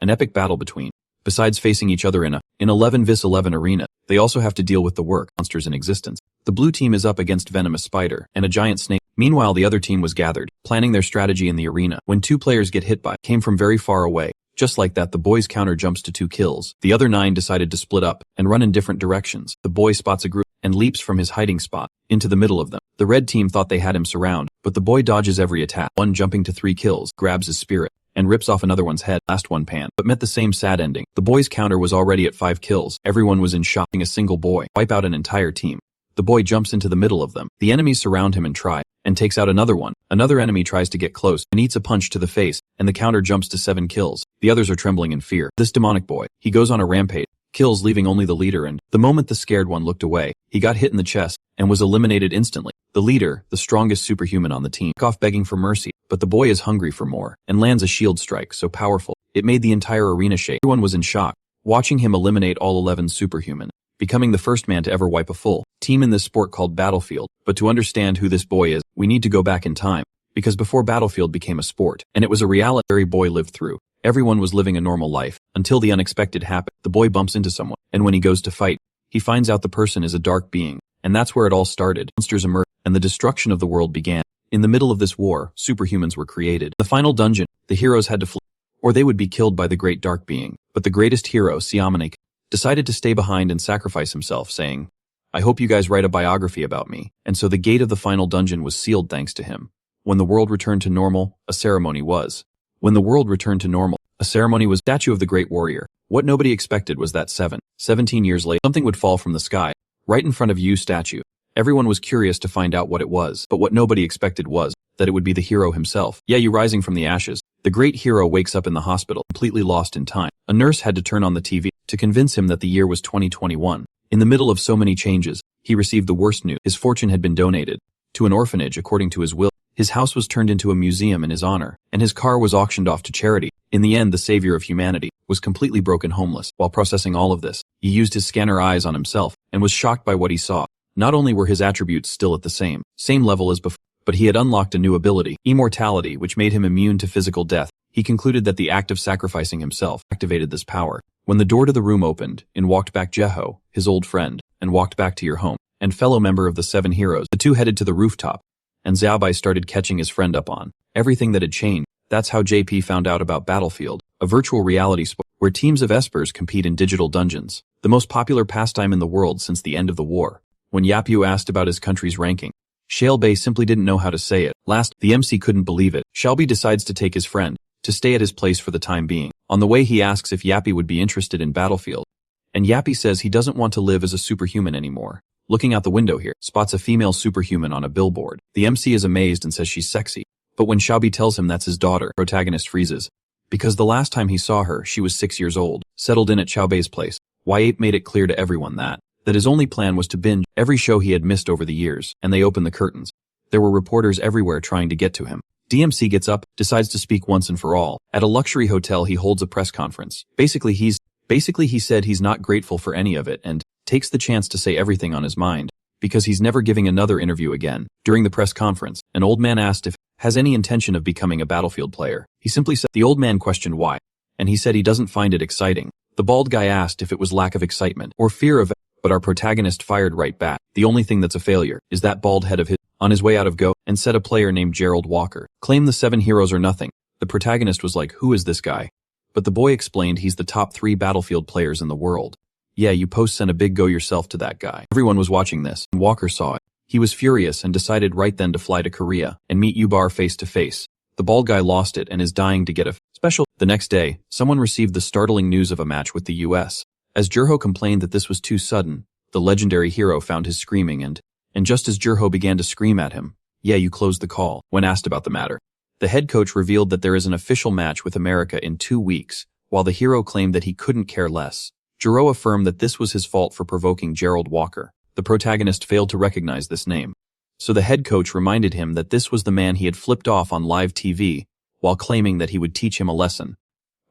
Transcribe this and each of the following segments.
an epic battle between. Besides facing each other in 11 vs 11 arena, they also have to deal with the monsters in existence. The blue team is up against venomous spider and a giant snake. Meanwhile, the other team was gathered, planning their strategy in the arena, when 2 players get hit by, came from very far away. Just like that, the boy's counter jumps to 2 kills. The other 9 decided to split up and run in different directions. The boy spots a group and leaps from his hiding spot into the middle of them. The red team thought they had him surrounded, but the boy dodges every attack. One jumping to 3 kills, grabs his spirit, and rips off another one's head. Last one panned, but met the same sad ending. The boy's counter was already at 5 kills. Everyone was in shock. A single boy wipe out an entire team. The boy jumps into the middle of them. The enemies surround him and try, and takes out another one. Another enemy tries to get close and eats a punch to the face, and the counter jumps to 7 kills. The others are trembling in fear. This demonic boy, he goes on a rampage, kills leaving only the leader, and the moment the scared one looked away, he got hit in the chest and was eliminated instantly. The leader, the strongest superhuman on the team, off begging for mercy, but the boy is hungry for more and lands a shield strike so powerful it made the entire arena shake. Everyone was in shock, watching him eliminate all 11 superhuman, becoming the first man to ever wipe a full team in this sport called Battlefield. But to understand who this boy is, we need to go back in time, because before Battlefield became a sport, and it was a reality every boy lived through, everyone was living a normal life, until the unexpected happened. The boy bumps into someone, and when he goes to fight, he finds out the person is a dark being, and that's where it all started. Monsters emerged, and the destruction of the world began. In the middle of this war, superhumans were created. The final dungeon, the heroes had to flee, or they would be killed by the great dark being. But the greatest hero, Siamanek, decided to stay behind and sacrifice himself, saying, "I hope you guys write a biography about me." And so the gate of the final dungeon was sealed thanks to him. When the world returned to normal, a ceremony was. When the world returned to normal, a ceremony was. Statue of the great warrior. What nobody expected was that 17 years later, something would fall from the sky, right in front of you statue. Everyone was curious to find out what it was, but what nobody expected was that it would be the hero himself. You rising from the ashes. The great hero wakes up in the hospital, completely lost in time. A nurse had to turn on the TV to convince him that the year was 2021. In the middle of so many changes, he received the worst news. His fortune had been donated to an orphanage according to his will. His house was turned into a museum in his honor, and his car was auctioned off to charity. In the end, the savior of humanity was completely broken homeless. While processing all of this, he used his scanner eyes on himself and was shocked by what he saw. Not only were his attributes still at the same level as before, but he had unlocked a new ability, immortality, which made him immune to physical death. He concluded that the act of sacrificing himself activated this power. When the door to the room opened, in walked back Jeho, his old friend, and walked back to your home, and fellow member of the 7 heroes. The two headed to the rooftop, and Xiaobai started catching his friend up on everything that had changed. That's how JP found out about Battlefield, a virtual reality sport where teams of espers compete in digital dungeons, the most popular pastime in the world since the end of the war. When Yapu asked about his country's ranking, Shalbei simply didn't know how to say it. Last, the MC couldn't believe it. Shalbei decides to take his friend to stay at his place for the time being. On the way, he asks if Yappy would be interested in Battlefield, and Yappy says he doesn't want to live as a superhuman anymore. Looking out the window here, spots a female superhuman on a billboard. The MC is amazed and says she's sexy, but when Xiaobi tells him that's his daughter, protagonist freezes, because the last time he saw her, she was 6 years old, settled in at Xiaobei's place. Y8 made it clear to everyone that his only plan was to binge every show he had missed over the years, and they opened the curtains. There were reporters everywhere trying to get to him. DMC gets up, decides to speak once and for all. At a luxury hotel, he holds a press conference. Basically he said he's not grateful for any of it and takes the chance to say everything on his mind, because he's never giving another interview again. During the press conference, an old man asked if he has any intention of becoming a Battlefield player. He simply said. The old man questioned why, and he said he doesn't find it exciting. The bald guy asked if it was lack of excitement or fear of it, but our protagonist fired right back. The only thing that's a failure is that bald head of his. On his way out of Go, and said a player named Gerald Walker claimed the 7 heroes are nothing. The protagonist was like, who is this guy? But the boy explained he's the top 3 Battlefield players in the world. Yeah, you post sent a big go yourself to that guy. Everyone was watching this, and Walker saw it. He was furious and decided right then to fly to Korea and meet Ubar face to face. The bald guy lost it and is dying to get a special. The next day, someone received the startling news of a match with the US. As Jurho complained that this was too sudden, the legendary hero found his screaming and just as Jurho began to scream at him, yeah, you closed the call. When asked about the matter, the head coach revealed that there is an official match with America in 2 weeks, while the hero claimed that he couldn't care less. Jurho affirmed that this was his fault for provoking Gerald Walker. The protagonist failed to recognize this name, so the head coach reminded him that this was the man he had flipped off on live TV, while claiming that he would teach him a lesson.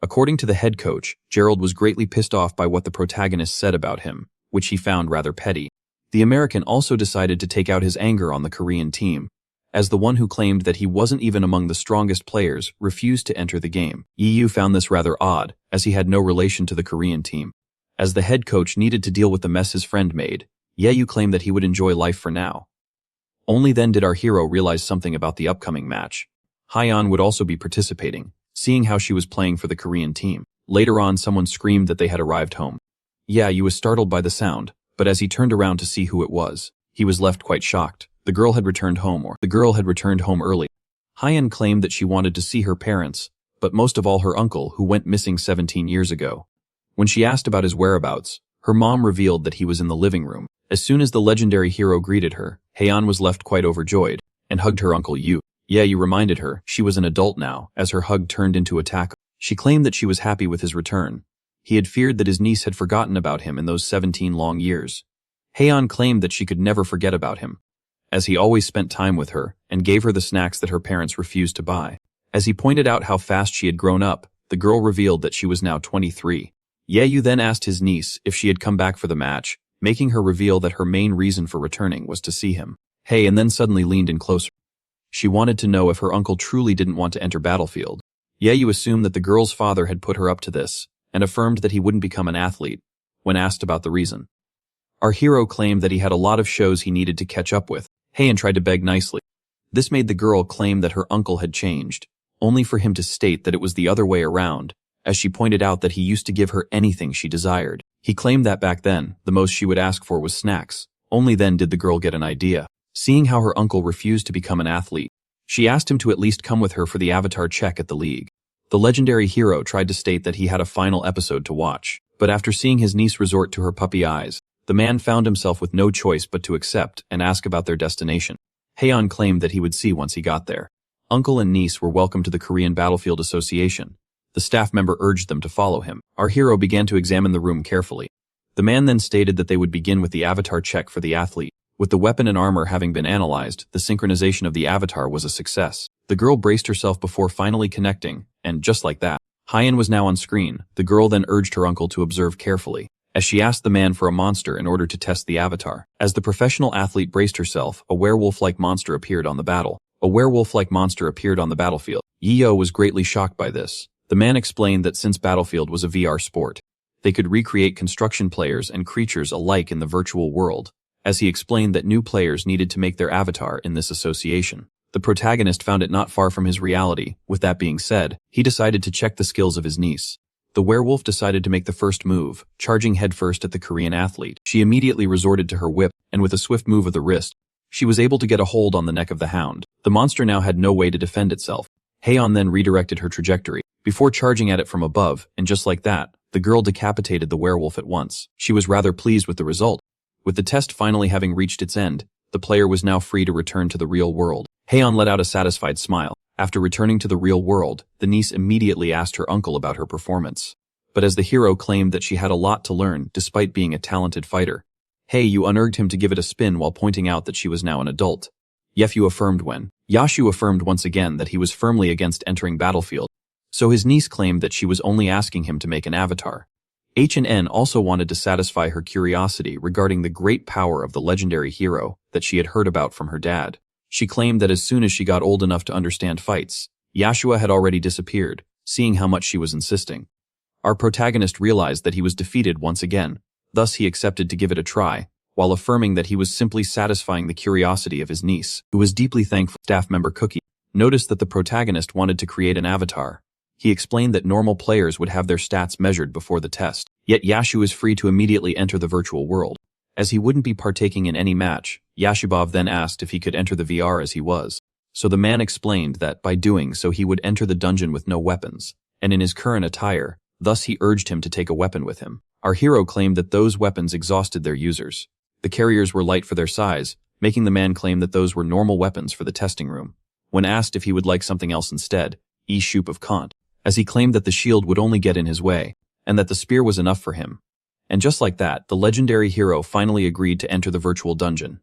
According to the head coach, Gerald was greatly pissed off by what the protagonist said about him, which he found rather petty. The American also decided to take out his anger on the Korean team. as the one who claimed that he wasn't even among the strongest players, refused to enter the game. EU found this rather odd, as he had no relation to the Korean team. As the head coach needed to deal with the mess his friend made, Yahello claimed that he would enjoy life for now. Only then did our hero realize something about the upcoming match. Hyeon would also be participating, seeing how she was playing for the Korean team. Later on, someone screamed that they had arrived home. Yahello was startled by the sound, but as he turned around to see who it was, he was left quite shocked. The girl had returned home early. Hyeon claimed that she wanted to see her parents, but most of all her uncle, who went missing 17 years ago. When she asked about his whereabouts, her mom revealed that he was in the living room. As soon as the legendary hero greeted her, Hyeon was left quite overjoyed, and hugged her uncle Yoo. Yahello reminded her she was an adult now, as her hug turned into a tackle. She claimed that she was happy with his return. He had feared that his niece had forgotten about him in those 17 long years. Hyeon claimed that she could never forget about him, as he always spent time with her and gave her the snacks that her parents refused to buy. As he pointed out how fast she had grown up, the girl revealed that she was now 23. Yahello then asked his niece if she had come back for the match, making her reveal that her main reason for returning was to see him. And then suddenly leaned in closer. She wanted to know if her uncle truly didn't want to enter battlefield. Yahello assumed that the girl's father had put her up to this, and affirmed that he wouldn't become an athlete, when asked about the reason. Our hero claimed that he had a lot of shows he needed to catch up with, and tried to beg nicely. This made the girl claim that her uncle had changed, only for him to state that it was the other way around, as she pointed out that he used to give her anything she desired. He claimed that back then, the most she would ask for was snacks. Only then did the girl get an idea. Seeing how her uncle refused to become an athlete, she asked him to at least come with her for the avatar check at the league. The legendary hero tried to state that he had a final episode to watch, but after seeing his niece resort to her puppy eyes, the man found himself with no choice but to accept and ask about their destination. Hyeon claimed that he would see once he got there. Uncle and niece were welcomed to the Korean Battlefield Association. The staff member urged them to follow him. Our hero began to examine the room carefully. The man then stated that they would begin with the avatar check for the athlete. With the weapon and armor having been analyzed, the synchronization of the avatar was a success. The girl braced herself before finally connecting, and just like that, Hyeon was now on screen. The girl then urged her uncle to observe carefully, as she asked the man for a monster in order to test the avatar. As the professional athlete braced herself, a werewolf-like monster appeared on the battlefield. Yahello was greatly shocked by this. The man explained that since Battlefield was a VR sport, they could recreate construction players and creatures alike in the virtual world, as he explained that new players needed to make their avatar in this association. The protagonist found it not far from his reality. With that being said, he decided to check the skills of his niece. The werewolf decided to make the first move, charging headfirst at the Korean athlete. She immediately resorted to her whip, and with a swift move of the wrist, she was able to get a hold on the neck of the hound. The monster now had no way to defend itself. Hyeon then redirected her trajectory, before charging at it from above, and just like that, the girl decapitated the werewolf at once. She was rather pleased with the result. With the test finally having reached its end, the player was now free to return to the real world. Hyeon let out a satisfied smile. After returning to the real world, the niece immediately asked her uncle about her performance. But as the hero claimed that she had a lot to learn despite being a talented fighter, you unurged him to give it a spin while pointing out that she was now an adult. Yashu affirmed once again that he was firmly against entering Battlefield, so his niece claimed that she was only asking him to make an avatar. H&N also wanted to satisfy her curiosity regarding the great power of the legendary hero that she had heard about from her dad. She claimed that as soon as she got old enough to understand fights, Yashua had already disappeared, seeing how much she was insisting. Our protagonist realized that he was defeated once again, thus he accepted to give it a try, while affirming that he was simply satisfying the curiosity of his niece, who was deeply thankful. Staff member Cookie noticed that the protagonist wanted to create an avatar. He explained that normal players would have their stats measured before the test, yet Yashu is free to immediately enter the virtual world. As he wouldn't be partaking in any match, Yashubov then asked if he could enter the VR as he was. So the man explained that by doing so he would enter the dungeon with no weapons, and in his current attire, thus he urged him to take a weapon with him. Our hero claimed that those weapons exhausted their users. The carriers were light for their size, making the man claim that those were normal weapons for the testing room. When asked if he would like something else instead, Shoop of Kant, as he claimed that the shield would only get in his way, and that the spear was enough for him. And just like that, the legendary hero finally agreed to enter the virtual dungeon.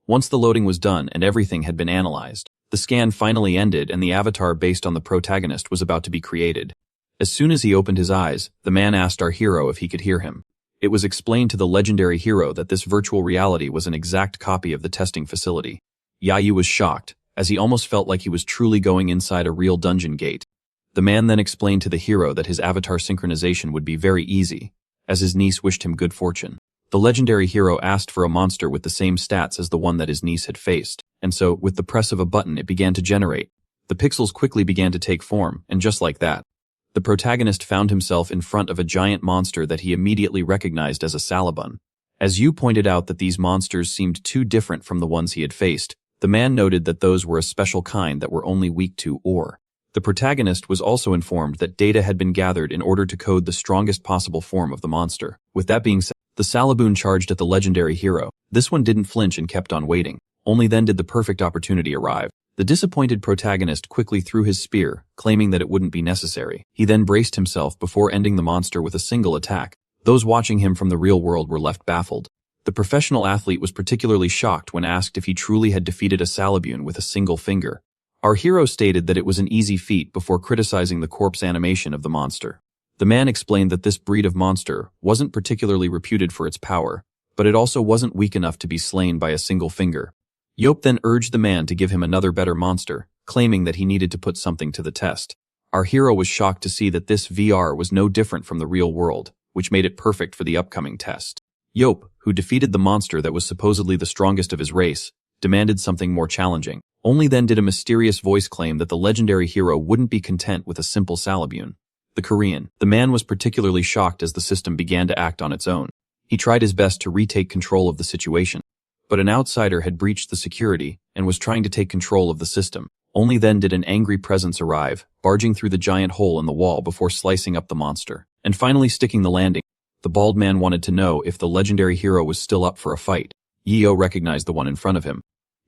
Once the loading was done and everything had been analyzed, the scan finally ended and the avatar based on the protagonist was about to be created. As soon as he opened his eyes, the man asked our hero if he could hear him. It was explained to the legendary hero that this virtual reality was an exact copy of the testing facility. Yayu was shocked, as he almost felt like he was truly going inside a real dungeon gate. The man then explained to the hero that his avatar synchronization would be very easy, as his niece wished him good fortune. The legendary hero asked for a monster with the same stats as the one that his niece had faced, and so, with the press of a button, it began to generate. The pixels quickly began to take form, and just like that, the protagonist found himself in front of a giant monster that he immediately recognized as a Salabun. As you pointed out that these monsters seemed too different from the ones he had faced, the man noted that those were a special kind that were only weak to ore. The protagonist was also informed that data had been gathered in order to code the strongest possible form of the monster. With that being said, the Salabun charged at the legendary hero. This one didn't flinch and kept on waiting. Only then did the perfect opportunity arrive. The disappointed protagonist quickly threw his spear, claiming that it wouldn't be necessary. He then braced himself before ending the monster with a single attack. Those watching him from the real world were left baffled. The professional athlete was particularly shocked when asked if he truly had defeated a Salabun with a single finger. Our hero stated that it was an easy feat before criticizing the corpse animation of the monster. The man explained that this breed of monster wasn't particularly reputed for its power, but it also wasn't weak enough to be slain by a single finger. Yop then urged the man to give him another better monster, claiming that he needed to put something to the test. Our hero was shocked to see that this VR was no different from the real world, which made it perfect for the upcoming test. Yop, who defeated the monster that was supposedly the strongest of his race, demanded something more challenging. Only then did a mysterious voice claim that the legendary hero wouldn't be content with a simple Salabun. The Korean. The man was particularly shocked as the system began to act on its own. He tried his best to retake control of the situation, but an outsider had breached the security and was trying to take control of the system. Only then did an angry presence arrive, barging through the giant hole in the wall before slicing up the monster, and finally sticking the landing. The bald man wanted to know if the legendary hero was still up for a fight. Yeo recognized the one in front of him.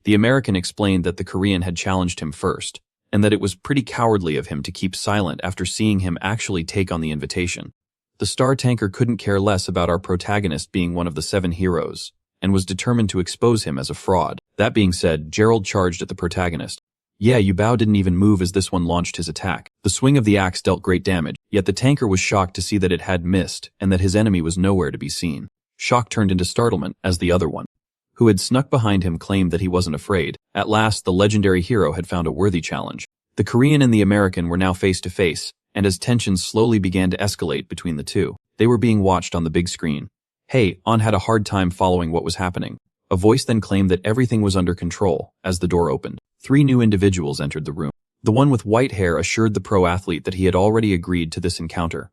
The American explained that the Korean had challenged him first, and that it was pretty cowardly of him to keep silent after seeing him actually take on the invitation. The star tanker couldn't care less about our protagonist being one of the 7 heroes, and was determined to expose him as a fraud. That being said, Gerald charged at the protagonist. Yeah, Yubao didn't even move as this one launched his attack. The swing of the axe dealt great damage, yet the tanker was shocked to see that it had missed and that his enemy was nowhere to be seen. Shock turned into startlement as the other one, who had snuck behind him, claimed that he wasn't afraid. At last, the legendary hero had found a worthy challenge. The Korean and the American were now face to face, and as tensions slowly began to escalate between the two, they were being watched on the big screen. Hey, On had a hard time following what was happening. A voice then claimed that everything was under control. As the door opened, 3 new individuals entered the room. The one with white hair assured the pro athlete that he had already agreed to this encounter.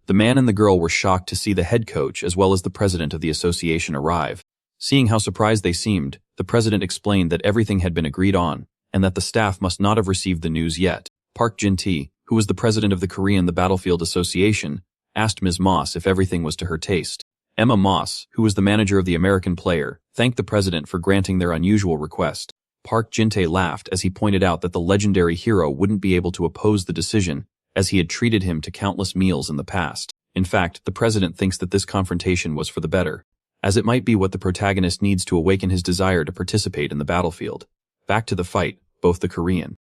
The man and the girl were shocked to see the head coach as well as the president of the association arrive. Seeing how surprised they seemed, the president explained that everything had been agreed on, and that the staff must not have received the news yet. Park Jin-tae, who was the president of the Korean the Battlefield Association, asked Ms. Moss if everything was to her taste. Emma Moss, who was the manager of the American player, thanked the president for granting their unusual request. Park Jin-tae laughed as he pointed out that the legendary hero wouldn't be able to oppose the decision, as he had treated him to countless meals in the past. In fact, the president thinks that this confrontation was for the better, as it might be what the protagonist needs to awaken his desire to participate in the battlefield. Back to the fight, both the Korean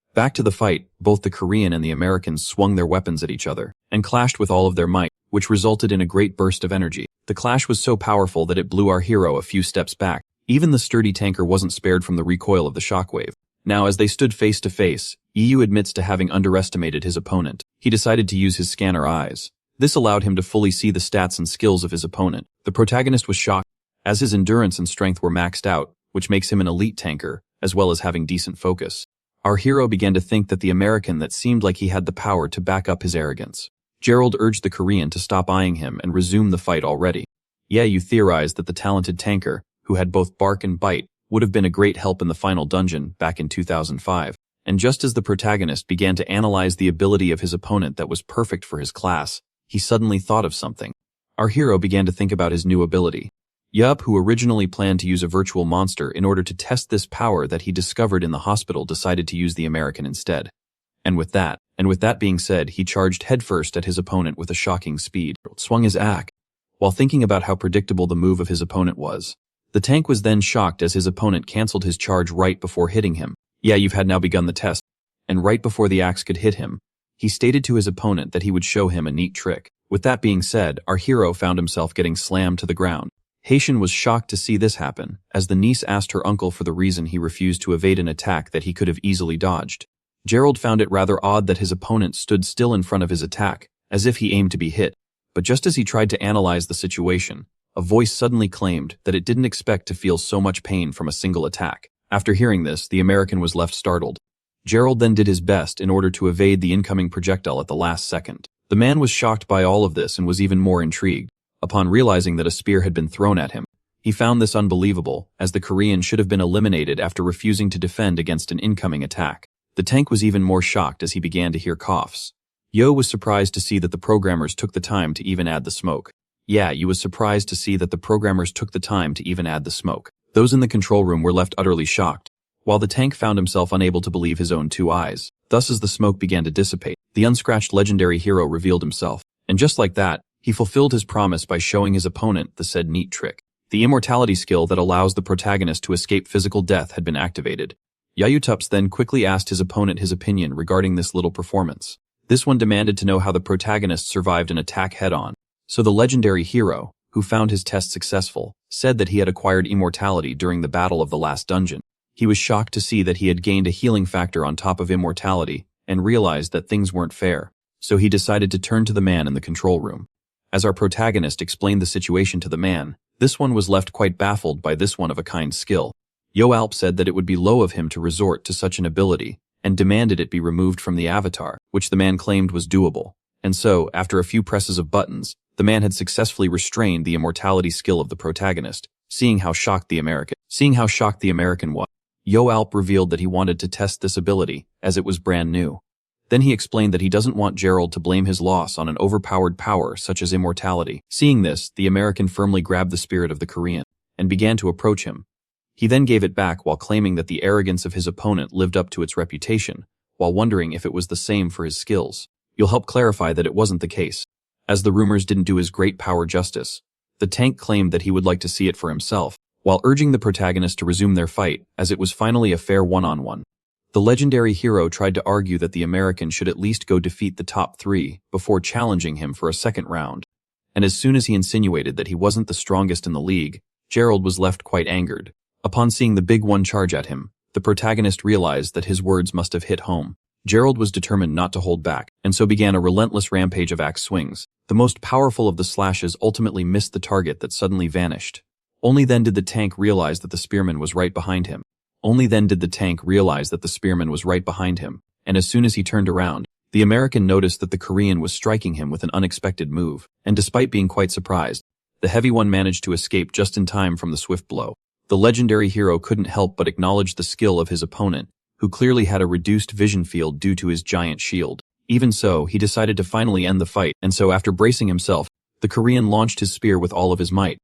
and the Americans swung their weapons at each other, and clashed with all of their might, which resulted in a great burst of energy. The clash was so powerful that it blew our hero a few steps back. Even the sturdy tanker wasn't spared from the recoil of the shockwave. Now, as they stood face to face, EU admits to having underestimated his opponent. He decided to use his scanner eyes. This allowed him to fully see the stats and skills of his opponent. The protagonist was shocked, as his endurance and strength were maxed out, which makes him an elite tanker, as well as having decent focus. Our hero began to think that the American that seemed like he had the power to back up his arrogance. Gerald urged the Korean to stop eyeing him and resume the fight already. Yeah, you theorized that the talented tanker, who had both bark and bite, would have been a great help in the final dungeon back in 2005. And just as the protagonist began to analyze the ability of his opponent that was perfect for his class, he suddenly thought of something. Our hero began to think about his new ability. Yup, who originally planned to use a virtual monster in order to test this power that he discovered in the hospital, decided to use the American instead. And with that being said, he charged headfirst at his opponent with a shocking speed, swung his axe. While thinking about how predictable the move of his opponent was, the tank was then shocked as his opponent canceled his charge right before hitting him. Yeah, you've had now begun the test. And right before the axe could hit him, he stated to his opponent that he would show him a neat trick. With that being said, our hero found himself getting slammed to the ground. Haitian was shocked to see this happen, as the niece asked her uncle for the reason he refused to evade an attack that he could have easily dodged. Gerald found it rather odd that his opponent stood still in front of his attack, as if he aimed to be hit. But just as he tried to analyze the situation, a voice suddenly claimed that it didn't expect to feel so much pain from a single attack. After hearing this, the American was left startled. Gerald then did his best in order to evade the incoming projectile at the last second. The man was shocked by all of this and was even more intrigued. Upon realizing that a spear had been thrown at him, he found this unbelievable, as the Korean should have been eliminated after refusing to defend against an incoming attack. The tank was even more shocked as he began to hear coughs. Yo was surprised to see that the programmers took the time to even add the smoke. Yeah, you was surprised to see that the programmers took the time to even add the smoke. Those in the control room were left utterly shocked, while the tank found himself unable to believe his own two eyes. Thus, as the smoke began to dissipate, the unscratched legendary hero revealed himself. And just like that, he fulfilled his promise by showing his opponent the said neat trick. The immortality skill that allows the protagonist to escape physical death had been activated. Yahello then quickly asked his opponent his opinion regarding this little performance. This one demanded to know how the protagonist survived an attack head-on. So the legendary hero, who found his test successful, said that he had acquired immortality during the battle of the last dungeon. He was shocked to see that he had gained a healing factor on top of immortality and realized that things weren't fair. So he decided to turn to the man in the control room. As our protagonist explained the situation to the man, this one was left quite baffled by this one-of-a-kind skill. Yahello said that it would be low of him to resort to such an ability and demanded it be removed from the avatar, which the man claimed was doable. And so, after a few presses of buttons, the man had successfully restrained the immortality skill of the protagonist. Seeing how shocked the American was, Yahello revealed that he wanted to test this ability, as it was brand new. Then he explained that he doesn't want Gerald to blame his loss on an overpowered power such as immortality. Seeing this, the American firmly grabbed the spirit of the Korean and began to approach him. He then gave it back while claiming that the arrogance of his opponent lived up to its reputation, while wondering if it was the same for his skills. You'll help clarify that it wasn't the case, as the rumors didn't do his great power justice. The tank claimed that he would like to see it for himself, while urging the protagonist to resume their fight, as it was finally a fair one-on-one. The legendary hero tried to argue that the American should at least go defeat the top 3 before challenging him for a second round. And as soon as he insinuated that he wasn't the strongest in the league, Gerald was left quite angered. Upon seeing the big one charge at him, the protagonist realized that his words must have hit home. Gerald was determined not to hold back, and so began a relentless rampage of axe swings. The most powerful of the slashes ultimately missed the target that suddenly vanished. Only then did the tank realize that the spearman was right behind him. And as soon as he turned around, the American noticed that the Korean was striking him with an unexpected move, and despite being quite surprised, the heavy one managed to escape just in time from the swift blow. The legendary hero couldn't help but acknowledge the skill of his opponent, who clearly had a reduced vision field due to his giant shield. Even so, he decided to finally end the fight, and so after bracing himself, the Korean launched his spear with all of his might.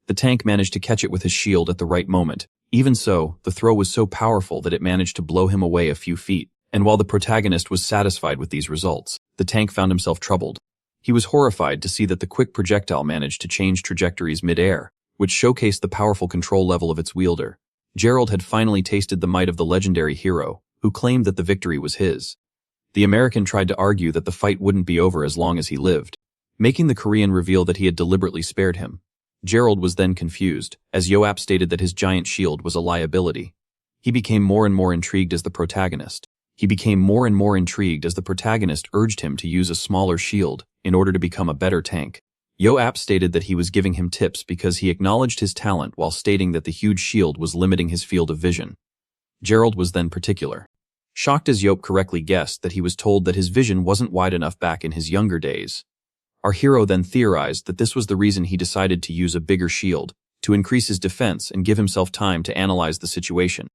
The tank managed to catch it with his shield at the right moment. Even so, the throw was so powerful that it managed to blow him away a few feet. And while the protagonist was satisfied with these results, the tank found himself troubled. He was horrified to see that the quick projectile managed to change trajectories mid-air, which showcased the powerful control level of its wielder. Gerald had finally tasted the might of the legendary hero, who claimed that the victory was his. The American tried to argue that the fight wouldn't be over as long as he lived, making the Korean reveal that he had deliberately spared him. Gerald was then confused, as Yahello stated that his giant shield was a liability. He became more and more intrigued as the protagonist urged him to use a smaller shield in order to become a better tank. Yahello stated that he was giving him tips because he acknowledged his talent while stating that the huge shield was limiting his field of vision. Gerald was then particular. Shocked as Yahello correctly guessed that he was told that his vision wasn't wide enough back in his younger days. Our hero then theorized that this was the reason he decided to use a bigger shield, to increase his defense and give himself time to analyze the situation.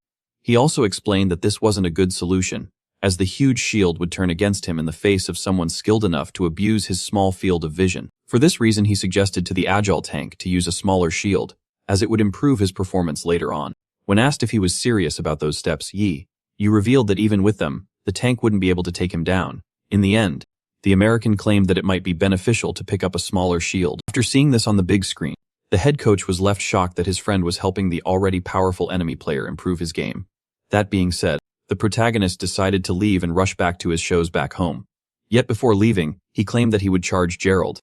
He also explained that this wasn't a good solution, as the huge shield would turn against him in the face of someone skilled enough to abuse his small field of vision. For this reason, he suggested to the agile tank to use a smaller shield, as it would improve his performance later on. When asked if he was serious about those steps, you revealed that even with them, the tank wouldn't be able to take him down. In the end, the American claimed that it might be beneficial to pick up a smaller shield. After seeing this on the big screen, the head coach was left shocked that his friend was helping the already powerful enemy player improve his game. That being said, the protagonist decided to leave and rush back to his shows back home. Yet before leaving, he claimed that he would charge Gerald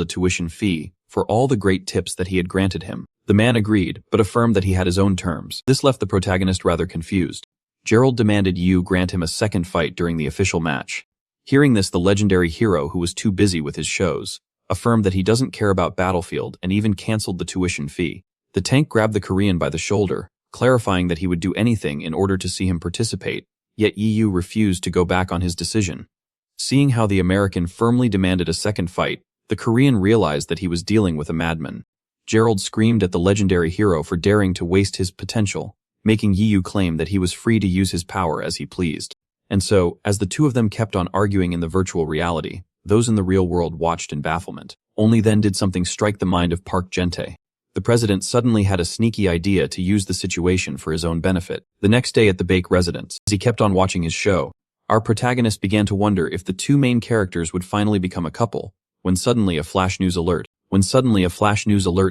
a tuition fee for all the great tips that he had granted him. The man agreed, but affirmed that he had his own terms. This left the protagonist rather confused. Gerald demanded Yu grant him a second fight during the official match. Hearing this, the legendary hero, who was too busy with his shows, affirmed that he doesn't care about Battlefield and even canceled the tuition fee. The tank grabbed the Korean by the shoulder, clarifying that he would do anything in order to see him participate, yet Yu refused to go back on his decision. Seeing how the American firmly demanded a second fight, the Korean realized that he was dealing with a madman. Gerald screamed at the legendary hero for daring to waste his potential, making Yu claim that he was free to use his power as he pleased. And so, as the two of them kept on arguing in the virtual reality, those in the real world watched in bafflement. Only then did something strike the mind of Park Gente. The president suddenly had a sneaky idea to use the situation for his own benefit. The next day at the Bake residence, as he kept on watching his show, our protagonist began to wonder if the two main characters would finally become a couple, when suddenly a flash news alert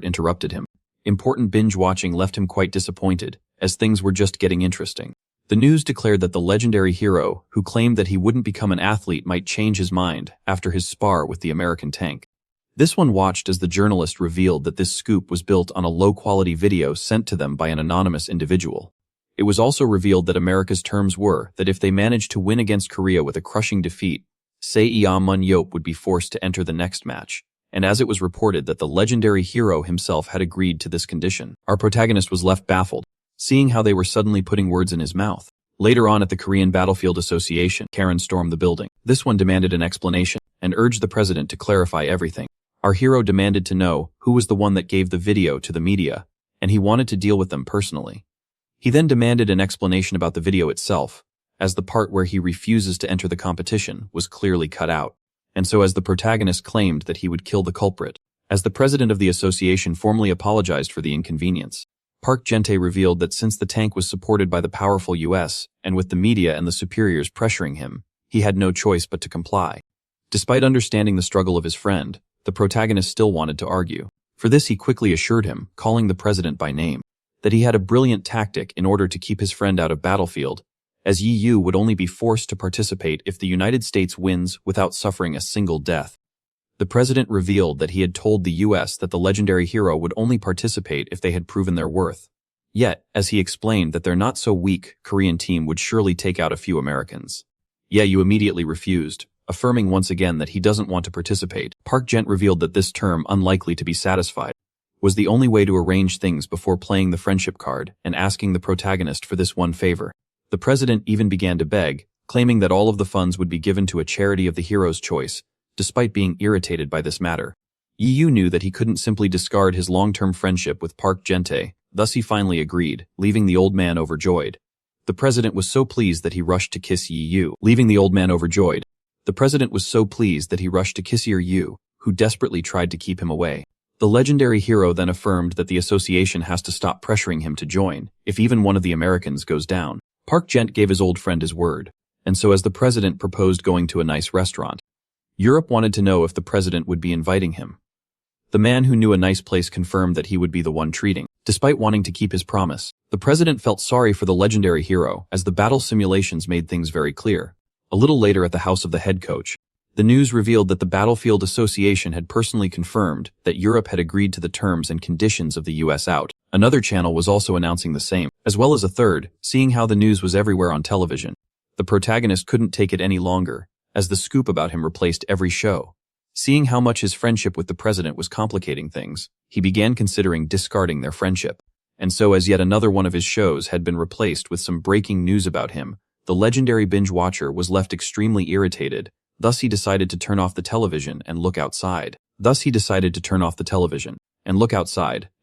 interrupted him. Important binge watching left him quite disappointed, as things were just getting interesting. The news declared that the legendary hero, who claimed that he wouldn't become an athlete, might change his mind after his spar with the American tank. This one watched as the journalist revealed that this scoop was built on a low-quality video sent to them by an anonymous individual. It was also revealed that America's terms were that if they managed to win against Korea with a crushing defeat, Seo Mun-yeop would be forced to enter the next match. And as it was reported that the legendary hero himself had agreed to this condition, our protagonist was left baffled, seeing how they were suddenly putting words in his mouth. Later on at the Korean Battlefield Association, Karen stormed the building. This one demanded an explanation and urged the president to clarify everything. Our hero demanded to know who was the one that gave the video to the media, and he wanted to deal with them personally. He then demanded an explanation about the video itself, as the part where he refuses to enter the competition was clearly cut out. And so as the protagonist claimed that he would kill the culprit. As the president of the association formally apologized for the inconvenience, Park Gente revealed that since the tank was supported by the powerful US, and with the media and the superiors pressuring him, he had no choice but to comply. Despite understanding the struggle of his friend, the protagonist still wanted to argue. For this he quickly assured him, calling the president by name, that he had a brilliant tactic in order to keep his friend out of Battlefield, as Yu would only be forced to participate if the United States wins without suffering a single death. The president revealed that he had told the US that the legendary hero would only participate if they had proven their worth. Yet, as he explained that their not-so-weak Korean team would surely take out a few Americans. Yu immediately refused, affirming once again that he doesn't want to participate. Park Gent revealed that this term, unlikely to be satisfied, was the only way to arrange things before playing the friendship card and asking the protagonist for this one favor. The president even began to beg, claiming that all of the funds would be given to a charity of the hero's choice, despite being irritated by this matter. Yu knew that he couldn't simply discard his long-term friendship with Park Gente, thus he finally agreed, leaving the old man overjoyed. The president was so pleased that he rushed to kiss Yu, The president was so pleased that he rushed to kiss Yu, who desperately tried to keep him away. The legendary hero then affirmed that the association has to stop pressuring him to join, if even one of the Americans goes down. Park Gent gave his old friend his word, and so as the president proposed going to a nice restaurant, Europe wanted to know if the president would be inviting him. The man who knew a nice place confirmed that he would be the one treating. Despite wanting to keep his promise, the president felt sorry for the legendary hero as the battle simulations made things very clear. A little later at the house of the head coach, the news revealed that the Battlefield Association had personally confirmed that Europe had agreed to the terms and conditions of the US out. Another channel was also announcing the same, as well as a third, seeing how the news was everywhere on television. The protagonist couldn't take it any longer, as the scoop about him replaced every show. Seeing how much his friendship with the president was complicating things, he began considering discarding their friendship. And so as yet another one of his shows had been replaced with some breaking news about him, the legendary binge watcher was left extremely irritated. Thus he decided to turn off the television and look outside.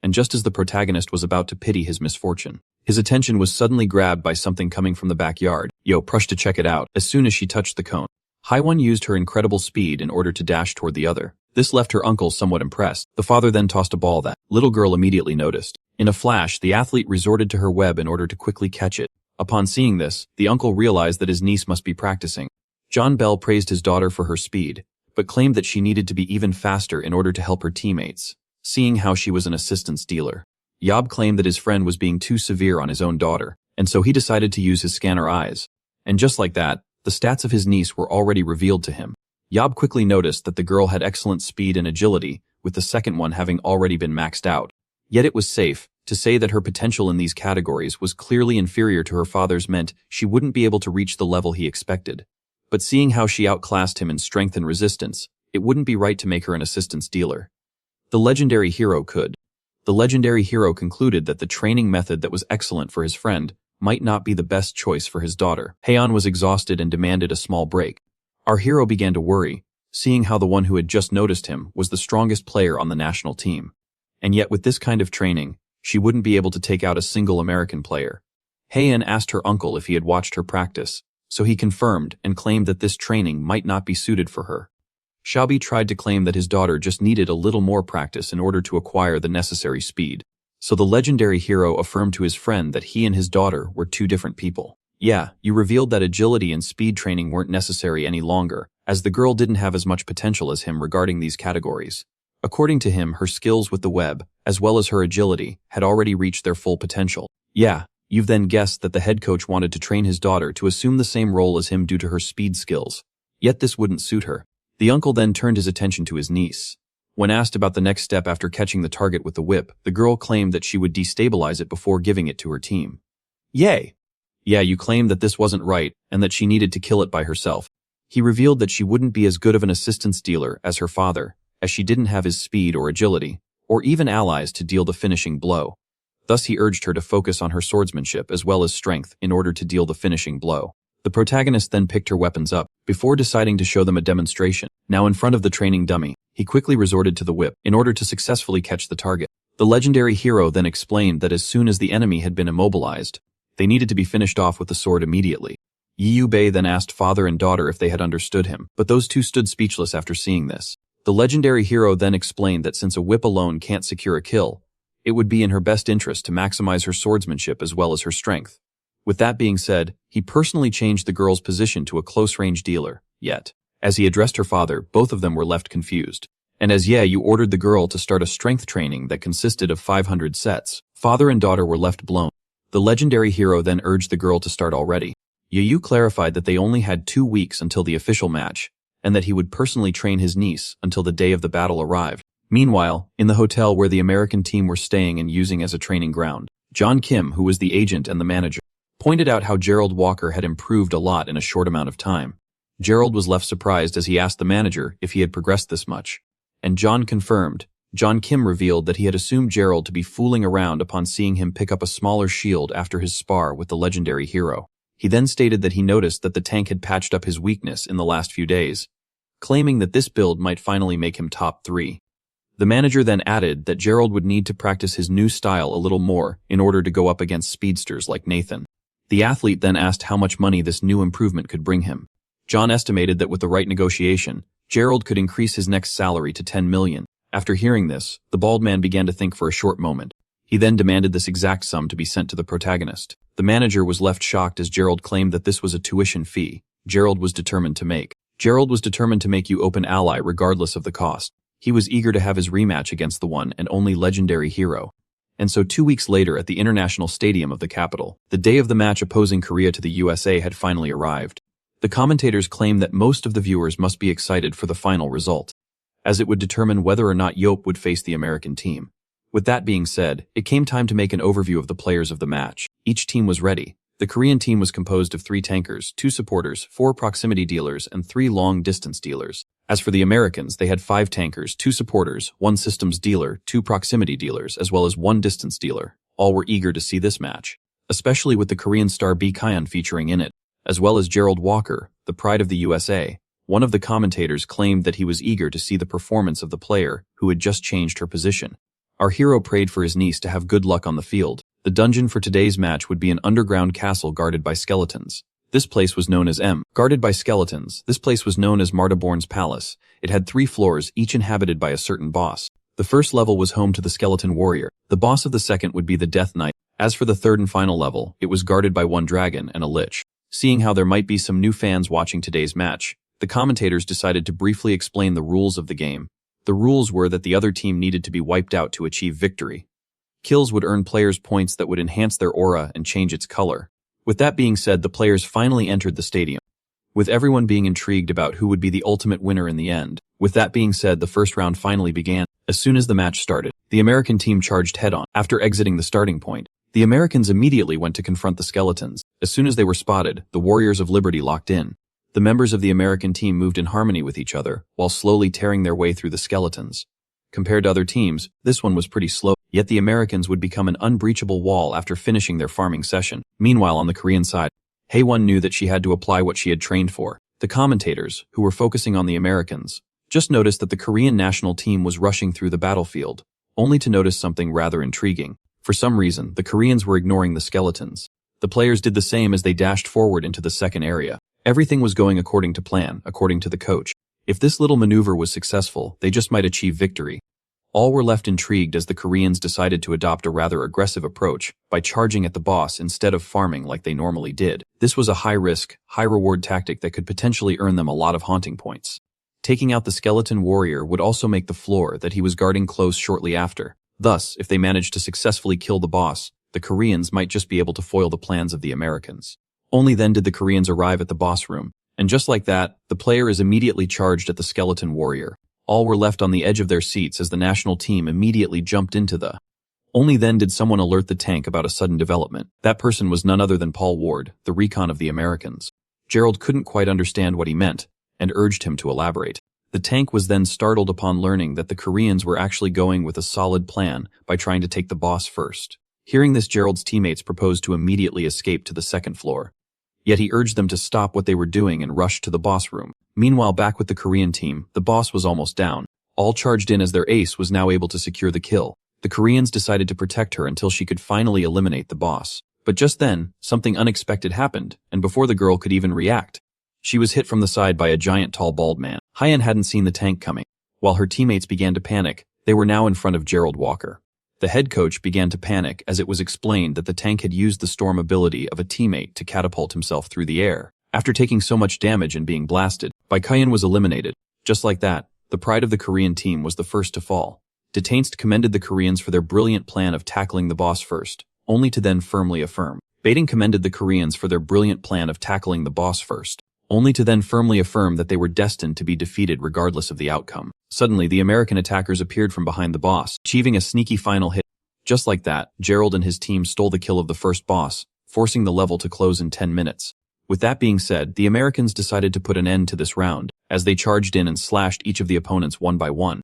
And just as the protagonist was about to pity his misfortune, his attention was suddenly grabbed by something coming from the backyard. Rushed to check it out. As soon as she touched the cone, Haiwon used her incredible speed in order to dash toward the other. This left her uncle somewhat impressed. The father then tossed a ball that little girl immediately noticed. In a flash, the athlete resorted to her web in order to quickly catch it. Upon seeing this, the uncle realized that his niece must be practicing. John Bell praised his daughter for her speed, but claimed that she needed to be even faster in order to help her teammates, seeing how she was an assistance dealer. Yob claimed that his friend was being too severe on his own daughter, and so he decided to use his scanner eyes. And just like that, the stats of his niece were already revealed to him. Yob quickly noticed that the girl had excellent speed and agility, with the second one having already been maxed out. Yet it was safe to say that her potential in these categories was clearly inferior to her father's meant she wouldn't be able to reach the level he expected. But seeing how she outclassed him in strength and resistance, it wouldn't be right to make her an assistance dealer. The legendary hero could. The legendary hero concluded that the training method that was excellent for his friend might not be the best choice for his daughter. Heian was exhausted and demanded a small break. Our hero began to worry, seeing how the one who had just noticed him was the strongest player on the national team. And yet with this kind of training, she wouldn't be able to take out a single American player. Heian asked her uncle if he had watched her practice, so he confirmed and claimed that this training might not be suited for her. Xiaobi tried to claim that his daughter just needed a little more practice in order to acquire the necessary speed. So the legendary hero affirmed to his friend that he and his daughter were two different people. Yeah, you revealed that agility and speed training weren't necessary any longer, as the girl didn't have as much potential as him regarding these categories. According to him, her skills with the web, as well as her agility, had already reached their full potential. Yeah, you've then guessed that the head coach wanted to train his daughter to assume the same role as him due to her speed skills. Yet this wouldn't suit her. The uncle then turned his attention to his niece. When asked about the next step after catching the target with the whip, the girl claimed that she would destabilize it before giving it to her team. Yay! Yeah, you claimed that this wasn't right and that she needed to kill it by herself. He revealed that she wouldn't be as good of an assistance dealer as her father, as she didn't have his speed or agility, or even allies to deal the finishing blow. Thus he urged her to focus on her swordsmanship as well as strength in order to deal the finishing blow. The protagonist then picked her weapons up, before deciding to show them a demonstration. Now in front of the training dummy, he quickly resorted to the whip in order to successfully catch the target. The legendary hero then explained that as soon as the enemy had been immobilized, they needed to be finished off with the sword immediately. Yu Bei then asked father and daughter if they had understood him, but those two stood speechless after seeing this. The legendary hero then explained that since a whip alone can't secure a kill, it would be in her best interest to maximize her swordsmanship as well as her strength. With that being said, he personally changed the girl's position to a close-range dealer. Yet, as he addressed her father, both of them were left confused. And as you ordered the girl to start a strength training that consisted of 500 sets, father and daughter were left blown. The legendary hero then urged the girl to start already. Yu clarified that they only had 2 weeks until the official match, and that he would personally train his niece until the day of the battle arrived. Meanwhile, in the hotel where the American team were staying and using as a training ground, John Kim, who was the agent and the manager, pointed out how Gerald Walker had improved a lot in a short amount of time. Gerald was left surprised as he asked the manager if he had progressed this much. And John confirmed. John Kim revealed that he had assumed Gerald to be fooling around upon seeing him pick up a smaller shield after his spar with the legendary hero. He then stated that he noticed that the tank had patched up his weakness in the last few days, claiming that this build might finally make him top 3. The manager then added that Gerald would need to practice his new style a little more in order to go up against speedsters like Nathan. The athlete then asked how much money this new improvement could bring him. John estimated that with the right negotiation, Gerald could increase his next salary to 10 million. After hearing this, the bald man began to think for a short moment. He then demanded this exact sum to be sent to the protagonist. The manager was left shocked as Gerald claimed that this was a tuition fee Gerald was determined to make. Gerald was determined to make you open ally regardless of the cost. He was eager to have his rematch against the one and only legendary hero. And so 2 weeks later at the International Stadium of the capital, the day of the match opposing Korea to the USA had finally arrived. The commentators claimed that most of the viewers must be excited for the final result, as it would determine whether or not Yope would face the American team. With that being said, it came time to make an overview of the players of the match. Each team was ready. The Korean team was composed of 3 tankers, 2 supporters, 4 proximity dealers, and 3 long-distance dealers. As for the Americans, they had 5 tankers, 2 supporters, 1 systems dealer, 2 proximity dealers, as well as 1 distance dealer. All were eager to see this match, especially with the Korean star B. Kyon featuring in it, as well as Gerald Walker, the pride of the USA. One of the commentators claimed that he was eager to see the performance of the player who had just changed her position. Our hero prayed for his niece to have good luck on the field. The dungeon for today's match would be an underground castle guarded by skeletons. This place was known as guarded by skeletons. This place was known as Martaborn's Palace. It had 3 floors, each inhabited by a certain boss. The first level was home to the skeleton warrior. The boss of the second would be the Death Knight. As for the third and final level, it was guarded by 1 dragon and a lich. Seeing how there might be some new fans watching today's match, the commentators decided to briefly explain the rules of the game. The rules were that the other team needed to be wiped out to achieve victory. Kills would earn players points that would enhance their aura and change its color. With that being said, the players finally entered the stadium, with everyone being intrigued about who would be the ultimate winner in the end. With that being said, the first round finally began. As soon as the match started, the American team charged head-on. After exiting the starting point, the Americans immediately went to confront the skeletons. As soon as they were spotted, the Warriors of Liberty locked in. The members of the American team moved in harmony with each other, while slowly tearing their way through the skeletons. Compared to other teams, this one was pretty slow, yet the Americans would become an unbreachable wall after finishing their farming session. Meanwhile, on the Korean side, Haewon knew that she had to apply what she had trained for. The commentators, who were focusing on the Americans, just noticed that the Korean national team was rushing through the battlefield, only to notice something rather intriguing. For some reason, the Koreans were ignoring the skeletons. The players did the same as they dashed forward into the second area. Everything was going according to plan, according to the coach. If this little maneuver was successful, they just might achieve victory. All were left intrigued as the Koreans decided to adopt a rather aggressive approach by charging at the boss instead of farming like they normally did. This was a high-risk, high-reward tactic that could potentially earn them a lot of haunting points. Taking out the skeleton warrior would also make the floor that he was guarding close shortly after. Thus, if they managed to successfully kill the boss, the Koreans might just be able to foil the plans of the Americans. Only then did the Koreans arrive at the boss room, and just like that, the player is immediately charged at the skeleton warrior. All were left on the edge of their seats as the national team immediately jumped into the... Only then did someone alert the tank about a sudden development. That person was none other than Paul Ward, the recon of the Americans. Gerald couldn't quite understand what he meant, and urged him to elaborate. The tank was then startled upon learning that the Koreans were actually going with a solid plan by trying to take the boss first. Hearing this, Gerald's teammates proposed to immediately escape to the second floor. Yet he urged them to stop what they were doing and rush to the boss room. Meanwhile, back with the Korean team, the boss was almost down. All charged in as their ace was now able to secure the kill. The Koreans decided to protect her until she could finally eliminate the boss. But just then, something unexpected happened, and before the girl could even react, she was hit from the side by a giant tall bald man. Hyen hadn't seen the tank coming. While her teammates began to panic, they were now in front of Gerald Walker. The head coach began to panic as it was explained that the tank had used the storm ability of a teammate to catapult himself through the air. After taking so much damage and being blasted, Hyen was eliminated. Just like that, the pride of the Korean team was the first to fall. Detainst commended the Koreans for their brilliant plan of tackling the boss first, only to then firmly affirm. Baiting commended the Koreans for their brilliant plan of tackling the boss first, only to then firmly affirm that they were destined to be defeated regardless of the outcome. Suddenly, the American attackers appeared from behind the boss, achieving a sneaky final hit. Just like that, Gerald and his team stole the kill of the first boss, forcing the level to close in 10 minutes. With that being said, the Americans decided to put an end to this round, as they charged in and slashed each of the opponents one by one.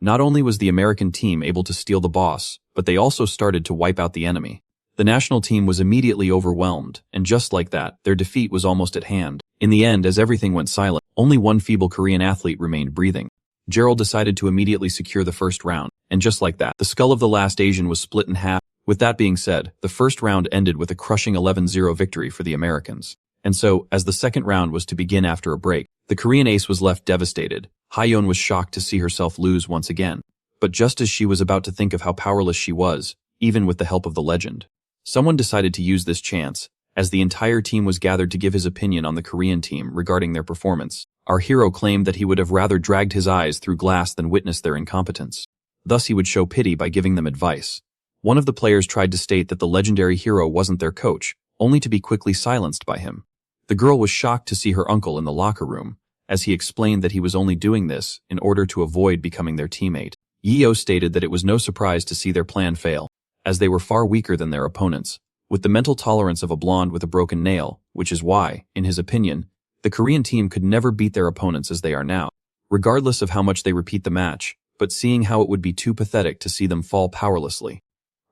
Not only was the American team able to steal the boss, but they also started to wipe out the enemy. The national team was immediately overwhelmed, and just like that, their defeat was almost at hand. In the end, as everything went silent, only one feeble Korean athlete remained breathing. Gerald decided to immediately secure the first round, and just like that, the skull of the last Asian was split in half. With that being said, the first round ended with a crushing 11-0 victory for the Americans. And so, as the second round was to begin after a break, the Korean ace was left devastated. Hyeon was shocked to see herself lose once again. But just as she was about to think of how powerless she was, even with the help of the legend, someone decided to use this chance. As the entire team was gathered to give his opinion on the Korean team regarding their performance, our hero claimed that he would have rather dragged his eyes through glass than witnessed their incompetence. Thus he would show pity by giving them advice. One of the players tried to state that the legendary hero wasn't their coach, only to be quickly silenced by him. The girl was shocked to see her uncle in the locker room, as he explained that he was only doing this in order to avoid becoming their teammate. Yeo stated that it was no surprise to see their plan fail, as they were far weaker than their opponents, with the mental tolerance of a blonde with a broken nail, which is why, in his opinion, the Korean team could never beat their opponents as they are now, regardless of how much they repeat the match, but seeing how it would be too pathetic to see them fall powerlessly.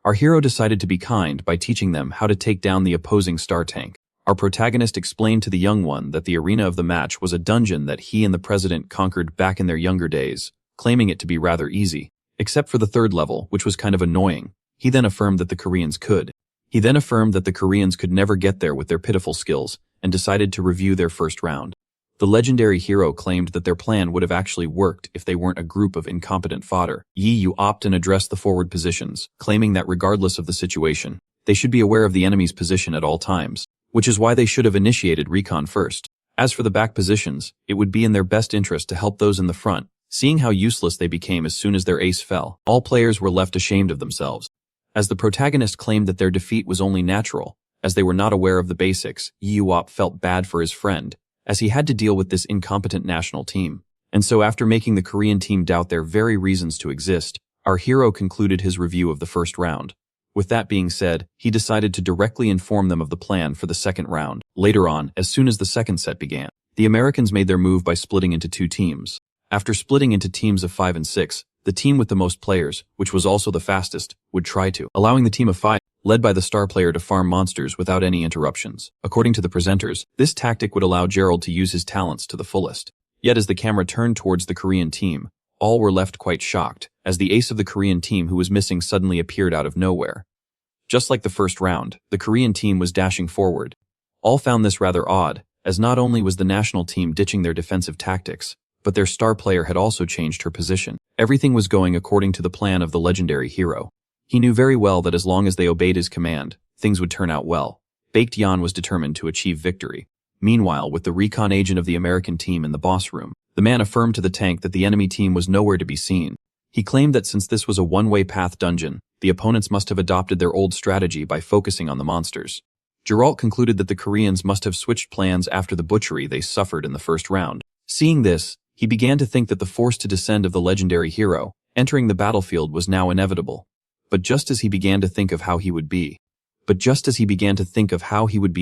Our hero decided to be kind by teaching them how to take down the opposing star tank. Our protagonist explained to the young one that the arena of the match was a dungeon that he and the president conquered back in their younger days, claiming it to be rather easy, except for the third level, which was kind of annoying. He then affirmed that the Koreans could. He then affirmed that the Koreans could never get there with their pitiful skills, and decided to review their first round. The legendary hero claimed that their plan would have actually worked if they weren't a group of incompetent fodder. Yu opted and addressed the forward positions, claiming that regardless of the situation, they should be aware of the enemy's position at all times, which is why they should have initiated recon first. As for the back positions, it would be in their best interest to help those in the front, seeing how useless they became as soon as their ace fell. All players were left ashamed of themselves, as the protagonist claimed that their defeat was only natural, as they were not aware of the basics. Yuop felt bad for his friend, as he had to deal with this incompetent national team, And so after making the Korean team doubt their very reasons to exist, our hero concluded his review of the first round. With that being said, he decided to directly inform them of the plan for the second round. Later on, as soon as the second set began, the Americans made their move by splitting into two teams. After splitting into teams of 5 and 6, the team with the most players, which was also the fastest, would try to, allowing the team of 5, led by the star player, to farm monsters without any interruptions. According to the presenters, this tactic would allow Gerald to use his talents to the fullest. Yet as the camera turned towards the Korean team, all were left quite shocked, as the ace of the Korean team who was missing suddenly appeared out of nowhere. Just like the first round, the Korean team was dashing forward. All found this rather odd, as not only was the national team ditching their defensive tactics, but their star player had also changed her position. Everything was going according to the plan of the legendary hero. He knew very well that as long as they obeyed his command, things would turn out well. Baked Yan was determined to achieve victory. Meanwhile, with the recon agent of the American team in the boss room, the man affirmed to the tank that the enemy team was nowhere to be seen. He claimed that since this was a one-way path dungeon, the opponents must have adopted their old strategy by focusing on the monsters. Geralt concluded that the Koreans must have switched plans after the butchery they suffered in the first round. Seeing this, he began to think that the force to descend of the legendary hero, entering the battlefield, was now inevitable. But just as he began to think of how he would be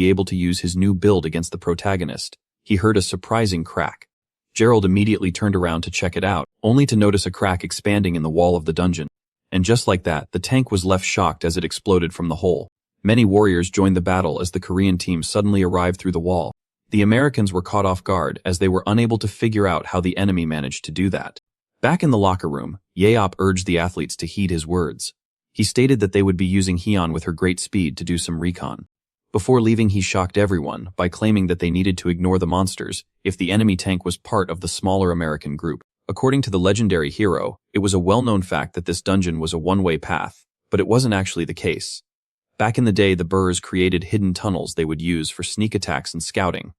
able to use his new build against the protagonist, he heard a surprising crack. Gerald immediately turned around to check it out, only to notice a crack expanding in the wall of the dungeon. And just like that, the tank was left shocked as it exploded from the hole. Many warriors joined the battle as the Korean team suddenly arrived through the wall. The Americans were caught off guard as they were unable to figure out how the enemy managed to do that. Back in the locker room, Yahello urged the athletes to heed his words. He stated that they would be using Hyun with her great speed to do some recon. Before leaving, he shocked everyone by claiming that they needed to ignore the monsters if the enemy tank was part of the smaller American group. According to the legendary hero, it was a well-known fact that this dungeon was a one-way path, but it wasn't actually the case. Back in the day, the Burrs created hidden tunnels they would use for sneak attacks and scouting.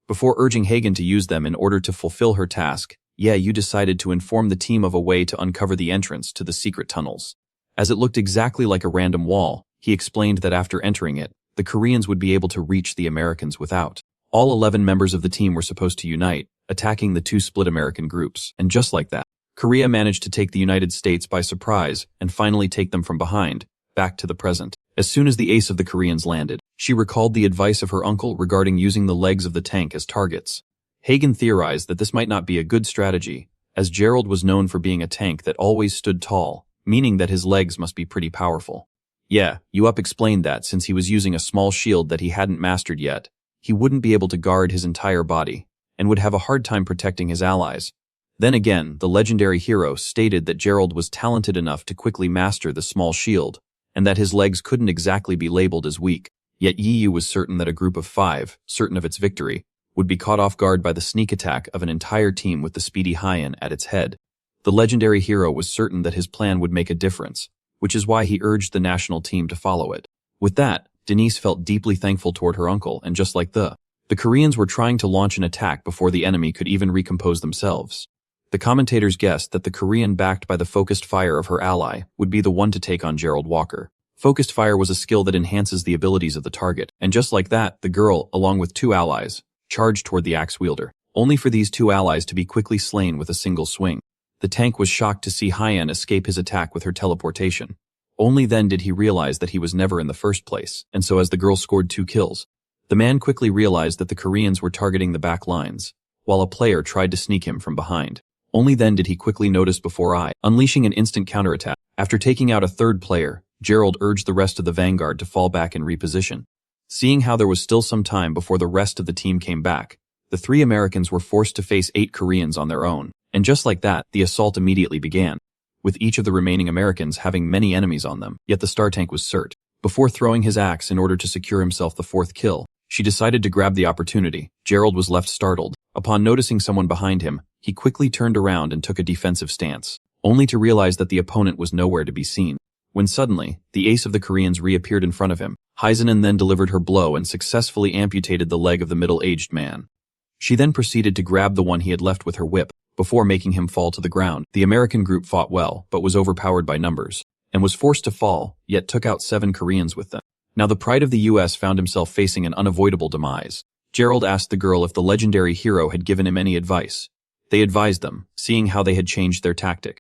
Before urging Hagen to use them in order to fulfill her task, you decided to inform the team of a way to uncover the entrance to the secret tunnels. As it looked exactly like a random wall, he explained that after entering it, the Koreans would be able to reach the Americans without. All 11 members of the team were supposed to unite, attacking the two split American groups. And just like that, Korea managed to take the United States by surprise and finally take them from behind, back to the present. As soon as the ace of the Koreans landed, she recalled the advice of her uncle regarding using the legs of the tank as targets. Hagen theorized that this might not be a good strategy, as Gerald was known for being a tank that always stood tall, meaning that his legs must be pretty powerful. Yup explained that since he was using a small shield that he hadn't mastered yet, he wouldn't be able to guard his entire body, and would have a hard time protecting his allies. Then again, the legendary hero stated that Gerald was talented enough to quickly master the small shield, and that his legs couldn't exactly be labeled as weak. Yet Yu was certain that a group of 5, certain of its victory, would be caught off guard by the sneak attack of an entire team with the speedy Hyun at its head. The legendary hero was certain that his plan would make a difference, which is why he urged the national team to follow it. With that, Denise felt deeply thankful toward her uncle, and just like the Koreans were trying to launch an attack before the enemy could even recompose themselves. The commentators guessed that the Korean, backed by the focused fire of her ally, would be the one to take on Gerald Walker. Focused fire was a skill that enhances the abilities of the target, and just like that, the girl, along with 2 allies, charged toward the axe wielder, only for these 2 allies to be quickly slain with a single swing. The tank was shocked to see Hyun escape his attack with her teleportation. Only then did he realize that he was never in the first place, and so as the girl scored 2 kills, the man quickly realized that the Koreans were targeting the back lines, while a player tried to sneak him from behind. Only then did he quickly notice before unleashing an instant counterattack. After taking out a 3rd player, Gerald urged the rest of the vanguard to fall back and reposition. Seeing how there was still some time before the rest of the team came back, the 3 Americans were forced to face 8 Koreans on their own. And just like that, the assault immediately began, with each of the remaining Americans having many enemies on them. Yet the star tank was cert. Before throwing his axe in order to secure himself the 4th kill, she decided to grab the opportunity. Gerald was left startled. Upon noticing someone behind him, he quickly turned around and took a defensive stance, only to realize that the opponent was nowhere to be seen. When suddenly, the ace of the Koreans reappeared in front of him. Hyun then delivered her blow and successfully amputated the leg of the middle-aged man. She then proceeded to grab the one he had left with her whip, before making him fall to the ground. The American group fought well, but was overpowered by numbers, and was forced to fall, yet took out 7 Koreans with them. Now the pride of the US found himself facing an unavoidable demise. Gerald asked the girl if the legendary hero had given him any advice. They advised them, seeing how they had changed their tactic.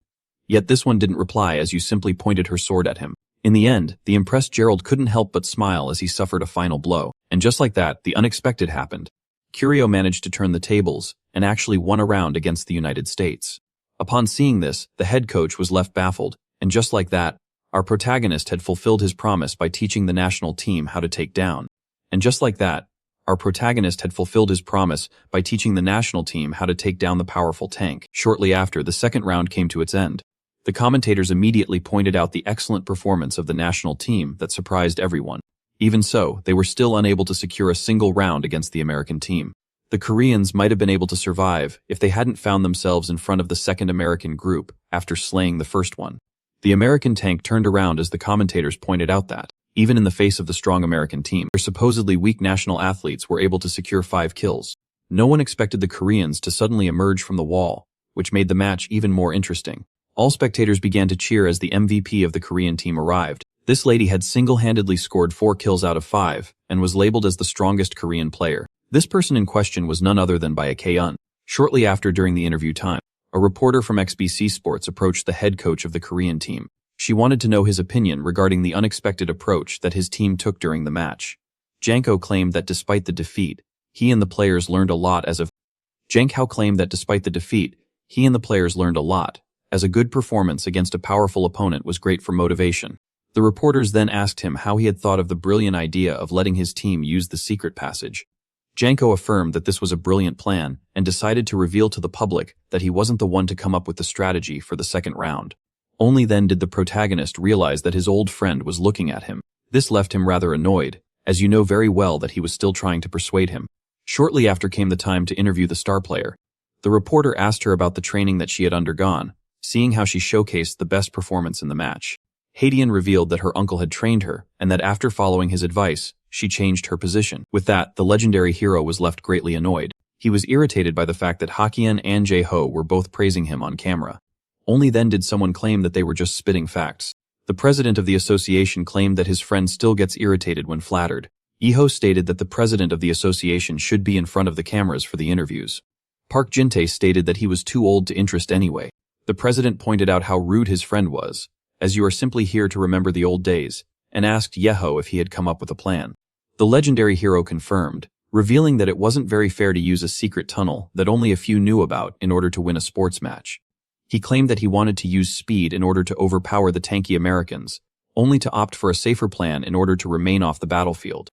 Yet this one didn't reply as Yu simply pointed her sword at him. In the end, the impressed Gerald couldn't help but smile as he suffered a final blow. And just like that, the unexpected happened. Curio managed to turn the tables, and actually won a round against the United States. Upon seeing this, the head coach was left baffled, and just like that, our protagonist had fulfilled his promise by teaching the national team how to take down. And just like that, our protagonist had fulfilled his promise by teaching the national team how to take down the powerful tank. Shortly after, the second round came to its end. The commentators immediately pointed out the excellent performance of the national team that surprised everyone. Even so, they were still unable to secure a single round against the American team. The Koreans might have been able to survive if they hadn't found themselves in front of the second American group after slaying the first one. The American tank turned around as the commentators pointed out that, even in the face of the strong American team, their supposedly weak national athletes were able to secure 5 kills. No one expected the Koreans to suddenly emerge from the wall, which made the match even more interesting. All spectators began to cheer as the MVP of the Korean team arrived. This lady had single-handedly scored 4 kills out of 5, and was labeled as the strongest Korean player. This person in question was none other than Baekhyun. Shortly after, during the interview time, a reporter from XBC Sports approached the head coach of the Korean team. She wanted to know his opinion regarding the unexpected approach that his team took during the match. Janko claimed that despite the defeat, he and the players learned a lot as a good performance against a powerful opponent was great for motivation. The reporters then asked him how he had thought of the brilliant idea of letting his team use the secret passage. Janko affirmed that this was a brilliant plan and decided to reveal to the public that he wasn't the one to come up with the strategy for the second round. Only then did the protagonist realize that his old friend was looking at him. This left him rather annoyed, as you know very well that he was still trying to persuade him. Shortly after came the time to interview the star player. The reporter asked her about the training that she had undergone, seeing how she showcased the best performance in the match. Hadian revealed that her uncle had trained her, and that after following his advice, she changed her position. With that, the legendary hero was left greatly annoyed. He was irritated by the fact that Hakian and Jae-ho were both praising him on camera. Only then did someone claim that they were just spitting facts. The president of the association claimed that his friend still gets irritated when flattered. Iho stated that the president of the association should be in front of the cameras for the interviews. Park Jin-tae stated that he was too old to interest anyway. The president pointed out how rude his friend was, as you are simply here to remember the old days, and asked Yahello if he had come up with a plan. The legendary hero confirmed, revealing that it wasn't very fair to use a secret tunnel that only a few knew about in order to win a sports match. He claimed that he wanted to use speed in order to overpower the tanky Americans, only to opt for a safer plan in order to remain off the battlefield.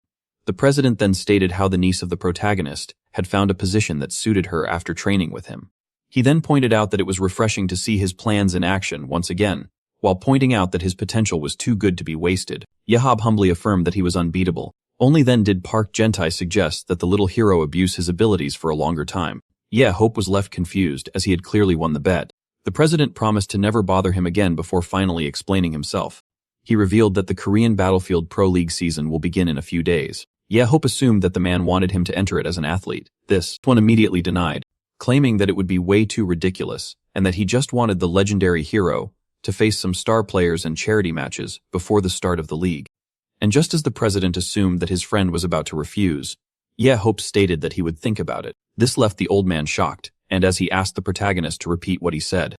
The president then stated how the niece of the protagonist had found a position that suited her after training with him. He then pointed out that it was refreshing to see his plans in action once again, while pointing out that his potential was too good to be wasted. Yahab humbly affirmed that he was unbeatable. Only then did Park Jin-tae suggest that the little hero abuse his abilities for a longer time. Hope was left confused as he had clearly won the bet. The president promised to never bother him again before finally explaining himself. He revealed that the Korean Battlefield Pro League season will begin in a few days. Hope assumed that the man wanted him to enter it as an athlete. This one immediately denied, claiming that it would be way too ridiculous and that he just wanted the legendary hero to face some star players and charity matches before the start of the league. And just as the president assumed that his friend was about to refuse, Hope stated that he would think about it. This left the old man shocked, and as he asked the protagonist to repeat what he said,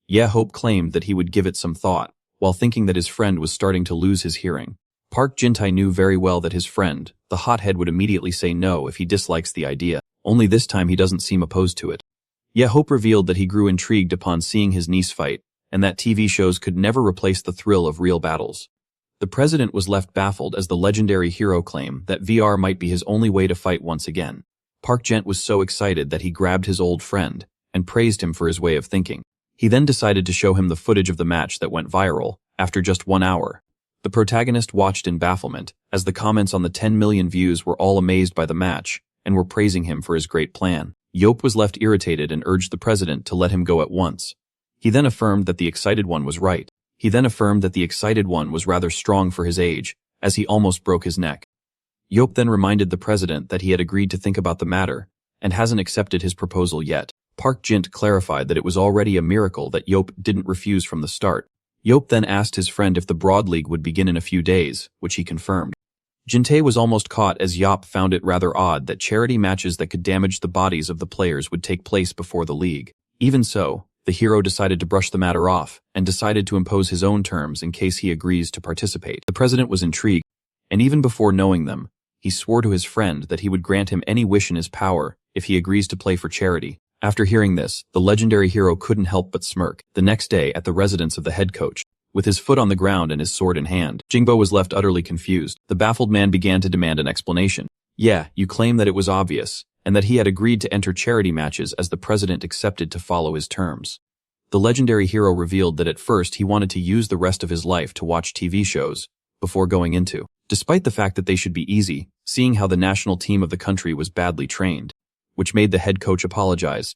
Hope claimed that he would give it some thought, while thinking that his friend was starting to lose his hearing. Park Jin-tae knew very well that his friend, the hothead, would immediately say no if he dislikes the idea, only this time he doesn't seem opposed to it. Hope revealed that he grew intrigued upon seeing his niece fight, and that TV shows could never replace the thrill of real battles. The president was left baffled as the legendary hero claimed that VR might be his only way to fight once again. Park Gent was so excited that he grabbed his old friend and praised him for his way of thinking. He then decided to show him the footage of the match that went viral after just 1 hour. The protagonist watched in bafflement as the comments on the 10 million views were all amazed by the match and were praising him for his great plan. Yope was left irritated and urged the president to let him go at once. He then affirmed that the excited one was right. He then affirmed that the excited one was rather strong for his age, as he almost broke his neck. Yope then reminded the president that he had agreed to think about the matter and hasn't accepted his proposal yet. Park Jint clarified that it was already a miracle that Yope didn't refuse from the start. Yope then asked his friend if the Broad League would begin in a few days, which he confirmed. Jinte was almost caught as Yop found it rather odd that charity matches that could damage the bodies of the players would take place before the league. Even so, the hero decided to brush the matter off and decided to impose his own terms in case he agrees to participate. The president was intrigued, and even before knowing them, he swore to his friend that he would grant him any wish in his power if he agrees to play for charity. After hearing this, the legendary hero couldn't help but smirk. The next day, at the residence of the head coach, with his foot on the ground and his sword in hand, Jingbo was left utterly confused. The baffled man began to demand an explanation. Yeah, you claim that it was obvious, and that he had agreed to enter charity matches as the president accepted to follow his terms. The legendary hero revealed that at first he wanted to use the rest of his life to watch TV shows before going into, despite the fact that they should be easy, seeing how the national team of the country was badly trained, which made the head coach apologize.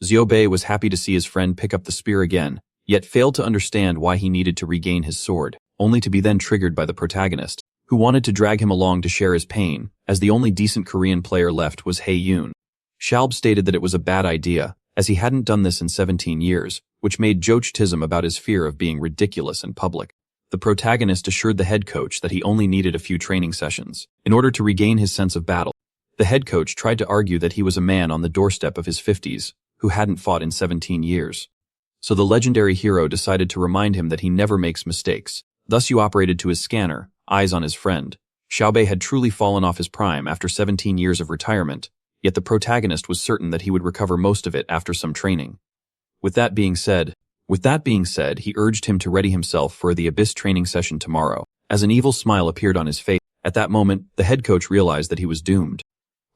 Xiao Bei was happy to see his friend pick up the spear again, yet failed to understand why he needed to regain his sword, only to be then triggered by the protagonist, who wanted to drag him along to share his pain, as the only decent Korean player left was Hae Yoon. Shalb stated that it was a bad idea, as he hadn't done this in 17 years, which made joketism about his fear of being ridiculous in public. The protagonist assured the head coach that he only needed a few training sessions in order to regain his sense of battle. The head coach tried to argue that he was a man on the doorstep of his 50s, who hadn't fought in 17 years. So the legendary hero decided to remind him that he never makes mistakes. Thus you operated to his scanner, eyes on his friend. Xiao Bei had truly fallen off his prime after 17 years of retirement, yet the protagonist was certain that he would recover most of it after some training. With that being said, he urged him to ready himself for the Abyss training session tomorrow. As an evil smile appeared on his face, at that moment, the head coach realized that he was doomed.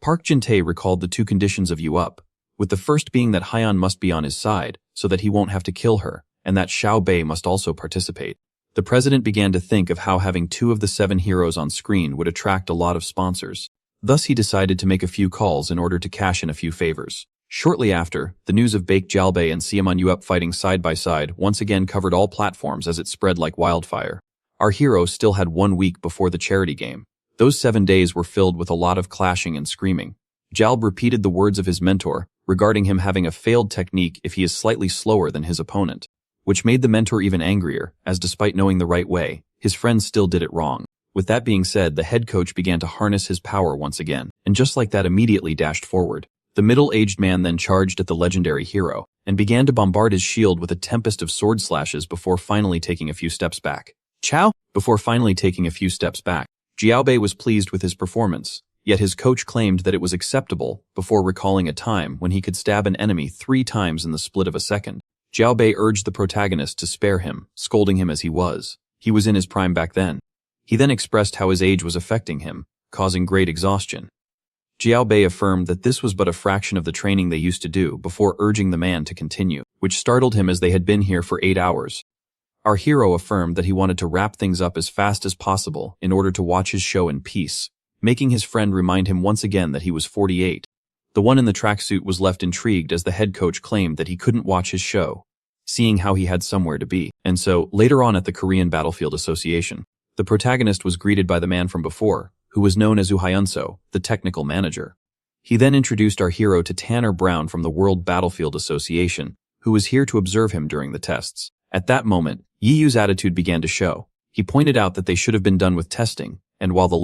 Park Jin-tae recalled the two conditions of Yu Up, with the first being that Hyeon must be on his side, so that he won't have to kill her, and that Xiao Bei must also participate. The president began to think of how having 2 of the 7 heroes on screen would attract a lot of sponsors. Thus he decided to make a few calls in order to cash in a few favors. Shortly after, the news of Baek Jalbei and Siaman Yup fighting side by side once again covered all platforms as it spread like wildfire. Our hero still had 1 week before the charity game. Those 7 days were filled with a lot of clashing and screaming. Jalb repeated the words of his mentor, regarding him having a failed technique if he is slightly slower than his opponent, which made the mentor even angrier, as despite knowing the right way, his friend still did it wrong. With that being said, the head coach began to harness his power once again, and just like that immediately dashed forward. The middle-aged man then charged at the legendary hero, and began to bombard his shield with a tempest of sword slashes before finally taking a few steps back. Before finally taking a few steps back, Xiao Bei was pleased with his performance, yet his coach claimed that it was acceptable before recalling a time when he could stab an enemy 3 times in the split of a second. Xiao Bei urged the protagonist to spare him, scolding him as he was. He was in his prime back then. He then expressed how his age was affecting him, causing great exhaustion. Xiao Bei affirmed that this was but a fraction of the training they used to do before urging the man to continue, which startled him as they had been here for 8 hours. Our hero affirmed that he wanted to wrap things up as fast as possible in order to watch his show in peace, making his friend remind him once again that he was 48. The one in the tracksuit was left intrigued as the head coach claimed that he couldn't watch his show, seeing how he had somewhere to be. And so, later on at the Korean Battlefield Association, the protagonist was greeted by the man from before, who was known as Hyunso, the technical manager. He then introduced our hero to Tanner Brown from the World Battlefield Association, who was here to observe him during the tests. At that moment, Yi Yu's attitude began to show. He pointed out that they should have been done with testing, and while the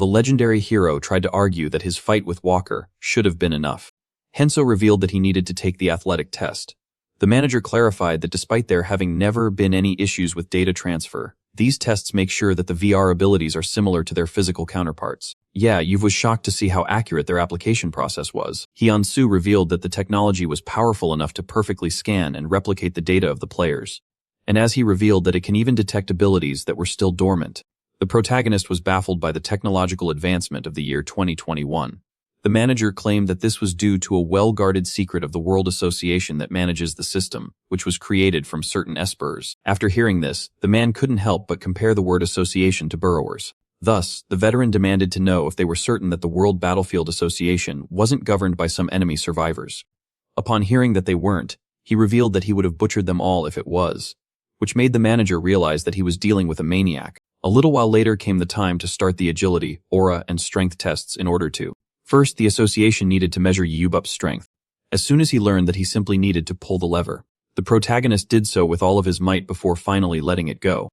legendary hero tried to argue that his fight with Walker should have been enough. Henso revealed that he needed to take the athletic test. The manager clarified that despite there having never been any issues with data transfer, these tests make sure that the VR abilities are similar to their physical counterparts. Yeah, Yu was shocked to see how accurate their application process was. Hyun-soo revealed that the technology was powerful enough to perfectly scan and replicate the data of the players. And as he revealed that it can even detect abilities that were still dormant. The protagonist was baffled by the technological advancement of the year 2021. The manager claimed that this was due to a well-guarded secret of the World Association that manages the system, which was created from certain espers. After hearing this, the man couldn't help but compare the word association to burrowers. Thus, the veteran demanded to know if they were certain that the World Battlefield Association wasn't governed by some enemy survivors. Upon hearing that they weren't, he revealed that he would have butchered them all if it was, which made the manager realize that he was dealing with a maniac. A little while later came the time to start the agility, aura, and strength tests in order to. First, the association needed to measure Yubup's strength. As soon as he learned that he simply needed to pull the lever, the protagonist did so with all of his might before finally letting it go.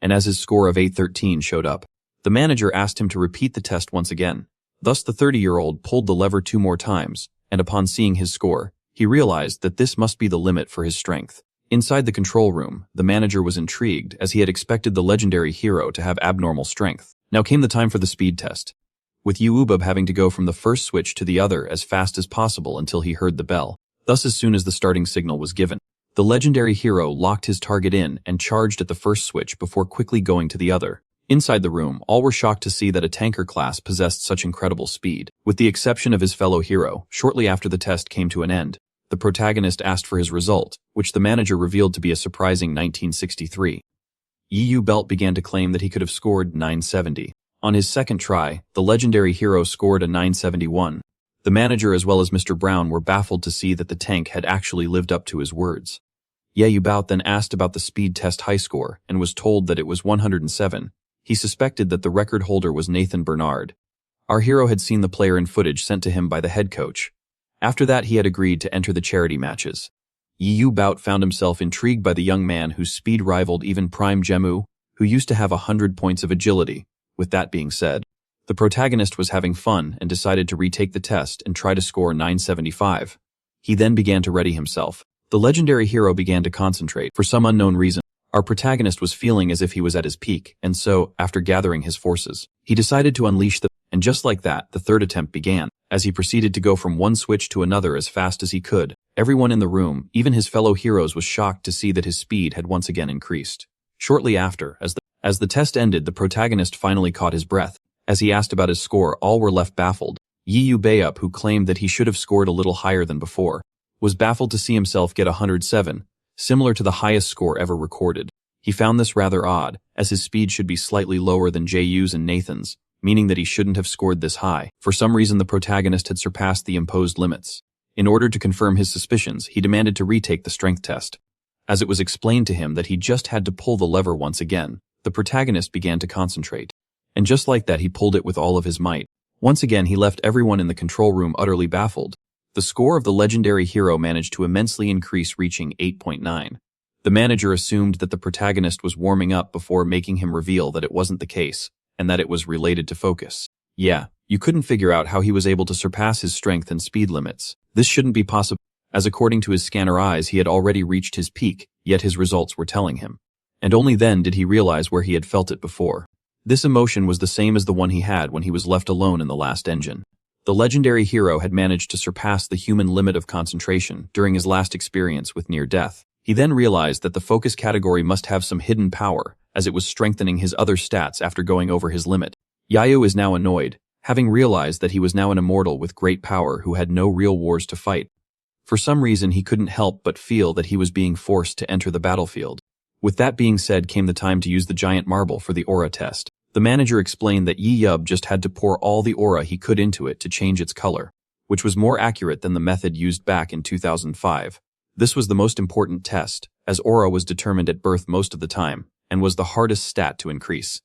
And as his score of 813 showed up, the manager asked him to repeat the test once again. Thus the 30-year-old pulled the lever 2 more times, and upon seeing his score, he realized that this must be the limit for his strength. Inside the control room, the manager was intrigued as he had expected the legendary hero to have abnormal strength. Now came the time for the speed test, with Yahello having to go from the first switch to the other as fast as possible until he heard the bell. Thus, as soon as the starting signal was given, the legendary hero locked his target in and charged at the first switch before quickly going to the other. Inside the room, all were shocked to see that a tanker class possessed such incredible speed. With the exception of his fellow hero, shortly after the test came to an end, the protagonist asked for his result, which the manager revealed to be a surprising 1963. Yahello began to claim that he could have scored 970. On his second try, the legendary hero scored a 971. The manager as well as Mr. Brown were baffled to see that the tank had actually lived up to his words. Yahello then asked about the speed test high score and was told that it was 107. He suspected that the record holder was Nathan Bernard. Our hero had seen the player in footage sent to him by the head coach. After that, he had agreed to enter the charity matches. Yahello found himself intrigued by the young man whose speed rivaled even Prime Jemu, who used to have 100 points of agility. With that being said, the protagonist was having fun and decided to retake the test and try to score 975. He then began to ready himself. The legendary hero began to concentrate. For some unknown reason, our protagonist was feeling as if he was at his peak, and so, after gathering his forces, he decided to unleash the... And just like that, the third attempt began. As he proceeded to go from one switch to another as fast as he could, everyone in the room, even his fellow heroes, was shocked to see that his speed had once again increased. Shortly after, as the test ended, the protagonist finally caught his breath. As he asked about his score, all were left baffled. Yahello, who claimed that he should have scored a little higher than before, was baffled to see himself get 107, similar to the highest score ever recorded. He found this rather odd, as his speed should be slightly lower than Ju's and Nathan's, meaning that he shouldn't have scored this high. For some reason, the protagonist had surpassed the imposed limits. In order to confirm his suspicions, he demanded to retake the strength test. As it was explained to him that he just had to pull the lever once again, the protagonist began to concentrate. And just like that, he pulled it with all of his might. Once again, he left everyone in the control room utterly baffled. The score of the legendary hero managed to immensely increase, reaching 8.9. The manager assumed that the protagonist was warming up before making him reveal that it wasn't the case, and that it was related to focus. Yeah, you couldn't figure out how he was able to surpass his strength and speed limits. This shouldn't be possible, as according to his scanner eyes he had already reached his peak, yet his results were telling him. And only then did he realize where he had felt it before. This emotion was the same as the one he had when he was left alone in the last engine. The legendary hero had managed to surpass the human limit of concentration during his last experience with near death. He then realized that the focus category must have some hidden power, as it was strengthening his other stats after going over his limit. Yahello is now annoyed, having realized that he was now an immortal with great power who had no real wars to fight. For some reason, he couldn't help but feel that he was being forced to enter the battlefield. With that being said, came the time to use the giant marble for the aura test. The manager explained that Yahello just had to pour all the aura he could into it to change its color, which was more accurate than the method used back in 2005. This was the most important test, as aura was determined at birth most of the time, and was the hardest stat to increase.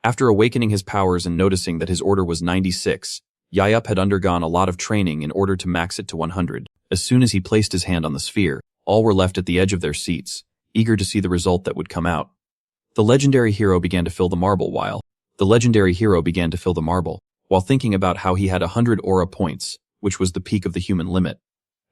After awakening his powers and noticing that his order was 96, Yahello had undergone a lot of training in order to max it to 100. As soon as he placed his hand on the sphere, all were left at the edge of their seats, eager to see the result that would come out. The legendary hero began to fill the marble while thinking about how he had 100 aura points, which was the peak of the human limit.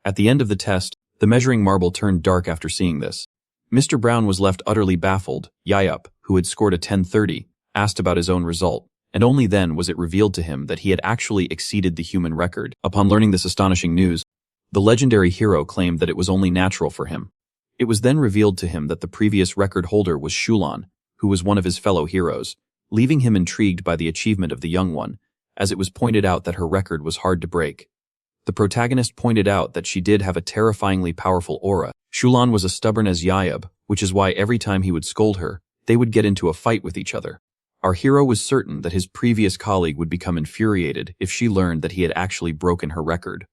At the end of the test, the measuring marble turned dark after seeing this. Mr. Brown was left utterly baffled. Yahello, who had scored a 1030, asked about his own result, and only then was it revealed to him that he had actually exceeded the human record. Upon learning this astonishing news, the legendary hero claimed that it was only natural for him. It was then revealed to him that the previous record holder was Shulan, who was one of his fellow heroes, leaving him intrigued by the achievement of the young one, as it was pointed out that her record was hard to break. The protagonist pointed out that she did have a terrifyingly powerful aura. Shulan was as stubborn as Yahello, which is why every time he would scold her, they would get into a fight with each other. Our hero was certain that his previous colleague would become infuriated if she learned that he had actually broken her record.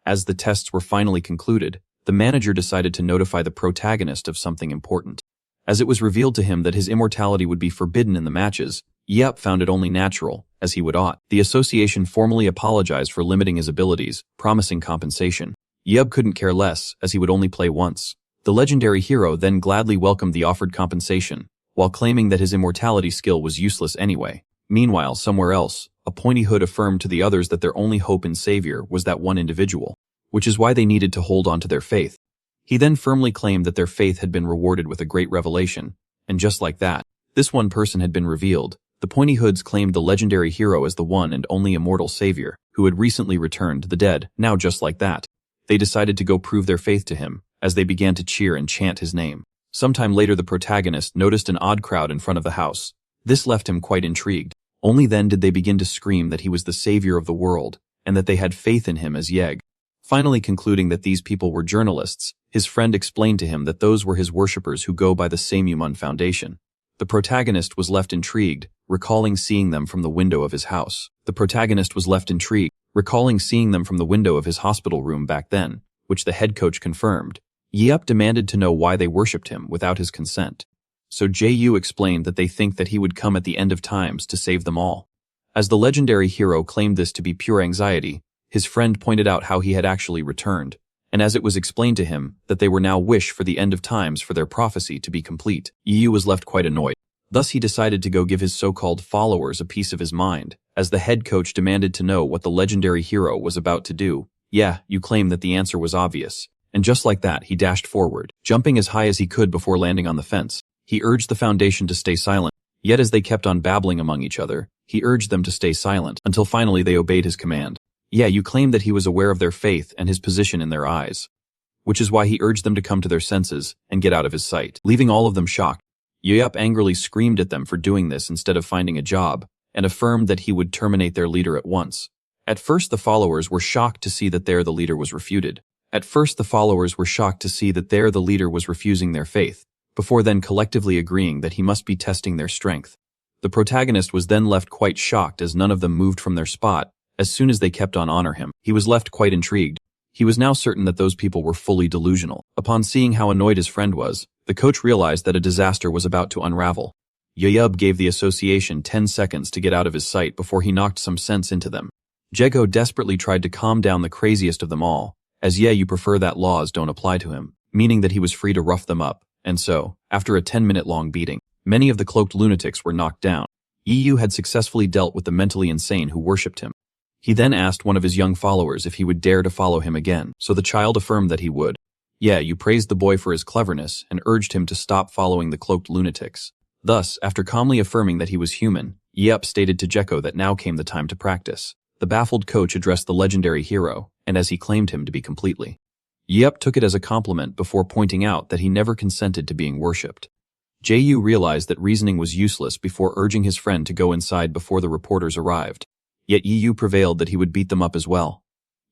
As the tests were finally concluded, the manager decided to notify the protagonist of something important. As it was revealed to him that his immortality would be forbidden in the matches, Yahello found it only natural, as he would ought. The association formally apologized for limiting his abilities, promising compensation. Yahello couldn't care less, as he would only play once. The legendary hero then gladly welcomed the offered compensation, while claiming that his immortality skill was useless anyway. Meanwhile, somewhere else, a pointy hood affirmed to the others that their only hope and savior was that one individual. which is why they needed to hold on to their faith. He then firmly claimed that their faith had been rewarded with a great revelation, and just like that, this one person had been revealed. The Pointy Hoods claimed the legendary hero as the one and only immortal savior, who had recently returned to the dead. Now just like that, they decided to go prove their faith to him, as they began to cheer and chant his name. Sometime later the protagonist noticed an odd crowd in front of the house. This left him quite intrigued. Only then did they begin to scream that he was the savior of the world, and that they had faith in him as Yeg. Finally concluding that these people were journalists, his friend explained to him that those were his worshippers who go by the Samyumun Foundation. The protagonist was left intrigued, recalling seeing them from the window of his house. Recalling seeing them from the window of his hospital room back then, which the head coach confirmed. Yep demanded to know why they worshipped him without his consent. So Ju explained that they think that he would come at the end of times to save them all. As the legendary hero claimed this to be pure anxiety, his friend pointed out how he had actually returned, and as it was explained to him that they were now wish for the end of times for their prophecy to be complete, Yu was left quite annoyed. Thus he decided to go give his so-called followers a piece of his mind, as the head coach demanded to know what the legendary hero was about to do. Yeah, you claim that the answer was obvious. And just like that, he dashed forward, jumping as high as he could before landing on the fence. He urged the Foundation to stay silent, yet as they kept on babbling among each other, he urged them to stay silent, until finally they obeyed his command. Yeah, you claim that he was aware of their faith and his position in their eyes, which is why he urged them to come to their senses and get out of his sight, leaving all of them shocked. Yuyup angrily screamed at them for doing this instead of finding a job, and affirmed that he would terminate their leader at once. At first the followers were shocked to see that the leader was refusing their faith, before then collectively agreeing that he must be testing their strength. The protagonist was then left quite shocked as none of them moved from their spot, as soon as they kept on honor him. He was left quite intrigued. He was now certain that those people were fully delusional. Upon seeing how annoyed his friend was, the coach realized that a disaster was about to unravel. Yuyub gave the association 10 seconds to get out of his sight before he knocked some sense into them. Jego desperately tried to calm down the craziest of them all, as you prefer that laws don't apply to him, meaning that he was free to rough them up, and so, after a 10-minute-long beating, many of the cloaked lunatics were knocked down. EU had successfully dealt with the mentally insane who worshipped him. He then asked one of his young followers if he would dare to follow him again, so the child affirmed that he would. Yeah, you praised the boy for his cleverness and urged him to stop following the cloaked lunatics. Thus, after calmly affirming that he was human, Yep stated to Jekko that now came the time to practice. The baffled coach addressed the legendary hero, and as he claimed him to be completely. Yep took it as a compliment before pointing out that he never consented to being worshipped. Ju realized that reasoning was useless before urging his friend to go inside before the reporters arrived. Yet Yu prevailed that he would beat them up as well.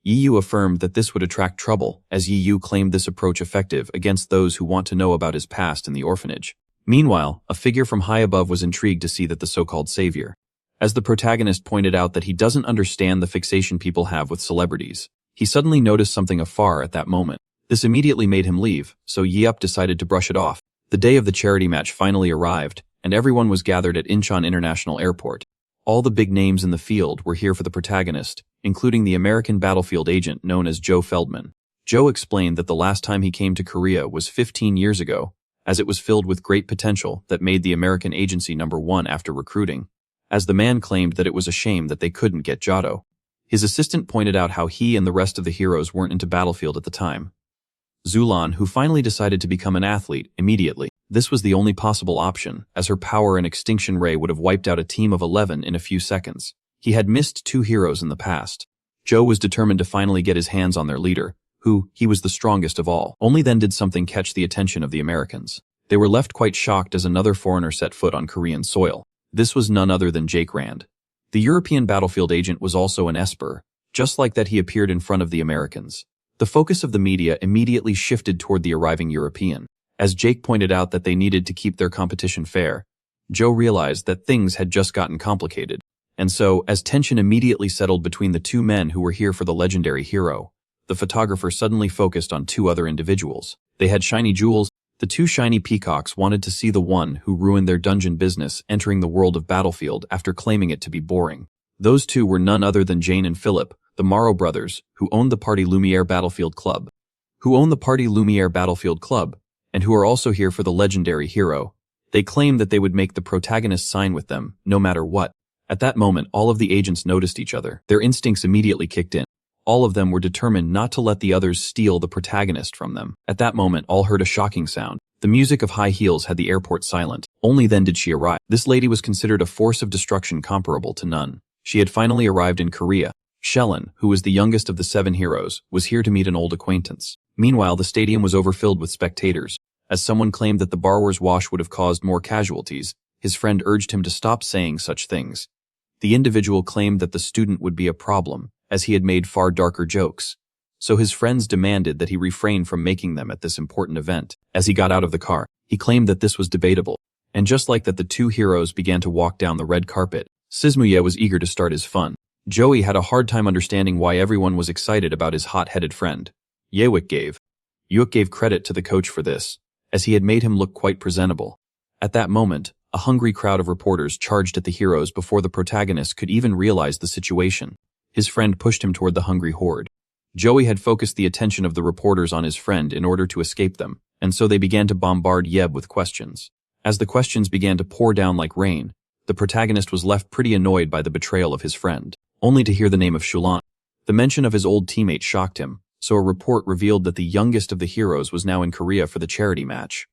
Yu affirmed that this would attract trouble, as Yu claimed this approach effective against those who want to know about his past in the orphanage. Meanwhile, a figure from high above was intrigued to see that the so-called savior. As the protagonist pointed out that he doesn't understand the fixation people have with celebrities, he suddenly noticed something afar at that moment. This immediately made him leave, so Yep decided to brush it off. The day of the charity match finally arrived, and everyone was gathered at Incheon International Airport. All the big names in the field were here for the protagonist, including the American battlefield agent known as Joe Feldman. Joe explained that the last time he came to Korea was 15 years ago, as it was filled with great potential that made the American agency #1 after recruiting, as the man claimed that it was a shame that they couldn't get Jado. His assistant pointed out how he and the rest of the heroes weren't into battlefield at the time. Zulan, who finally decided to become an athlete immediately. This was the only possible option, as her power and extinction ray would have wiped out a team of 11 in a few seconds. He had missed 2 heroes in the past. Joe was determined to finally get his hands on their leader, who, he was the strongest of all. Only then did something catch the attention of the Americans. They were left quite shocked as another foreigner set foot on Korean soil. This was none other than Jake Rand. The European battlefield agent was also an Esper. Just like that, he appeared in front of the Americans. The focus of the media immediately shifted toward the arriving European. As Jake pointed out that they needed to keep their competition fair, Joe realized that things had just gotten complicated. And so, as tension immediately settled between the 2 men who were here for the legendary hero, the photographer suddenly focused on 2 other individuals. They had shiny jewels. The 2 shiny peacocks wanted to see the one who ruined their dungeon business entering the world of Battlefield after claiming it to be boring. Those 2 were none other than Jane and Philip, the Morrow brothers, who owned the Party Lumiere Battlefield Club. And who are also here for the legendary hero. They claimed that they would make the protagonist sign with them, no matter what. At that moment, all of the agents noticed each other. Their instincts immediately kicked in. All of them were determined not to let the others steal the protagonist from them. At that moment, all heard a shocking sound. The music of high heels had the airport silent. Only then did she arrive. This lady was considered a force of destruction comparable to none. She had finally arrived in Korea. Shellen, who was the youngest of the 7 heroes, was here to meet an old acquaintance. Meanwhile, the stadium was overfilled with spectators. As someone claimed that the borrower's wash would have caused more casualties, his friend urged him to stop saying such things. The individual claimed that the student would be a problem, as he had made far darker jokes. So his friends demanded that he refrain from making them at this important event. As he got out of the car, he claimed that this was debatable. And just like that, the 2 heroes began to walk down the red carpet. Sismuye was eager to start his fun. Joey had a hard time understanding why everyone was excited about his hot-headed friend. Yewik gave credit to the coach for this, as he had made him look quite presentable. At that moment, a hungry crowd of reporters charged at the heroes before the protagonist could even realize the situation. His friend pushed him toward the hungry horde. Joey had focused the attention of the reporters on his friend in order to escape them, and so they began to bombard Yeb with questions. As the questions began to pour down like rain, the protagonist was left pretty annoyed by the betrayal of his friend, only to hear the name of Shulan. The mention of his old teammate shocked him, so a report revealed that the youngest of the heroes was now in Korea for the charity match.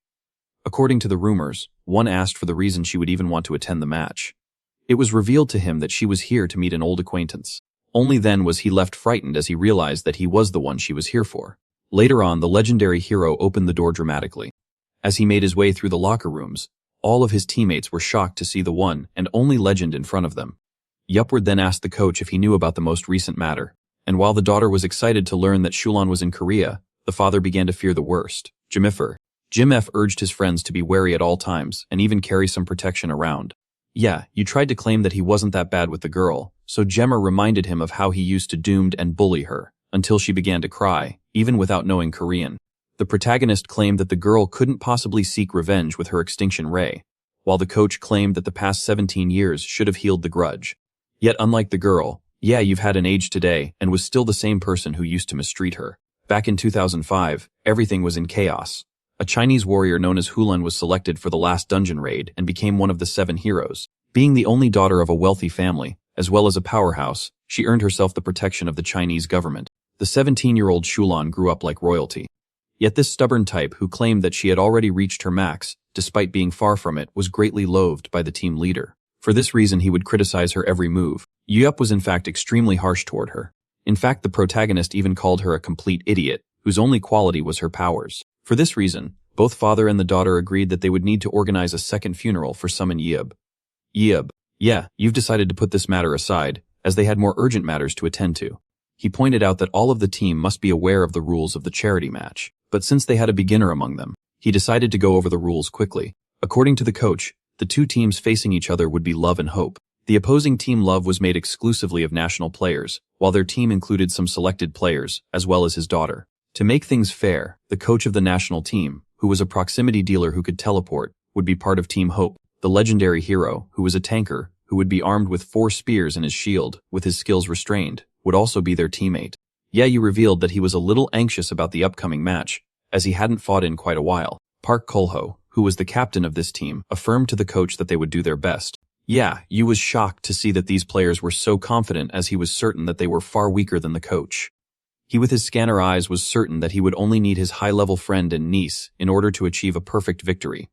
According to the rumors, one asked for the reason she would even want to attend the match. It was revealed to him that she was here to meet an old acquaintance. Only then was he left frightened as he realized that he was the one she was here for. Later on, the legendary hero opened the door dramatically. As he made his way through the locker rooms, all of his teammates were shocked to see the one and only legend in front of them. Yupward then asked the coach if he knew about the most recent matter, and while the daughter was excited to learn that Shulan was in Korea, the father began to fear the worst. Jim F urged his friends to be wary at all times and even carry some protection around. Yeah, you tried to claim that he wasn't that bad with the girl, so Gemma reminded him of how he used to doomed and bully her, until she began to cry, even without knowing Korean. The protagonist claimed that the girl couldn't possibly seek revenge with her extinction ray, while the coach claimed that the past 17 years should have healed the grudge. Yet unlike the girl, yeah, you've had an age today and was still the same person who used to mistreat her. Back in 2005, everything was in chaos. A Chinese warrior known as Hulan was selected for the last dungeon raid and became one of the 7 heroes. Being the only daughter of a wealthy family, as well as a powerhouse, she earned herself the protection of the Chinese government. The 17-year-old Shulan grew up like royalty. Yet this stubborn type who claimed that she had already reached her max, despite being far from it, was greatly loathed by the team leader. For this reason, he would criticize her every move. Yup was in fact extremely harsh toward her. In fact, the protagonist even called her a complete idiot, whose only quality was her powers. For this reason, both father and the daughter agreed that they would need to organize a second funeral for Summon Yib. Yeah, you've decided to put this matter aside, as they had more urgent matters to attend to. He pointed out that all of the team must be aware of the rules of the charity match, but since they had a beginner among them, he decided to go over the rules quickly. According to the coach, the 2 teams facing each other would be Love and Hope. The opposing team Love was made exclusively of national players, while their team included some selected players, as well as his daughter. To make things fair, the coach of the national team, who was a proximity dealer who could teleport, would be part of Team Hope. The legendary hero, who was a tanker, who would be armed with 4 spears in his shield, with his skills restrained, would also be their teammate. Yayu revealed that he was a little anxious about the upcoming match, as he hadn't fought in quite a while. Park Kolho, who was the captain of this team, affirmed to the coach that they would do their best. Yeah, Yu was shocked to see that these players were so confident, as he was certain that they were far weaker than the coach. He with his scanner eyes was certain that he would only need his high-level friend and niece in order to achieve a perfect victory.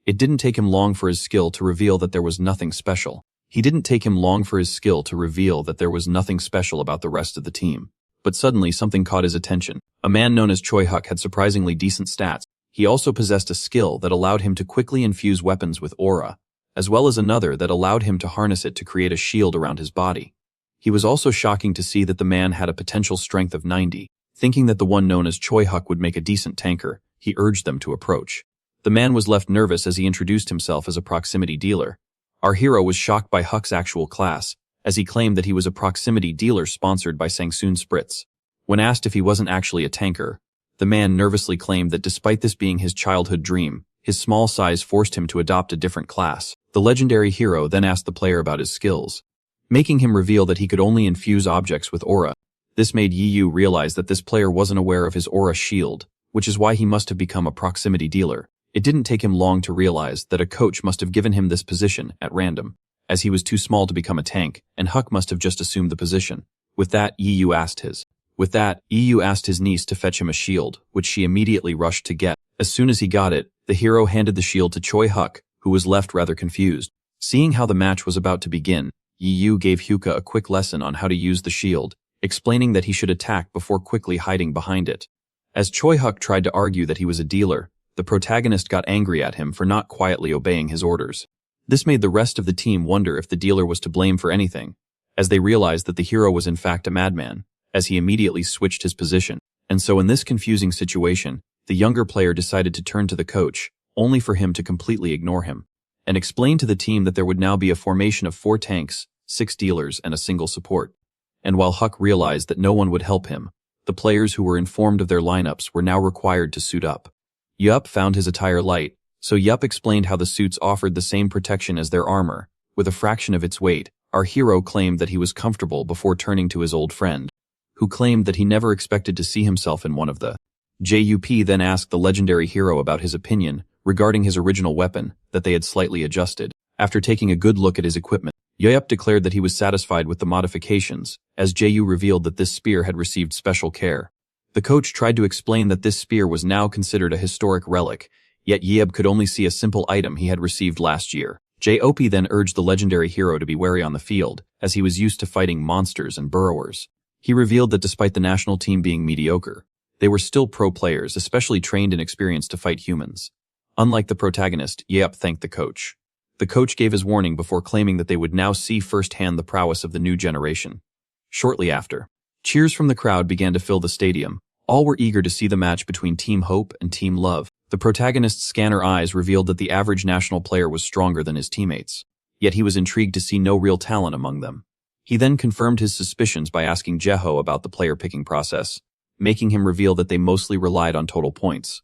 It didn't take him long for his skill to reveal that there was nothing special. About the rest of the team. But suddenly something caught his attention. A man known as Choi Huk had surprisingly decent stats. He also possessed a skill that allowed him to quickly infuse weapons with aura, as well as another that allowed him to harness it to create a shield around his body. He was also shocking to see that the man had a potential strength of 90. Thinking that the one known as Choi Huk would make a decent tanker, he urged them to approach. The man was left nervous as he introduced himself as a proximity dealer. Our hero was shocked by Huk's actual class, as he claimed that he was a proximity dealer sponsored by Sangsoon Spritz. When asked if he wasn't actually a tanker, the man nervously claimed that despite this being his childhood dream, his small size forced him to adopt a different class. The legendary hero then asked the player about his skills, making him reveal that he could only infuse objects with aura. This made Yu realize that this player wasn't aware of his aura shield, which is why he must have become a proximity dealer. It didn't take him long to realize that a coach must have given him this position at random, as he was too small to become a tank, and Huk must have just assumed the position. With that, EU asked his niece to fetch him a shield, which she immediately rushed to get. As soon as he got it, the hero handed the shield to Choi Huk, who was left rather confused. Seeing how the match was about to begin, EU gave Hyuka a quick lesson on how to use the shield, explaining that he should attack before quickly hiding behind it. As Choi Huk tried to argue that he was a dealer, the protagonist got angry at him for not quietly obeying his orders. This made the rest of the team wonder if the dealer was to blame for anything, as they realized that the hero was in fact a madman, as he immediately switched his position. And so in this confusing situation, the younger player decided to turn to the coach, only for him to completely ignore him, and explain to the team that there would now be a formation of 4 tanks, 6 dealers, and a single support. And while Huck realized that no one would help him, the players who were informed of their lineups were now required to suit up. Yup found his attire light, so Yup explained how the suits offered the same protection as their armor. With a fraction of its weight, our hero claimed that he was comfortable before turning to his old friend, who claimed that he never expected to see himself in one of the. JUP then asked the legendary hero about his opinion regarding his original weapon that they had slightly adjusted. After taking a good look at his equipment, Yup declared that he was satisfied with the modifications, as JU revealed that this spear had received special care. The coach tried to explain that this spear was now considered a historic relic, yet Yeb could only see a simple item he had received last year. JOP then urged the legendary hero to be wary on the field, as he was used to fighting monsters and burrowers. He revealed that despite the national team being mediocre, they were still pro players, especially trained and experienced to fight humans. Unlike the protagonist, Yep thanked the coach. The coach gave his warning before claiming that they would now see firsthand the prowess of the new generation. Shortly after, cheers from the crowd began to fill the stadium. All were eager to see the match between Team Hope and Team Love. The protagonist's scanner eyes revealed that the average national player was stronger than his teammates, yet he was intrigued to see no real talent among them. He then confirmed his suspicions by asking Jeho about the player picking process, making him reveal that they mostly relied on total points.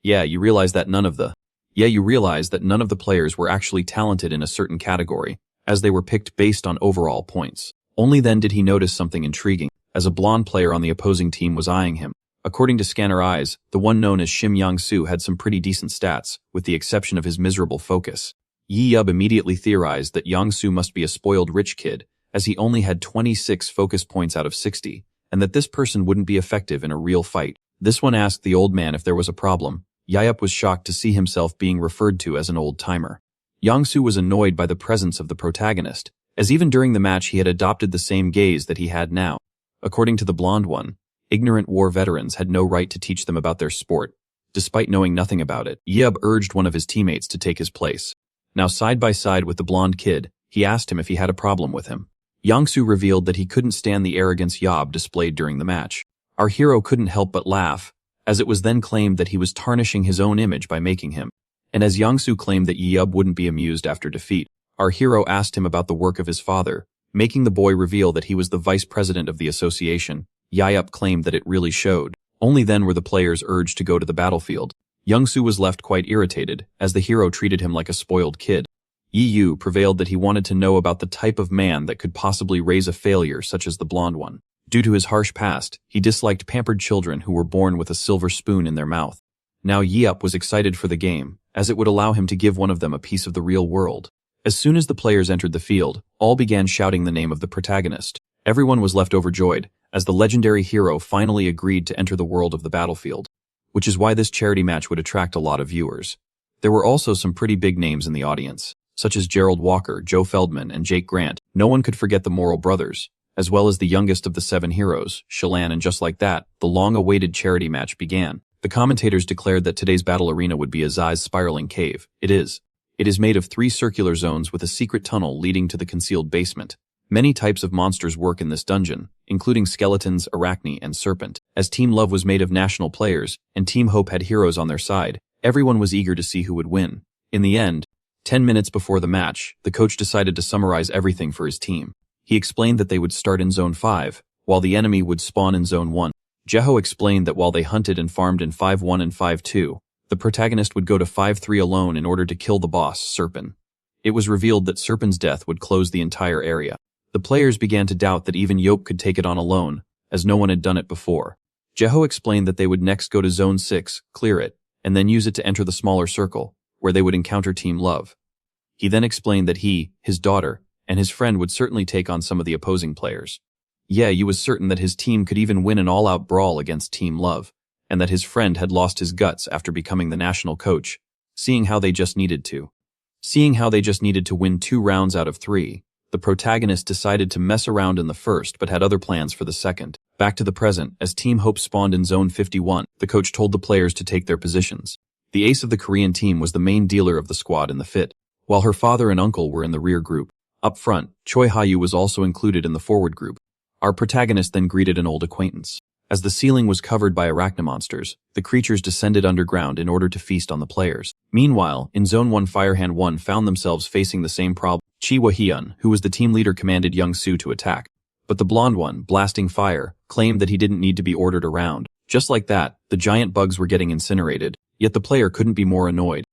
You realize that none of the players were actually talented in a certain category, as they were picked based on overall points. Only then did he notice something intriguing, as a blonde player on the opposing team was eyeing him. According to Scanner Eyes, the one known as Shim Yang-soo had some pretty decent stats, with the exception of his miserable focus. Yi Yub immediately theorized that Yang-soo must be a spoiled rich kid, as he only had 26 focus points out of 60, and that this person wouldn't be effective in a real fight. This one asked the old man if there was a problem. Yayup was shocked to see himself being referred to as an old-timer. Yang-soo was annoyed by the presence of the protagonist, as even during the match he had adopted the same gaze that he had now. According to the blonde one, ignorant war veterans had no right to teach them about their sport. Despite knowing nothing about it, Yeb urged one of his teammates to take his place. Now side by side with the blonde kid, he asked him if he had a problem with him. Yang-soo revealed that he couldn't stand the arrogance Yob displayed during the match. Our hero couldn't help but laugh, as it was then claimed that he was tarnishing his own image by making him. And as Yang-soo claimed that Yeb wouldn't be amused after defeat, our hero asked him about the work of his father, making the boy reveal that he was the vice president of the association. Yayup claimed that it really showed. Only then were the players urged to go to the battlefield. Young-soo was left quite irritated, as the hero treated him like a spoiled kid. Yi prevailed that he wanted to know about the type of man that could possibly raise a failure such as the blonde one. Due to his harsh past, he disliked pampered children who were born with a silver spoon in their mouth. Now Yeup was excited for the game, as it would allow him to give one of them a piece of the real world. As soon as the players entered the field, all began shouting the name of the protagonist. Everyone was left overjoyed, as the legendary hero finally agreed to enter the world of the battlefield, which is why this charity match would attract a lot of viewers. There were also some pretty big names in the audience, such as Gerald Walker, Joe Feldman, and Jake Grant. No one could forget the Morrill brothers, as well as the youngest of the 7 heroes, Shalan, and just like that, the long-awaited charity match began. The commentators declared that today's battle arena would be Azai's spiraling cave. It is made of 3 circular zones with a secret tunnel leading to the concealed basement. Many types of monsters work in this dungeon, including skeletons, arachne, and serpent. As Team Love was made of national players, and Team Hope had heroes on their side, everyone was eager to see who would win. In the end, 10 minutes before the match, the coach decided to summarize everything for his team. He explained that they would start in Zone 5, while the enemy would spawn in Zone 1. Jeho explained that while they hunted and farmed in 5-1 and 5-2, the protagonist would go to 5-3 alone in order to kill the boss, Serpin. It was revealed that Serpin's death would close the entire area. The players began to doubt that even Yope could take it on alone, as no one had done it before. Jeho explained that they would next go to Zone 6, clear it, and then use it to enter the smaller circle, where they would encounter Team Love. He then explained that he, his daughter, and his friend would certainly take on some of the opposing players. Yeah, Yu was certain that his team could even win an all-out brawl against Team Love, and that his friend had lost his guts after becoming the national coach, seeing how they just needed to win 2 rounds out of 3. The protagonist decided to mess around in the first but had other plans for the second. Back to the present, as Team Hope spawned in Zone 51, the coach told the players to take their positions. The ace of the Korean team was the main dealer of the squad in the fit, while her father and uncle were in the rear group. Up front, Choi Ha-yu was also included in the forward group. Our protagonist then greeted an old acquaintance. As the ceiling was covered by arachnomonsters, the creatures descended underground in order to feast on the players. Meanwhile, in Zone 1, Firehand 1 found themselves facing the same problem. Chi Woo-hyun, who was the team leader, commanded Young-soo to attack. But the blonde one, blasting fire, claimed that he didn't need to be ordered around. Just like that, the giant bugs were getting incinerated, yet the player couldn't be more annoyed.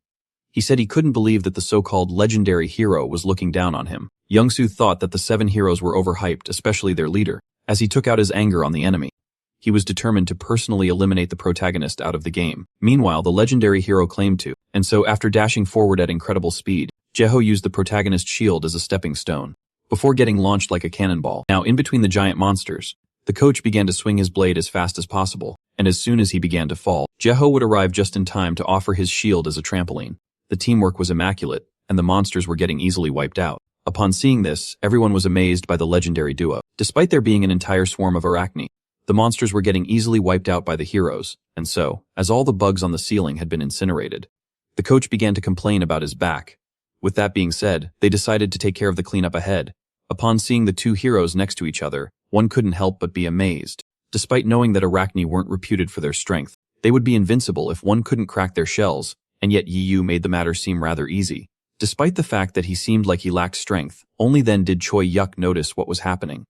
He said he couldn't believe that the so-called legendary hero was looking down on him. Young-soo thought that the 7 heroes were overhyped, especially their leader, as he took out his anger on the enemy. He was determined to personally eliminate the protagonist out of the game. Meanwhile, the legendary hero claimed to, and so after dashing forward at incredible speed, Jaeho used the protagonist's shield as a stepping stone, before getting launched like a cannonball. Now, in between the giant monsters, the coach began to swing his blade as fast as possible, and as soon as he began to fall, Jaeho would arrive just in time to offer his shield as a trampoline. The teamwork was immaculate, and the monsters were getting easily wiped out. Upon seeing this, everyone was amazed by the legendary duo. Despite there being an entire swarm of arachne, the monsters were getting easily wiped out by the heroes, and so, as all the bugs on the ceiling had been incinerated, the coach began to complain about his back. With that being said, they decided to take care of the cleanup ahead. Upon seeing the 2 heroes next to each other, one couldn't help but be amazed. Despite knowing that arachne weren't reputed for their strength, they would be invincible if one couldn't crack their shells, and yet Yu made the matter seem rather easy. Despite the fact that he seemed like he lacked strength, only then did Choi Yuk notice what was happening.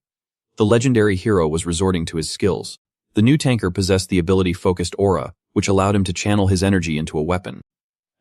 The legendary hero was resorting to his skills. The new tanker possessed the ability Focused Aura, which allowed him to channel his energy into a weapon.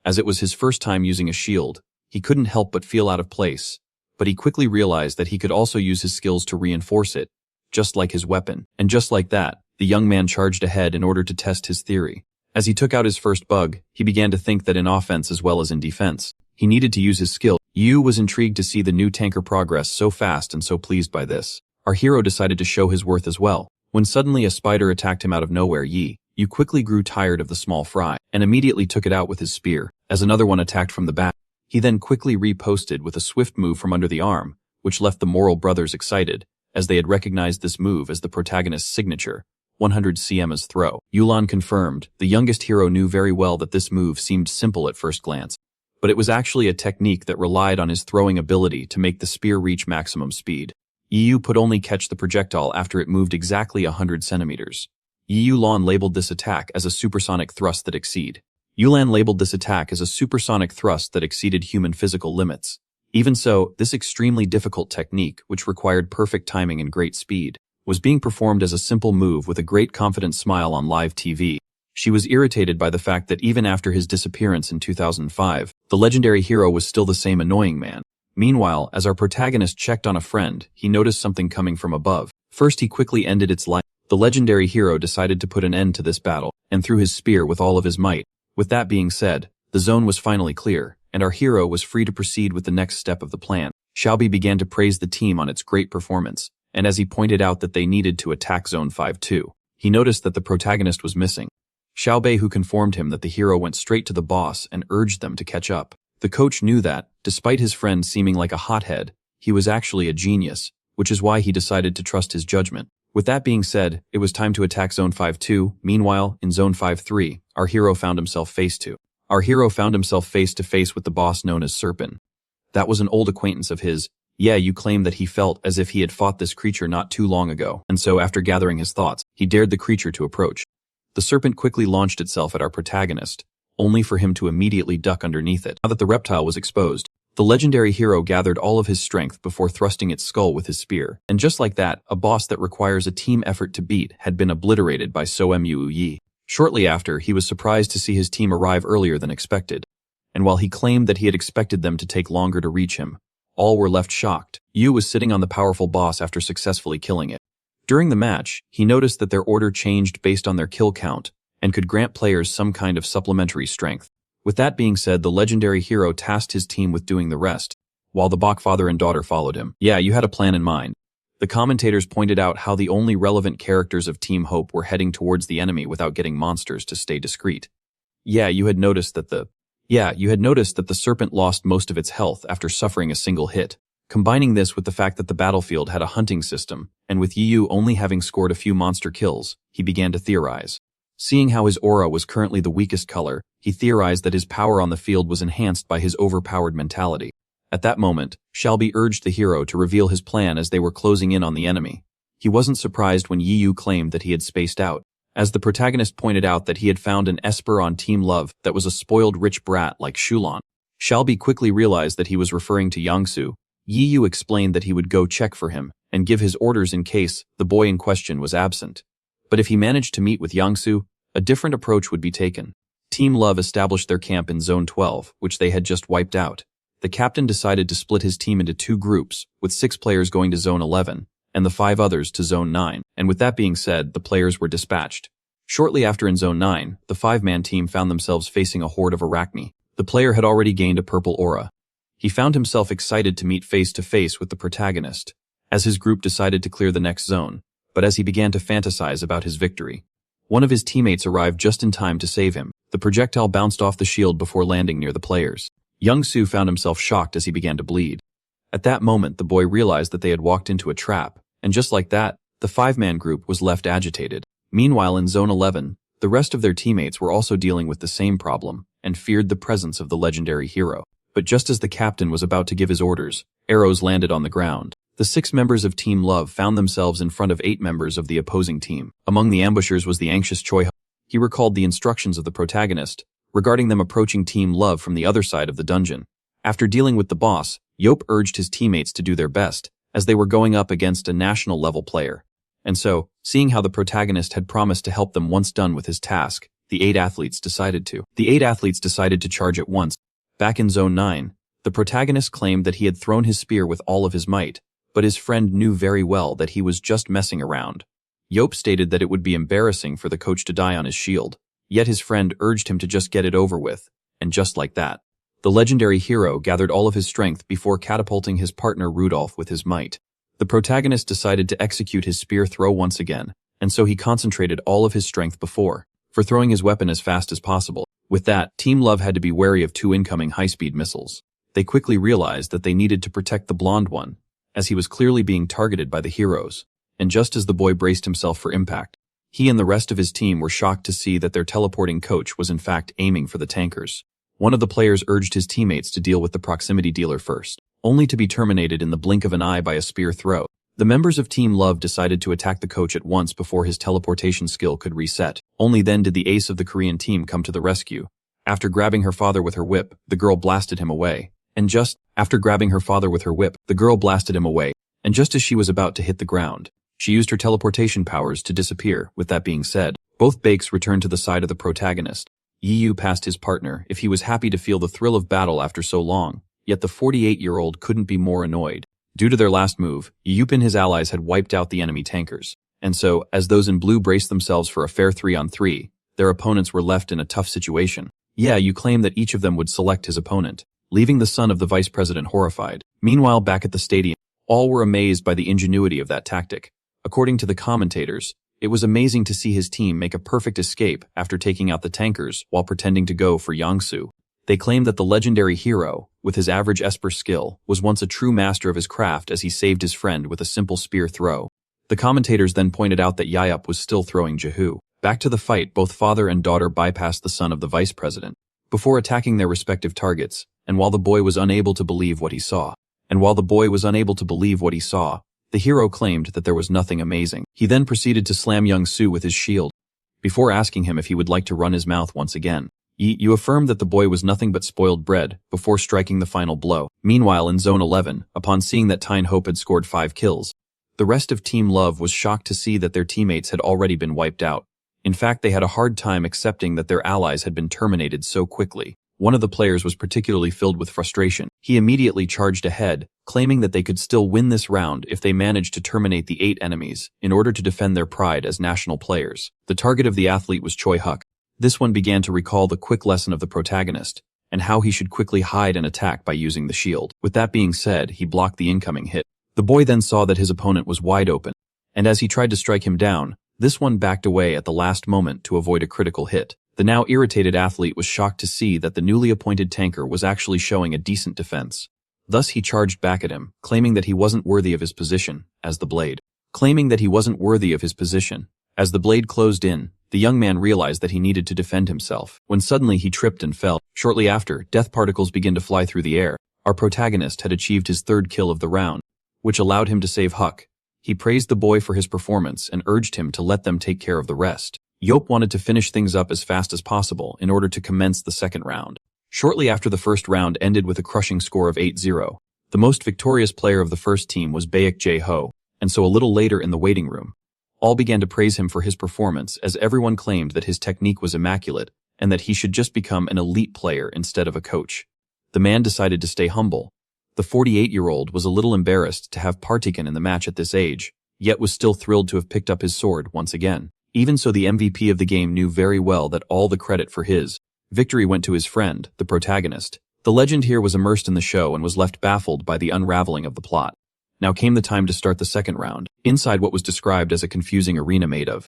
As it was his first time using a shield, he couldn't help but feel out of place, but he quickly realized that he could also use his skills to reinforce it, just like his weapon. And just like that, the young man charged ahead in order to test his theory. As he took out his first bug, he began to think that in offense as well as in defense, he needed to use his skill. Yu was intrigued to see the new tanker progress so fast and so pleased by this. Our hero decided to show his worth as well. When suddenly a spider attacked him out of nowhere, Yu quickly grew tired of the small fry and immediately took it out with his spear. As another one attacked from the back, he then quickly riposted with a swift move from under the arm, which left the Moral brothers excited, as they had recognized this move as the protagonist's signature, 100 cm's throw. Yulan confirmed, the youngest hero knew very well that this move seemed simple at first glance, but it was actually a technique that relied on his throwing ability to make the spear reach maximum speed. Yu could only catch the projectile after it moved exactly 100 centimeters. Yulan labeled this attack as a supersonic thrust that exceeded human physical limits. Even so, this extremely difficult technique, which required perfect timing and great speed, was being performed as a simple move with a great confident smile on live TV. She was irritated by the fact that even after his disappearance in 2005, the legendary hero was still the same annoying man. Meanwhile, as our protagonist checked on a friend, he noticed something coming from above. First, he quickly ended its life. The legendary hero decided to put an end to this battle, and threw his spear with all of his might. With that being said, the zone was finally clear, and our hero was free to proceed with the next step of the plan. Xiaobi began to praise the team on its great performance, and as he pointed out that they needed to attack Zone 5 too, he noticed that the protagonist was missing. Xiaobei who informed him that the hero went straight to the boss and urged them to catch up. The coach knew that, despite his friend seeming like a hothead, he was actually a genius, which is why he decided to trust his judgment. With that being said, it was time to attack Zone 5-2. Meanwhile, in Zone 5-3, our hero found himself face to face with the boss known as Serpent. That was an old acquaintance of his. Yeah, you claim that he felt as if he had fought this creature not too long ago, and so after gathering his thoughts, he dared the creature to approach. The serpent quickly launched itself at our protagonist, only for him to immediately duck underneath it. Now that the reptile was exposed, the legendary hero gathered all of his strength before thrusting its skull with his spear. And just like that, a boss that requires a team effort to beat had been obliterated by So Mu Yi. Shortly after, he was surprised to see his team arrive earlier than expected. And while he claimed that he had expected them to take longer to reach him, all were left shocked. Yu was sitting on the powerful boss after successfully killing it. During the match, he noticed that their order changed based on their kill count, and could grant players some kind of supplementary strength. With that being said, the legendary hero tasked his team with doing the rest, while the Bach father and daughter followed him. Yeah, you had a plan in mind. The commentators pointed out how the only relevant characters of Team Hope were heading towards the enemy without getting monsters to stay discreet. You had noticed that the serpent lost most of its health after suffering a single hit. Combining this with the fact that the battlefield had a hunting system, and with Yu only having scored a few monster kills, he began to theorize. Seeing how his aura was currently the weakest color, he theorized that his power on the field was enhanced by his overpowered mentality. At that moment, Shalby urged the hero to reveal his plan as they were closing in on the enemy. He wasn't surprised when Yu claimed that he had spaced out, as the protagonist pointed out that he had found an Esper on Team Love that was a spoiled rich brat like Shulan. Shalby quickly realized that he was referring to Yangsu. Yu explained that he would go check for him and give his orders in case the boy in question was absent. But if he managed to meet with Yangsu, a different approach would be taken. Team Love established their camp in Zone 12, which they had just wiped out. The captain decided to split his team into 2 groups, with 6 players going to Zone 11, and the 5 others to Zone 9, and with that being said, the players were dispatched. Shortly after in Zone 9, the 5-man team found themselves facing a horde of arachne. The player had already gained a purple aura. He found himself excited to meet face-to-face with the protagonist, as his group decided to clear the next zone, but as he began to fantasize about his victory, one of his teammates arrived just in time to save him. The projectile bounced off the shield before landing near the players. Young-Soo found himself shocked as he began to bleed. At that moment, the boy realized that they had walked into a trap, and just like that, the 5-man group was left agitated. Meanwhile, in Zone 11, the rest of their teammates were also dealing with the same problem and feared the presence of the legendary hero. But just as the captain was about to give his orders, arrows landed on the ground. The 6 members of Team Love found themselves in front of 8 members of the opposing team. Among the ambushers was the anxious Choi. He recalled the instructions of the protagonist regarding them approaching Team Love from the other side of the dungeon. After dealing with the boss, Yop urged his teammates to do their best, as they were going up against a national-level player. And so, seeing how the protagonist had promised to help them once done with his task, the 8 athletes decided to charge at once. Back in Zone 9, the protagonist claimed that he had thrown his spear with all of his might, but his friend knew very well that he was just messing around. Yop stated that it would be embarrassing for the coach to die on his shield, yet his friend urged him to just get it over with, and just like that, the legendary hero gathered all of his strength before catapulting his partner Rudolph with his might. The protagonist decided to execute his spear throw once again, and so he concentrated all of his strength for throwing his weapon as fast as possible. With that, Team Love had to be wary of 2 incoming high-speed missiles. They quickly realized that they needed to protect the blonde one, as he was clearly being targeted by the heroes. And just as the boy braced himself for impact, he and the rest of his team were shocked to see that their teleporting coach was in fact aiming for the tankers. One of the players urged his teammates to deal with the proximity dealer first, only to be terminated in the blink of an eye by a spear throw. The members of Team Love decided to attack the coach at once before his teleportation skill could reset. Only then did the ace of the Korean team come to the rescue. After grabbing her father with her whip, the girl blasted him away. And just as she was about to hit the ground, she used her teleportation powers to disappear. With that being said, both Bakes returned to the side of the protagonist. Yu passed his partner if he was happy to feel the thrill of battle after so long, yet the 48-year-old couldn't be more annoyed. Due to their last move, Yup and his allies had wiped out the enemy tankers, and so, as those in blue braced themselves for a fair 3-on-3, their opponents were left in a tough situation. You claim that each of them would select his opponent, leaving the son of the vice president horrified. Meanwhile, back at the stadium, all were amazed by the ingenuity of that tactic. According to the commentators, it was amazing to see his team make a perfect escape after taking out the tankers while pretending to go for Yangsu. They claimed that the legendary hero, with his average Esper skill, was once a true master of his craft as he saved his friend with a simple spear throw. The commentators then pointed out that Yayup was still throwing Jehu. Back to the fight, both father and daughter bypassed the son of the vice president before attacking their respective targets, and while the boy was unable to believe what he saw, the hero claimed that there was nothing amazing. He then proceeded to slam Young-Soo with his shield, before asking him if he would like to run his mouth once again. You affirmed that the boy was nothing but spoiled bread, before striking the final blow. Meanwhile, in Zone 11, upon seeing that Tyne Hope had scored 5 kills, the rest of Team Love was shocked to see that their teammates had already been wiped out. In fact, they had a hard time accepting that their allies had been terminated so quickly. One of the players was particularly filled with frustration. He immediately charged ahead, claiming that they could still win this round if they managed to terminate the 8 enemies in order to defend their pride as national players. The target of the athlete was Choi Huk. This one began to recall the quick lesson of the protagonist, and how he should quickly hide and attack by using the shield. With that being said, he blocked the incoming hit. The boy then saw that his opponent was wide open, and as he tried to strike him down, this one backed away at the last moment to avoid a critical hit. The now irritated athlete was shocked to see that the newly appointed tanker was actually showing a decent defense. Thus he charged back at him, claiming that he wasn't worthy of his position, as the blade closed in, the young man realized that he needed to defend himself, when suddenly he tripped and fell. Shortly after, death particles began to fly through the air. Our protagonist had achieved his third kill of the round, which allowed him to save Huck. He praised the boy for his performance and urged him to let them take care of the rest. Yop wanted to finish things up as fast as possible in order to commence the second round. Shortly after the first round ended with a crushing score of 8-0. The most victorious player of the first team was Baek Jae-ho, and so a little later in the waiting room, all began to praise him for his performance as everyone claimed that his technique was immaculate and that he should just become an elite player instead of a coach. The man decided to stay humble. The 48-year-old was a little embarrassed to have partaken in the match at this age, yet was still thrilled to have picked up his sword once again. Even so, the MVP of the game knew very well that all the credit for his victory went to his friend, the protagonist. The legend here was immersed in the show and was left baffled by the unraveling of the plot. Now came the time to start the second round, inside what was described as a confusing arena made of.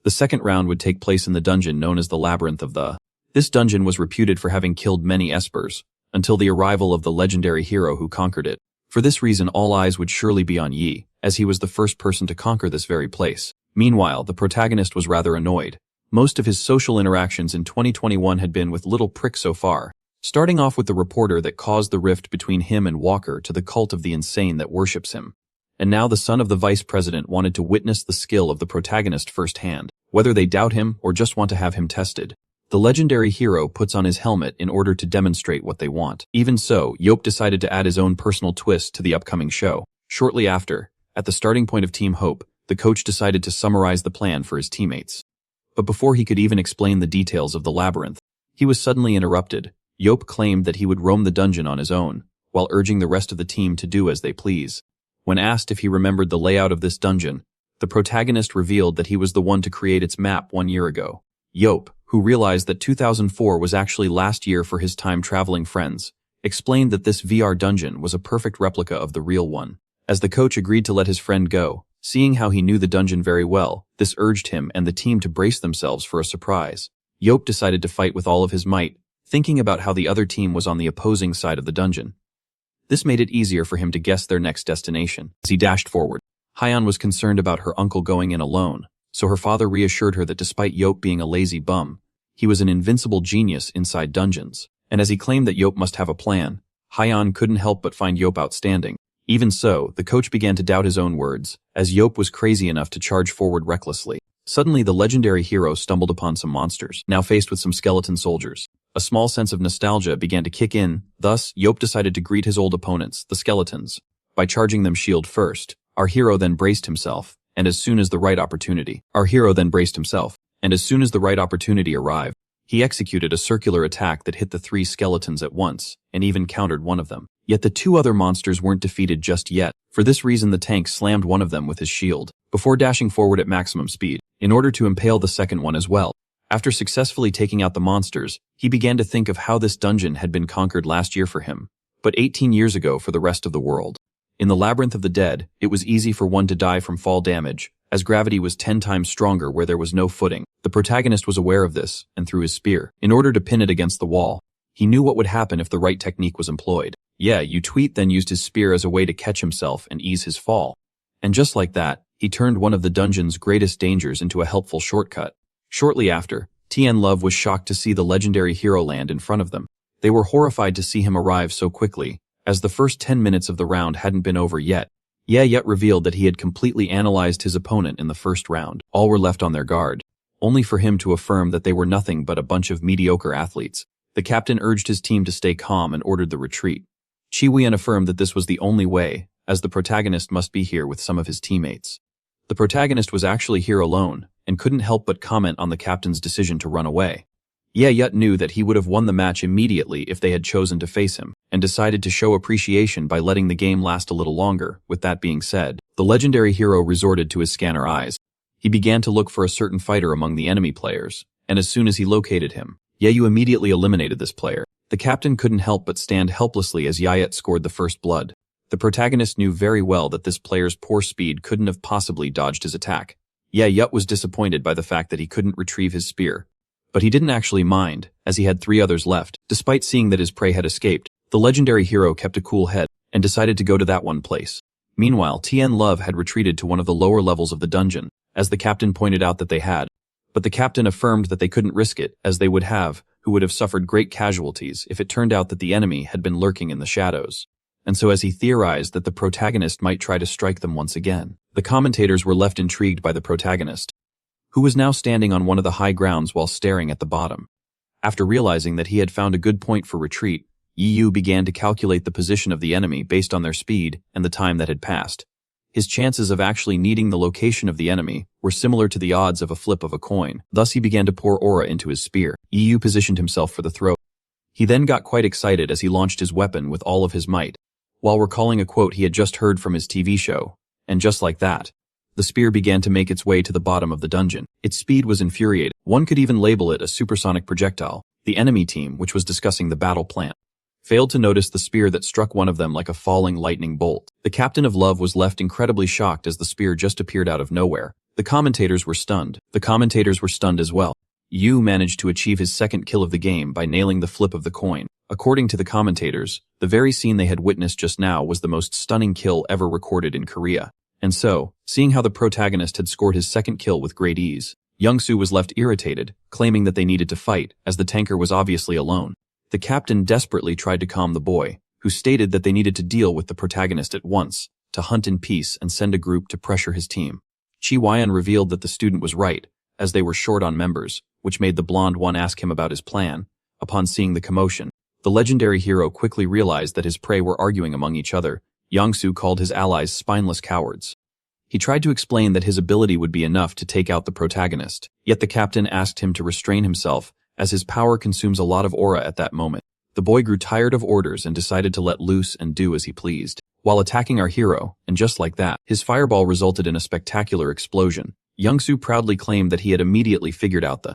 The second round would take place in the dungeon known as the Labyrinth of the. This dungeon was reputed for having killed many espers, until the arrival of the legendary hero who conquered it. For this reason, all eyes would surely be on Yi, as he was the first person to conquer this very place. Meanwhile, the protagonist was rather annoyed. Most of his social interactions in 2021 had been with little pricks so far, starting off with the reporter that caused the rift between him and Walker to the cult of the insane that worships him. And now the son of the vice president wanted to witness the skill of the protagonist firsthand, whether they doubt him or just want to have him tested. The legendary hero puts on his helmet in order to demonstrate what they want. Even so, Yop decided to add his own personal twist to the upcoming show. Shortly after, at the starting point of Team Hope, the coach decided to summarize the plan for his teammates. But before he could even explain the details of the labyrinth, he was suddenly interrupted. Yop claimed that he would roam the dungeon on his own, while urging the rest of the team to do as they please. When asked if he remembered the layout of this dungeon, the protagonist revealed that he was the one to create its map 1 year ago. Yop, who realized that 2004 was actually last year for his time-traveling friends, explained that this VR dungeon was a perfect replica of the real one. As the coach agreed to let his friend go, seeing how he knew the dungeon very well, this urged him and the team to brace themselves for a surprise. Yop decided to fight with all of his might, thinking about how the other team was on the opposing side of the dungeon. This made it easier for him to guess their next destination. As he dashed forward, Hyeon was concerned about her uncle going in alone, so her father reassured her that despite Yop being a lazy bum, he was an invincible genius inside dungeons. And as he claimed that Yop must have a plan, Hyeon couldn't help but find Yop outstanding. Even so, the coach began to doubt his own words, as Yop was crazy enough to charge forward recklessly. Suddenly, the legendary hero stumbled upon some monsters, now faced with some skeleton soldiers. A small sense of nostalgia began to kick in, thus, Yop decided to greet his old opponents, the skeletons, by charging them shield first. Our hero then braced himself, and as soon as the right opportunity arrived, he executed a circular attack that hit the 3 skeletons at once, and even countered one of them. Yet the 2 other monsters weren't defeated just yet. For this reason, the tank slammed one of them with his shield, before dashing forward at maximum speed, in order to impale the second one as well. After successfully taking out the monsters, he began to think of how this dungeon had been conquered last year for him, but 18 years ago for the rest of the world. In the Labyrinth of the Dead, it was easy for one to die from fall damage, as gravity was 10 times stronger where there was no footing. The protagonist was aware of this, and threw his spear, in order to pin it against the wall. He knew what would happen if the right technique was employed. Tweet then used his spear as a way to catch himself and ease his fall. And just like that, he turned one of the dungeon's greatest dangers into a helpful shortcut. Shortly after, Tien Love was shocked to see the legendary hero land in front of them. They were horrified to see him arrive so quickly, as the first 10 minutes of the round hadn't been over yet. Yet revealed that he had completely analyzed his opponent in the first round. All were left on their guard, only for him to affirm that they were nothing but a bunch of mediocre athletes. The captain urged his team to stay calm and ordered the retreat. Chi Wien affirmed that this was the only way, as the protagonist must be here with some of his teammates. The protagonist was actually here alone, and couldn't help but comment on the captain's decision to run away. Yet knew that he would have won the match immediately if they had chosen to face him, and decided to show appreciation by letting the game last a little longer. With that being said, the legendary hero resorted to his scanner eyes. He began to look for a certain fighter among the enemy players, and as soon as he located him, Yeyu immediately eliminated this player. The captain couldn't help but stand helplessly as Yayet scored the first blood. The protagonist knew very well that this player's poor speed couldn't have possibly dodged his attack. Yeah, Yut was disappointed by the fact that he couldn't retrieve his spear. But he didn't actually mind, as he had 3 others left. Despite seeing that his prey had escaped, the legendary hero kept a cool head and decided to go to that one place. Meanwhile, Tien Love had retreated to one of the lower levels of the dungeon, as the captain pointed out that they had. But the captain affirmed that they couldn't risk it, as they would have, who would have suffered great casualties if it turned out that the enemy had been lurking in the shadows. And so as he theorized that the protagonist might try to strike them once again, the commentators were left intrigued by the protagonist, who was now standing on one of the high grounds while staring at the bottom. After realizing that he had found a good point for retreat, Yu began to calculate the position of the enemy based on their speed and the time that had passed. His chances of actually needing the location of the enemy were similar to the odds of a flip of a coin. Thus he began to pour aura into his spear. Yu positioned himself for the throw. He then got quite excited as he launched his weapon with all of his might, while recalling a quote he had just heard from his TV show. And just like that, the spear began to make its way to the bottom of the dungeon. Its speed was infuriating. One could even label it a supersonic projectile. The enemy team, which was discussing the battle plan, failed to notice the spear that struck one of them like a falling lightning bolt. The captain of Love was left incredibly shocked as the spear just appeared out of nowhere. The commentators were stunned. The commentators were stunned as well. Yu managed to achieve his second kill of the game by nailing the flip of the coin. According to the commentators, the very scene they had witnessed just now was the most stunning kill ever recorded in Korea. And so, seeing how the protagonist had scored his second kill with great ease, Young-soo was left irritated, claiming that they needed to fight, as the tanker was obviously alone. The captain desperately tried to calm the boy, who stated that they needed to deal with the protagonist at once, to hunt in peace and send a group to pressure his team. Chi Wyan revealed that the student was right, as they were short on members, which made the blonde one ask him about his plan. Upon seeing the commotion, the legendary hero quickly realized that his prey were arguing among each other. Young-soo called his allies spineless cowards. He tried to explain that his ability would be enough to take out the protagonist, yet the captain asked him to restrain himself, as his power consumes a lot of aura at that moment. The boy grew tired of orders and decided to let loose and do as he pleased, while attacking our hero, and just like that, his fireball resulted in a spectacular explosion. Young-soo proudly claimed that he had immediately figured out the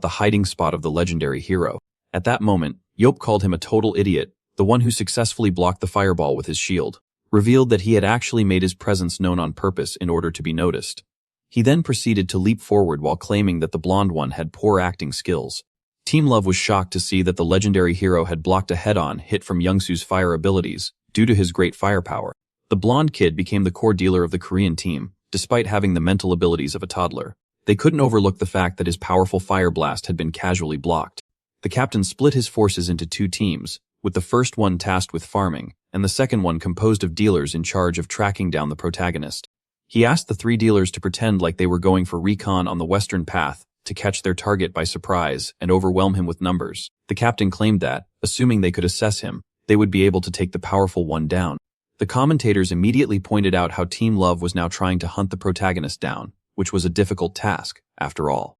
hiding spot of the legendary hero. At that moment, Yop called him a total idiot. The one who successfully blocked the fireball with his shield revealed that he had actually made his presence known on purpose in order to be noticed. He then proceeded to leap forward while claiming that the blonde one had poor acting skills. Team Love was shocked to see that the legendary hero had blocked a head-on hit from Young-soo's fire abilities due to his great firepower. The blonde kid became the core dealer of the Korean team, despite having the mental abilities of a toddler. They couldn't overlook the fact that his powerful fire blast had been casually blocked. The captain split his forces into 2 teams, with the first one tasked with farming, and the second one composed of dealers in charge of tracking down the protagonist. He asked the 3 dealers to pretend like they were going for recon on the western path to catch their target by surprise and overwhelm him with numbers. The captain claimed that, assuming they could assess him, they would be able to take the powerful one down. The commentators immediately pointed out how Team Love was now trying to hunt the protagonist down, which was a difficult task, after all.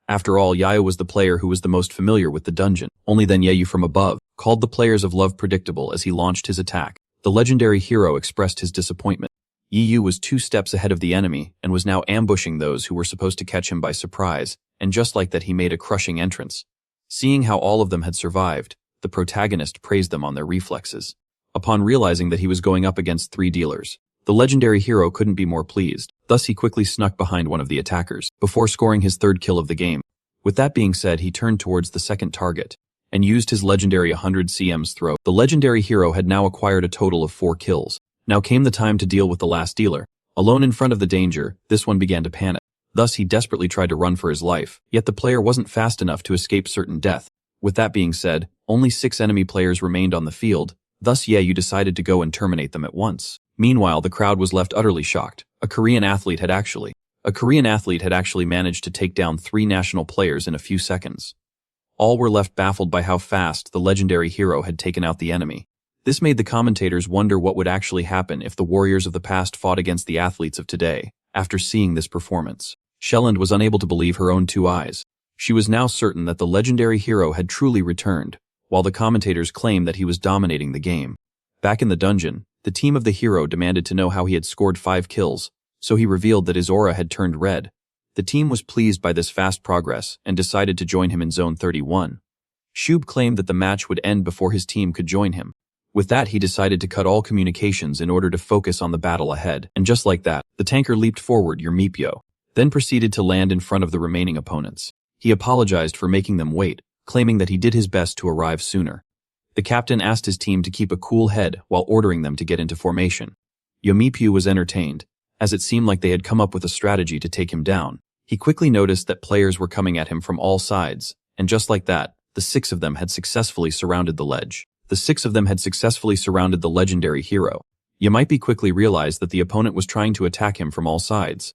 After all, Yahello was the player who was the most familiar with the dungeon. Only then Yahello from above called the players of Love predictable as he launched his attack. The legendary hero expressed his disappointment. Yu was 2 steps ahead of the enemy and was now ambushing those who were supposed to catch him by surprise, and just like that he made a crushing entrance. Seeing how all of them had survived, the protagonist praised them on their reflexes. Upon realizing that he was going up against 3 dealers, the legendary hero couldn't be more pleased. Thus he quickly snuck behind one of the attackers, before scoring his 3rd kill of the game. With that being said, he turned towards the second target, and used his legendary 100 cm's throw. The legendary hero had now acquired a total of 4 kills. Now came the time to deal with the last dealer. Alone in front of the danger, this one began to panic. Thus he desperately tried to run for his life, yet the player wasn't fast enough to escape certain death. With that being said, only 6 enemy players remained on the field. Thus Yahello decided to go and terminate them at once. Meanwhile, the crowd was left utterly shocked. A Korean athlete had actually managed to take down 3 national players in a few seconds. All were left baffled by how fast the legendary hero had taken out the enemy. This made the commentators wonder what would actually happen if the warriors of the past fought against the athletes of today. After seeing this performance, Shelland was unable to believe her own 2 eyes. She was now certain that the legendary hero had truly returned, while the commentators claimed that he was dominating the game. Back in the dungeon, the team of the hero demanded to know how he had scored 5 kills, so he revealed that his aura had turned red. The team was pleased by this fast progress and decided to join him in Zone 31. Shub claimed that the match would end before his team could join him. With that, he decided to cut all communications in order to focus on the battle ahead, and just like that, the tanker leaped forward, Yermipyo, then proceeded to land in front of the remaining opponents. He apologized for making them wait, claiming that he did his best to arrive sooner. The captain asked his team to keep a cool head while ordering them to get into formation. Yermipyo was entertained, as it seemed like they had come up with a strategy to take him down. He quickly noticed that players were coming at him from all sides, and just like that, the 6 of them had successfully surrounded the ledge. The 6 of them had successfully surrounded the legendary hero. Yermipyo quickly realized that the opponent was trying to attack him from all sides.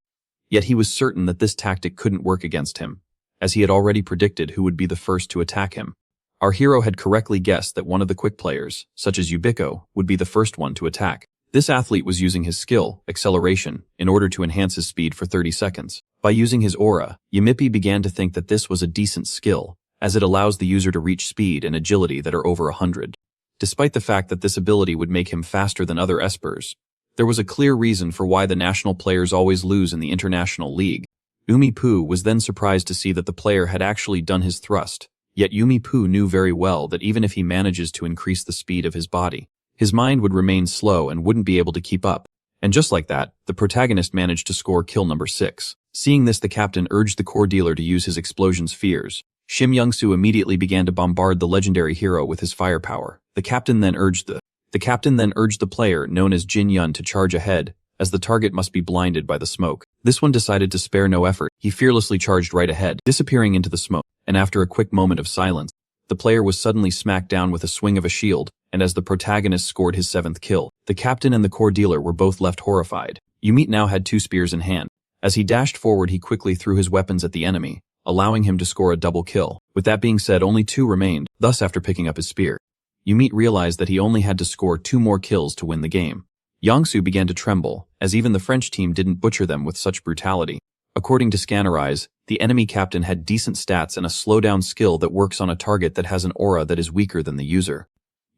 Yet he was certain that this tactic couldn't work against him, as he had already predicted who would be the first to attack him. Our hero had correctly guessed that one of the quick players, such as Yubiko, would be the first one to attack. This athlete was using his skill, acceleration, in order to enhance his speed for 30 seconds. By using his aura, Yermipyo began to think that this was a decent skill, as it allows the user to reach speed and agility that are over 100. Despite the fact that this ability would make him faster than other espers, there was a clear reason for why the national players always lose in the international league. Yumi-Poo was then surprised to see that the player had actually done his thrust, yet Yumi-Poo knew very well that even if he manages to increase the speed of his body, his mind would remain slow and wouldn't be able to keep up. And just like that, the protagonist managed to score kill number 6. Seeing this, the captain urged the core dealer to use his explosion spheres. Shim Young-soo immediately began to bombard the legendary hero with his firepower. The captain then urged the player known as Jin Yun to charge ahead, as the target must be blinded by the smoke. This one decided to spare no effort. He fearlessly charged right ahead, disappearing into the smoke, and after a quick moment of silence, the player was suddenly smacked down with a swing of a shield, and as the protagonist scored his 7th kill, the captain and the core dealer were both left horrified. Yumi now had 2 spears in hand. As he dashed forward, he quickly threw his weapons at the enemy, allowing him to score a double kill. With that being said, only 2 remained. Thus, after picking up his spear, Yumi realized that he only had to score 2 more kills to win the game. Yangsu began to tremble, as even the French team didn't butcher them with such brutality. According to Scannerize, the enemy captain had decent stats and a slowdown skill that works on a target that has an aura that is weaker than the user.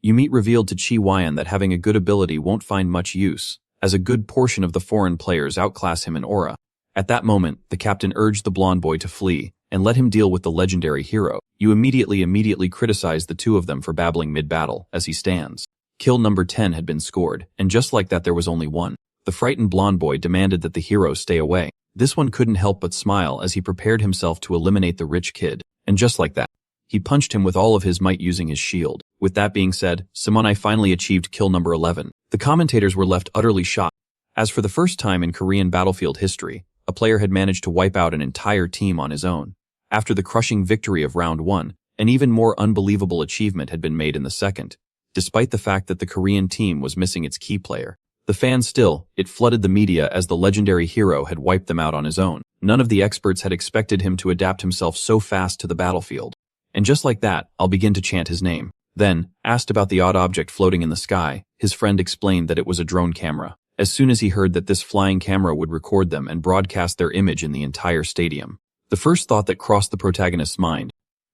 Yumi revealed to Chi Wyan that having a good ability won't find much use, as a good portion of the foreign players outclass him in aura. At that moment, the captain urged the blonde boy to flee, and let him deal with the legendary hero. You immediately criticized the 2 of them for babbling mid-battle, as he stands. Kill number 10 had been scored, and just like that there was only one. The frightened blonde boy demanded that the hero stay away. This one couldn't help but smile as he prepared himself to eliminate the rich kid, and just like that, he punched him with all of his might using his shield. With that being said, Simonai finally achieved kill number 11. The commentators were left utterly shocked, as for the first time in Korean battlefield history, a player had managed to wipe out an entire team on his own. After the crushing victory of round 1, an even more unbelievable achievement had been made in the second. Despite the fact that the Korean team was missing its key player, the fans still, it flooded the media as the legendary hero had wiped them out on his own. None of the experts had expected him to adapt himself so fast to the battlefield. And just like that, I'll begin to chant his name. Then, asked about the odd object floating in the sky, his friend explained that it was a drone camera. As soon as he heard that this flying camera would record them and broadcast their image in the entire stadium, the first thought that crossed the protagonist's mind,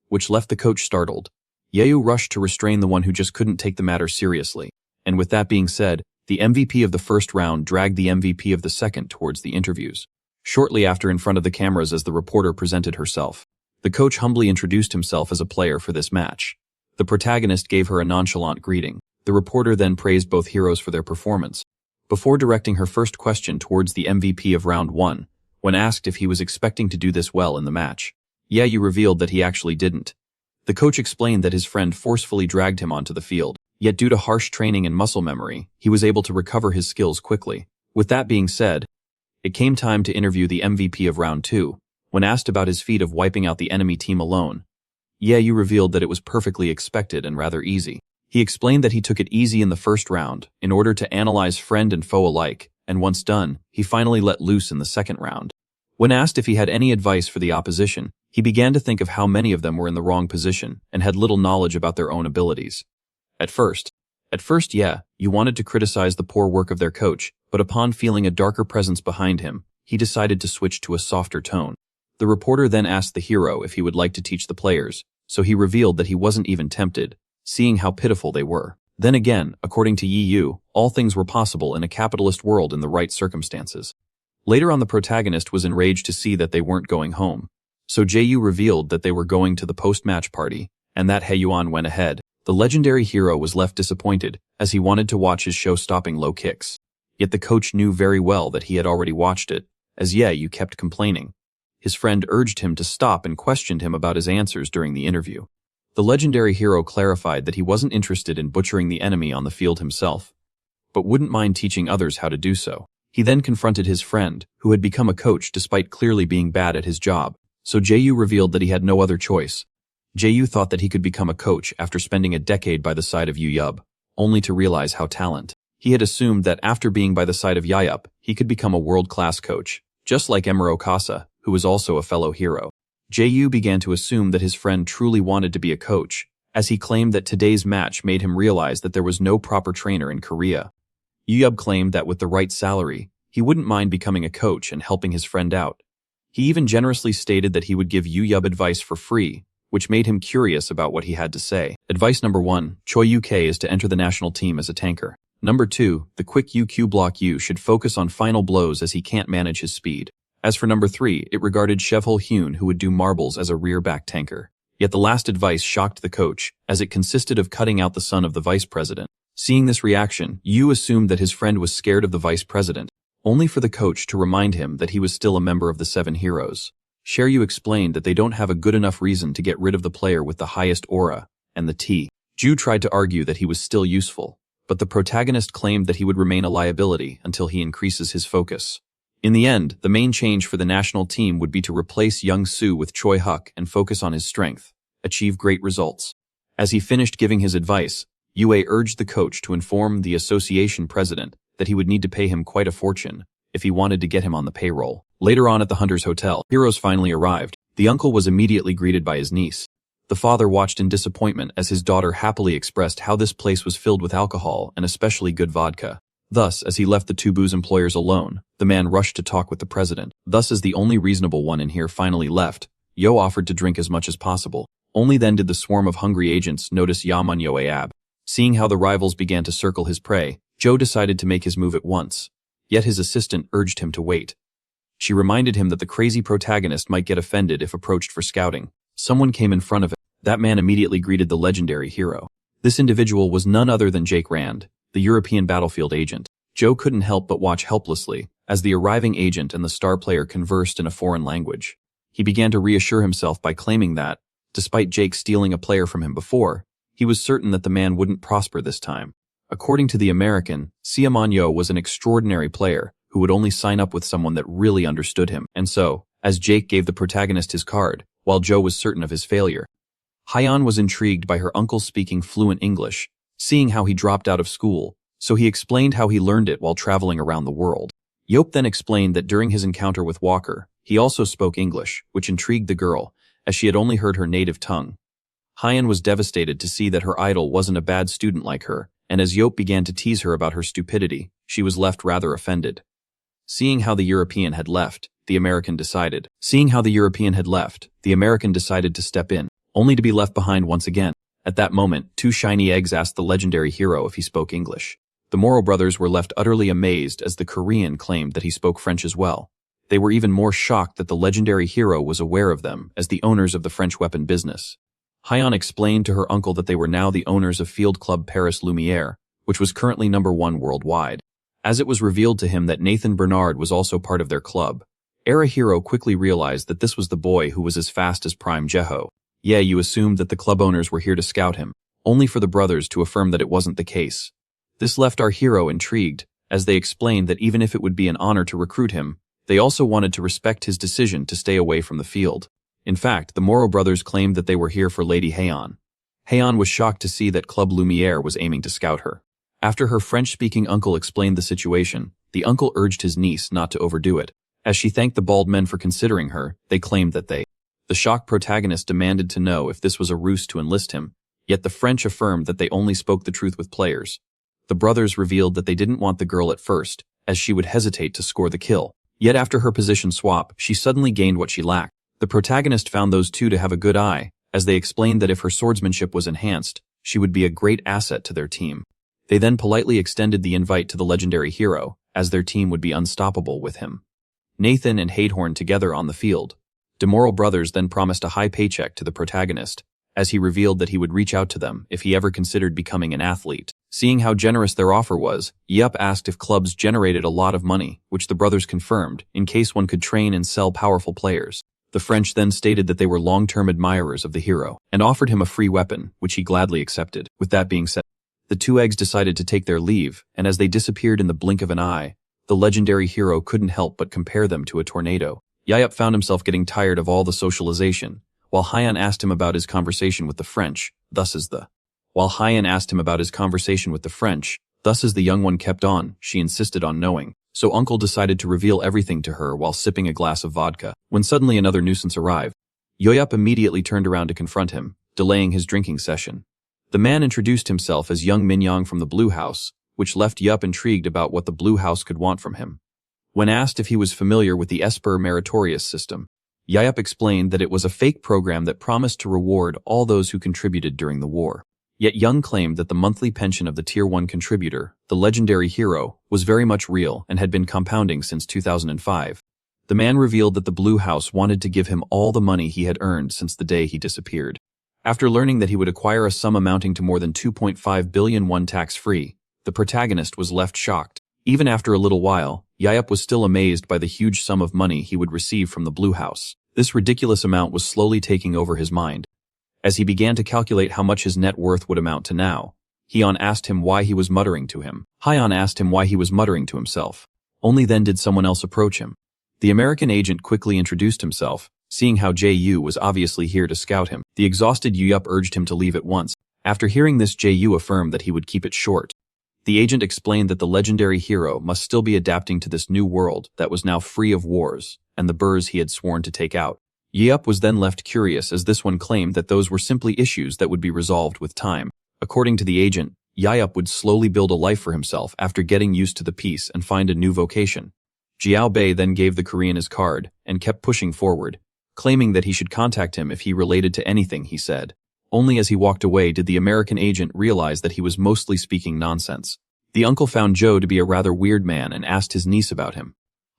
which left the coach startled. Yayu rushed to restrain the one who just couldn't take the matter seriously. And with that being said, the MVP of the first round dragged the MVP of the second towards the interviews. Shortly after, in front of the cameras as the reporter presented herself, the coach humbly introduced himself as a player for this match. The protagonist gave her a nonchalant greeting. The reporter then praised both heroes for their performance, before directing her first question towards the MVP of round 1, when asked if he was expecting to do this well in the match. Yayu revealed that he actually didn't. The coach explained that his friend forcefully dragged him onto the field, yet due to harsh training and muscle memory, he was able to recover his skills quickly. With that being said, it came time to interview the MVP of round 2. When asked about his feat of wiping out the enemy team alone, Yayu revealed that it was perfectly expected and rather easy. He explained that he took it easy in the first round, in order to analyze friend and foe alike, and once done, he finally let loose in the second round. When asked if he had any advice for the opposition, he began to think of how many of them were in the wrong position and had little knowledge about their own abilities. At first, yeah, you wanted to criticize the poor work of their coach, but upon feeling a darker presence behind him, he decided to switch to a softer tone. The reporter then asked the hero if he would like to teach the players, so he revealed that he wasn't even tempted, seeing how pitiful they were. Then again, according to Yi Yu, all things were possible in a capitalist world in the right circumstances. Later on, the protagonist was enraged to see that they weren't going home. So Jae-yu revealed that they were going to the post-match party, And that Haeyuan went ahead. The legendary hero was left disappointed, as he wanted to watch his show-stopping low kicks. Yet the coach knew very well that he had already watched it, as Yahello kept complaining. His friend urged him to stop and questioned him about his answers during the interview. The legendary hero clarified that he wasn't interested in butchering the enemy on the field himself, but wouldn't mind teaching others how to do so. He then confronted his friend, who had become a coach despite clearly being bad at his job, so Jaeyu revealed that he had no other choice. Jaeyu thought that he could become a coach after spending a decade by the side of Yuyub, only to realize how talented. He had assumed that after being by the side of Yuyub, he could become a world-class coach, just like Emero Kasa, who was also a fellow hero. Jaeyu began to assume that his friend truly wanted to be a coach, as he claimed that today's match made him realize that there was no proper trainer in Korea. Yuyub claimed that with the right salary, he wouldn't mind becoming a coach and helping his friend out. He even generously stated that he would give Yuyub advice for free, which made him curious about what he had to say. Advice number 1, Choi UK is to enter the national team as a tanker. Number 2, the quick UQ block U should focus on final blows as he can't manage his speed. As for number 3, it regarded Shevhul Hyun who would do marbles as a rear-back tanker. Yet the last advice shocked the coach, as it consisted of cutting out the son of the vice president. Seeing this reaction, Yu assumed that his friend was scared of the vice president, only for the coach to remind him that he was still a member of the 7 heroes. Sheryu explained that they don't have a good enough reason to get rid of the player with the highest aura, and the T. Ju tried to argue that he was still useful, but the protagonist claimed that he would remain a liability until he increases his focus. In the end, the main change for the national team would be to replace Young Soo with Choi Huk and focus on his strength, achieve great results. As he finished giving his advice, Yue urged the coach to inform the association president that he would need to pay him quite a fortune if he wanted to get him on the payroll. Later on at the Hunter's Hotel, heroes finally arrived. The uncle was immediately greeted by his niece. The father watched in disappointment as his daughter happily expressed how this place was filled with alcohol and especially good vodka. Thus, as he left the 2 booze employers alone, the man rushed to talk with the president. Thus, as the only reasonable one in here finally left, Yo offered to drink as much as possible. Only then did the swarm of hungry agents notice Yaman Yoab. Seeing how the rivals began to circle his prey, Joe decided to make his move at once. Yet his assistant urged him to wait. She reminded him that the crazy protagonist might get offended if approached for scouting. Someone came in front of him. That man immediately greeted the legendary hero. This individual was none other than Jake Rand, the European battlefield agent. Joe couldn't help but watch helplessly as the arriving agent and the star player conversed in a foreign language. He began to reassure himself by claiming that, despite Jake stealing a player from him before, he was certain that the man wouldn't prosper this time. According to the American, Siamanyo was an extraordinary player who would only sign up with someone that really understood him. And so, as Jake gave the protagonist his card, while Joe was certain of his failure, Hyan was intrigued by her uncle speaking fluent English, seeing how he dropped out of school, so he explained how he learned it while traveling around the world. Yop then explained that during his encounter with Walker, he also spoke English, which intrigued the girl, as she had only heard her native tongue. Hyan was devastated to see that her idol wasn't a bad student like her, and as Yop began to tease her about her stupidity, she was left rather offended. Seeing how the European had left, the American decided to step in, only to be left behind once again. At that moment, 2 shiny eggs asked the legendary hero if he spoke English. The Morrow brothers were left utterly amazed as the Korean claimed that he spoke French as well. They were even more shocked that the legendary hero was aware of them as the owners of the French weapon business. Hyan explained to her uncle that they were now the owners of Field Club Paris Lumiere, which was currently #1 worldwide. As it was revealed to him that Nathan Bernard was also part of their club, Era Hero quickly realized that this was the boy who was as fast as Prime Jeho. Yeah, you assumed that the club owners were here to scout him, only for the brothers to affirm that it wasn't the case. This left our hero intrigued, as they explained that even if it would be an honor to recruit him, they also wanted to respect his decision to stay away from the field. In fact, the Morrow brothers claimed that they were here for Lady Haeon. Haeon was shocked to see that Club Lumiere was aiming to scout her. After her French-speaking uncle explained the situation, the uncle urged his niece not to overdo it. As she thanked the bald men for considering her, they claimed that the shocked protagonist demanded to know if this was a ruse to enlist him, yet the French affirmed that they only spoke the truth with players. The brothers revealed that they didn't want the girl at first, as she would hesitate to score the kill. Yet after her position swap, she suddenly gained what she lacked. The protagonist found those two to have a good eye, as they explained that if her swordsmanship was enhanced, she would be a great asset to their team. They then politely extended the invite to the legendary hero, as their team would be unstoppable with him. Nathan and Hadehorn together on the field. The Morrow brothers then promised a high paycheck to the protagonist, as he revealed that he would reach out to them if he ever considered becoming an athlete. Seeing how generous their offer was, Yup asked if clubs generated a lot of money, which the brothers confirmed, in case one could train and sell powerful players. The French then stated that they were long-term admirers of the hero, and offered him a free weapon, which he gladly accepted. With that being said, the two eggs decided to take their leave, and as they disappeared in the blink of an eye, the legendary hero couldn't help but compare them to a tornado. Yup found himself getting tired of all the socialization, while Hyan asked him about his conversation with the French, thus as the young one kept on, she insisted on knowing. So Uncle decided to reveal everything to her while sipping a glass of vodka, when suddenly another nuisance arrived. Yup immediately turned around to confront him, delaying his drinking session. The man introduced himself as young Minyang from the Blue House, which left Yup intrigued about what the Blue House could want from him. When asked if he was familiar with the Esper Meritorious system, Yup explained that it was a fake program that promised to reward all those who contributed during the war. Yet Young claimed that the monthly pension of the Tier 1 contributor, the legendary hero, was very much real and had been compounding since 2005. The man revealed that the Blue House wanted to give him all the money he had earned since the day he disappeared. After learning that he would acquire a sum amounting to more than 2.5 billion won tax-free, the protagonist was left shocked. Even after a little while, Yup was still amazed by the huge sum of money he would receive from the Blue House. This ridiculous amount was slowly taking over his mind. As he began to calculate how much his net worth would amount to now, Hyan asked him why he was muttering to him. Hyan asked him why he was muttering to himself. Only then did someone else approach him. The American agent quickly introduced himself, seeing how Ju was obviously here to scout him. The exhausted Yup urged him to leave at once. After hearing this, Ju affirmed that he would keep it short. The agent explained that the legendary hero must still be adapting to this new world that was now free of wars and the burrs he had sworn to take out. Yup was then left curious as this one claimed that those were simply issues that would be resolved with time. According to the agent, Yup would slowly build a life for himself after getting used to the peace and find a new vocation. Jiao Bei then gave the Korean his card and kept pushing forward, claiming that he should contact him if he related to anything he said. Only as he walked away did the American agent realize that he was mostly speaking nonsense. The uncle found Joe to be a rather weird man and asked his niece about him.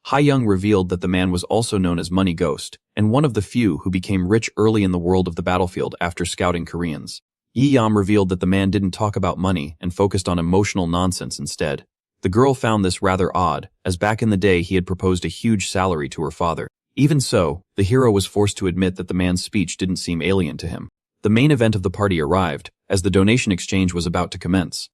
Young revealed that the man was also known as Money Ghost, and one of the few who became rich early in the world of the battlefield after scouting Koreans. Yam revealed that the man didn't talk about money and focused on emotional nonsense instead. The girl found this rather odd, as back in the day he had proposed a huge salary to her father. Even so, the hero was forced to admit that the man's speech didn't seem alien to him. The main event of the party arrived, as the donation exchange was about to commence.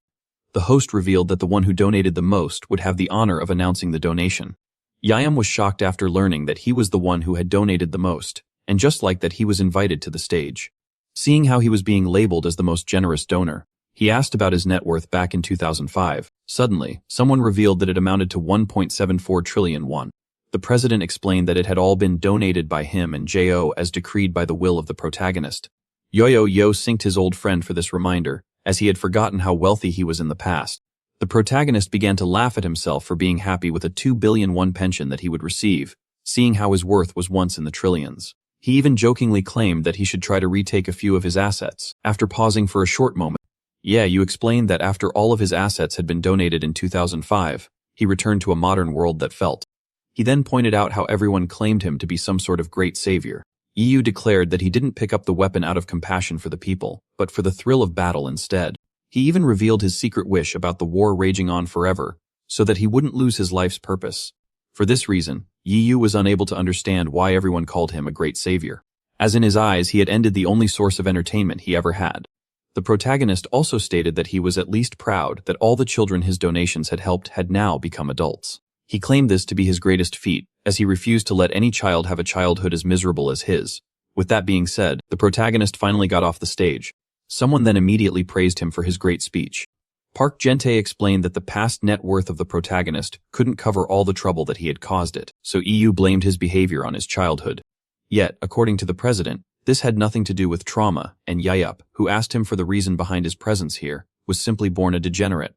The host revealed that the one who donated the most would have the honor of announcing the donation. Yam was shocked after learning that he was the one who had donated the most, and just like that he was invited to the stage. Seeing how he was being labeled as the most generous donor, he asked about his net worth back in 2005. Suddenly, someone revealed that it amounted to 1.74 trillion won. The president explained that it had all been donated by him and Jo as decreed by the will of the protagonist. Yo thanked his old friend for this reminder, as he had forgotten how wealthy he was in the past. The protagonist began to laugh at himself for being happy with a 2 billion won pension that he would receive, seeing how his worth was once in the trillions. He even jokingly claimed that he should try to retake a few of his assets. After pausing for a short moment, you explained that after all of his assets had been donated in 2005, he returned to a modern world that felt. He then pointed out how everyone claimed him to be some sort of great savior. EU declared that he didn't pick up the weapon out of compassion for the people, but for the thrill of battle instead. He even revealed his secret wish about the war raging on forever, so that he wouldn't lose his life's purpose. For this reason, EU was unable to understand why everyone called him a great savior, as in his eyes he had ended the only source of entertainment he ever had. The protagonist also stated that he was at least proud that all the children his donations had helped had now become adults. He claimed this to be his greatest feat, as he refused to let any child have a childhood as miserable as his. With that being said, the protagonist finally got off the stage. Someone then immediately praised him for his great speech. Park Gente explained that the past net worth of the protagonist couldn't cover all the trouble that he had caused it, so EU blamed his behavior on his childhood. Yet, according to the president, this had nothing to do with trauma, and Yup, who asked him for the reason behind his presence here, was simply born a degenerate.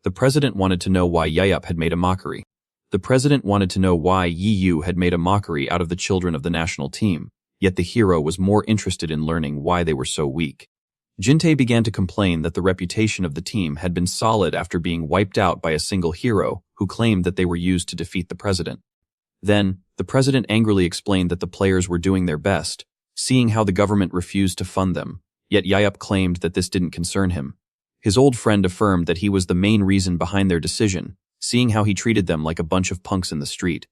The president wanted to know why Yup had made a mockery. The president wanted to know why EU had made a mockery out of the children of the national team, yet the hero was more interested in learning why they were so weak. Jinte began to complain that the reputation of the team had been solid after being wiped out by a single hero who claimed that they were used to defeat the president. Then, the president angrily explained that the players were doing their best, seeing how the government refused to fund them, Yet Yayup claimed that this didn't concern him. His old friend affirmed that he was the main reason behind their decision, seeing how he treated them like a bunch of punks in the street.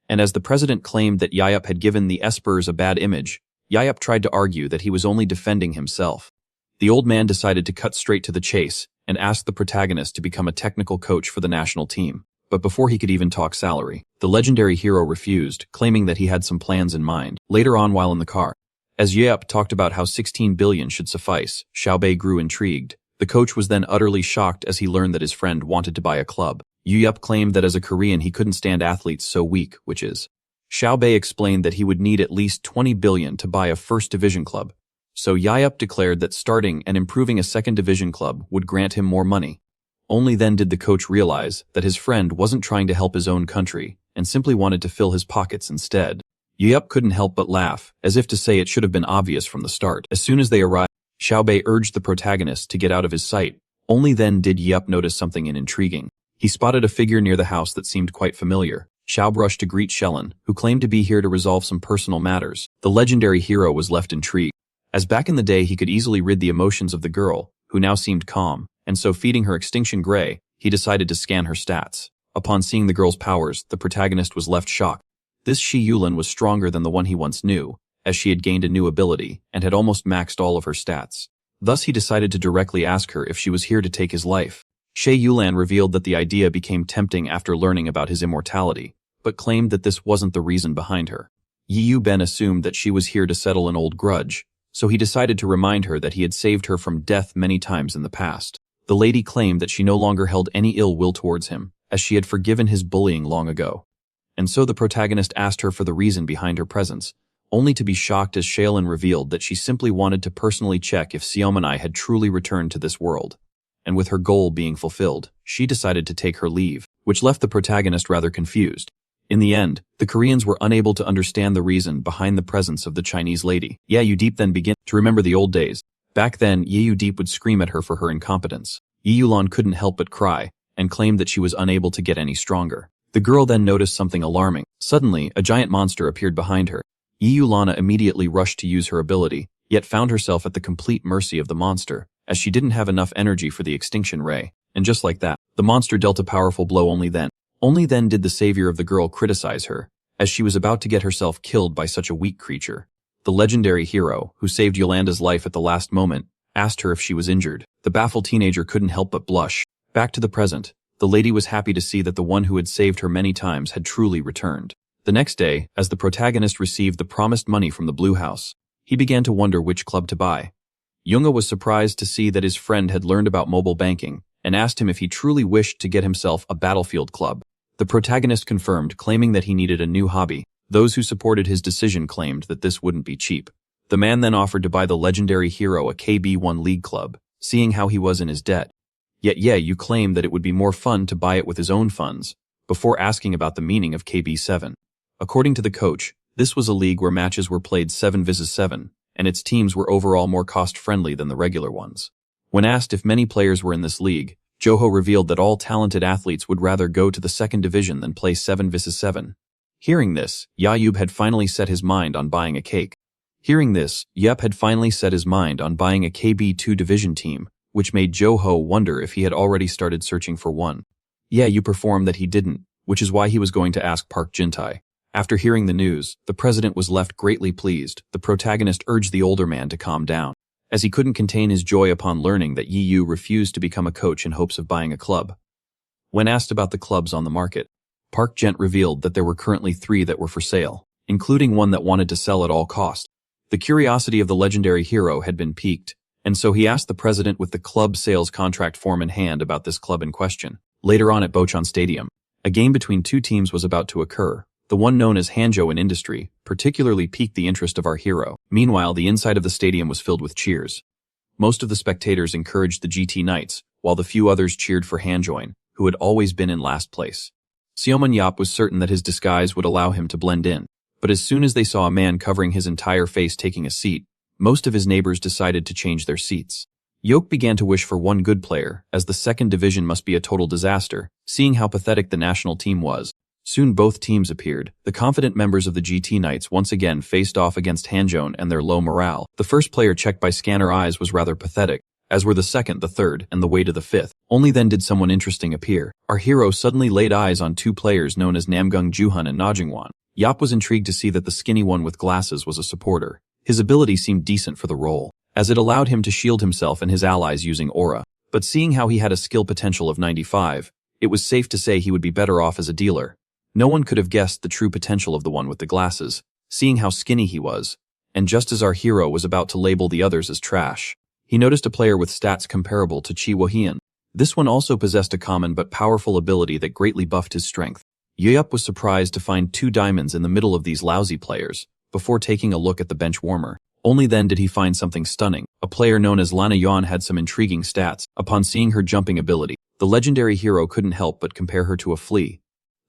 And as the president claimed that Yayup had given the Espers a bad image, Yayup tried to argue that he was only defending himself. The old man decided to cut straight to the chase and asked the protagonist to become a technical coach for the national team. But before he could even talk salary, the legendary hero refused, claiming that he had some plans in mind. Later on while in the car, as Yayup talked about how 16 billion should suffice, Xiaobei grew intrigued. The coach was then utterly shocked as he learned that his friend wanted to buy a club. Yayup claimed that as a Korean he couldn't stand athletes so weak, which is. Xiaobei explained that he would need at least 20 billion to buy a first division club. So Yayup declared that starting and improving a second division club would grant him more money. Only then did the coach realize that his friend wasn't trying to help his own country and simply wanted to fill his pockets instead. Yayup couldn't help but laugh, as if to say it should have been obvious from the start. As soon as they arrived, Xiaobei urged the protagonist to get out of his sight. Only then did Yayup notice something intriguing. He spotted a figure near the house that seemed quite familiar. Xiao brushed to greet Shellen, who claimed to be here to resolve some personal matters. The legendary hero was left intrigued, as back in the day he could easily rid the emotions of the girl, who now seemed calm, and so feeding her extinction gray, he decided to scan her stats. Upon seeing the girl's powers, the protagonist was left shocked. This Shi Yulin was stronger than the one he once knew, as she had gained a new ability and had almost maxed all of her stats. Thus he decided to directly ask her if she was here to take his life. Shi Yulan revealed that the idea became tempting after learning about his immortality, but claimed that this wasn't the reason behind her. Yi Ben assumed that she was here to settle an old grudge, so he decided to remind her that he had saved her from death many times in the past. The lady claimed that she no longer held any ill will towards him, as she had forgiven his bullying long ago. And so the protagonist asked her for the reason behind her presence, only to be shocked as Shaylin revealed that she simply wanted to personally check if Xiaomanai had truly returned to this world. And with her goal being fulfilled, she decided to take her leave, which left the protagonist rather confused. In the end, the Koreans were unable to understand the reason behind the presence of the Chinese lady. Yayu then began to remember the old days. Back then, Yayu would scream at her for her incompetence. Yulon couldn't help but cry, and claimed that she was unable to get any stronger. The girl then noticed something alarming. Suddenly, a giant monster appeared behind her. Yulana immediately rushed to use her ability, yet found herself at the complete mercy of the monster, as she didn't have enough energy for the extinction ray. And just like that, the monster dealt a powerful blow only then. Only then did the savior of the girl criticize her, as she was about to get herself killed by such a weak creature. The legendary hero, who saved Yolanda's life at the last moment, asked her if she was injured. The baffled teenager couldn't help but blush. Back to the present, the lady was happy to see that the one who had saved her many times had truly returned. The next day, as the protagonist received the promised money from the Blue House, he began to wonder which club to buy. Yunga was surprised to see that his friend had learned about mobile banking and asked him if he truly wished to get himself a battlefield club. The protagonist confirmed, claiming that he needed a new hobby. Those who supported his decision claimed that this wouldn't be cheap. The man then offered to buy the legendary hero a KB1 League club, seeing how he was in his debt. Yet you claimed that it would be more fun to buy it with his own funds, before asking about the meaning of KB7. According to the coach, this was a league where matches were played 7 vs 7, and its teams were overall more cost-friendly than the regular ones. When asked if many players were in this league, Joho revealed that all talented athletes would rather go to the second division than play 7 vs 7. Hearing this, Yayub had finally set his mind on buying a cake. Yep had finally set his mind on buying a KB2 division team, which made Joho wonder if he had already started searching for one. You performed that he didn't, which is why he was going to ask Park Jintai. After hearing the news, the president was left greatly pleased. The protagonist urged the older man to calm down, as he couldn't contain his joy upon learning that Yu refused to become a coach in hopes of buying a club. When asked about the clubs on the market, Park Gent revealed that there were currently 3 that were for sale, including one that wanted to sell at all cost. The curiosity of the legendary hero had been piqued, and so he asked the president with the club sales contract form in hand about this club in question. Later on at Bocheon Stadium, a game between 2 teams was about to occur. The one known as Hanzhou in industry particularly piqued the interest of our hero. Meanwhile, the inside of the stadium was filled with cheers. Most of the spectators encouraged the GT Knights, while the few others cheered for Hanzhou, who had always been in last place. Xiaoman Yap was certain that his disguise would allow him to blend in, but as soon as they saw a man covering his entire face taking a seat, most of his neighbors decided to change their seats. Yoke began to wish for one good player, as the second division must be a total disaster, seeing how pathetic the national team was. Soon both teams appeared. The confident members of the GT Knights once again faced off against Hanjone and their low morale. The first player checked by scanner eyes was rather pathetic, as were the second, the third, and the way to the fifth. Only then did someone interesting appear. Our hero suddenly laid eyes on two players known as Namgung Juhun and Najingwan. Yap was intrigued to see that the skinny one with glasses was a supporter. His ability seemed decent for the role, as it allowed him to shield himself and his allies using aura. But seeing how he had a skill potential of 95, it was safe to say he would be better off as a dealer. No one could have guessed the true potential of the one with the glasses, seeing how skinny he was, and just as our hero was about to label the others as trash, he noticed a player with stats comparable to Chi Wohian. This one also possessed a common but powerful ability that greatly buffed his strength. Yup was surprised to find 2 diamonds in the middle of these lousy players, before taking a look at the bench warmer. Only then did he find something stunning. A player known as Lana Yuan had some intriguing stats. Upon seeing her jumping ability, the legendary hero couldn't help but compare her to a flea.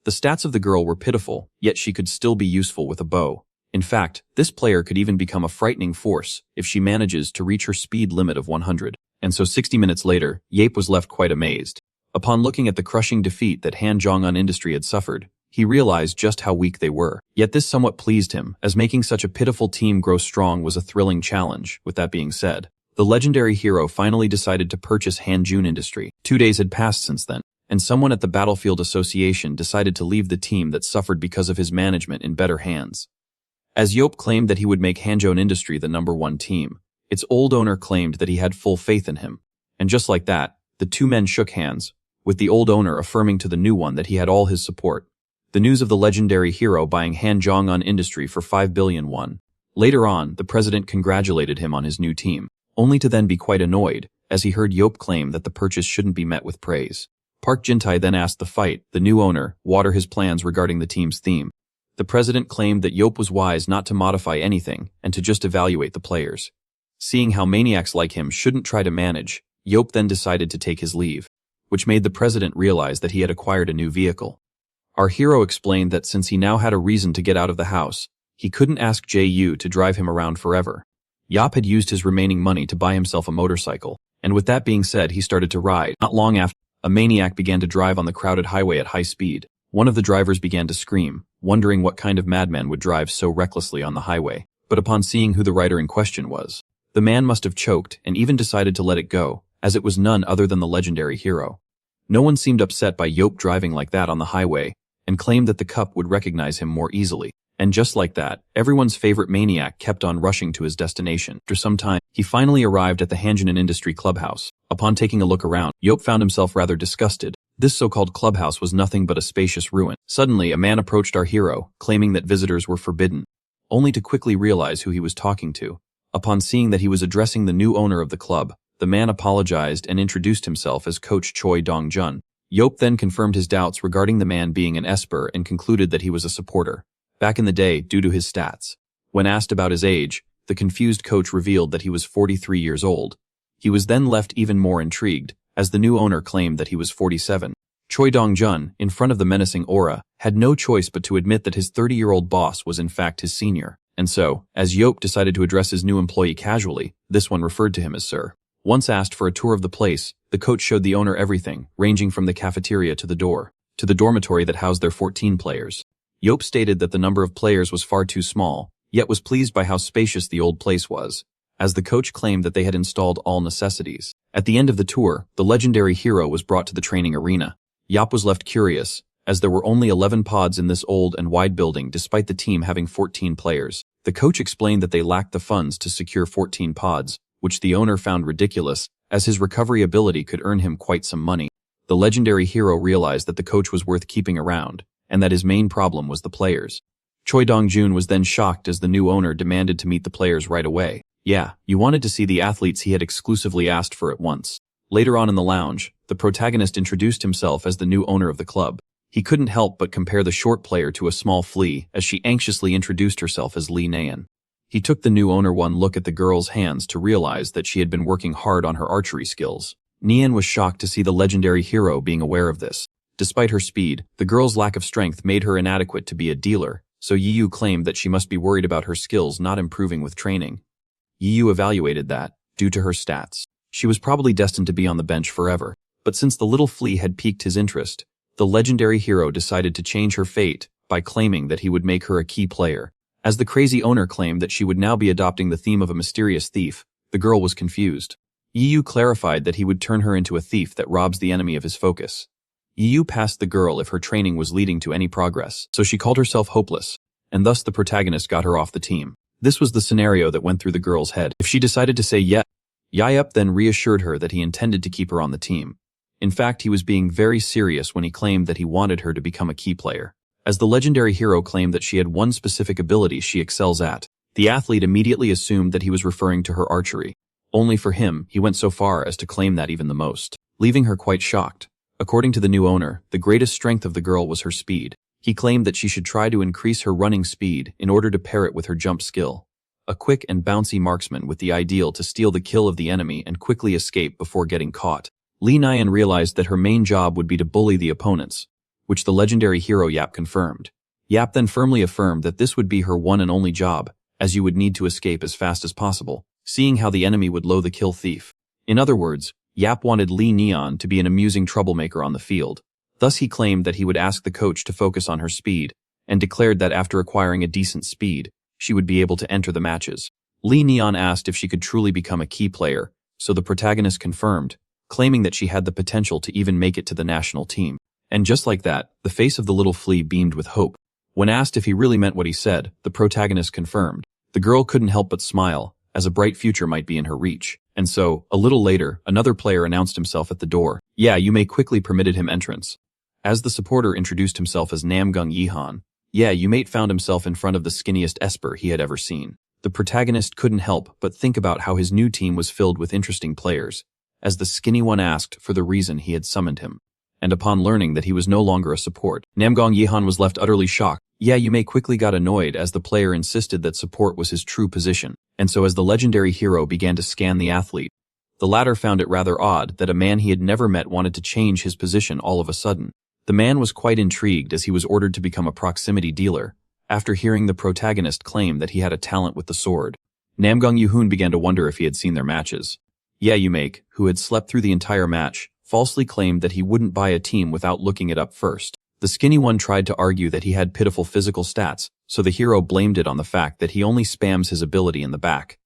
The stats of the girl were pitiful, yet she could still be useful with a bow. In fact, this player could even become a frightening force if she manages to reach her speed limit of 100. And so 60 minutes later, Yape was left quite amazed. Upon looking at the crushing defeat that Han Zhongun Industry had suffered, he realized just how weak they were. Yet this somewhat pleased him, as making such a pitiful team grow strong was a thrilling challenge. With that being said, the legendary hero finally decided to purchase Hanjun Industry. 2 days had passed since then, and someone at the Battlefield Association decided to leave the team that suffered because of his management in better hands. As Yope claimed that he would make Hanjun Industry the #1 team, its old owner claimed that he had full faith in him. And just like that, the 2 men shook hands, with the old owner affirming to the new one that he had all his support. The news of the legendary hero buying Hanjong Industry for 5 billion won. Later on, the president congratulated him on his new team, only to then be quite annoyed, as he heard Yope claim that the purchase shouldn't be met with praise. Park Jintai then asked the new owner, water his plans regarding the team's theme. The president claimed that Yope was wise not to modify anything and to just evaluate the players. Seeing how maniacs like him shouldn't try to manage, Yope then decided to take his leave, which made the president realize that he had acquired a new vehicle. Our hero explained that since he now had a reason to get out of the house, he couldn't ask J.U. to drive him around forever. Yap had used his remaining money to buy himself a motorcycle, and with that being said, he started to ride. Not long after, a maniac began to drive on the crowded highway at high speed. One of the drivers began to scream, wondering what kind of madman would drive so recklessly on the highway. But upon seeing who the rider in question was, the man must have choked and even decided to let it go, as it was none other than the legendary hero. No one seemed upset by Yope driving like that on the highway, and claimed that the cup would recognize him more easily. And just like that, everyone's favorite maniac kept on rushing to his destination. After some time, he finally arrived at the Hanjin Industry Clubhouse. Upon taking a look around, Yope found himself rather disgusted. This so-called clubhouse was nothing but a spacious ruin. Suddenly, a man approached our hero, claiming that visitors were forbidden, only to quickly realize who he was talking to. Upon seeing that he was addressing the new owner of the club, the man apologized and introduced himself as Coach Choi Dong-jun. Yope then confirmed his doubts regarding the man being an esper and concluded that he was a supporter. Back in the day, due to his stats. When asked about his age, the confused coach revealed that he was 43 years old. He was then left even more intrigued, as the new owner claimed that he was 47. Choi Dong-jun, in front of the menacing aura, had no choice but to admit that his 30-year-old boss was in fact his senior. And so, as Yope decided to address his new employee casually, this one referred to him as Sir. Once asked for a tour of the place, the coach showed the owner everything, ranging from the cafeteria to the door, to the dormitory that housed their 14 players. Yope stated that the number of players was far too small, yet was pleased by how spacious the old place was, as the coach claimed that they had installed all necessities. At the end of the tour, the legendary hero was brought to the training arena. Yap was left curious, as there were only 11 pods in this old and wide building despite the team having 14 players. The coach explained that they lacked the funds to secure 14 pods, which the owner found ridiculous, as his recovery ability could earn him quite some money. The legendary hero realized that the coach was worth keeping around, and that his main problem was the players. Choi Dong-jun was then shocked as the new owner demanded to meet the players right away. Yeah, you wanted to see the athletes he had exclusively asked for at once. Later on in the lounge, the protagonist introduced himself as the new owner of the club. He couldn't help but compare the short player to a small flea as she anxiously introduced herself as Lee Nayan. He took the new owner one look at the girl's hands to realize that she had been working hard on her archery skills. Nian was shocked to see the legendary hero being aware of this. Despite her speed, the girl's lack of strength made her inadequate to be a dealer, so Yiyu claimed that she must be worried about her skills not improving with training. Yiyu evaluated that, due to her stats, she was probably destined to be on the bench forever. But since the little flea had piqued his interest, the legendary hero decided to change her fate by claiming that he would make her a key player. As the crazy owner claimed that she would now be adopting the theme of a mysterious thief, the girl was confused. Yu clarified that he would turn her into a thief that robs the enemy of his focus. Yu passed the girl if her training was leading to any progress, so she called herself hopeless, and thus the protagonist got her off the team. This was the scenario that went through the girl's head. If she decided to say yes, Yahello then reassured her that he intended to keep her on the team. In fact, he was being very serious when he claimed that he wanted her to become a key player. As the legendary hero claimed that she had one specific ability she excels at, the athlete immediately assumed that he was referring to her archery. Only for him, he went so far as to claim that even the most, leaving her quite shocked. According to the new owner, the greatest strength of the girl was her speed. He claimed that she should try to increase her running speed in order to pair it with her jump skill. A quick and bouncy marksman with the ideal to steal the kill of the enemy and quickly escape before getting caught. Li Nian realized that her main job would be to bully the opponents, which the legendary hero Yap confirmed. Yap then firmly affirmed that this would be her one and only job, as you would need to escape as fast as possible, seeing how the enemy would lure the kill thief. In other words, Yap wanted Li Nian to be an amusing troublemaker on the field. Thus he claimed that he would ask the coach to focus on her speed, and declared that after acquiring a decent speed, she would be able to enter the matches. Li Nian asked if she could truly become a key player, so the protagonist confirmed, claiming that she had the potential to even make it to the national team. And just like that, the face of the little flea beamed with hope. When asked if he really meant what he said, the protagonist confirmed. The girl couldn't help but smile, as a bright future might be in her reach. And so, a little later, another player announced himself at the door. Yeah, you may quickly permitted him entrance. As the supporter introduced himself as Namgung Yihan, yeah, Umate found himself in front of the skinniest Esper he had ever seen. The protagonist couldn't help but think about how his new team was filled with interesting players, as the skinny one asked for the reason he had summoned him. And upon learning that he was no longer a support, Namgung Yihan was left utterly shocked. Yeah, Umate quickly got annoyed as the player insisted that support was his true position, and so as the legendary hero began to scan the athlete, the latter found it rather odd that a man he had never met wanted to change his position all of a sudden. The man was quite intrigued as he was ordered to become a proximity dealer, after hearing the protagonist claim that he had a talent with the sword. Namgung Yuhun began to wonder if he had seen their matches. Yeah, Umake, who had slept through the entire match, falsely claimed that he wouldn't buy a team without looking it up first. The skinny one tried to argue that he had pitiful physical stats, so the hero blamed it on the fact that he only spams his ability in the back.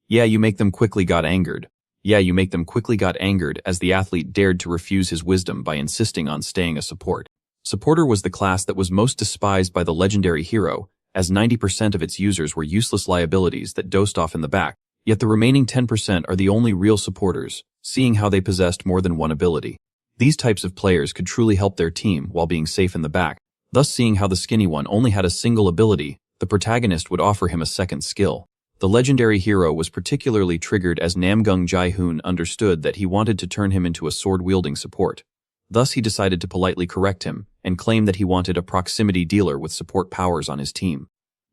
Yeah, you make them quickly got angered. As the athlete dared to refuse his wisdom by insisting on staying a support. Supporter was the class that was most despised by the legendary hero, as 90% of its users were useless liabilities that dosed off in the back, yet the remaining 10% are the only real supporters, seeing how they possessed more than one ability. These types of players could truly help their team while being safe in the back, thus seeing how the skinny one only had a single ability, the protagonist would offer him a second skill. The legendary hero was particularly triggered as Namgung Jaihun understood that he wanted to turn him into a sword-wielding support. Thus he decided to politely correct him, and claim that he wanted a proximity dealer with support powers on his team.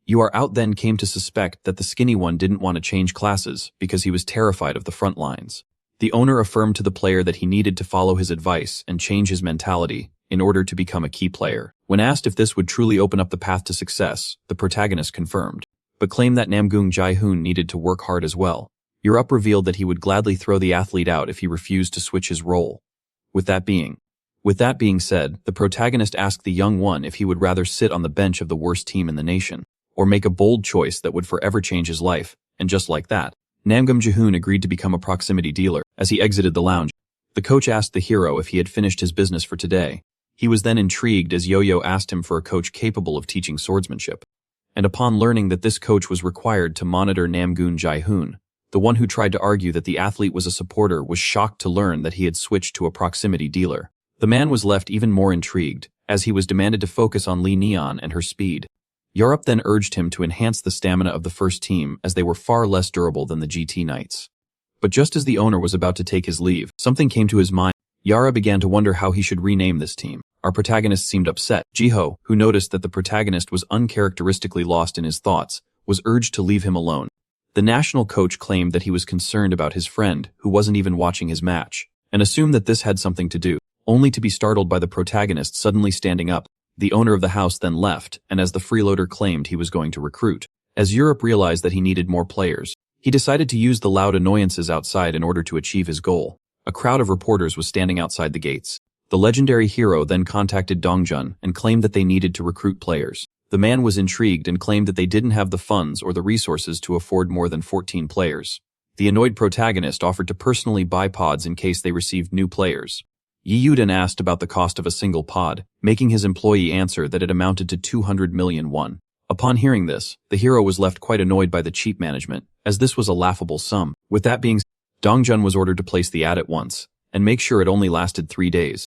You Are Out then came to suspect that the skinny one didn't want to change classes because he was terrified of the front lines. The owner affirmed to the player that he needed to follow his advice and change his mentality in order to become a key player. When asked if this would truly open up the path to success, the protagonist confirmed, but claimed that Namgung Jaihun needed to work hard as well. Yurup revealed that he would gladly throw the athlete out if he refused to switch his role. With that being said, the protagonist asked the young one if he would rather sit on the bench of the worst team in the nation, or make a bold choice that would forever change his life, and just like that, Namgung Jaihun agreed to become a proximity dealer. As he exited the lounge, the coach asked the hero if he had finished his business for today. He was then intrigued as Yo-Yo asked him for a coach capable of teaching swordsmanship. And upon learning that this coach was required to monitor Namgung Jaihun, the one who tried to argue that the athlete was a supporter was shocked to learn that he had switched to a proximity dealer. The man was left even more intrigued, as he was demanded to focus on Li Nian and her speed. Yarup then urged him to enhance the stamina of the first team as they were far less durable than the GT Knights. But just as the owner was about to take his leave, something came to his mind. Yara began to wonder how he should rename this team. Our protagonist seemed upset. Jiho, who noticed that the protagonist was uncharacteristically lost in his thoughts, was urged to leave him alone. The national coach claimed that he was concerned about his friend, who wasn't even watching his match, and assumed that this had something to do, only to be startled by the protagonist suddenly standing up. The owner of the house then left, and as the freeloader claimed he was going to recruit. As Europe realized that he needed more players, he decided to use the loud annoyances outside in order to achieve his goal. A crowd of reporters was standing outside the gates. The legendary hero then contacted Dongjun and claimed that they needed to recruit players. The man was intrigued and claimed that they didn't have the funds or the resources to afford more than 14 players. The annoyed protagonist offered to personally buy pods in case they received new players. Yi then asked about the cost of a single pod, making his employee answer that it amounted to 200 million won. Upon hearing this, the hero was left quite annoyed by the cheap management, as this was a laughable sum. With that being said, Dongjun was ordered to place the ad at once, and make sure it only lasted 3 days.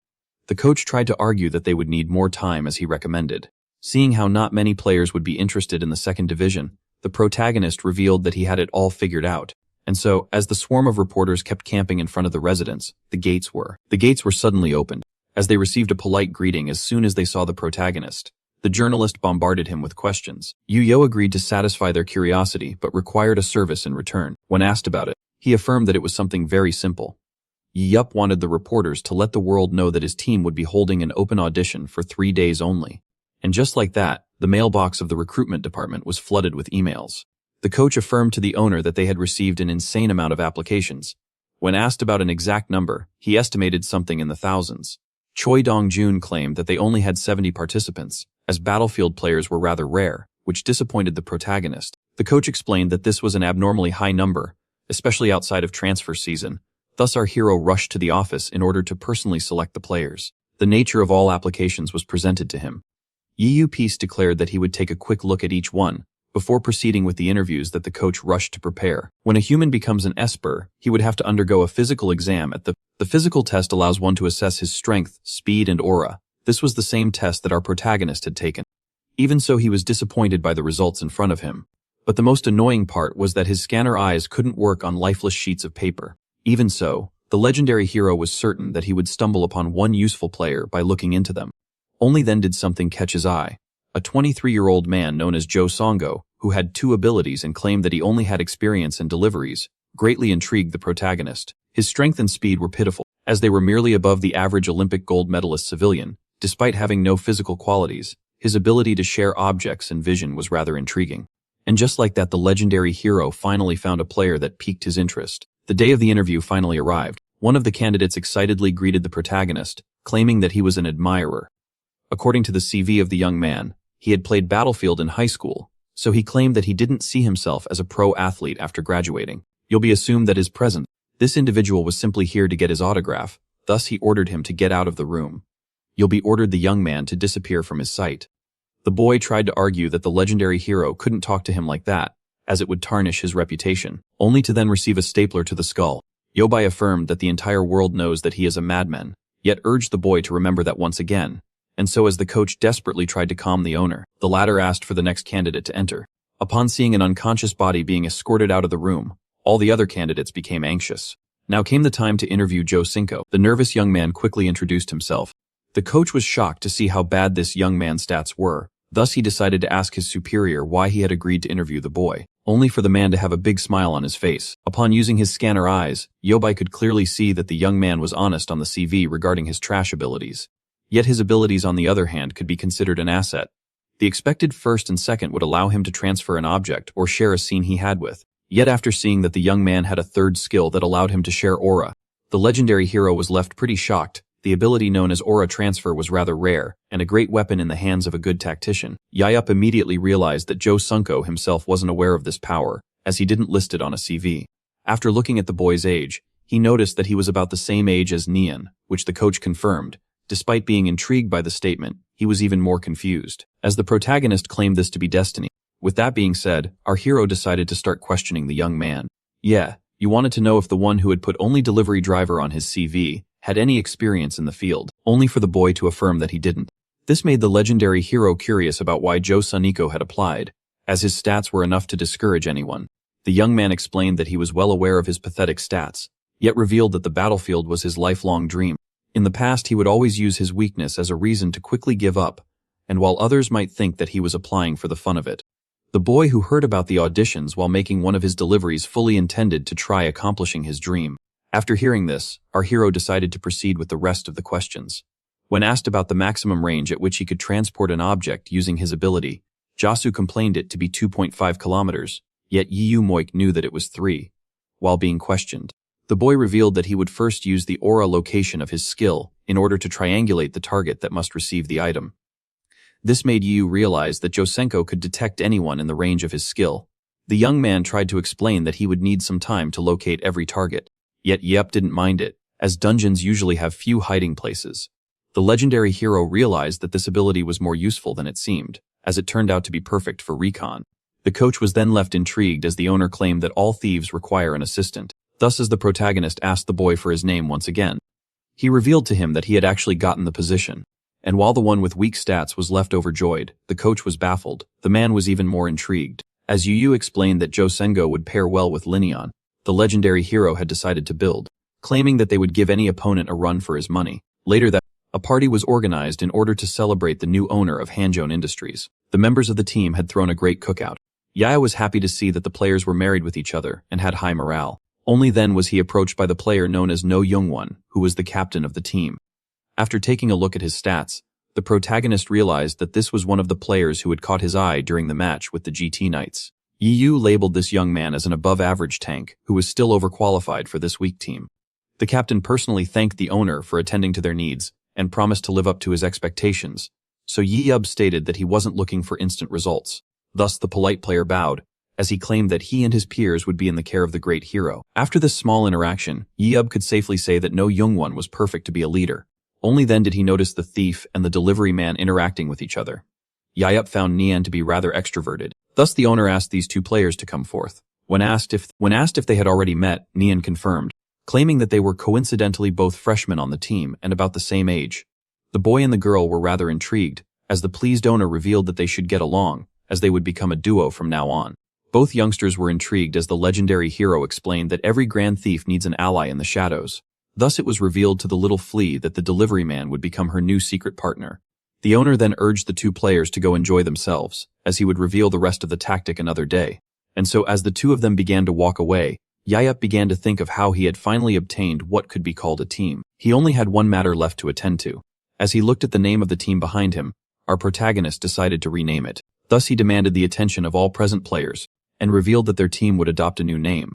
The coach tried to argue that they would need more time as he recommended. Seeing how not many players would be interested in the second division, the protagonist revealed that he had it all figured out. And so, as the swarm of reporters kept camping in front of the residence, the gates were suddenly opened, as they received a polite greeting as soon as they saw the protagonist. The journalist bombarded him with questions. Yu agreed to satisfy their curiosity but required a service in return. When asked about it, he affirmed that it was something very simple. Yup wanted the reporters to let the world know that his team would be holding an open audition for 3 days only. And just like that, the mailbox of the recruitment department was flooded with emails. The coach affirmed to the owner that they had received an insane amount of applications. When asked about an exact number, he estimated something in the thousands. Choi Dong-jun claimed that they only had 70 participants, as battlefield players were rather rare, which disappointed the protagonist. The coach explained that this was an abnormally high number, especially outside of transfer season. Thus our hero rushed to the office in order to personally select the players. The nature of all applications was presented to him. Yu Peace declared that he would take a quick look at each one, before proceeding with the interviews that the coach rushed to prepare. When a human becomes an esper, he would have to undergo a physical exam at the physical test allows one to assess his strength, speed, and aura. This was the same test that our protagonist had taken. Even so, he was disappointed by the results in front of him. But the most annoying part was that his scanner eyes couldn't work on lifeless sheets of paper. Even so, the legendary hero was certain that he would stumble upon one useful player by looking into them. Only then did something catch his eye. A 23-year-old man known as Jo Songo, who had 2 abilities and claimed that he only had experience in deliveries, greatly intrigued the protagonist. His strength and speed were pitiful, as they were merely above the average Olympic gold medalist civilian. Despite having no physical qualities, his ability to share objects and vision was rather intriguing. And just like that, the legendary hero finally found a player that piqued his interest. The day of the interview finally arrived. One of the candidates excitedly greeted the protagonist, claiming that he was an admirer. According to the CV of the young man, he had played Battlefield in high school, so he claimed that he didn't see himself as a pro athlete after graduating. You'll be assumed that is present. This individual was simply here to get his autograph, thus he ordered him to get out of the room. You'll be ordered the young man to disappear from his sight. The boy tried to argue that the legendary hero couldn't talk to him like that, as it would tarnish his reputation, only to then receive a stapler to the skull. Yobai affirmed that the entire world knows that he is a madman, yet urged the boy to remember that once again. And so as the coach desperately tried to calm the owner, the latter asked for the next candidate to enter. Upon seeing an unconscious body being escorted out of the room, all the other candidates became anxious. Now came the time to interview Jo Cinco. The nervous young man quickly introduced himself. The coach was shocked to see how bad this young man's stats were. Thus he decided to ask his superior why he had agreed to interview the boy, only for the man to have a big smile on his face. Upon using his scanner eyes, Yobai could clearly see that the young man was honest on the CV regarding his trash abilities. Yet his abilities on the other hand could be considered an asset. The expected first and second would allow him to transfer an object or share a scene he had with. Yet after seeing that the young man had a third skill that allowed him to share aura, the legendary hero was left pretty shocked. The ability known as aura transfer was rather rare, and a great weapon in the hands of a good tactician. Yayup immediately realized that Jo Sunko himself wasn't aware of this power, as he didn't list it on a CV. After looking at the boy's age, he noticed that he was about the same age as Nian, which the coach confirmed. Despite being intrigued by the statement, he was even more confused, as the protagonist claimed this to be destiny. With that being said, our hero decided to start questioning the young man. Yeah, you wanted to know if the one who had put only delivery driver on his CV had any experience in the field, only for the boy to affirm that he didn't. This made the legendary hero curious about why Jo Suniko had applied, as his stats were enough to discourage anyone. The young man explained that he was well aware of his pathetic stats, yet revealed that the battlefield was his lifelong dream. In the past, he would always use his weakness as a reason to quickly give up, and while others might think that he was applying for the fun of it, the boy who heard about the auditions while making one of his deliveries fully intended to try accomplishing his dream. After hearing this, our hero decided to proceed with the rest of the questions. When asked about the maximum range at which he could transport an object using his ability, Jasu complained it to be 2.5 kilometers, yet Yu Moik knew that it was 3. While being questioned, The boy revealed that he would first use the aura location of his skill in order to triangulate the target that must receive the item. This made Yu realize that Josenko could detect anyone in the range of his skill. The young man tried to explain that he would need some time to locate every target, yet Yep didn't mind it, as dungeons usually have few hiding places. The legendary hero realized that this ability was more useful than it seemed, as it turned out to be perfect for recon. The coach was then left intrigued as the owner claimed that all thieves require an assistant. Thus, as the protagonist asked the boy for his name once again, he revealed to him that he had actually gotten the position. And while the one with weak stats was left overjoyed, the coach was baffled. The man was even more intrigued. As Yu explained that Josengo would pair well with Lineon, the legendary hero had decided to build, claiming that they would give any opponent a run for his money. Later that a party was organized in order to celebrate the new owner of Hanjoin Industries. The members of the team had thrown a great cookout. Yaya was happy to see that the players were married with each other and had high morale. Only then was he approached by the player known as No Youngwon, who was the captain of the team. After taking a look at his stats, the protagonist realized that this was one of the players who had caught his eye during the match with the GT Knights. Yu labeled this young man as an above-average tank who was still overqualified for this weak team. The captain personally thanked the owner for attending to their needs and promised to live up to his expectations, so Yub stated that he wasn't looking for instant results. Thus the polite player bowed, as he claimed that he and his peers would be in the care of the great hero. After this small interaction, Yub could safely say that No Youngwon was perfect to be a leader. Only then did he notice the thief and the delivery man interacting with each other. Yayup found Nian to be rather extroverted. Thus the owner asked these two players to come forth. When asked if they had already met, Nian confirmed, claiming that they were coincidentally both freshmen on the team and about the same age. The boy and the girl were rather intrigued, as the pleased owner revealed that they should get along, as they would become a duo from now on. Both youngsters were intrigued as the legendary hero explained that every grand thief needs an ally in the shadows. Thus it was revealed to the little flea that the delivery man would become her new secret partner. The owner then urged the two players to go enjoy themselves, as he would reveal the rest of the tactic another day. And so as the two of them began to walk away, Yayup began to think of how he had finally obtained what could be called a team. He only had one matter left to attend to. As he looked at the name of the team behind him, our protagonist decided to rename it. Thus he demanded the attention of all present players, and revealed that their team would adopt a new name.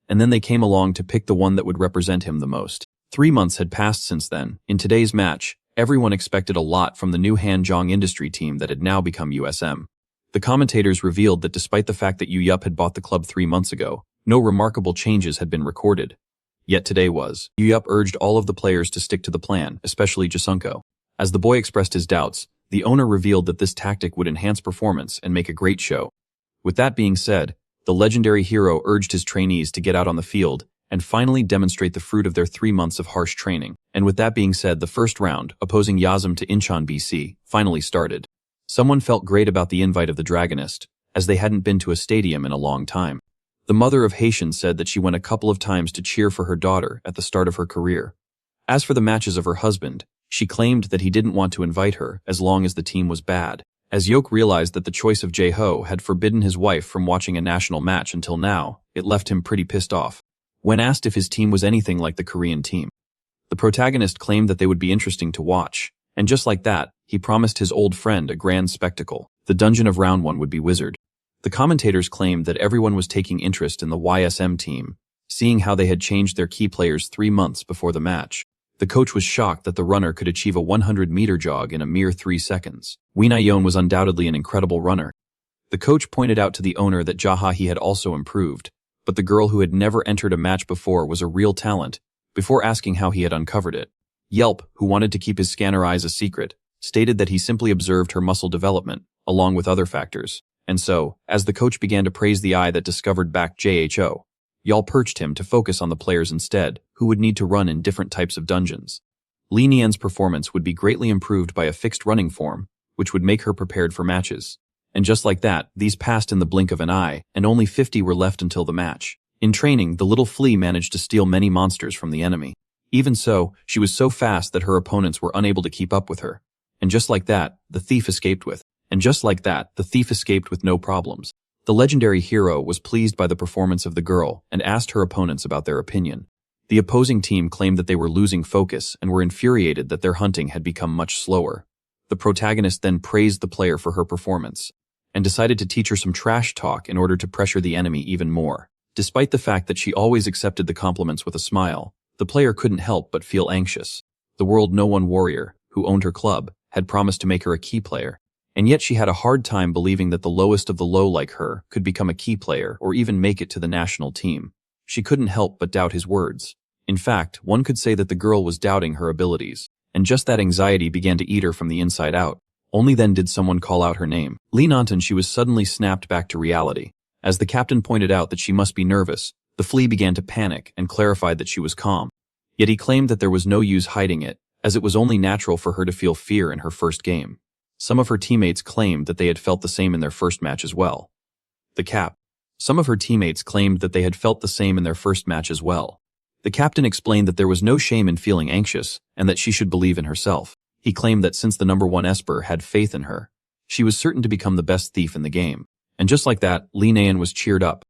And then they came along to pick the one that would represent him the most. 3 months had passed since then. In today's match, everyone expected a lot from the new Hanjoin Industry team that had now become USM. The commentators revealed that despite the fact that Yuyup had bought the club 3 months ago, no remarkable changes had been recorded. Yet today was. Yuyup urged all of the players to stick to the plan, especially Jasunko. As the boy expressed his doubts, the owner revealed that this tactic would enhance performance and make a great show. With that being said, the legendary hero urged his trainees to get out on the field and finally demonstrate the fruit of their 3 months of harsh training. And with that being said, the first round, opposing Yazam to Incheon BC, finally started. Someone felt great about the invite of the Dragonist, as they hadn't been to a stadium in a long time. The mother of Haitian said that she went a couple of times to cheer for her daughter at the start of her career. As for the matches of her husband, she claimed that he didn't want to invite her as long as the team was bad. As Yoke realized that the choice of Jae-ho had forbidden his wife from watching a national match until now, it left him pretty pissed off. When asked if his team was anything like the Korean team, the protagonist claimed that they would be interesting to watch, and just like that, he promised his old friend a grand spectacle. The dungeon of round 1 would be Wizard. The commentators claimed that everyone was taking interest in the YSM team, seeing how they had changed their key players 3 months before the match. The coach was shocked that the runner could achieve a 100-meter jog in a mere 3 seconds. Winayon was undoubtedly an incredible runner. The coach pointed out to the owner that Jaha he had also improved, but the girl who had never entered a match before was a real talent, before asking how he had uncovered it. Yelp, who wanted to keep his scanner eyes a secret, stated that he simply observed her muscle development, along with other factors. And so, as the coach began to praise the eye that discovered back JHO, Yalp urged him to focus on the players instead, who would need to run in different types of dungeons. Li Nian's performance would be greatly improved by a fixed running form, which would make her prepared for matches. And just like that, these passed in the blink of an eye, and only 50 were left until the match. In training, the little flea managed to steal many monsters from the enemy. Even so, she was so fast that her opponents were unable to keep up with her. And just like that, the thief escaped with no problems. The legendary hero was pleased by the performance of the girl and asked her opponents about their opinion. The opposing team claimed that they were losing focus and were infuriated that their hunting had become much slower. The protagonist then praised the player for her performance and decided to teach her some trash talk in order to pressure the enemy even more. Despite the fact that she always accepted the compliments with a smile, the player couldn't help but feel anxious. The World No One warrior, who owned her club, had promised to make her a key player, and yet she had a hard time believing that the lowest of the low like her could become a key player or even make it to the national team. She couldn't help but doubt his words. In fact, one could say that the girl was doubting her abilities, and just that anxiety began to eat her from the inside out. Only then did someone call out her name. Lee Nanton. She was suddenly snapped back to reality. As the captain pointed out that she must be nervous, the flea began to panic and clarified that she was calm. Yet he claimed that there was no use hiding it, as it was only natural for her to feel fear in her first game. Some of her teammates claimed that they had felt the same in their first match as well. Some of her teammates claimed that they had felt the same in their first match as well. The captain explained that there was no shame in feeling anxious, and that she should believe in herself. He claimed that since the #1 Esper had faith in her, she was certain to become the best thief in the game. And just like that, Lee Nayan was cheered up.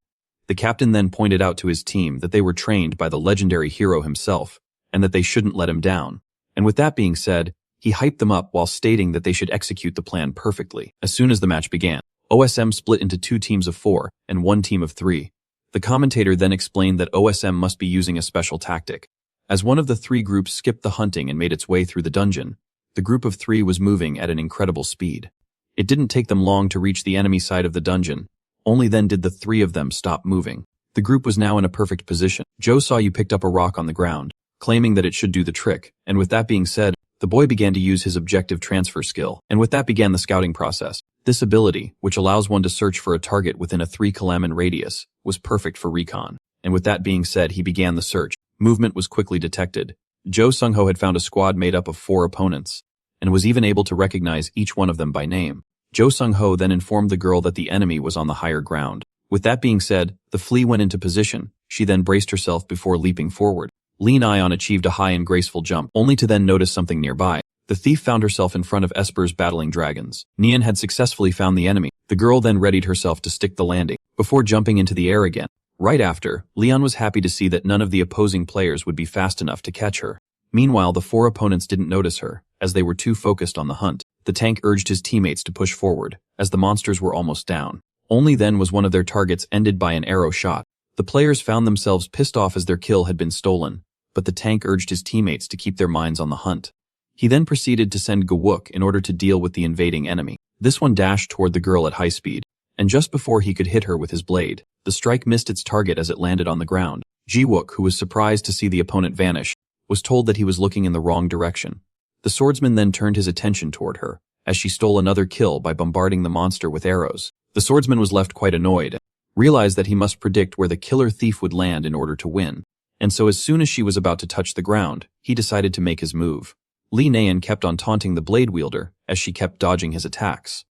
The captain then pointed out to his team that they were trained by the legendary hero himself, and that they shouldn't let him down. And with that being said, he hyped them up while stating that they should execute the plan perfectly. As soon as the match began, OSM split into 2 teams of 4 and 1 team of 3. The commentator then explained that OSM must be using a special tactic. As one of the 3 groups skipped the hunting and made its way through the dungeon, the group of 3 was moving at an incredible speed. It didn't take them long to reach the enemy side of the dungeon. Only then did the 3 of them stop moving. The group was now in a perfect position. Joe saw you picked up a rock on the ground, claiming that it should do the trick, and with that being said, the boy began to use his objective transfer skill, and with that began the scouting process. This ability, which allows one to search for a target within a 3 km radius, was perfect for recon, and with that being said, he began the search. Movement was quickly detected. Joe Sung-ho had found a squad made up of 4 opponents, and was even able to recognize each one of them by name. Joe Sung-ho then informed the girl that the enemy was on the higher ground. With that being said, the flea went into position. She then braced herself before leaping forward. Lee Nyan achieved a high and graceful jump, only to then notice something nearby. The thief found herself in front of Esper's battling dragons. Nian had successfully found the enemy. The girl then readied herself to stick the landing, before jumping into the air again. Right after, Leon was happy to see that none of the opposing players would be fast enough to catch her. Meanwhile, the 4 opponents didn't notice her, as they were too focused on the hunt. The tank urged his teammates to push forward, as the monsters were almost down. Only then was one of their targets ended by an arrow shot. The players found themselves pissed off as their kill had been stolen, but the tank urged his teammates to keep their minds on the hunt. He then proceeded to send Gawuk in order to deal with the invading enemy. This one dashed toward the girl at high speed, and just before he could hit her with his blade, the strike missed its target as it landed on the ground. Jiwook, who was surprised to see the opponent vanish, was told that he was looking in the wrong direction. The swordsman then turned his attention toward her, as she stole another kill by bombarding the monster with arrows. The swordsman was left quite annoyed, realized that he must predict where the killer thief would land in order to win, and so as soon as she was about to touch the ground, he decided to make his move. Lee Nayan kept on taunting the blade wielder, as she kept dodging his attacks.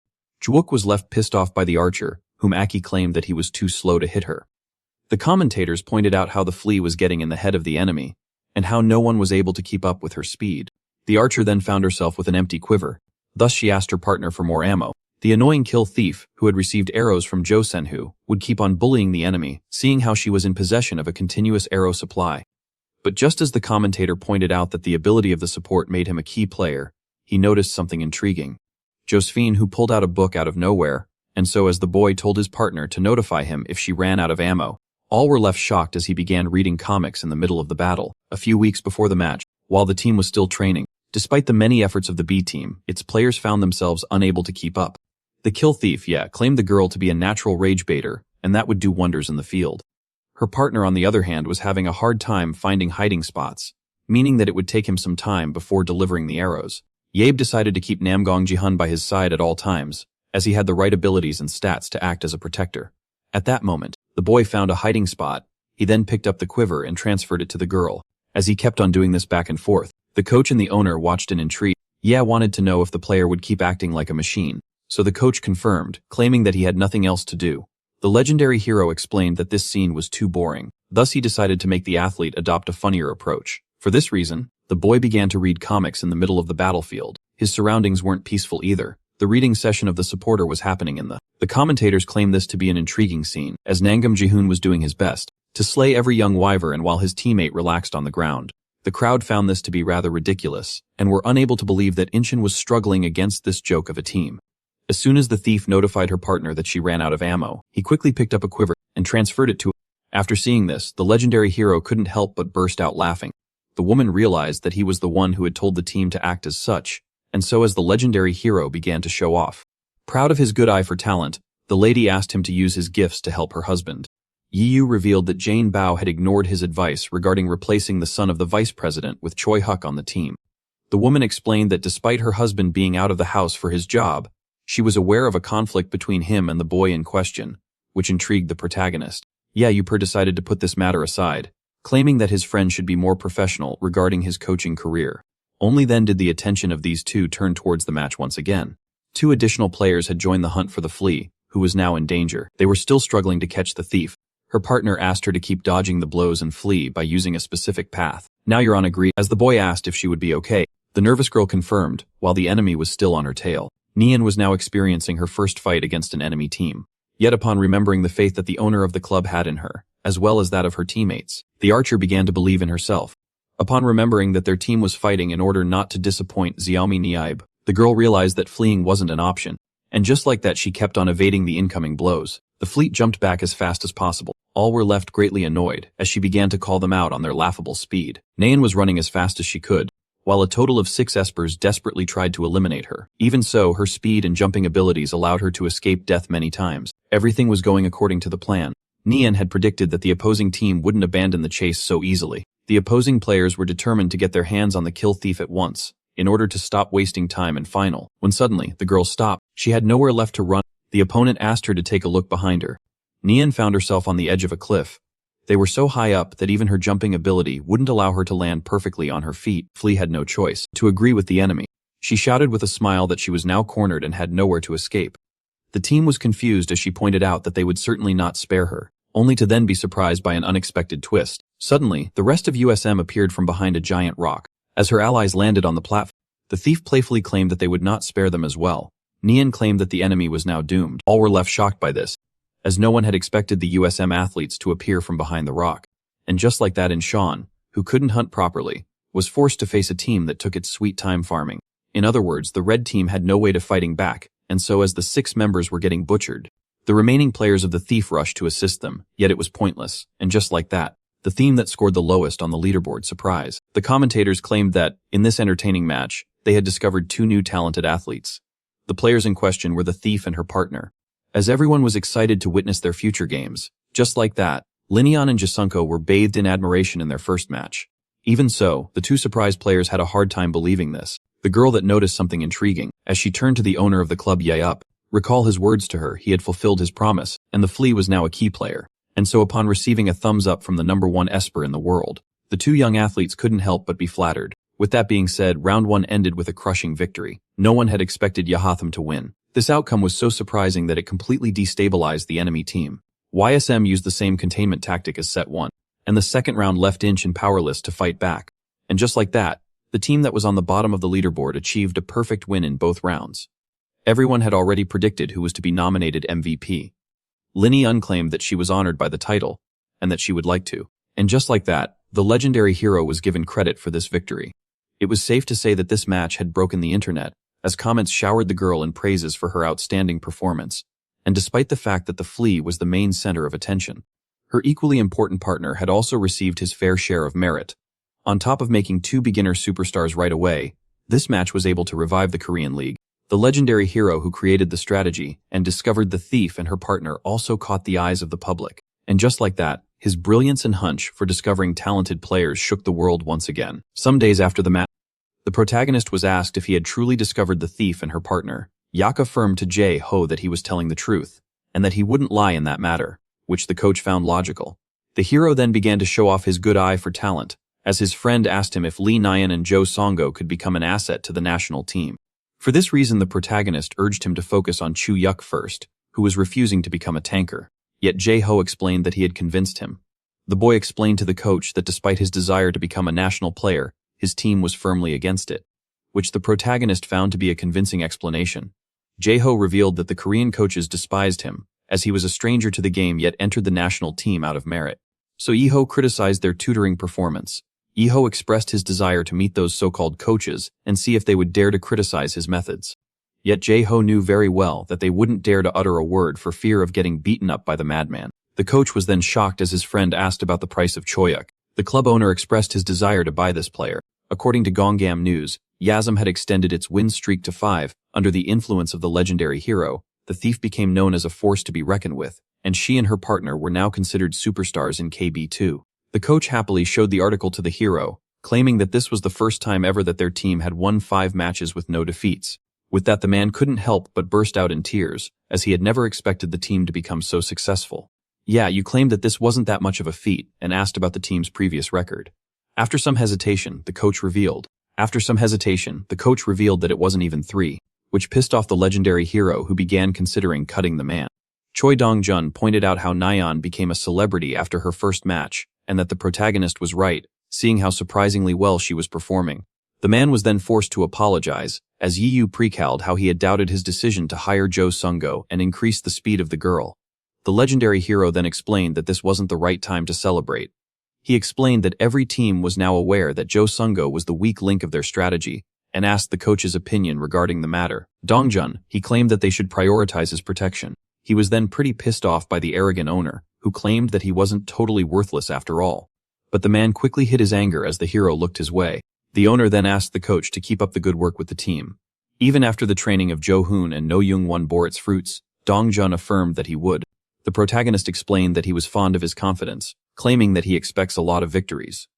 Jiwook was left pissed off by the archer, whom Aki claimed that he was too slow to hit her. The commentators pointed out how the flea was getting in the head of the enemy, and how no one was able to keep up with her speed. The archer then found herself with an empty quiver. Thus she asked her partner for more ammo. The annoying kill thief, who had received arrows from Jo Senhu, would keep on bullying the enemy, seeing how she was in possession of a continuous arrow supply. But just as the commentator pointed out that the ability of the support made him a key player, he noticed something intriguing. Josephine, who pulled out a book out of nowhere, and so as the boy told his partner to notify him if she ran out of ammo. All were left shocked as he began reading comics in the middle of the battle, a few weeks before the match, while the team was still training. Despite the many efforts of the B team, its players found themselves unable to keep up. The kill thief, claimed the girl to be a natural rage baiter, and that would do wonders in the field. Her partner, on the other hand, was having a hard time finding hiding spots, meaning that it would take him some time before delivering the arrows. Yabe decided to keep Namgong Jihun by his side at all times, as he had the right abilities and stats to act as a protector. At that moment, the boy found a hiding spot. He then picked up the quiver and transferred it to the girl. As he kept on doing this back and forth, the coach and the owner watched in intrigue. Wanted to know if the player would keep acting like a machine, so the coach confirmed, claiming that he had nothing else to do. The legendary hero explained that this scene was too boring, thus he decided to make the athlete adopt a funnier approach. For this reason, the boy began to read comics in the middle of the battlefield. His surroundings weren't peaceful either. The reading session of the supporter was happening in the commentators claimed this to be an intriguing scene, as Nangam Jihun was doing his best to slay every young wyvern while his teammate relaxed on the ground. The crowd found this to be rather ridiculous, and were unable to believe that Inchin was struggling against this joke of a team. As soon as the thief notified her partner that she ran out of ammo, he quickly picked up a quiver and transferred it to her. After seeing this, the legendary hero couldn't help but burst out laughing. The woman realized that he was the one who had told the team to act as such, and so as the legendary hero began to show off. Proud of his good eye for talent, the lady asked him to use his gifts to help her husband. Yiyu revealed that Jane Bao had ignored his advice regarding replacing the son of the vice president with Choi Huk on the team. The woman explained that despite her husband being out of the house for his job, she was aware of a conflict between him and the boy in question, which intrigued the protagonist. Yahello decided to put this matter aside, claiming that his friend should be more professional regarding his coaching career. Only then did the attention of these two turn towards the match once again. 2 additional players had joined the hunt for the flea, who was now in danger. They were still struggling to catch the thief. Her partner asked her to keep dodging the blows and flee by using a specific path. Now you're on agreed. As the boy asked if she would be okay, the nervous girl confirmed, while the enemy was still on her tail. Nian was now experiencing her first fight against an enemy team. Yet upon remembering the faith that the owner of the club had in her, as well as that of her teammates, the archer began to believe in herself. Upon remembering that their team was fighting in order not to disappoint Xiaomi Niaib, the girl realized that fleeing wasn't an option. And just like that, she kept on evading the incoming blows. The fleet jumped back as fast as possible. All were left greatly annoyed as she began to call them out on their laughable speed. Nayan was running as fast as she could, while a total of 6 espers desperately tried to eliminate her. Even so, her speed and jumping abilities allowed her to escape death many times. Everything was going according to the plan. Nian had predicted that the opposing team wouldn't abandon the chase so easily. The opposing players were determined to get their hands on the kill thief at once, in order to stop wasting time and final. When suddenly, the girl stopped. She had nowhere left to run. The opponent asked her to take a look behind her. Nian found herself on the edge of a cliff. They were so high up that even her jumping ability wouldn't allow her to land perfectly on her feet. Flea had no choice to agree with the enemy. She shouted with a smile that she was now cornered and had nowhere to escape. The team was confused as she pointed out that they would certainly not spare her, only to then be surprised by an unexpected twist. Suddenly, the rest of USM appeared from behind a giant rock. As her allies landed on the platform, the thief playfully claimed that they would not spare them as well. Nian claimed that the enemy was now doomed. All were left shocked by this, as no one had expected the USM athletes to appear from behind the rock. And just like that, Sean, who couldn't hunt properly, was forced to face a team that took its sweet time farming. In other words, the red team had no way to fighting back, and so as the 6 members were getting butchered, the remaining players of the thief rushed to assist them, yet it was pointless. And just like that, the team that scored the lowest on the leaderboard surprise. The commentators claimed that, in this entertaining match, they had discovered 2 new talented athletes. The players in question were the thief and her partner. As everyone was excited to witness their future games, just like that, Linian and Jasunko were bathed in admiration in their first match. Even so, the 2 surprise players had a hard time believing this. The girl that noticed something intriguing, as she turned to the owner of the club Yahello, recall his words to her, he had fulfilled his promise, and the flea was now a key player. And so upon receiving a thumbs up from the #1 esper in the world, the 2 young athletes couldn't help but be flattered. With that being said, round 1 ended with a crushing victory. No one had expected Yahatham to win. This outcome was so surprising that it completely destabilized the enemy team. YSM used the same containment tactic as set 1, and the second round left Inch and powerless to fight back. And just like that, the team that was on the bottom of the leaderboard achieved a perfect win in both rounds. Everyone had already predicted who was to be nominated MVP. Linny claimed that she was honored by the title, and that she would like to. And just like that, the legendary hero was given credit for this victory. It was safe to say that this match had broken the internet, as comments showered the girl in praises for her outstanding performance, and despite the fact that the flea was the main center of attention, her equally important partner had also received his fair share of merit. On top of making 2 beginner superstars right away, this match was able to revive the Korean League. The legendary hero who created the strategy and discovered the thief and her partner also caught the eyes of the public. And just like that, his brilliance and hunch for discovering talented players shook the world once again. Some days after the match, the protagonist was asked if he had truly discovered the thief and her partner. Yak affirmed to Jae-ho that he was telling the truth, and that he wouldn't lie in that matter, which the coach found logical. The hero then began to show off his good eye for talent, as his friend asked him if Lee Nyan and Jo Songo could become an asset to the national team. For this reason, the protagonist urged him to focus on Chu Yuk first, who was refusing to become a tanker. Yet Jae-ho explained that he had convinced him. The boy explained to the coach that despite his desire to become a national player, his team was firmly against it, which the protagonist found to be a convincing explanation. Jae-ho revealed that the Korean coaches despised him, as he was a stranger to the game yet entered the national team out of merit. So Lee-ho criticized their tutoring performance. Lee-ho expressed his desire to meet those so-called coaches and see if they would dare to criticize his methods. Yet Jae-ho knew very well that they wouldn't dare to utter a word for fear of getting beaten up by the madman. The coach was then shocked as his friend asked about the price of Choyuk. The club owner expressed his desire to buy this player. According to Gonggam News, Yasm had extended its win streak to 5. Under the influence of the legendary hero, the thief became known as a force to be reckoned with, and she and her partner were now considered superstars in KB2. The coach happily showed the article to the hero, claiming that this was the first time ever that their team had won 5 matches with no defeats. With that, the man couldn't help but burst out in tears, as he had never expected the team to become so successful. Yeah, you claimed that this wasn't that much of a feat, and asked about the team's previous record. After some hesitation, the coach revealed that it wasn't even 3, which pissed off the legendary hero who began considering cutting the man. Choi Dong-jun pointed out how Nayeon became a celebrity after her first match, and that the protagonist was right, seeing how surprisingly well she was performing. The man was then forced to apologize, as Yiyu recalled how he had doubted his decision to hire Jo Sung-go and increase the speed of the girl. The legendary hero then explained that this wasn't the right time to celebrate. He explained that every team was now aware that Jo Sung-go was the weak link of their strategy, and asked the coach's opinion regarding the matter. Dong-jun, he claimed that they should prioritize his protection. He was then pretty pissed off by the arrogant owner, who claimed that he wasn't totally worthless after all. But the man quickly hid his anger as the hero looked his way. The owner then asked the coach to keep up the good work with the team. Even after the training of Jo-hoon and No Young-won bore its fruits, Dong-jun affirmed that he would. The protagonist explained that he was fond of his confidence, claiming that he expects a lot of victories.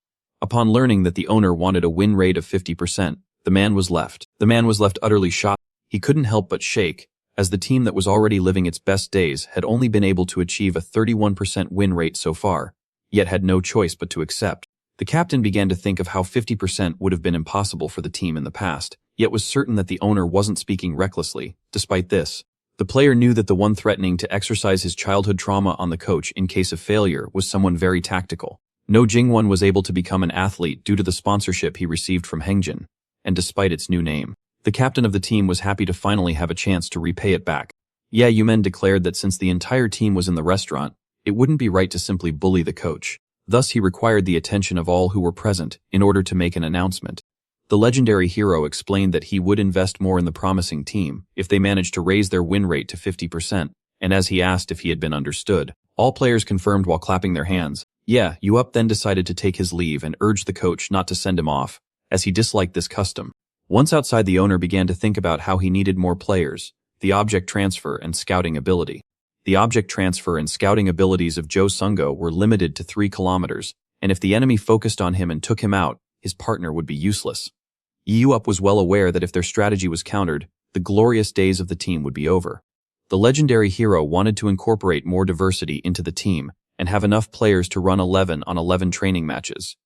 Upon learning that the owner wanted a win rate of 50%, the man was left utterly shocked. He couldn't help but shake, as the team that was already living its best days had only been able to achieve a 31% win rate so far, yet had no choice but to accept. The captain began to think of how 50% would have been impossible for the team in the past, yet was certain that the owner wasn't speaking recklessly. Despite this, the player knew that the one threatening to exercise his childhood trauma on the coach in case of failure was someone very tactical. No Jingwon was able to become an athlete due to the sponsorship he received from Hengjin, and despite its new name, the captain of the team was happy to finally have a chance to repay it back. Ye Yumen declared that since the entire team was in the restaurant, it wouldn't be right to simply bully the coach. Thus he required the attention of all who were present in order to make an announcement. The legendary hero explained that he would invest more in the promising team if they managed to raise their win rate to 50%, and as he asked if he had been understood, all players confirmed while clapping their hands. Yeah, Yup then decided to take his leave and urged the coach not to send him off, as he disliked this custom. Once outside, the owner began to think about how he needed more players, the object transfer and scouting ability. The object transfer and scouting abilities of Jo Sung-go were limited to 3 kilometers, and if the enemy focused on him and took him out, his partner would be useless. Yup was well aware that if their strategy was countered, the glorious days of the team would be over. The legendary hero wanted to incorporate more diversity into the team and have enough players to run 11 on 11 training matches.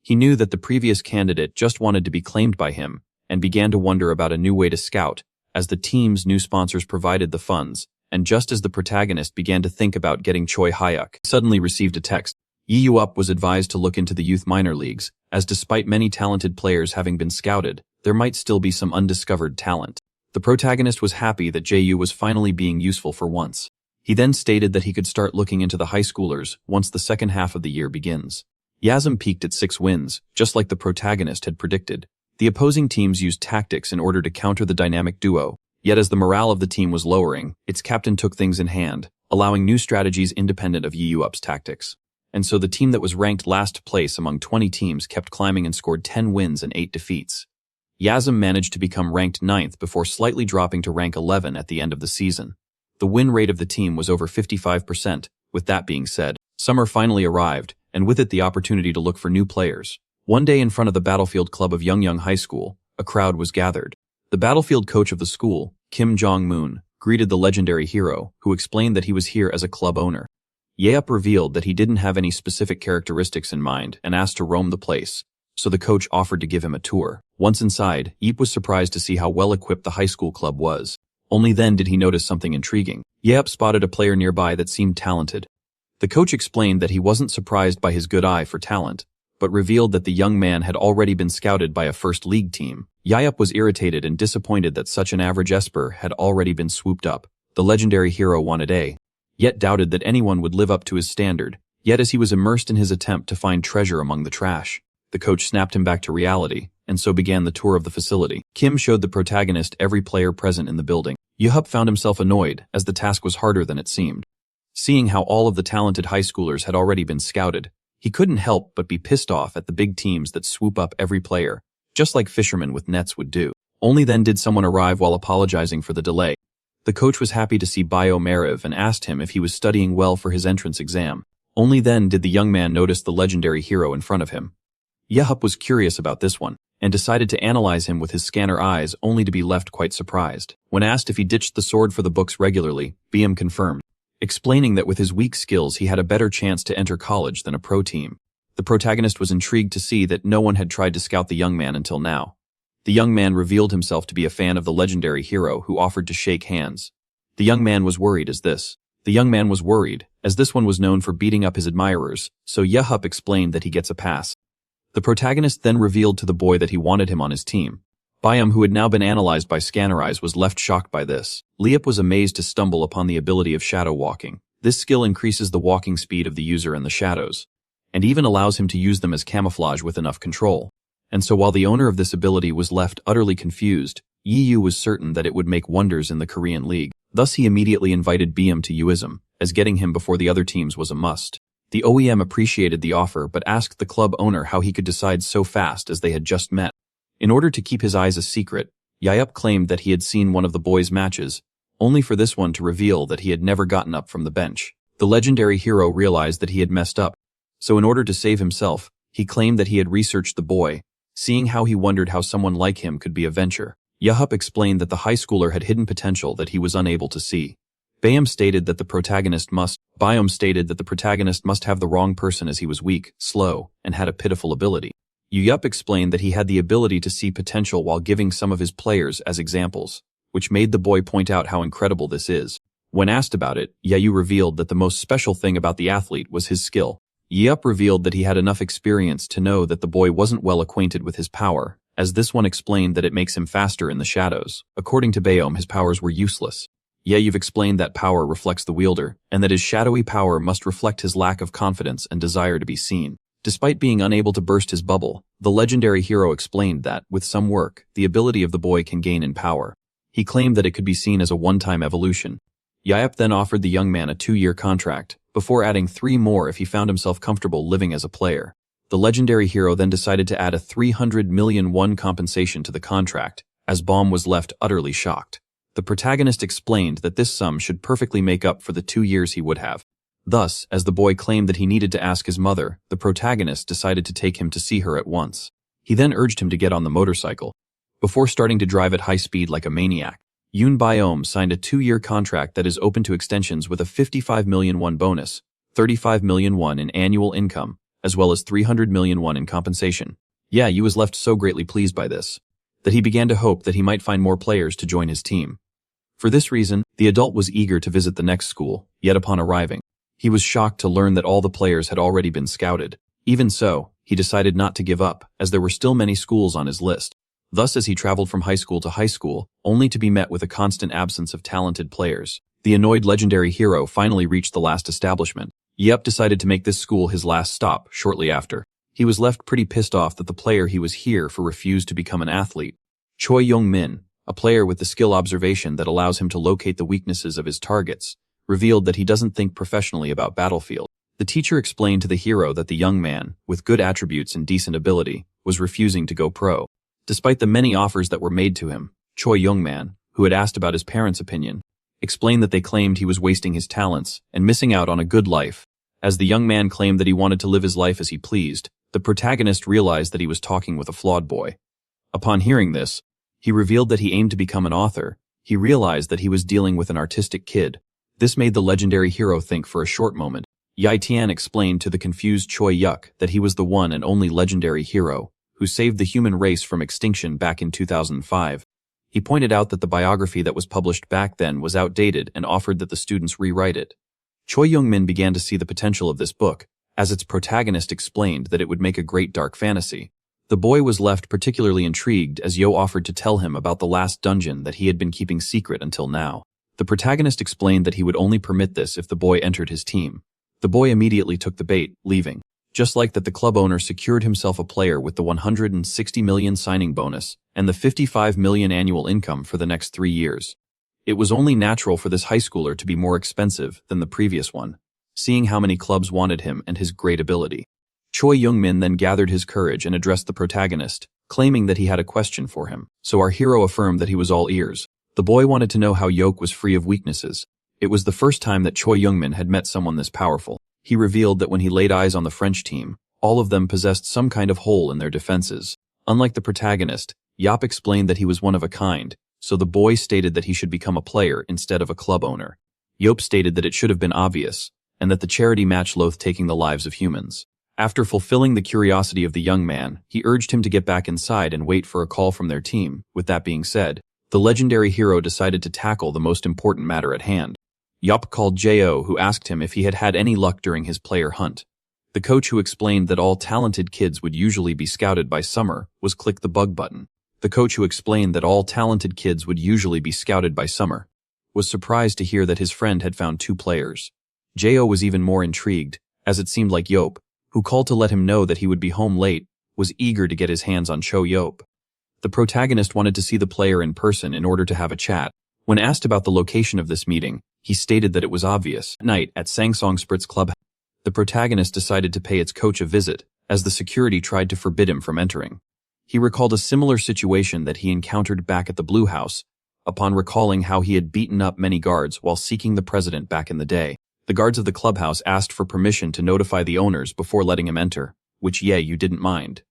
He knew that the previous candidate just wanted to be claimed by him and began to wonder about a new way to scout, as the team's new sponsors provided the funds, and just as the protagonist began to think about getting Choi Hyuk, suddenly received a text. Yup was advised to look into the youth minor leagues, as despite many talented players having been scouted, there might still be some undiscovered talent. The protagonist was happy that Ju was finally being useful for once. He then stated that he could start looking into the high schoolers once the second half of the year begins. Yasm peaked at 6 wins, just like the protagonist had predicted. The opposing teams used tactics in order to counter the dynamic duo, yet as the morale of the team was lowering, its captain took things in hand, allowing new strategies independent of Yup's tactics. And so the team that was ranked last place among 20 teams kept climbing and scored 10 wins and 8 defeats. Yasm managed to become ranked 9th before slightly dropping to rank 11 at the end of the season. The win rate of the team was over 55%. With that being said, summer finally arrived, and with it the opportunity to look for new players. One day in front of the Battlefield Club of Yongyang High School, a crowd was gathered. The Battlefield coach of the school, Kim Jong-moon, greeted the legendary hero, who explained that he was here as a club owner. Yeup revealed that he didn't have any specific characteristics in mind and asked to roam the place, so the coach offered to give him a tour. Once inside, Yeup was surprised to see how well-equipped the high school club was. Only then did he notice something intriguing. Yeup spotted a player nearby that seemed talented. The coach explained that he wasn't surprised by his good eye for talent, but revealed that the young man had already been scouted by a first league team. Yeup was irritated and disappointed that such an average esper had already been swooped up. The legendary hero wanted yet doubted that anyone would live up to his standard, yet as he was immersed in his attempt to find treasure among the trash. The coach snapped him back to reality, and so began the tour of the facility. Kim showed the protagonist every player present in the building. Yeup found himself annoyed, as the task was harder than it seemed. Seeing how all of the talented high schoolers had already been scouted, he couldn't help but be pissed off at the big teams that swoop up every player, just like fishermen with nets would do. Only then did someone arrive while apologizing for the delay. The coach was happy to see Bio Mariv and asked him if he was studying well for his entrance exam. Only then did the young man notice the legendary hero in front of him. Yahello was curious about this one, and decided to analyze him with his scanner eyes only to be left quite surprised. When asked if he ditched the sword for the books regularly, BM confirmed, explaining that with his weak skills he had a better chance to enter college than a pro team. The protagonist was intrigued to see that no one had tried to scout the young man until now. The young man revealed himself to be a fan of the legendary hero who offered to shake hands. The young man was worried as this one was known for beating up his admirers, so Yahello explained that he gets a pass. The protagonist then revealed to the boy that he wanted him on his team. Byam, who had now been analyzed by scanner eyes, was left shocked by this. Liep was amazed to stumble upon the ability of shadow walking. This skill increases the walking speed of the user in the shadows, and even allows him to use them as camouflage with enough control. And so while the owner of this ability was left utterly confused, Yu was certain that it would make wonders in the Korean League. Thus he immediately invited BM to Uism, as getting him before the other teams was a must. The OEM appreciated the offer but asked the club owner how he could decide so fast as they had just met. In order to keep his eyes a secret, Yahello claimed that he had seen one of the boys' matches, only for this one to reveal that he had never gotten up from the bench. The legendary hero realized that he had messed up, so in order to save himself, he claimed that he had researched the boy, seeing how he wondered how someone like him could be a venture. Yahello explained that the high schooler had hidden potential that he was unable to see. Byam stated that the protagonist must have the wrong person as he was weak, slow, and had a pitiful ability. Yahello explained that he had the ability to see potential while giving some of his players as examples, which made the boy point out how incredible this is. When asked about it, Yahello revealed that the most special thing about the athlete was his skill. Yahello revealed that he had enough experience to know that the boy wasn't well acquainted with his power, as this one explained that it makes him faster in the shadows. According to Bayom, his powers were useless. Yahello explained that power reflects the wielder, and that his shadowy power must reflect his lack of confidence and desire to be seen. Despite being unable to burst his bubble, the legendary hero explained that, with some work, the ability of the boy can gain in power. He claimed that it could be seen as a one-time evolution. Yahello then offered the young man a 2-year contract, before adding 3 more if he found himself comfortable living as a player. The legendary hero then decided to add a 300 million won compensation to the contract, as Baum was left utterly shocked. The protagonist explained that this sum should perfectly make up for the 2 years he would have. Thus, as the boy claimed that he needed to ask his mother, the protagonist decided to take him to see her at once. He then urged him to get on the motorcycle, before starting to drive at high speed like a maniac. Yoon Byom signed a 2-year contract that is open to extensions with a 55 million won bonus, 35 million won in annual income, as well as 300 million won in compensation. Yu was left so greatly pleased by this, that he began to hope that he might find more players to join his team. For this reason, the adult was eager to visit the next school, yet upon arriving, he was shocked to learn that all the players had already been scouted. Even so, he decided not to give up, as there were still many schools on his list. Thus, as he traveled from high school, only to be met with a constant absence of talented players, the annoyed legendary hero finally reached the last establishment. Yep decided to make this school his last stop shortly after. He was left pretty pissed off that the player he was here for refused to become an athlete. Choi Young-min, a player with the skill observation that allows him to locate the weaknesses of his targets, revealed that he doesn't think professionally about Battlefield. The teacher explained to the hero that the young man, with good attributes and decent ability, was refusing to go pro. Despite the many offers that were made to him, Choi Young-man, who had asked about his parents' opinion, explained that they claimed he was wasting his talents and missing out on a good life. As the young man claimed that he wanted to live his life as he pleased, the protagonist realized that he was talking with a flawed boy. Upon hearing this, he revealed that he aimed to become an author. He realized that he was dealing with an artistic kid. This made the legendary hero think for a short moment. Yi Tian explained to the confused Choi Yuk that he was the one and only legendary hero who saved the human race from extinction back in 2005. He pointed out that the biography that was published back then was outdated and offered that the students rewrite it. Choi Young-min began to see the potential of this book, as its protagonist explained that it would make a great dark fantasy. The boy was left particularly intrigued as Yo offered to tell him about the last dungeon that he had been keeping secret until now. The protagonist explained that he would only permit this if the boy entered his team. The boy immediately took the bait, leaving. Just like that, the club owner secured himself a player with the 160 million signing bonus and the 55 million annual income for the next 3 years. It was only natural for this high schooler to be more expensive than the previous one, seeing how many clubs wanted him and his great ability. Choi Young-min then gathered his courage and addressed the protagonist, claiming that he had a question for him. So our hero affirmed that he was all ears. The boy wanted to know how Yoke was free of weaknesses. It was the first time that Choi Young-min had met someone this powerful. He revealed that when he laid eyes on the French team, all of them possessed some kind of hole in their defenses. Unlike the protagonist, Yop explained that he was one of a kind, so the boy stated that he should become a player instead of a club owner. Yop stated that it should have been obvious, and that the charity match loathed taking the lives of humans. After fulfilling the curiosity of the young man, he urged him to get back inside and wait for a call from their team. With that being said, the legendary hero decided to tackle the most important matter at hand. Yop called Jo, who asked him if he had had any luck during his player hunt. The coach, who explained that all talented kids would usually be scouted by summer, was click the bug button. The coach, who explained that all talented kids would usually be scouted by summer, was surprised to hear that his friend had found 2 players. Jo was even more intrigued, as it seemed like Yop, who called to let him know that he would be home late, was eager to get his hands on Cho Yop. The protagonist wanted to see the player in person in order to have a chat. When asked about the location of this meeting, he stated that it was obvious. At night at Sangsong Spritz Club, the protagonist decided to pay its coach a visit, as the security tried to forbid him from entering. He recalled a similar situation that he encountered back at the Blue House, upon recalling how he had beaten up many guards while seeking the president back in the day. The guards of the clubhouse asked for permission to notify the owners before letting him enter, which you didn't mind.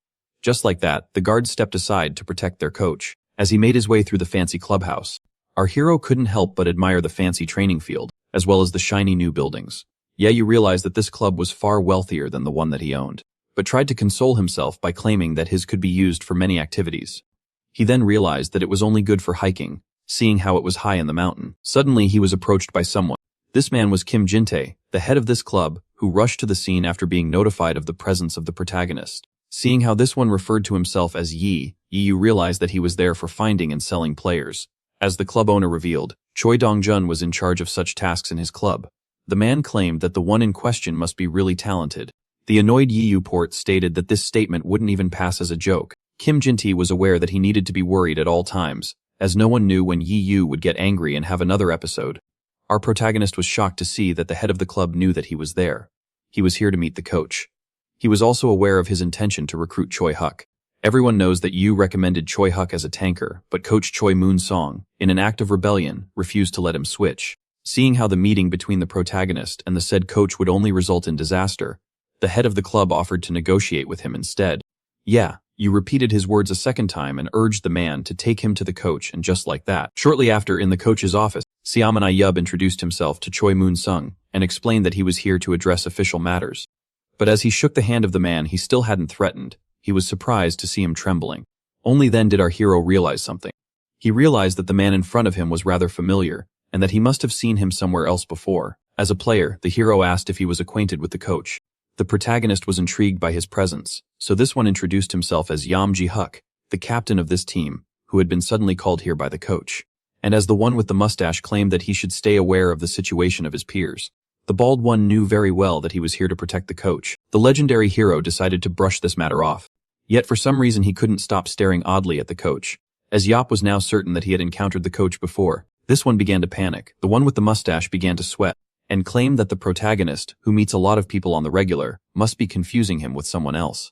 Just like that, the guards stepped aside to protect their coach. As he made his way through the fancy clubhouse, our hero couldn't help but admire the fancy training field, as well as the shiny new buildings. You realized that this club was far wealthier than the one that he owned, but tried to console himself by claiming that his could be used for many activities. He then realized that it was only good for hiking, seeing how it was high in the mountain. Suddenly he was approached by someone. This man was Kim Jin-tae, the head of this club, who rushed to the scene after being notified of the presence of the protagonist. Seeing how this one referred to himself as you realized that he was there for finding and selling players. As the club owner revealed, Choi Dong-jun was in charge of such tasks in his club. The man claimed that the one in question must be really talented. The annoyed Yi Port stated that this statement wouldn't even pass as a joke. Kim Jin-tae was aware that he needed to be worried at all times, as no one knew when Yi would get angry and have another episode. Our protagonist was shocked to see that the head of the club knew that he was there. He was here to meet the coach. He was also aware of his intention to recruit Choi Huk. Everyone knows that Yu recommended Choi Huk as a tanker, but coach Choi Moon-song, in an act of rebellion, refused to let him switch. Seeing how the meeting between the protagonist and the said coach would only result in disaster, the head of the club offered to negotiate with him instead. Yu repeated his words a second time and urged the man to take him to the coach, and just like that. Shortly after, in the coach's office, Siamanai Yub introduced himself to Choi Moon-sung and explained that he was here to address official matters. But as he shook the hand of the man he still hadn't threatened, he was surprised to see him trembling. Only then did our hero realize something. He realized that the man in front of him was rather familiar, and that he must have seen him somewhere else before. As a player, the hero asked if he was acquainted with the coach. The protagonist was intrigued by his presence, so this one introduced himself as Yam Ji-huk, the captain of this team, who had been suddenly called here by the coach. And as the one with the mustache claimed that he should stay aware of the situation of his peers. The bald one knew very well that he was here to protect the coach. The legendary hero decided to brush this matter off. Yet for some reason he couldn't stop staring oddly at the coach. As Yop was now certain that he had encountered the coach before, this one began to panic. The one with the mustache began to sweat, and claimed that the protagonist, who meets a lot of people on the regular, must be confusing him with someone else.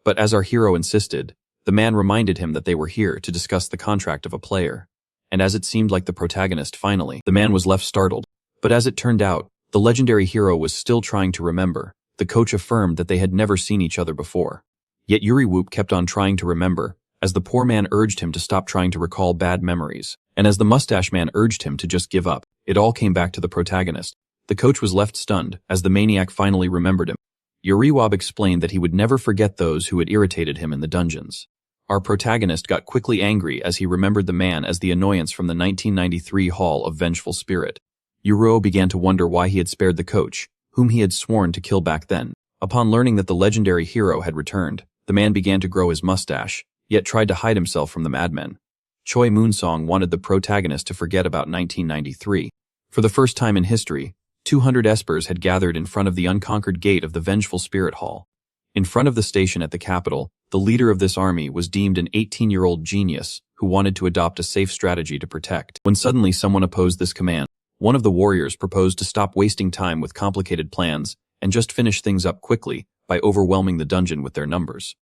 But as our hero insisted, the man reminded him that they were here to discuss the contract of a player. And as it seemed like the protagonist finally, the man was left startled. But as it turned out, the legendary hero was still trying to remember. The coach affirmed that they had never seen each other before. Yet Yuri Whoop kept on trying to remember, as the poor man urged him to stop trying to recall bad memories, and as the mustache man urged him to just give up. It all came back to the protagonist. The coach was left stunned, as the maniac finally remembered him. Yuriwab explained that he would never forget those who had irritated him in the dungeons. Our protagonist got quickly angry as he remembered the man as the annoyance from the 1993 Hall of Vengeful Spirit. Yuro began to wonder why he had spared the coach, whom he had sworn to kill back then. Upon learning that the legendary hero had returned, the man began to grow his mustache, yet tried to hide himself from the madmen. Choi Moon-song wanted the protagonist to forget about 1993. For the first time in history, 200 espers had gathered in front of the unconquered gate of the Vengeful Spirit Hall. In front of the station at the capital, The leader of this army was deemed an 18-year-old genius who wanted to adopt a safe strategy to protect. When suddenly someone opposed this command, one of the warriors proposed to stop wasting time with complicated plans and just finish things up quickly by overwhelming the dungeon with their numbers.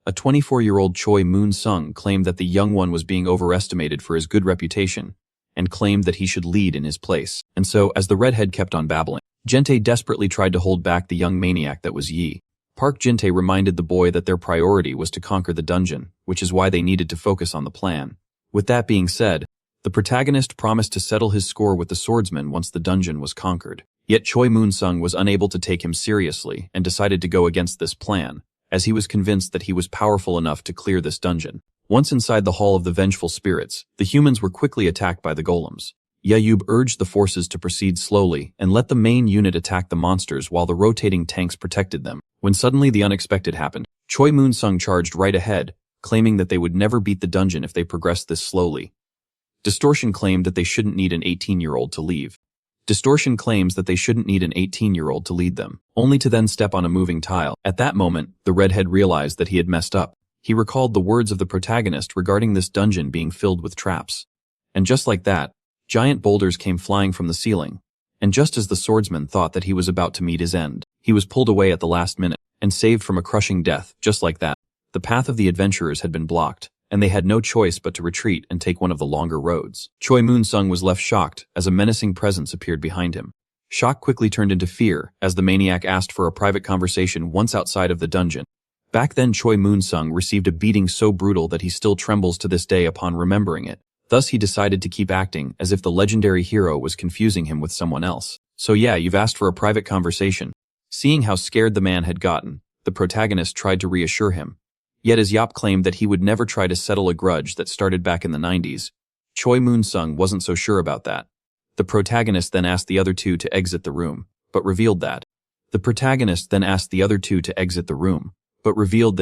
A 24-year-old Choi Moon-sung claimed that the young one was being overestimated for his good reputation and claimed that he should lead in his place. And so, as the redhead kept on babbling, Jinte desperately tried to hold back the young maniac that was Yi. Park Jinte reminded the boy that their priority was to conquer the dungeon, which is why they needed to focus on the plan. With that being said, the protagonist promised to settle his score with the swordsman once the dungeon was conquered. Yet Choi Moon-sung was unable to take him seriously and decided to go against this plan, as he was convinced that he was powerful enough to clear this dungeon. Once inside the Hall of the Vengeful Spirits, the humans were quickly attacked by the golems. Yayub urged the forces to proceed slowly and let the main unit attack the monsters while the rotating tanks protected them. When suddenly the unexpected happened, Choi Moon-sung charged right ahead, claiming that they would never beat the dungeon if they progressed this slowly. Distortion claimed that they shouldn't need an 18-year-old to leave. Distortion claims that they shouldn't need an 18-year-old to lead them, only to then step on a moving tile. At that moment, the redhead realized that he had messed up. He recalled the words of the protagonist regarding this dungeon being filled with traps. And just like that, giant boulders came flying from the ceiling. And just as the swordsman thought that he was about to meet his end, he was pulled away at the last minute and saved from a crushing death. Just like that, the path of the adventurers had been blocked, and they had no choice but to retreat and take one of the longer roads. Choi Moon-sung was left shocked as a menacing presence appeared behind him. Shock quickly turned into fear as the maniac asked for a private conversation once outside of the dungeon. Back then Choi Moon-sung received a beating so brutal that he still trembles to this day upon remembering it. Thus he decided to keep acting as if the legendary hero was confusing him with someone else. So yeah, you've asked for a private conversation. Seeing how scared the man had gotten, the protagonist tried to reassure him. Yet as Yap claimed that he would never try to settle a grudge that started back in the 90s, Choi Moon-sung wasn't so sure about that. The protagonist then asked the other two to exit the room, but revealed that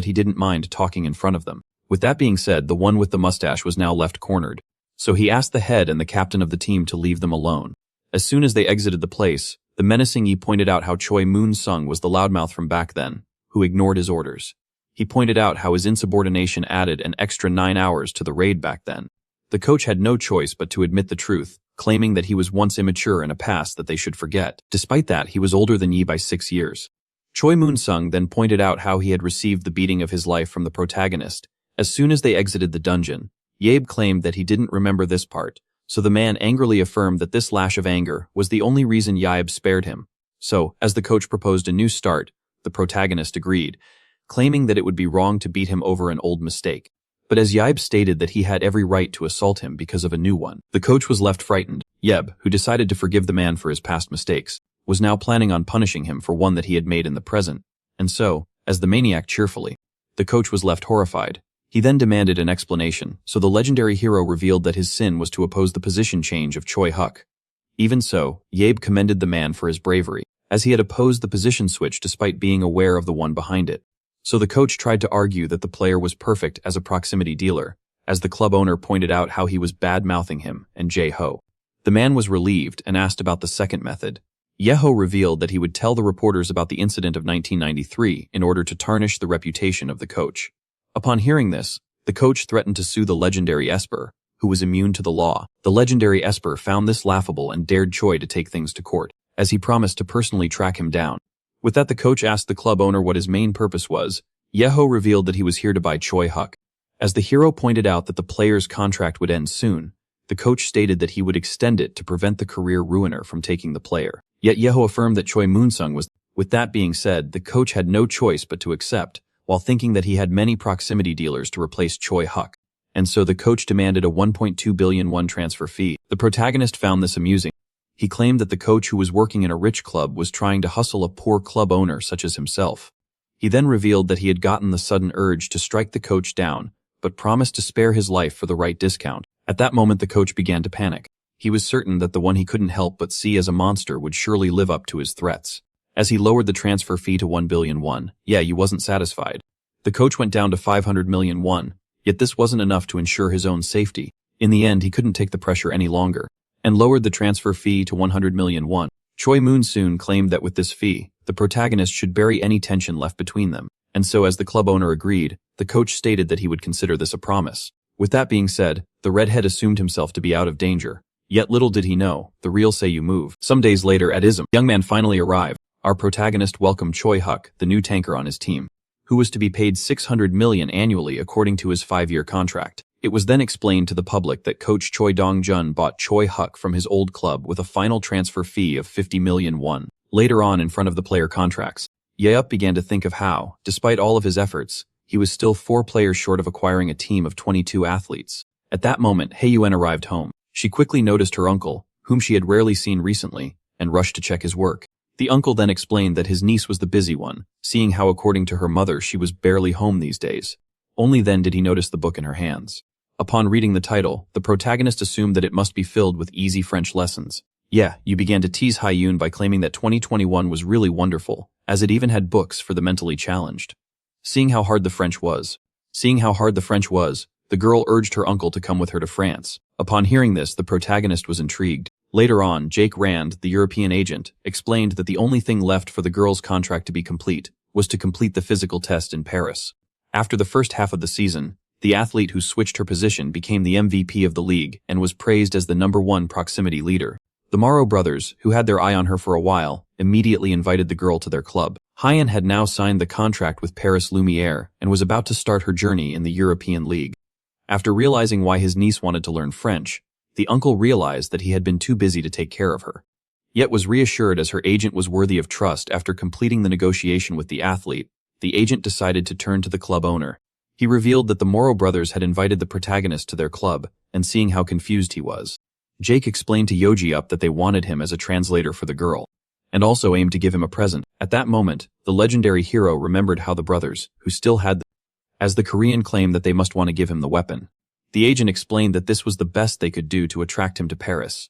he didn't mind talking in front of them. With that being said, the one with the mustache was now left cornered, so he asked the head and the captain of the team to leave them alone. As soon as they exited the place, the menacing Yi pointed out how Choi Moon-sung was the loudmouth from back then, who ignored his orders. He pointed out how his insubordination added an extra 9 hours to the raid back then. The coach had no choice but to admit the truth, claiming that he was once immature in a past that they should forget. Despite that, he was older than Yi by 6 years. Choi Moon-sung then pointed out how he had received the beating of his life from the protagonist. As soon as they exited the dungeon, Yabe claimed that he didn't remember this part, so the man angrily affirmed that this lash of anger was the only reason Yabe spared him. So, as the coach proposed a new start, the protagonist agreed, claiming that it would be wrong to beat him over an old mistake. But as Yabe stated that he had every right to assault him because of a new one, the coach was left frightened. Yeb, who decided to forgive the man for his past mistakes, was now planning on punishing him for one that he had made in the present. And so, as the maniac cheerfully, the coach was left horrified. He then demanded an explanation, so the legendary hero revealed that his sin was to oppose the position change of Choi Huck. Even so, Yabe commended the man for his bravery, as he had opposed the position switch despite being aware of the one behind it. So the coach tried to argue that the player was perfect as a proximity dealer, as the club owner pointed out how he was bad-mouthing him and Jae-ho. The man was relieved and asked about the second method. Jae-ho revealed that he would tell the reporters about the incident of 1993 in order to tarnish the reputation of the coach. Upon hearing this, the coach threatened to sue the legendary Esper, who was immune to the law. The legendary Esper found this laughable and dared Choi to take things to court, as he promised to personally track him down. With that, the coach asked the club owner what his main purpose was. Jae-ho revealed that he was here to buy Choi Huck. As the hero pointed out that the player's contract would end soon, the coach stated that he would extend it to prevent the career ruiner from taking the player. Yet Jae-ho affirmed that Choi Moon-sung was. With that being said, the coach had no choice but to accept, while thinking that he had many proximity dealers to replace Choi Huck. And so the coach demanded a 1.2 billion won transfer fee. The protagonist found this amusing. He claimed that the coach who was working in a rich club was trying to hustle a poor club owner such as himself. He then revealed that he had gotten the sudden urge to strike the coach down, but promised to spare his life for the right discount. At that moment the coach began to panic. He was certain that the one he couldn't help but see as a monster would surely live up to his threats. As he lowered the transfer fee to 1 billion won, he wasn't satisfied. The coach went down to 500 million won, yet this wasn't enough to ensure his own safety. In the end, he couldn't take the pressure any longer, and lowered the transfer fee to 100 million won. Choi Moon-sung claimed that with this fee, the protagonist should bury any tension left between them, And so as the club owner agreed, the coach stated that he would consider this a promise. With that being said, the redhead assumed himself to be out of danger. Yet little did he know, the real Say You Move. Some days later at ISM, the young man finally arrived. Our protagonist welcomed Choi Huk, the new tanker on his team, who was to be paid $600 million annually according to his 5-year contract. It was then explained to the public that coach Choi Dong-jun bought Choi Huk from his old club with a final transfer fee of 50 million won. Later on in front of the player contracts, Yahello began to think of how, despite all of his efforts, he was still 4 players short of acquiring a team of 22 athletes. At that moment, Hae-yuen arrived home. She quickly noticed her uncle, whom she had rarely seen recently, and rushed to check his work. The uncle then explained that his niece was the busy one, seeing how according to her mother she was barely home these days. Only then did he notice the book in her hands. Upon reading the title, the protagonist assumed that it must be filled with easy French lessons. Yeah, you began to tease Hae-yuen by claiming that 2021 was really wonderful, as it even had books for the mentally challenged. Seeing how hard the French was, the girl urged her uncle to come with her to France. Upon hearing this, the protagonist was intrigued. Later on, Jake Rand, the European agent, explained that the only thing left for the girl's contract to be complete was to complete the physical test in Paris. After the first half of the season, the athlete who switched her position became the MVP of the league and was praised as the #1 proximity leader. The Morrow brothers, who had their eye on her for a while, immediately invited the girl to their club. Hae-yuen had now signed the contract with Paris Lumiere and was about to start her journey in the European League. After realizing why his niece wanted to learn French, the uncle realized that he had been too busy to take care of her, yet was reassured as her agent was worthy of trust. After completing the negotiation with the athlete, the agent decided to turn to the club owner. He revealed that the Morrow brothers had invited the protagonist to their club, and seeing how confused he was, Jake explained to Yoji-up that they wanted him as a translator for the girl, and also aimed to give him a present. At that moment, the legendary hero remembered how the brothers, who still had as the Korean claimed that they must want to give him the weapon. The agent explained that this was the best they could do to attract him to Paris.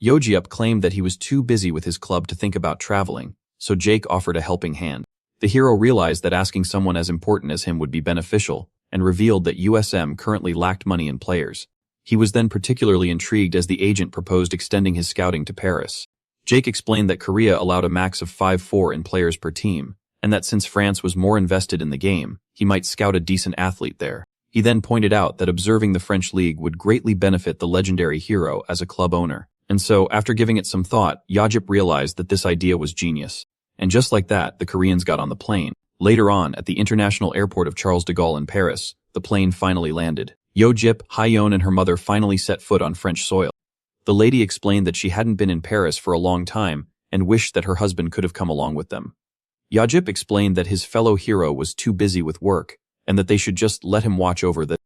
Yoji-up claimed that he was too busy with his club to think about traveling, so Jake offered a helping hand. The hero realized that asking someone as important as him would be beneficial, and revealed that USM currently lacked money in players. He was then particularly intrigued as the agent proposed extending his scouting to Paris. Jake explained that Korea allowed a max of 5-4 in players per team, and that since France was more invested in the game, he might scout a decent athlete there. He then pointed out that observing the French league would greatly benefit the legendary hero as a club owner. And so, after giving it some thought, Yajip realized that this idea was genius. And just like that, the Koreans got on the plane. Later on, at the international airport of Charles de Gaulle in Paris, the plane finally landed. Yojip, Hae-yuen and her mother finally set foot on French soil. The lady explained that she hadn't been in Paris for a long time and wished that her husband could have come along with them. Yajip explained that his fellow hero was too busy with work and that they should just let him watch over the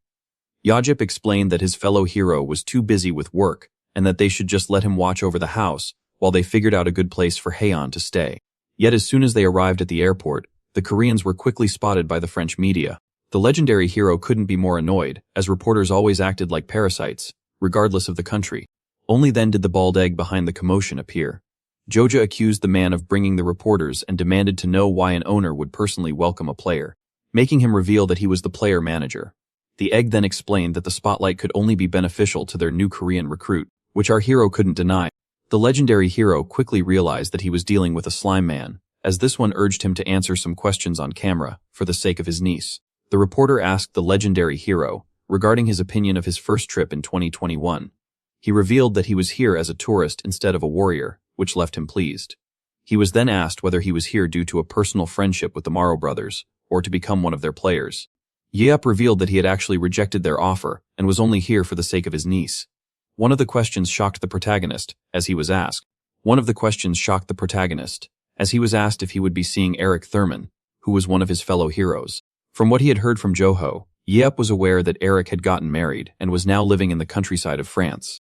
house while they figured out a good place for Hae-yuen to stay. Yet as soon as they arrived at the airport, the Koreans were quickly spotted by the French media. The legendary hero couldn't be more annoyed, as reporters always acted like parasites, regardless of the country. Only then did the bald egg behind the commotion appear. Joja accused the man of bringing the reporters and demanded to know why an owner would personally welcome a player, making him reveal that he was the player manager. The egg then explained that the spotlight could only be beneficial to their new Korean recruit, which our hero couldn't deny. The legendary hero quickly realized that he was dealing with a slime man, as this one urged him to answer some questions on camera, for the sake of his niece. The reporter asked the legendary hero regarding his opinion of his first trip in 2021. He revealed that he was here as a tourist instead of a warrior, which left him pleased. He was then asked whether he was here due to a personal friendship with the Morrow brothers, or to become one of their players. Yeop revealed that he had actually rejected their offer and was only here for the sake of his niece. One of the questions shocked the protagonist, as he was asked if he would be seeing Eric Thurman, who was one of his fellow heroes. From what he had heard from Joho, Yeop was aware that Eric had gotten married and was now living in the countryside of France.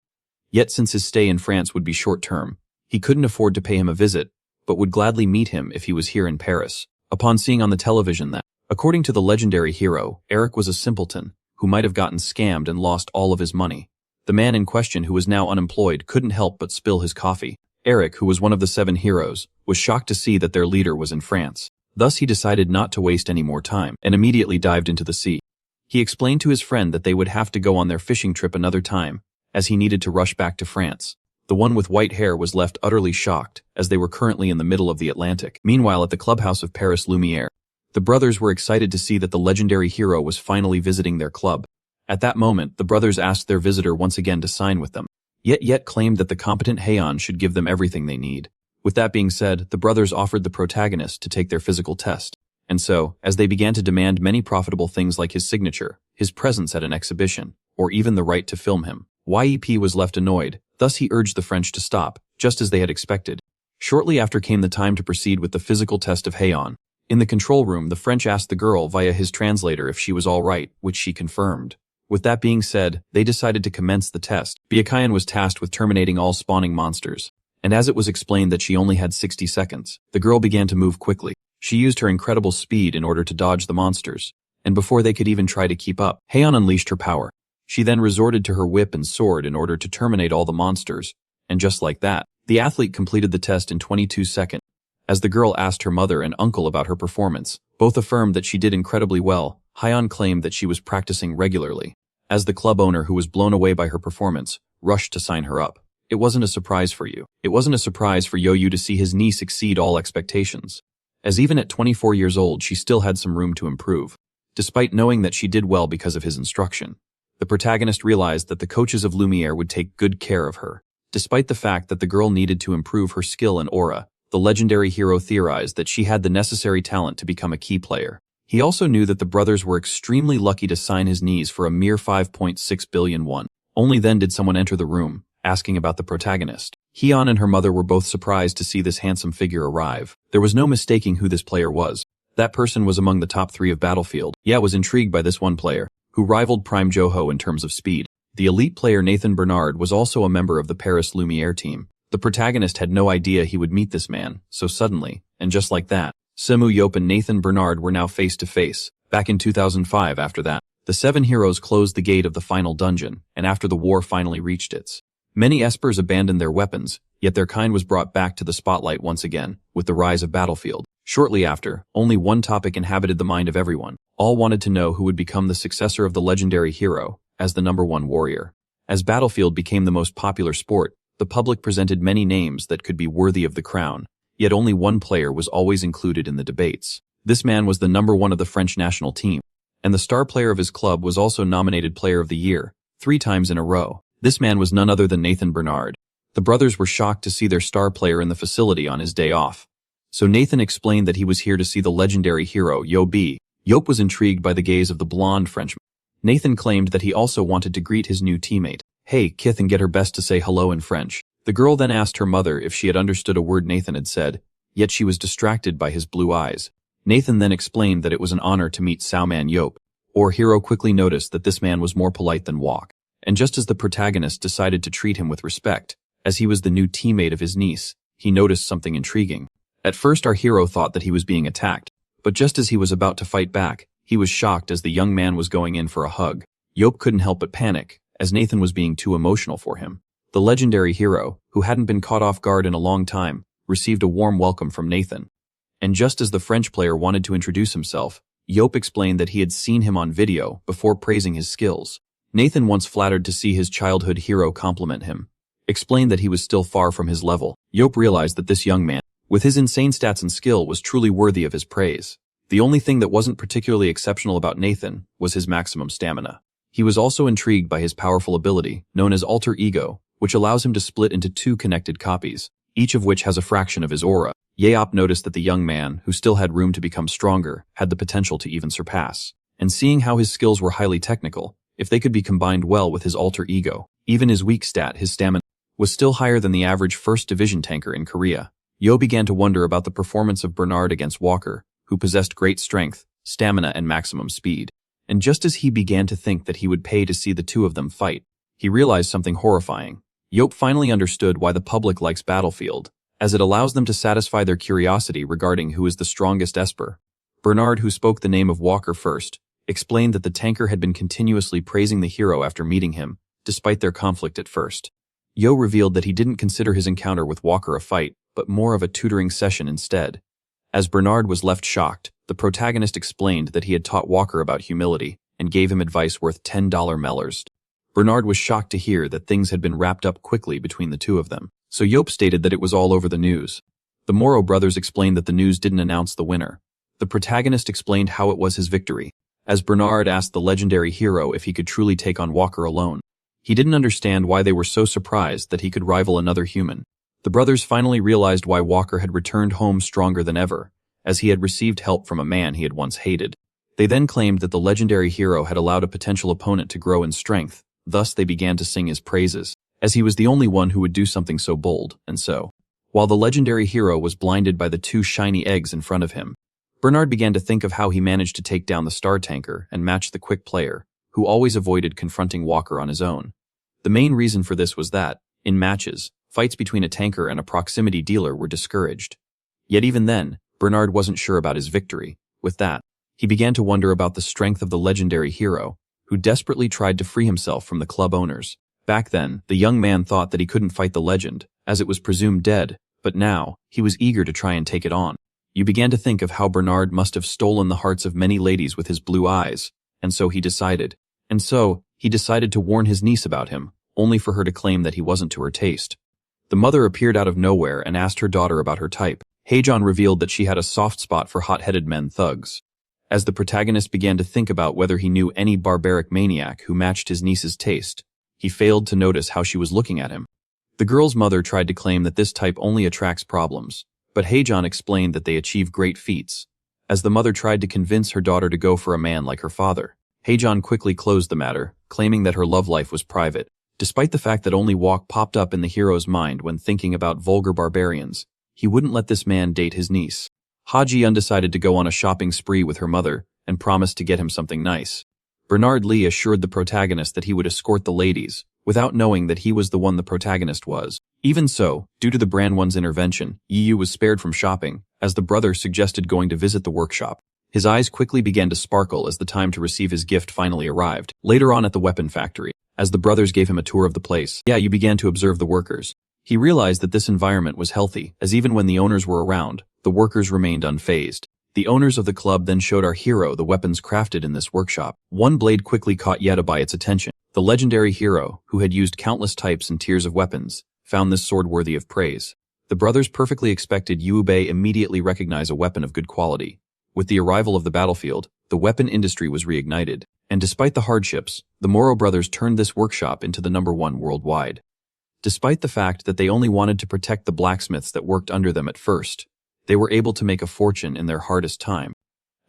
Yet since his stay in France would be short-term, he couldn't afford to pay him a visit, but would gladly meet him if he was here in Paris. Upon seeing on the television that, according to the legendary hero, Eric was a simpleton who might have gotten scammed and lost all of his money. The man in question, who was now unemployed, couldn't help but spill his coffee. Eric, who was one of the 7 heroes, was shocked to see that their leader was in France. Thus he decided not to waste any more time and immediately dived into the sea. He explained to his friend that they would have to go on their fishing trip another time, as he needed to rush back to France. The one with white hair was left utterly shocked, as they were currently in the middle of the Atlantic. Meanwhile, at the clubhouse of Paris Lumiere, The brothers were excited to see that the legendary hero was finally visiting their club. At that moment, the brothers asked their visitor once again to sign with them, yet claimed that the competent Heian should give them everything they need. With that being said, the brothers offered the protagonist to take their physical test. And so, as they began to demand many profitable things like his signature, his presence at an exhibition, or even the right to film him, YEP was left annoyed, thus he urged the French to stop, just as they had expected. Shortly after came the time to proceed with the physical test of Heian. In the control room, the French asked the girl via his translator if she was all right, which she confirmed. With that being said, they decided to commence the test. Byakuyan was tasked with terminating all spawning monsters. And as it was explained that she only had 60 seconds, the girl began to move quickly. She used her incredible speed in order to dodge the monsters. And before they could even try to keep up, Heian unleashed her power. She then resorted to her whip and sword in order to terminate all the monsters. And just like that, the athlete completed the test in 22 seconds. As the girl asked her mother and uncle about her performance, both affirmed that she did incredibly well. Heian claimed that she was practicing regularly. As the club owner, who was blown away by her performance, rushed to sign her up. It wasn't a surprise for you. It wasn't a surprise for Yo-Yu to see his niece exceed all expectations. As even at 24 years old, she still had some room to improve, despite knowing that she did well because of his instruction. The protagonist realized that the coaches of Lumiere would take good care of her. Despite the fact that the girl needed to improve her skill and aura, the legendary hero theorized that she had the necessary talent to become a key player. He also knew that the brothers were extremely lucky to sign his niece for a mere 5.6 billion won. Only then did someone enter the room, asking about the protagonist. Heian and her mother were both surprised to see this handsome figure arrive. There was no mistaking who this player was. That person was among the top 3 of Battlefield. Was intrigued by this one player, who rivaled Prime Joho in terms of speed. The elite player Nathan Bernard was also a member of the Paris Lumiere team. The protagonist had no idea he would meet this man, so suddenly, and just like that, Semu Yop and Nathan Bernard were now face to face. Back in 2005 after that, the 7 heroes closed the gate of the final dungeon, and after the war finally reached its. Many espers abandoned their weapons, yet their kind was brought back to the spotlight once again, with the rise of Battlefield. Shortly after, only one topic inhabited the mind of everyone. All wanted to know who would become the successor of the legendary hero, as the #1 warrior. As Battlefield became the most popular sport, the public presented many names that could be worthy of the crown, yet only one player was always included in the debates. This man was the #1 of the French national team, and the star player of his club was also nominated Player of the Year, 3 times in a row. This man was none other than Nathan Bernard. The brothers were shocked to see their star player in the facility on his day off. So Nathan explained that he was here to see the legendary hero, Yo-B. Yop was intrigued by the gaze of the blonde Frenchman. Nathan claimed that he also wanted to greet his new teammate. Hey, Kith, and get her best to say hello in French. The girl then asked her mother if she had understood a word Nathan had said, yet she was distracted by his blue eyes. Nathan then explained that it was an honor to meet Sauman Yop. Our hero quickly noticed that this man was more polite than Wok. And just as the protagonist decided to treat him with respect, as he was the new teammate of his niece, he noticed something intriguing. At first our hero thought that he was being attacked, but just as he was about to fight back, he was shocked as the young man was going in for a hug. Yop couldn't help but panic, as Nathan was being too emotional for him. The legendary hero, who hadn't been caught off guard in a long time, received a warm welcome from Nathan. And just as the French player wanted to introduce himself, Yop explained that he had seen him on video before praising his skills. Nathan, once flattered to see his childhood hero compliment him, explained that he was still far from his level. Yop realized that this young man, with his insane stats and skill, was truly worthy of his praise. The only thing that wasn't particularly exceptional about Nathan was his maximum stamina. He was also intrigued by his powerful ability, known as Alter Ego, which allows him to split into 2 connected copies, each of which has a fraction of his aura. Yop noticed that the young man, who still had room to become stronger, had the potential to even surpass. And seeing how his skills were highly technical, if they could be combined well with his Alter Ego, even his weak stat, his stamina, was still higher than the average first division tanker in Korea. Yo began to wonder about the performance of Bernard against Walker, who possessed great strength, stamina, and maximum speed. And just as he began to think that he would pay to see the 2 of them fight, he realized something horrifying. Yop finally understood why the public likes Battlefield, as it allows them to satisfy their curiosity regarding who is the strongest Esper. Bernard, who spoke the name of Walker first, explained that the tanker had been continuously praising the hero after meeting him, despite their conflict at first. Yo revealed that he didn't consider his encounter with Walker a fight, but more of a tutoring session instead. As Bernard was left shocked, the protagonist explained that he had taught Walker about humility and gave him advice worth $10 Mellers. Bernard was shocked to hear that things had been wrapped up quickly between the 2 of them, so Yop stated that it was all over the news. The Moro brothers explained that the news didn't announce the winner. The protagonist explained how it was his victory, as Bernard asked the legendary hero if he could truly take on Walker alone. He didn't understand why they were so surprised that he could rival another human. The brothers finally realized why Walker had returned home stronger than ever, as he had received help from a man he had once hated. They then claimed that the legendary hero had allowed a potential opponent to grow in strength, thus they began to sing his praises, as he was the only one who would do something so bold, and so. While the legendary hero was blinded by the two shiny eggs in front of him, Bernard began to think of how he managed to take down the star tanker and match the quick player, who always avoided confronting Walker on his own. The main reason for this was that, in matches, fights between a tanker and a proximity dealer were discouraged. Yet even then, Bernard wasn't sure about his victory. With that, he began to wonder about the strength of the legendary hero, who desperately tried to free himself from the club owners. Back then, the young man thought that he couldn't fight the legend, as it was presumed dead, but now, he was eager to try and take it on. You began to think of how Bernard must have stolen the hearts of many ladies with his blue eyes, and so he decided to warn his niece about him, only for her to claim that he wasn't to her taste. The mother appeared out of nowhere and asked her daughter about her type. Haejeon revealed that she had a soft spot for hot-headed men thugs. As the protagonist began to think about whether he knew any barbaric maniac who matched his niece's taste, he failed to notice how she was looking at him. The girl's mother tried to claim that this type only attracts problems, but Haejeon explained that they achieve great feats. As the mother tried to convince her daughter to go for a man like her father, Haejeon quickly closed the matter, claiming that her love life was private. Despite the fact that only Walk popped up in the hero's mind when thinking about vulgar barbarians, he wouldn't let this man date his niece. Haejeon decided to go on a shopping spree with her mother and promised to get him something nice. Bernard Lee assured the protagonist that he would escort the ladies, without knowing that he was the one the protagonist was. Even so, due to the Brand One's intervention, Yu was spared from shopping, as the brother suggested going to visit the workshop. His eyes quickly began to sparkle as the time to receive his gift finally arrived. Later on at the weapon factory, as the brothers gave him a tour of the place, Yu began to observe the workers. He realized that this environment was healthy, as even when the owners were around, the workers remained unfazed. The owners of the club then showed our hero the weapons crafted in this workshop. One blade quickly caught Yetabay's attention. The legendary hero, who had used countless types and tiers of weapons, found this sword worthy of praise. The brothers perfectly expected Yubei immediately recognize a weapon of good quality. With the arrival of the battlefield, the weapon industry was reignited, and despite the hardships, the Moro brothers turned this workshop into the #1 worldwide. Despite the fact that they only wanted to protect the blacksmiths that worked under them at first, they were able to make a fortune in their hardest time.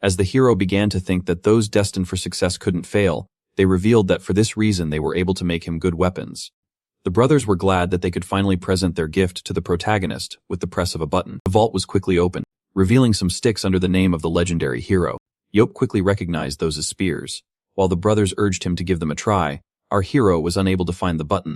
As the hero began to think that those destined for success couldn't fail, they revealed that for this reason they were able to make him good weapons. The brothers were glad that they could finally present their gift to the protagonist with the press of a button. The vault was quickly opened, revealing some sticks under the name of the legendary hero. Yop quickly recognized those as spears. While the brothers urged him to give them a try, our hero was unable to find the button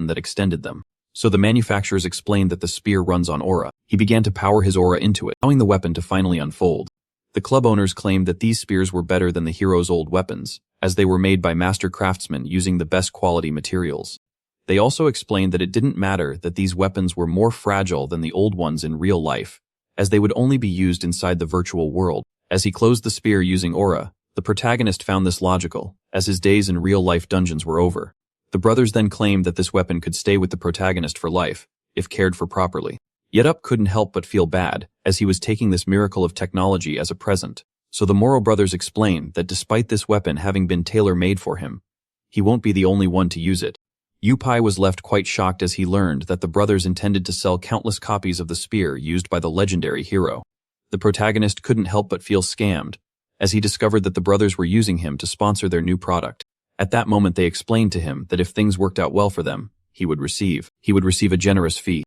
that extended them. So the manufacturers explained that the spear runs on aura. He began to power his aura into it, allowing the weapon to finally unfold. The club owners claimed that these spears were better than the hero's old weapons, as they were made by master craftsmen using the best quality materials. They also explained that it didn't matter that these weapons were more fragile than the old ones in real life, as they would only be used inside the virtual world. As he closed the spear using aura, the protagonist found this logical, as his days in real-life dungeons were over. The brothers then claimed that this weapon could stay with the protagonist for life, if cared for properly. Yetup couldn't help but feel bad, as he was taking this miracle of technology as a present. So the Moro brothers explained that despite this weapon having been tailor-made for him, he won't be the only one to use it. Yupai was left quite shocked as he learned that the brothers intended to sell countless copies of the spear used by the legendary hero. The protagonist couldn't help but feel scammed, as he discovered that the brothers were using him to sponsor their new product. At that moment they explained to him that if things worked out well for them, he would receive a generous fee.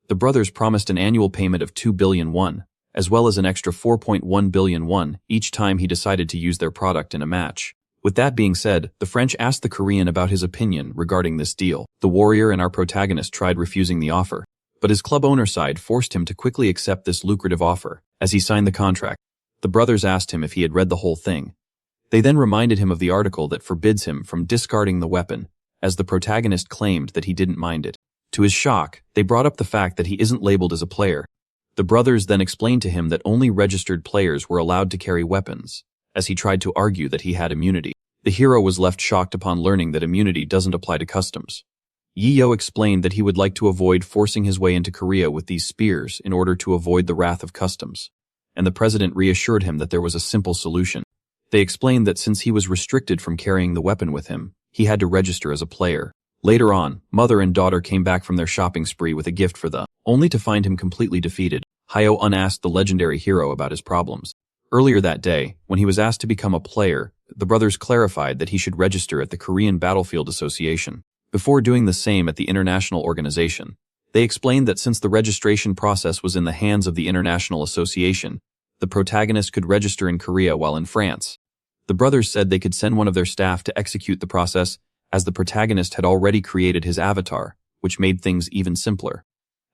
The brothers promised an annual payment of 2 billion won, as well as an extra 4.1 billion won each time he decided to use their product in a match. With that being said, the French asked the Korean about his opinion regarding this deal. The warrior and our protagonist tried refusing the offer, but his club owner side forced him to quickly accept this lucrative offer. As he signed the contract, the brothers asked him if he had read the whole thing. They then reminded him of the article that forbids him from discarding the weapon, as the protagonist claimed that he didn't mind it. To his shock, they brought up the fact that he isn't labeled as a player. The brothers then explained to him that only registered players were allowed to carry weapons, as he tried to argue that he had immunity. The hero was left shocked upon learning that immunity doesn't apply to customs. Yahello explained that he would like to avoid forcing his way into Korea with these spears in order to avoid the wrath of customs. And the president reassured him that there was a simple solution. They explained that since he was restricted from carrying the weapon with him, he had to register as a player. Later on, mother and daughter came back from their shopping spree with a gift for the, only to find him completely defeated. Yahello unasked the legendary hero about his problems. Earlier that day, when he was asked to become a player, the brothers clarified that he should register at the Korean Battlefield Association before doing the same at the international organization. They explained that since the registration process was in the hands of the International Association, the protagonist could register in Korea while in France. The brothers said they could send one of their staff to execute the process, as the protagonist had already created his avatar, which made things even simpler.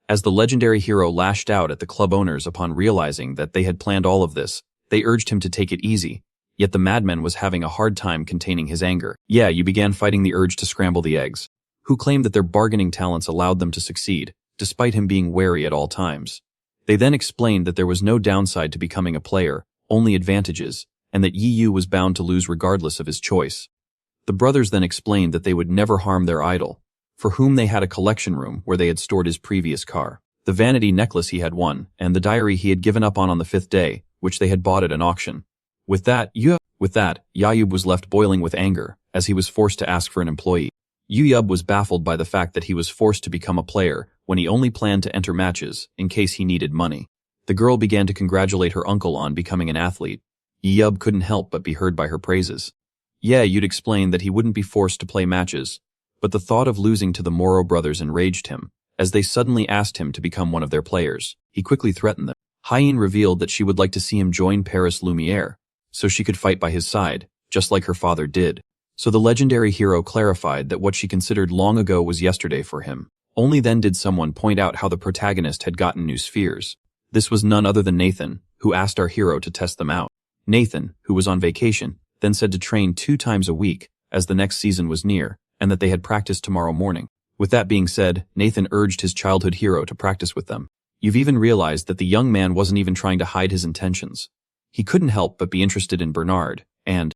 As the legendary hero lashed out at the club owners upon realizing that they had planned all of this, they urged him to take it easy, yet the madman was having a hard time containing his anger. Yeah, you began fighting the urge to scramble the eggs, who claimed that their bargaining talents allowed them to succeed, despite him being wary at all times. They then explained that there was no downside to becoming a player, only advantages, and that Yahello was bound to lose regardless of his choice. The brothers then explained that they would never harm their idol, for whom they had a collection room where they had stored his previous car, the vanity necklace he had won, and the diary he had given up on the 5th day, which they had bought at an auction. With that, Yahello was left boiling with anger, as he was forced to ask for an employee. Yahello was baffled by the fact that he was forced to become a player when he only planned to enter matches in case he needed money. The girl began to congratulate her uncle on becoming an athlete. Yahello couldn't help but be heard by her praises. Yeah, you'd explain that he wouldn't be forced to play matches, but the thought of losing to the Moro brothers enraged him, as they suddenly asked him to become one of their players. He quickly threatened them. Hyene revealed that she would like to see him join Paris Lumiere, so she could fight by his side, just like her father did. So the legendary hero clarified that what she considered long ago was yesterday for him. Only then did someone point out how the protagonist had gotten new spheres. This was none other than Nathan, who asked our hero to test them out. Nathan, who was on vacation, then said to train 2 times a week, as the next season was near, and that they had practice tomorrow morning. With that being said, Nathan urged his childhood hero to practice with them. You've even realized that the young man wasn't even trying to hide his intentions. He couldn't help but be interested in Bernard, and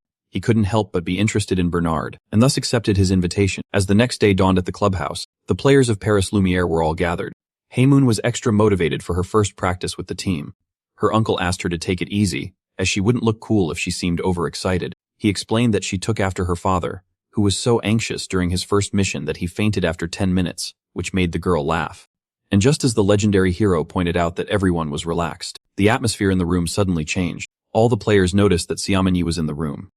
thus accepted his invitation. As the next day dawned at the clubhouse, the players of Paris Lumiere were all gathered. Haemoon was extra motivated for her first practice with the team. Her uncle asked her to take it easy, as she wouldn't look cool if she seemed overexcited. He explained that she took after her father, who was so anxious during his first mission that he fainted after 10 minutes, which made the girl laugh. And just as the legendary hero pointed out that everyone was relaxed, the atmosphere in the room suddenly changed. All the players noticed that Xiaomani was in the room.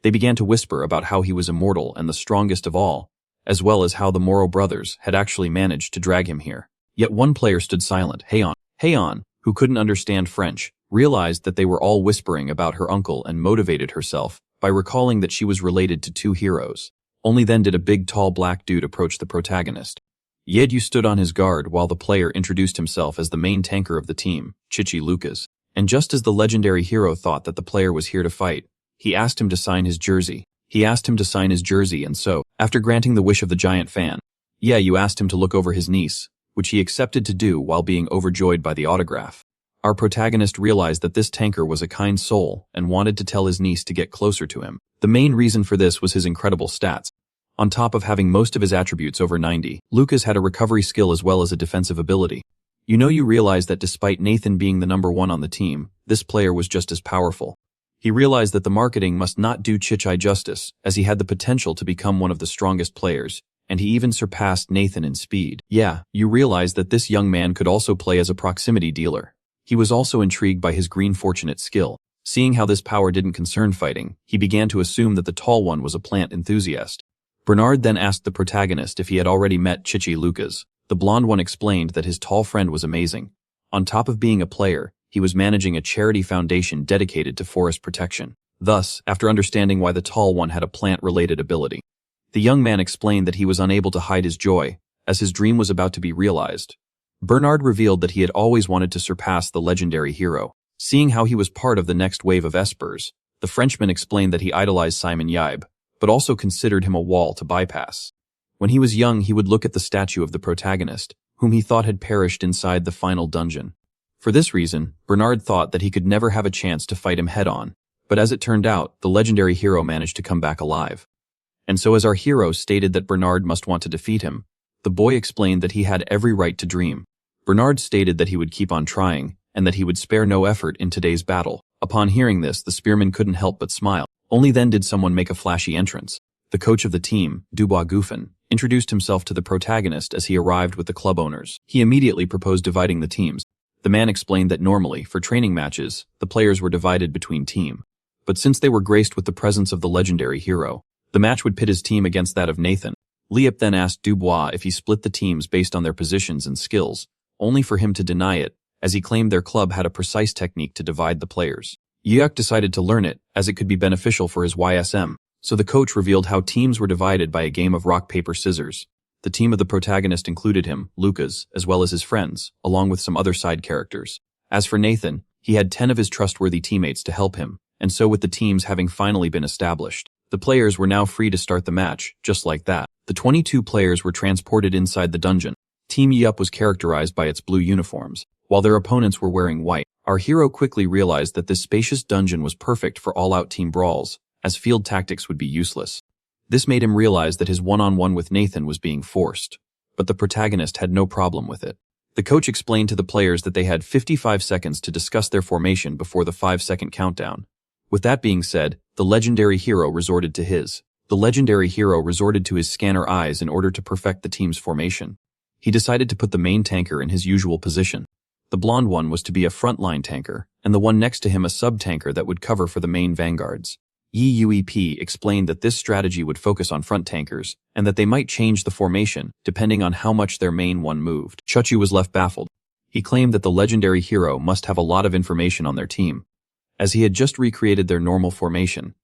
They began to whisper about how he was immortal and the strongest of all, as well as how the Moro brothers had actually managed to drag him here. Yet one player stood silent. Haeyeon, who couldn't understand French, realized that they were all whispering about her uncle and motivated herself by recalling that she was related to 2 heroes. Only then did a big tall black dude approach the protagonist. Yedu stood on his guard while the player introduced himself as the main tanker of the team, Chichi Lucas. And just as the legendary hero thought that the player was here to fight, he asked him to sign his jersey. And so, after granting the wish of the giant fan, you asked him to look over his niece, which he accepted to do while being overjoyed by the autograph. Our protagonist realized that this tanker was a kind soul and wanted to tell his niece to get closer to him. The main reason for this was his incredible stats. On top of having most of his attributes over 90, Lucas had a recovery skill as well as a defensive ability. You realized that despite Nathan being the number 1 on the team, this player was just as powerful. He realized that the marketing must not do Chichi justice, as he had the potential to become one of the strongest players, and he even surpassed Nathan in speed. You realized that this young man could also play as a proximity dealer. He was also intrigued by his green fortunate skill. Seeing how this power didn't concern fighting, he began to assume that the tall one was a plant enthusiast. Bernard then asked the protagonist if he had already met Chichi Lucas. The blonde one explained that his tall friend was amazing. On top of being a player, he was managing a charity foundation dedicated to forest protection. Thus, after understanding why the tall one had a plant-related ability, the young man explained that he was unable to hide his joy, as his dream was about to be realized. Bernard revealed that he had always wanted to surpass the legendary hero. Seeing how he was part of the next wave of espers, the Frenchman explained that he idolized Simon Yaib, but also considered him a wall to bypass. When he was young, he would look at the statue of the protagonist, whom he thought had perished inside the final dungeon. For this reason, Bernard thought that he could never have a chance to fight him head-on, but as it turned out, the legendary hero managed to come back alive. And so as our hero stated that Bernard must want to defeat him, the The boy explained that he had every right to dream. Bernard stated that he would keep on trying, and that he would spare no effort in today's battle. Upon hearing this, the spearman couldn't help but smile. Only then did someone make a flashy entrance. The coach of the team, Dubois Gouffin, introduced himself to the protagonist as he arrived with the club owners. He immediately proposed dividing the teams. The man explained that normally, for training matches, the players were divided between team. But since they were graced with the presence of the legendary hero, the match would pit his team against that of Nathan. Liep then asked Dubois if he split the teams based on their positions and skills, only for him to deny it, as he claimed their club had a precise technique to divide the players. Yeuk decided to learn it, as it could be beneficial for his YSM, so the coach revealed how teams were divided by a game of rock, paper, scissors. The team of the protagonist included him, Lucas, as well as his friends, along with some other side characters. As for Nathan, he had 10 of his trustworthy teammates to help him, and so with the teams having finally been established, the players were now free to start the match, just like that. The 22 players were transported inside the dungeon. Team Yup was characterized by its blue uniforms, while their opponents were wearing white. Our hero quickly realized that this spacious dungeon was perfect for all-out team brawls, as field tactics would be useless. This made him realize that his one-on-one with Nathan was being forced, but the protagonist had no problem with it. The coach explained to the players that they had 55 seconds to discuss their formation before the 5-second countdown. With that being said, the legendary hero resorted to his scanner eyes in order to perfect the team's formation. He decided to put the main tanker in his usual position. The blonde one was to be a frontline tanker, and the one next to him a sub-tanker that would cover for the main vanguards. EUEP explained that this strategy would focus on front tankers, and that they might change the formation depending on how much their main one moved. Chuchu was left baffled. He claimed that the legendary hero must have a lot of information on their team, as he had just recreated their normal formation.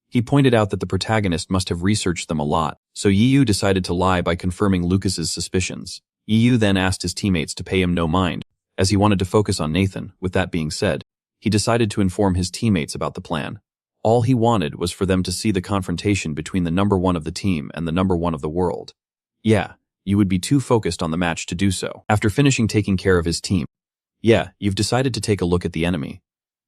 He pointed out that the protagonist must have researched them a lot, so Yu decided to lie by confirming Lucas's suspicions. Yu then asked his teammates to pay him no mind, as he wanted to focus on Nathan. With that being said, he decided to inform his teammates about the plan. All he wanted was for them to see the confrontation between the number one of the team and the number one of the world. Yeah, you would be too focused on the match to do so. After finishing taking care of his team, you've decided to take a look at the enemy.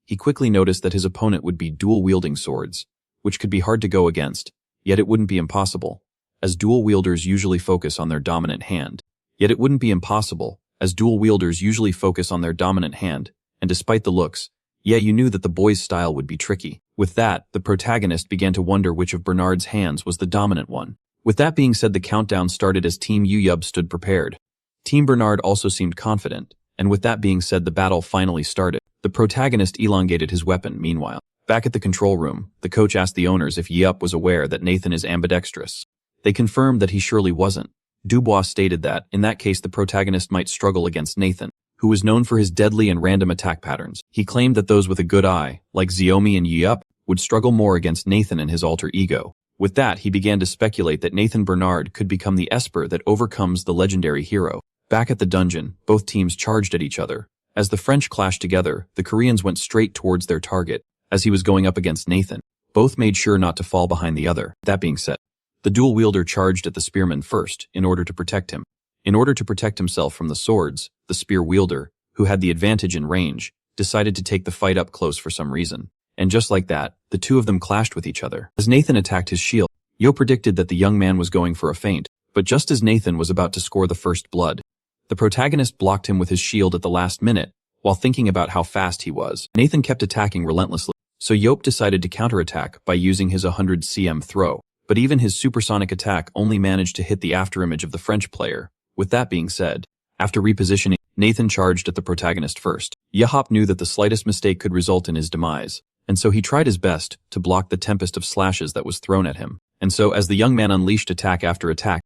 He quickly noticed that his opponent would be dual-wielding swords, which could be hard to go against, yet it wouldn't be impossible, as dual-wielders usually focus on their dominant hand. And despite the looks, you knew that the boy's style would be tricky. With that, the protagonist began to wonder which of Bernard's hands was the dominant one. With that being said, the countdown started as Team Yuyub stood prepared. Team Bernard also seemed confident, and with that being said, the battle finally started. The protagonist elongated his weapon. Meanwhile, back at the control room, the coach asked the owners if Yup was aware that Nathan is ambidextrous. They confirmed that he surely wasn't. Dubois stated that, in that case, the protagonist might struggle against Nathan, who was known for his deadly and random attack patterns. He claimed that those with a good eye, like Xiaomi and Yup, would struggle more against Nathan and his alter ego. With that, he began to speculate that Nathan Bernard could become the Esper that overcomes the legendary hero. Back at the dungeon, both teams charged at each other. As the French clashed together, the Koreans went straight towards their target. As he was going up against Nathan, both made sure not to fall behind the other. That being said, the dual wielder charged at the spearman first in order to protect him. In order to protect himself from the swords, the spear wielder, who had the advantage in range, decided to take the fight up close for some reason. And just like that, the two of them clashed with each other. As Nathan attacked his shield, Yo predicted that the young man was going for a feint, but just as Nathan was about to score the first blood, the protagonist blocked him with his shield at the last minute. While thinking about how fast he was, Nathan kept attacking relentlessly, so Yop decided to counterattack by using his 100 cm throw. But even his supersonic attack only managed to hit the afterimage of the French player. With that being said, after repositioning, Nathan charged at the protagonist first. Yahop knew that the slightest mistake could result in his demise, and so he tried his best to block the tempest of slashes that was thrown at him. And so as the young man unleashed attack after attack,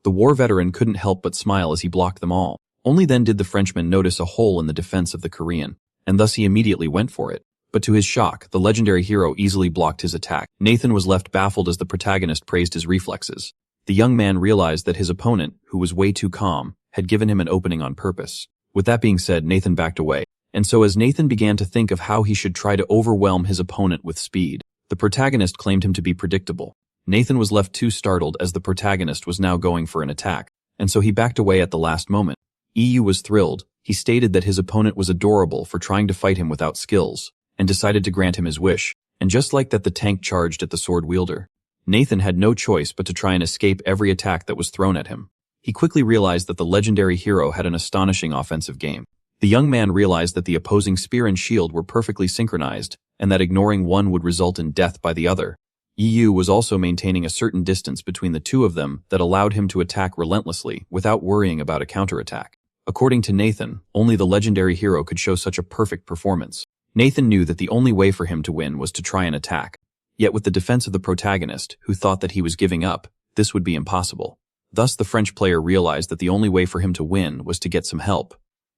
the war veteran couldn't help but smile as he blocked them all. Only then did the Frenchman notice a hole in the defense of the Korean, and thus he immediately went for it. But to his shock, the legendary hero easily blocked his attack. Nathan was left baffled as the protagonist praised his reflexes. The young man realized that his opponent, who was way too calm, had given him an opening on purpose. With that being said, Nathan backed away. And so as Nathan began to think of how he should try to overwhelm his opponent with speed, the protagonist claimed him to be predictable. Nathan was left too startled as the protagonist was now going for an attack, and so he backed away at the last moment. EU was thrilled. He stated that his opponent was adorable for trying to fight him without skills, and decided to grant him his wish. And just like that, the tank charged at the sword wielder. Nathan had no choice but to try and escape every attack that was thrown at him. He quickly realized that the legendary hero had an astonishing offensive game. The young man realized that the opposing spear and shield were perfectly synchronized, and that ignoring one would result in death by the other. EU was also maintaining a certain distance between the two of them that allowed him to attack relentlessly without worrying about a counterattack. According to Nathan, only the legendary hero could show such a perfect performance. Nathan knew that the only way for him to win was to try and attack. Yet with the defense of the protagonist, who thought that he was giving up, this would be impossible. Thus the French player realized that the only way for him to win was to get some help.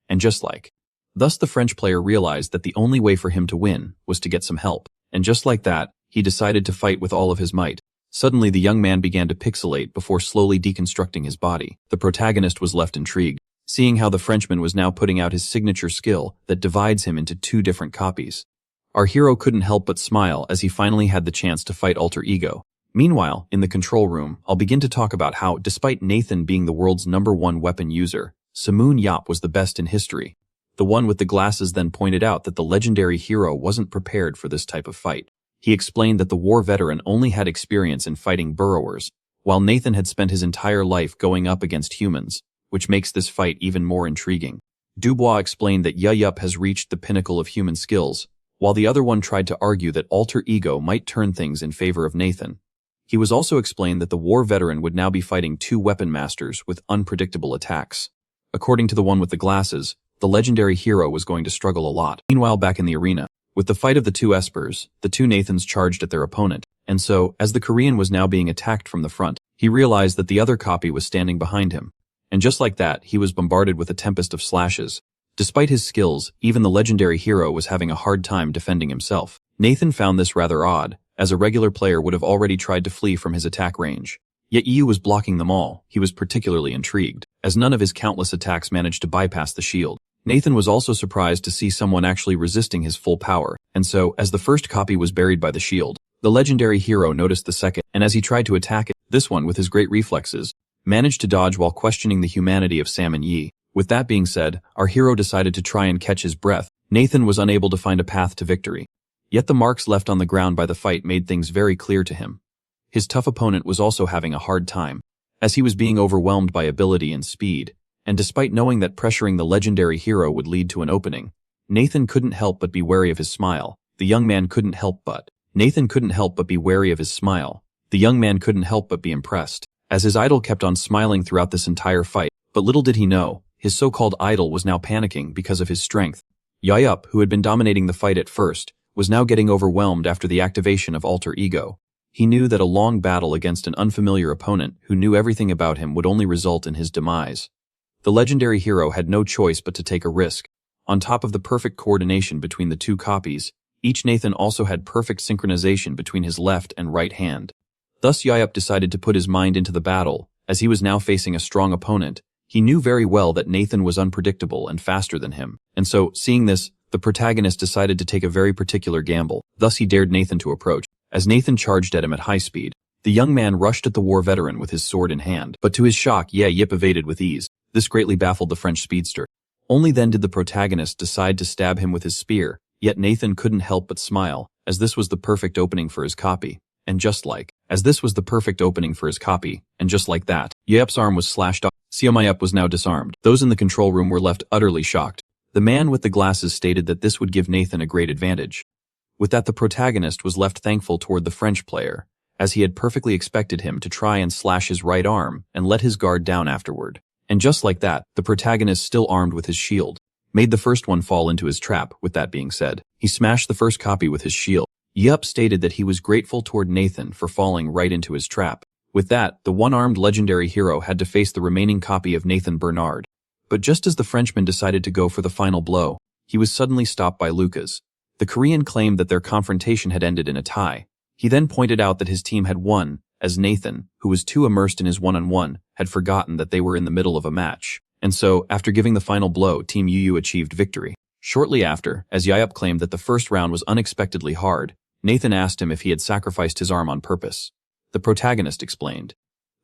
And just like that, he decided to fight with all of his might. Suddenly the young man began to pixelate before slowly deconstructing his body. The protagonist was left intrigued, seeing how the Frenchman was now putting out his signature skill that divides him into two different copies. Our hero couldn't help but smile as he finally had the chance to fight Alter Ego. Meanwhile, in the control room, I'll begin to talk about how, despite Nathan being the world's #1 weapon user, Samoon Yop was the best in history. The one with the glasses then pointed out that the legendary hero wasn't prepared for this type of fight. He explained that the war veteran only had experience in fighting burrowers, while Nathan had spent his entire life going up against humans, which makes this fight even more intriguing. Dubois explained that Yup has reached the pinnacle of human skills, while the other one tried to argue that Alter Ego might turn things in favor of Nathan. He was also explained that the war veteran would now be fighting two weapon masters with unpredictable attacks. According to the one with the glasses, the legendary hero was going to struggle a lot. Meanwhile, back in the arena, with the fight of the two espers, the two Nathans charged at their opponent, and so, as the Korean was now being attacked from the front, he realized that the other copy was standing behind him. And just like that, he was bombarded with a tempest of slashes. Despite his skills, even the legendary hero was having a hard time defending himself. Nathan found this rather odd, as a regular player would have already tried to flee from his attack range. Yet EU was blocking them all. He was particularly intrigued, as none of his countless attacks managed to bypass the shield. Nathan was also surprised to see someone actually resisting his full power, and so, as the first copy was buried by the shield, the legendary hero noticed the second, and as he tried to attack it, this one, with his great reflexes, managed to dodge while questioning the humanity of Sam and Yi. With that being said, our hero decided to try and catch his breath. Nathan was unable to find a path to victory. Yet the marks left on the ground by the fight made things very clear to him. His tough opponent was also having a hard time, as he was being overwhelmed by ability and speed, and despite knowing that pressuring the legendary hero would lead to an opening, Nathan couldn't help but be wary of his smile. The young man couldn't help but be wary of his smile. The young man couldn't help but be impressed, as his idol kept on smiling throughout this entire fight. But little did he know, his so-called idol was now panicking because of his strength. Yup, who had been dominating the fight at first, was now getting overwhelmed after the activation of Alter Ego. He knew that a long battle against an unfamiliar opponent who knew everything about him would only result in his demise. The legendary hero had no choice but to take a risk. On top of the perfect coordination between the two copies, each Nathan also had perfect synchronization between his left and right hand. Thus Yup decided to put his mind into the battle, as he was now facing a strong opponent. He knew very well that Nathan was unpredictable and faster than him, and so, seeing this, the protagonist decided to take a very particular gamble. Thus he dared Nathan to approach. As Nathan charged at him at high speed, the young man rushed at the war veteran with his sword in hand, but to his shock, Yip evaded with ease. This greatly baffled the French speedster. Only then did the protagonist decide to stab him with his spear, yet Nathan couldn't help but smile, as this was the perfect opening for his copy. And just like that, Yup's arm was slashed off. Yup was now disarmed. Those in the control room were left utterly shocked. The man with the glasses stated that this would give Nathan a great advantage. With that, the protagonist was left thankful toward the French player, as he had perfectly expected him to try and slash his right arm and let his guard down afterward. And just like that, the protagonist, still armed with his shield, made the first one fall into his trap. With that being said, he smashed the first copy with his shield. Yup stated that he was grateful toward Nathan for falling right into his trap. With that, the one-armed legendary hero had to face the remaining copy of Nathan Bernard. But just as the Frenchman decided to go for the final blow, he was suddenly stopped by Lucas. The Korean claimed that their confrontation had ended in a tie. He then pointed out that his team had won, as Nathan, who was too immersed in his one-on-one, had forgotten that they were in the middle of a match. And so, after giving the final blow, Team UU achieved victory. Shortly after, as Yup claimed that the first round was unexpectedly hard, Nathan asked him if he had sacrificed his arm on purpose. The protagonist explained.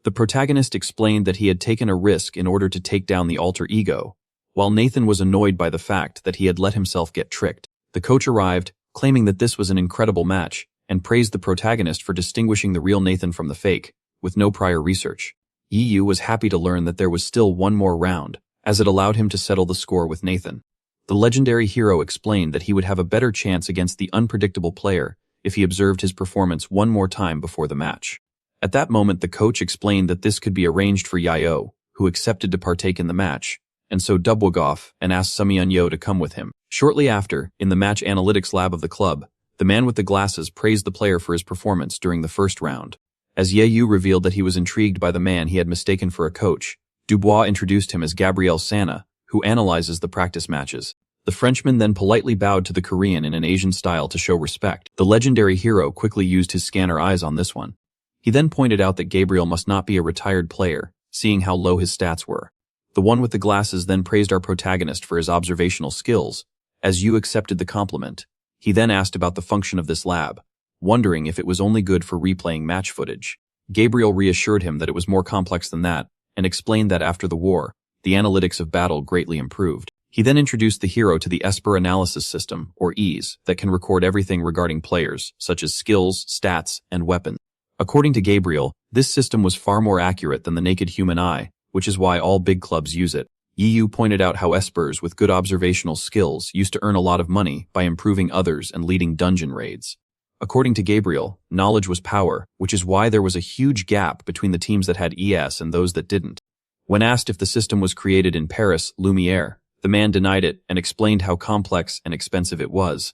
The protagonist explained that he had taken a risk in order to take down the Alter Ego, while Nathan was annoyed by the fact that he had let himself get tricked. The coach arrived, claiming that this was an incredible match, and praised the protagonist for distinguishing the real Nathan from the fake, with no prior research. Yu was happy to learn that there was still one more round, as it allowed him to settle the score with Nathan. The legendary hero explained that he would have a better chance against the unpredictable player if he observed his performance one more time before the match. At that moment, the coach explained that this could be arranged for Yahello, who accepted to partake in the match, and so dubbed off and asked Sumyeonyo to come with him. Shortly after, in the match analytics lab of the club, the man with the glasses praised the player for his performance during the first round. As Yahello revealed that he was intrigued by the man he had mistaken for a coach, Dubois introduced him as Gabriel Sana, who analyzes the practice matches. The Frenchman then politely bowed to the Korean in an Asian style to show respect. The legendary hero quickly used his scanner eyes on this one. He then pointed out that Gabriel must not be a retired player, seeing how low his stats were. The one with the glasses then praised our protagonist for his observational skills. As Yu accepted the compliment, he then asked about the function of this lab, wondering if it was only good for replaying match footage. Gabriel reassured him that it was more complex than that, and explained that after the war, the analytics of battle greatly improved. He then introduced the hero to the Esper Analysis System, or EAS, that can record everything regarding players, such as skills, stats, and weapons. According to Gabriel, this system was far more accurate than the naked human eye, which is why all big clubs use it. Yu pointed out how espers with good observational skills used to earn a lot of money by improving others and leading dungeon raids. According to Gabriel, knowledge was power, which is why there was a huge gap between the teams that had ES and those that didn't. When asked if the system was created in Paris, Lumiere, the man denied it and explained how complex and expensive it was.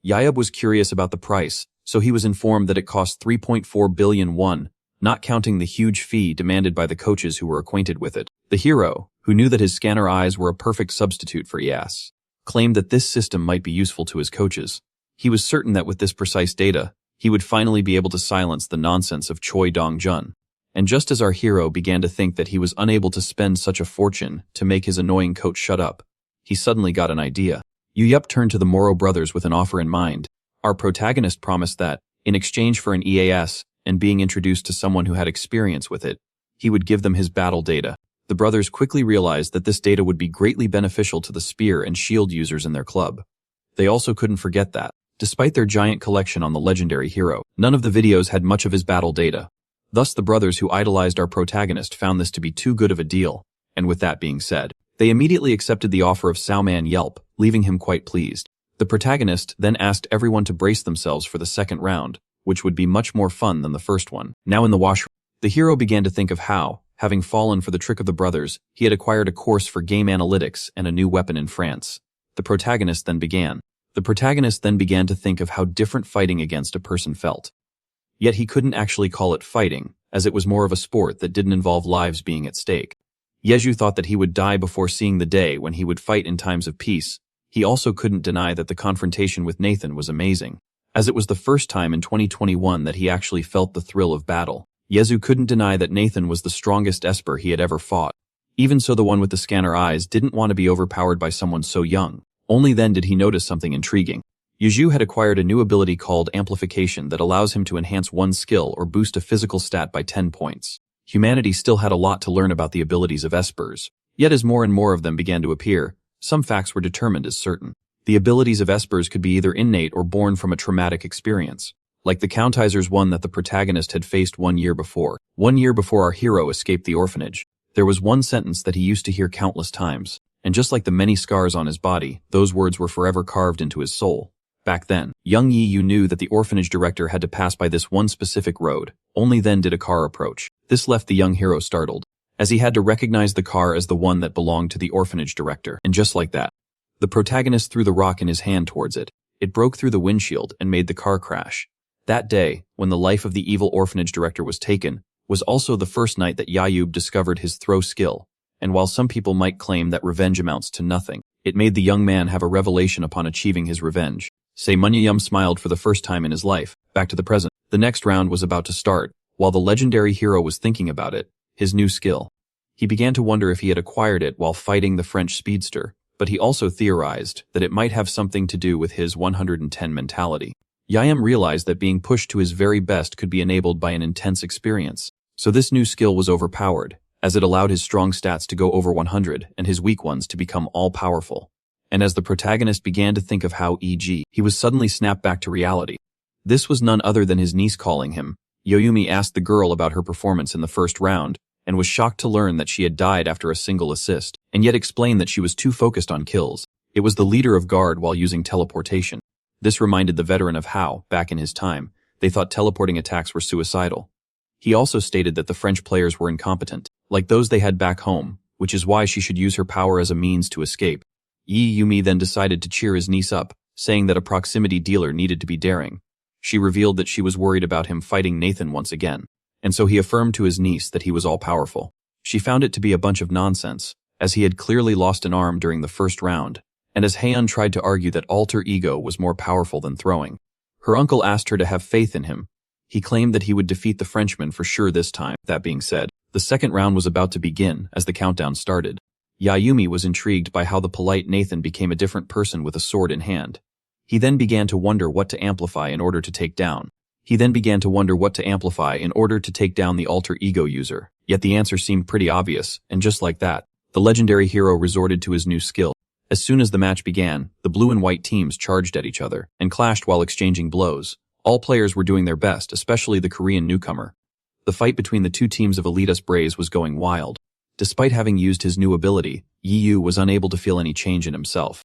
Yahello was curious about the price, so he was informed that it cost 3.4 billion won, not counting the huge fee demanded by the coaches who were acquainted with it. The hero, who knew that his scanner eyes were a perfect substitute for ES, claimed that this system might be useful to his coaches. He was certain that with this precise data, he would finally be able to silence the nonsense of Choi Dong-jun. And just as our hero began to think that he was unable to spend such a fortune to make his annoying coach shut up, he suddenly got an idea. Yu turned to the Moro brothers with an offer in mind. Our protagonist promised that, in exchange for an EAS and being introduced to someone who had experience with it, he would give them his battle data. The brothers quickly realized that this data would be greatly beneficial to the spear and shield users in their club. They also couldn't forget that, despite their giant collection on the legendary hero, none of the videos had much of his battle data. Thus the brothers who idolized our protagonist found this to be too good of a deal, and with that being said, they immediately accepted the offer of Saoman Yelp, leaving him quite pleased. The protagonist then asked everyone to brace themselves for the second round, which would be much more fun than the first one. Now in the washroom, the hero began to think of how, having fallen for the trick of the brothers, he had acquired a course for game analytics and a new weapon in France. The protagonist then began to think of how different fighting against a person felt. Yet he couldn't actually call it fighting, as it was more of a sport that didn't involve lives being at stake. Yeju thought that he would die before seeing the day when he would fight in times of peace. He also couldn't deny that the confrontation with Nathan was amazing, as it was the first time in 2021 that he actually felt the thrill of battle. Yezu couldn't deny that Nathan was the strongest Esper he had ever fought. Even so, the one with the scanner eyes didn't want to be overpowered by someone so young. Only then did he notice something intriguing. Yeju had acquired a new ability called Amplification that allows him to enhance one skill or boost a physical stat by 10 points. Humanity still had a lot to learn about the abilities of Espers. Yet as more and more of them began to appear, some facts were determined as certain. The abilities of Espers could be either innate or born from a traumatic experience, like the Countizer's one that the protagonist had faced 1 year before. 1 year before our hero escaped the orphanage, there was one sentence that he used to hear countless times, and just like the many scars on his body, those words were forever carved into his soul. Back then, young Yi knew that the orphanage director had to pass by this one specific road. Only then did a car approach. This left the young hero startled, as he had to recognize the car as the one that belonged to the orphanage director. And just like that, the protagonist threw the rock in his hand towards it. It broke through the windshield and made the car crash. That day, when the life of the evil orphanage director was taken, was also the first night that Yayub discovered his throw skill. And while some people might claim that revenge amounts to nothing, it made the young man have a revelation upon achieving his revenge. Manhwa smiled for the first time in his life. Back to the present. The next round was about to start. While the legendary hero was thinking about it, his new skill, he began to wonder if he had acquired it while fighting the French speedster, but he also theorized that it might have something to do with his 110 mentality. Yayam realized that being pushed to his very best could be enabled by an intense experience. So this new skill was overpowered, as it allowed his strong stats to go over 100 and his weak ones to become all-powerful. And as the protagonist began to think of how he was suddenly snapped back to reality. This was none other than his niece calling him. Yoyumi asked the girl about her performance in the first round, and was shocked to learn that she had died after a single assist, and yet explained that she was too focused on kills. It was the leader of guard while using teleportation. This reminded the veteran of how, back in his time, they thought teleporting attacks were suicidal. He also stated that the French players were incompetent, like those they had back home, which is why she should use her power as a means to escape. Yumi then decided to cheer his niece up, saying that a proximity dealer needed to be daring. She revealed that she was worried about him fighting Nathan once again, and so he affirmed to his niece that he was all-powerful. She found it to be a bunch of nonsense, as he had clearly lost an arm during the first round, and as Heian tried to argue that alter ego was more powerful than throwing. Her uncle asked her to have faith in him. He claimed that he would defeat the Frenchman for sure this time. That being said, the second round was about to begin as the countdown started. Yumi was intrigued by how the polite Nathan became a different person with a sword in hand. He then began to wonder what to amplify in order to take down. The alter ego user. Yet the answer seemed pretty obvious, and just like that, the legendary hero resorted to his new skill. As soon as the match began, the blue and white teams charged at each other and clashed while exchanging blows. All players were doing their best, especially the Korean newcomer. The fight between the two teams of Elitas Braze was going wild. Despite having used his new ability, Yu was unable to feel any change in himself.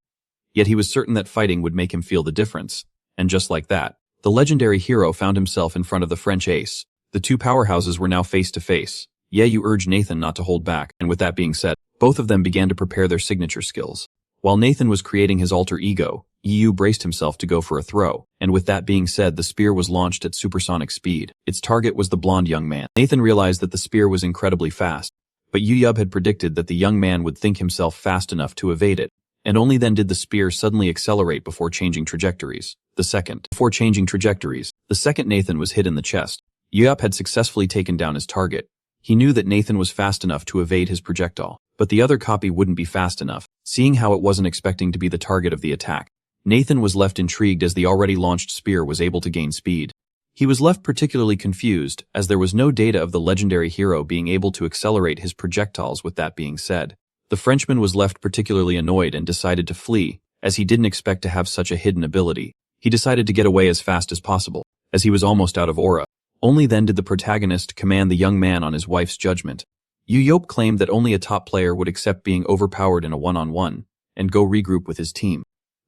Yet he was certain that fighting would make him feel the difference. And just like that, the legendary hero found himself in front of the French ace. The two powerhouses were now face to face. Yu urged Nathan not to hold back, and with that being said, both of them began to prepare their signature skills. While Nathan was creating his alter ego, Yu braced himself to go for a throw, and with that being said, the spear was launched at supersonic speed. Its target was the blonde young man. Nathan realized that the spear was incredibly fast, but Yub had predicted that the young man would think himself fast enough to evade it, and only then did the spear suddenly accelerate before changing trajectories. The second Nathan was hit in the chest. Yub had successfully taken down his target. He knew that Nathan was fast enough to evade his projectile, but the other copy wouldn't be fast enough, seeing how it wasn't expecting to be the target of the attack. Nathan was left intrigued as the already launched spear was able to gain speed. He was left particularly confused as there was no data of the legendary hero being able to accelerate his projectiles. With that being said, the Frenchman was left particularly annoyed and decided to flee, as he didn't expect to have such a hidden ability. He decided to get away as fast as possible, as he was almost out of aura. Only then did the protagonist command the young man on his wife's judgment. Yop claimed that only a top player would accept being overpowered in a one-on-one, and go regroup with his team.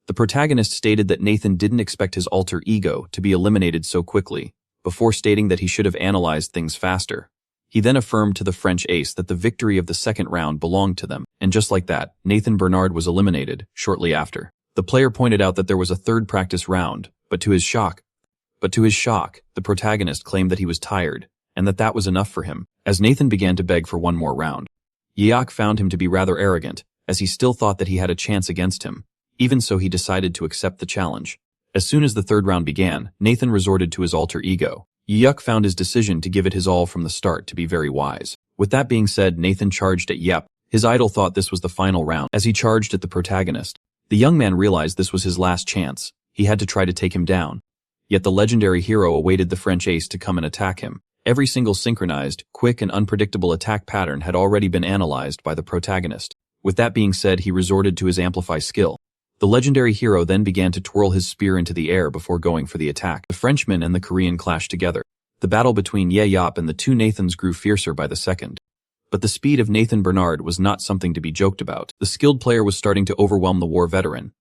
The protagonist stated that Nathan didn't expect his alter ego to be eliminated so quickly, before stating that he should have analyzed things faster. He then affirmed to the French ace that the victory of the second round belonged to them, and just like that, Nathan Bernard was eliminated shortly after. The player pointed out that there was a third practice round, but to his shock, the protagonist claimed that he was tired, and that was enough for him, as Nathan began to beg for one more round. Yeok found him to be rather arrogant, as he still thought that he had a chance against him. Even so, he decided to accept the challenge. As soon as the third round began, Nathan resorted to his alter ego. Yeok found his decision to give it his all from the start to be very wise. With that being said, Nathan charged at Yep. His idol thought this was the final round. As he charged at the protagonist, the young man realized this was his last chance. He had to try to take him down. Yet the legendary hero awaited the French ace to come and attack him. Every single synchronized, quick and unpredictable attack pattern had already been analyzed by the protagonist. With that being said, he resorted to his amplify skill. The legendary hero then began to twirl his spear into the air before going for the attack. The Frenchman and the Korean clashed together. The battle between Ye Yop and the two Nathans grew fiercer by the second. But the speed of Nathan Bernard was not something to be joked about. The skilled player was starting to overwhelm the war veteran.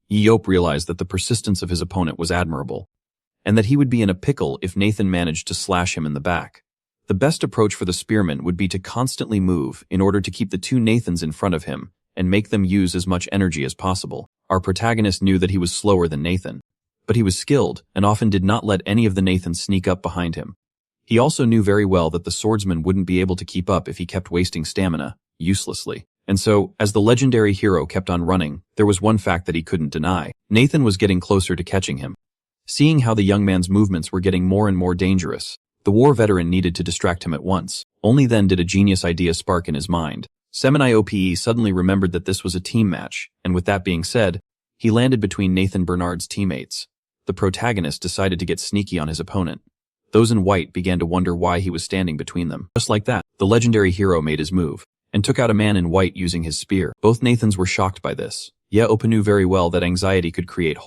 Yop realized that the persistence of his opponent was admirable, and that he would be in a pickle if Nathan managed to slash him in the back. The best approach for the spearman would be to constantly move in order to keep the two Nathans in front of him and make them use as much energy as possible. Our protagonist knew that he was slower than Nathan, but he was skilled and often did not let any of the Nathans sneak up behind him. He also knew very well that the swordsman wouldn't be able to keep up if he kept wasting stamina, uselessly. And so, as the legendary hero kept on running, there was one fact that he couldn't deny. Nathan was getting closer to catching him. Seeing how the young man's movements were getting more and more dangerous, the war veteran needed to distract him at once. Only then did a genius idea spark in his mind. Semini-OPE suddenly remembered that this was a team match, and with that being said, he landed between Nathan Bernard's teammates. The protagonist decided to get sneaky on his opponent. Those in white began to wonder why he was standing between them. Just like that, the legendary hero made his move, and took out a man in white using his spear. Both Nathans were shocked by this. Ye-Opa knew very well that anxiety could create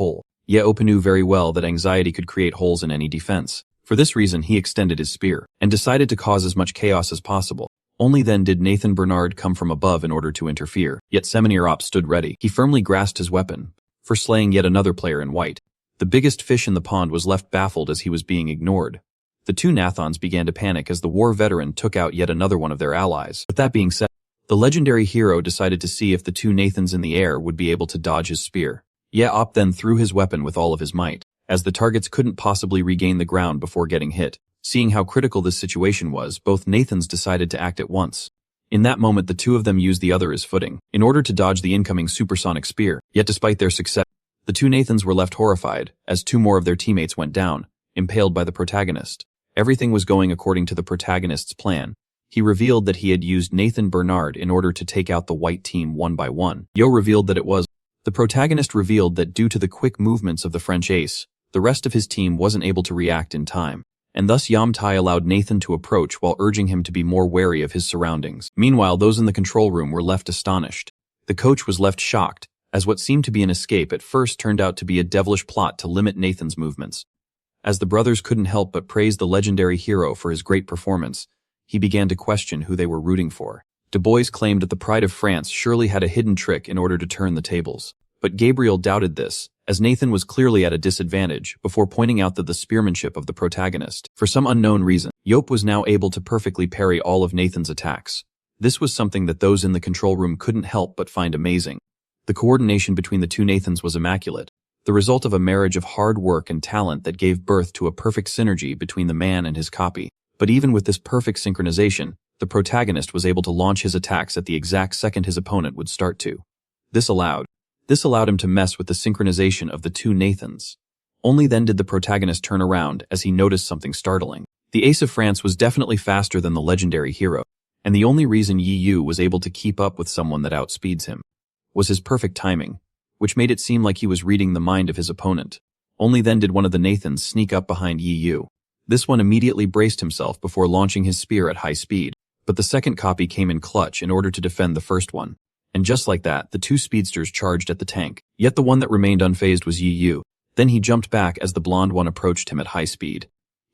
holes in any defense. For this reason, he extended his spear, and decided to cause as much chaos as possible. Only then did Nathan Bernard come from above in order to interfere, yet Semenirop stood ready. He firmly grasped his weapon for slaying yet another player in white. The biggest fish in the pond was left baffled as he was being ignored. The two Nathans began to panic as the war veteran took out yet another one of their allies. With that being said, the legendary hero decided to see if the two Nathans in the air would be able to dodge his spear. Yahello then threw his weapon with all of his might, as the targets couldn't possibly regain the ground before getting hit. Seeing how critical this situation was, both Nathans decided to act at once. In that moment, the two of them used the other as footing, in order to dodge the incoming supersonic spear. Yet despite their success, the two Nathans were left horrified, as two more of their teammates went down, impaled by the protagonist. Everything was going according to the protagonist's plan. He revealed that he had used Nathan Bernard in order to take out the white team one by one. Yo revealed that it was. The protagonist revealed that due to the quick movements of the French ace, the rest of his team wasn't able to react in time, and thus Yam Tai allowed Nathan to approach while urging him to be more wary of his surroundings. Meanwhile, those in the control room were left astonished. The coach was left shocked, as what seemed to be an escape at first turned out to be a devilish plot to limit Nathan's movements. As the brothers couldn't help but praise the legendary hero for his great performance, he began to question who they were rooting for. Du Bois claimed that the Pride of France surely had a hidden trick in order to turn the tables. But Gabriel doubted this, as Nathan was clearly at a disadvantage, before pointing out that the spearmanship of the protagonist. For some unknown reason, Yop was now able to perfectly parry all of Nathan's attacks. This was something that those in the control room couldn't help but find amazing. The coordination between the two Nathans was immaculate, the result of a marriage of hard work and talent that gave birth to a perfect synergy between the man and his copy. But even with this perfect synchronization, the protagonist was able to launch his attacks at the exact second his opponent would start to. This allowed him to mess with the synchronization of the two Nathans. Only then did the protagonist turn around as he noticed something startling. The Ace of France was definitely faster than the legendary hero, and the only reason Yi Yu was able to keep up with someone that outspeeds him was his perfect timing, which made it seem like he was reading the mind of his opponent. Only then did one of the Nathans sneak up behind Yi Yu. This one immediately braced himself before launching his spear at high speed, but the second copy came in clutch in order to defend the first one. And just like that, the two speedsters charged at the tank. Yet the one that remained unfazed was Yi Yu. Then he jumped back as the blonde one approached him at high speed.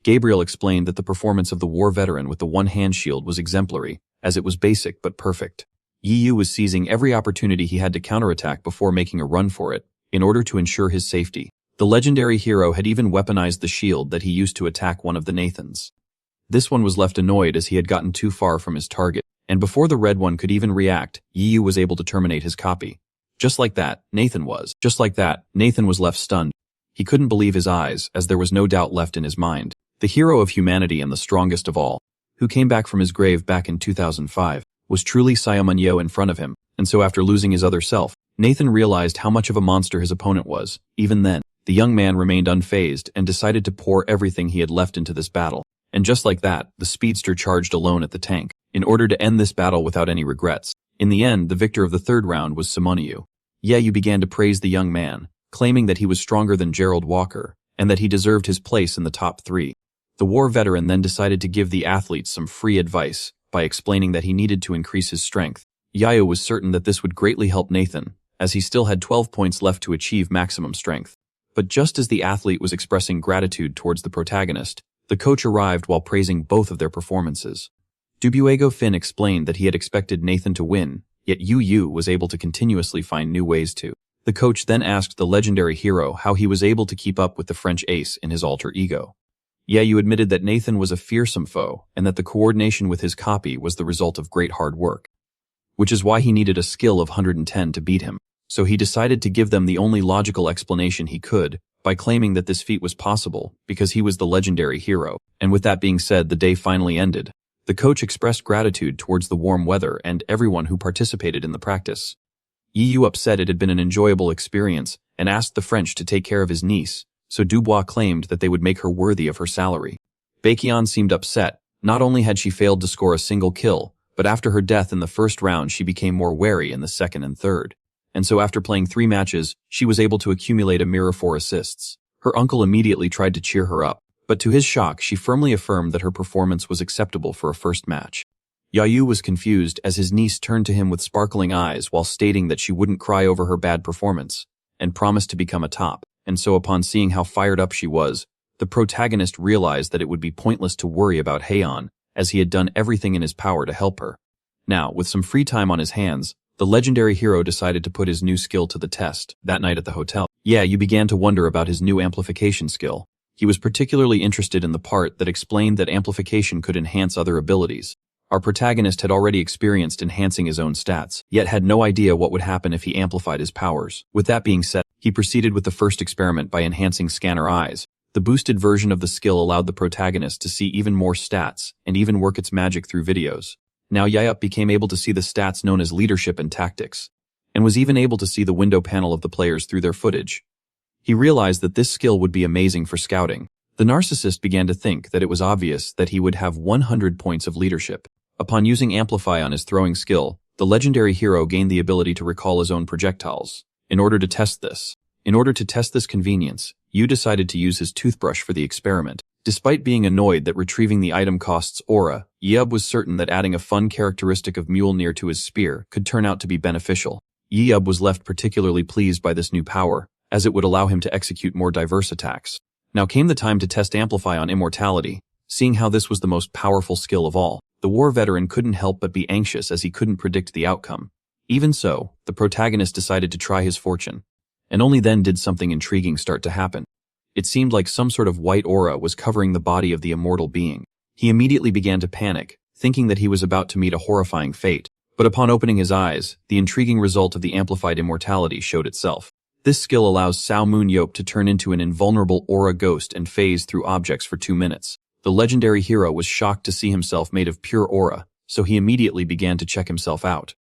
Gabriel explained that the performance of the war veteran with the one-hand shield was exemplary, as it was basic but perfect. Yi Yu was seizing every opportunity he had to counterattack before making a run for it, in order to ensure his safety. The legendary hero had even weaponized the shield that he used to attack one of the Nathans. This one was left annoyed as he had gotten too far from his target, and before the red one could even react, Yi Yu was able to terminate his copy. Just like that, Nathan was left stunned. He couldn't believe his eyes, as there was no doubt left in his mind. The hero of humanity and the strongest of all, who came back from his grave back in 2005, was truly Saiyamunyo in front of him, and so after losing his other self, Nathan realized how much of a monster his opponent was. Even then, the young man remained unfazed and decided to pour everything he had left into this battle. And just like that, the speedster charged alone at the tank, in order to end this battle without any regrets. In the end, the victor of the third round was Simoniu. Yahello began to praise the young man, claiming that he was stronger than Gerald Walker, and that he deserved his place in the top 3. The war veteran then decided to give the athletes some free advice, by explaining that he needed to increase his strength. Yahello was certain that this would greatly help Nathan, as he still had 12 points left to achieve maximum strength. But just as the athlete was expressing gratitude towards the protagonist, the coach arrived while praising both of their performances. Dubuego Finn explained that he had expected Nathan to win, yet Yu Yu was able to continuously find new ways to. The coach then asked the legendary hero how he was able to keep up with the French ace in his alter ego. Yahello admitted that Nathan was a fearsome foe and that the coordination with his copy was the result of great hard work, which is why he needed a skill of 110 to beat him. So he decided to give them the only logical explanation he could, by claiming that this feat was possible because he was the legendary hero. And with that being said, the day finally ended. The coach expressed gratitude towards the warm weather and everyone who participated in the practice. Yi Yu upset it had been an enjoyable experience and asked the French to take care of his niece, so Dubois claimed that they would make her worthy of her salary. Baekhyun seemed upset. Not only had she failed to score a single kill, but after her death in the first round she became more wary in the second and third. And so after playing 3 matches, she was able to accumulate a mere 4 assists. Her uncle immediately tried to cheer her up, but to his shock she firmly affirmed that her performance was acceptable for a first match. Yahello was confused as his niece turned to him with sparkling eyes while stating that she wouldn't cry over her bad performance, and promised to become a top. And so upon seeing how fired up she was, the protagonist realized that it would be pointless to worry about Heian, as he had done everything in his power to help her. Now, with some free time on his hands, the legendary hero decided to put his new skill to the test. That night at the hotel, you began to wonder about his new amplification skill. He was particularly interested in the part that explained that amplification could enhance other abilities. Our protagonist had already experienced enhancing his own stats, yet had no idea what would happen if he amplified his powers. With that being said, he proceeded with the first experiment by enhancing Scanner Eyes. The boosted version of the skill allowed the protagonist to see even more stats, and even work its magic through videos. Now Yahello became able to see the stats known as leadership and tactics, and was even able to see the window panel of the players through their footage. He realized that this skill would be amazing for scouting. The narcissist began to think that it was obvious that he would have 100 points of leadership. Upon using Amplify on his throwing skill, the legendary hero gained the ability to recall his own projectiles. In order to test this convenience, Yu decided to use his toothbrush for the experiment. Despite being annoyed that retrieving the item costs aura, Yub was certain that adding a fun characteristic of Mjolnir to his spear could turn out to be beneficial. Yub was left particularly pleased by this new power, as it would allow him to execute more diverse attacks. Now came the time to test Amplify on immortality. Seeing how this was the most powerful skill of all, the war veteran couldn't help but be anxious as he couldn't predict the outcome. Even so, the protagonist decided to try his fortune. And only then did something intriguing start to happen. It seemed like some sort of white aura was covering the body of the immortal being. He immediately began to panic, thinking that he was about to meet a horrifying fate. But upon opening his eyes, the intriguing result of the amplified immortality showed itself. This skill allows Sao Moon Yop to turn into an invulnerable aura ghost and phase through objects for 2 minutes. The legendary hero was shocked to see himself made of pure aura, so he immediately began to check himself out.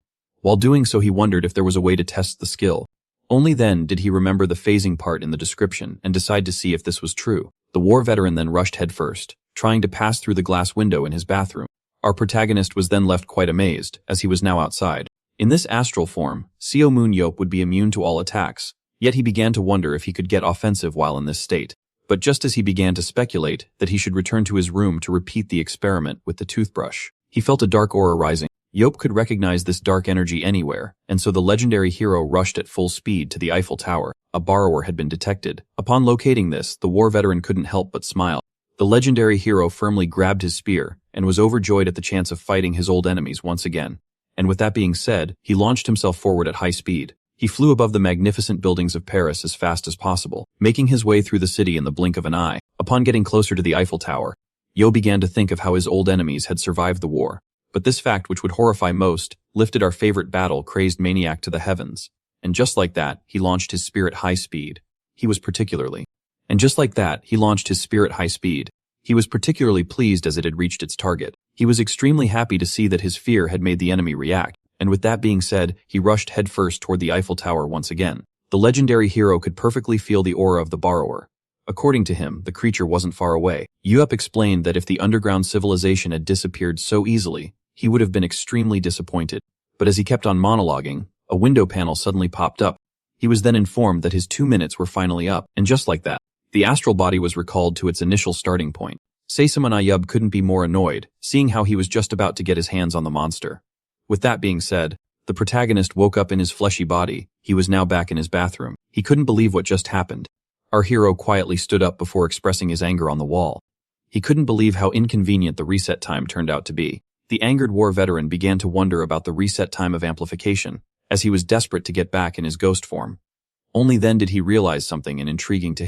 While doing so, he wondered if there was a way to test the skill. Only then did he remember the phasing part in the description and decide to see if this was true. The war veteran then rushed headfirst, trying to pass through the glass window in his bathroom. Our protagonist was then left quite amazed, as he was now outside. In this astral form, Sao Moon Yop would be immune to all attacks, yet he began to wonder if he could get offensive while in this state. But just as he began to speculate that he should return to his room to repeat the experiment with the toothbrush, he felt a dark aura rising. Yop could recognize this dark energy anywhere, and so the legendary hero rushed at full speed to the Eiffel Tower. A borrower had been detected. Upon locating this, the war veteran couldn't help but smile. The legendary hero firmly grabbed his spear and was overjoyed at the chance of fighting his old enemies once again. And with that being said, he launched himself forward at high speed. He flew above the magnificent buildings of Paris as fast as possible, making his way through the city in the blink of an eye. Upon getting closer to the Eiffel Tower, Yo began to think of how his old enemies had survived the war. But this fact, which would horrify most, lifted our favorite battle-crazed maniac to the heavens. And just like that, he launched his spear at high speed. He was particularly pleased as it had reached its target. He was extremely happy to see that his fear had made the enemy react. And with that being said, he rushed headfirst toward the Eiffel Tower once again. The legendary hero could perfectly feel the aura of the borrower. According to him, the creature wasn't far away. Yup explained that if the underground civilization had disappeared so easily, he would have been extremely disappointed. But as he kept on monologuing, a window panel suddenly popped up. He was then informed that his 2 minutes were finally up, and just like that, the astral body was recalled to its initial starting point. Seisaman Ayub couldn't be more annoyed, seeing how he was just about to get his hands on the monster. With that being said, the protagonist woke up in his fleshy body. He was now back in his bathroom. He couldn't believe what just happened. Our hero quietly stood up before expressing his anger on the wall. He couldn't believe how inconvenient the reset time turned out to be. The angered war veteran began to wonder about the reset time of amplification, as he was desperate to get back in his ghost form. Only then did he realize something intriguing to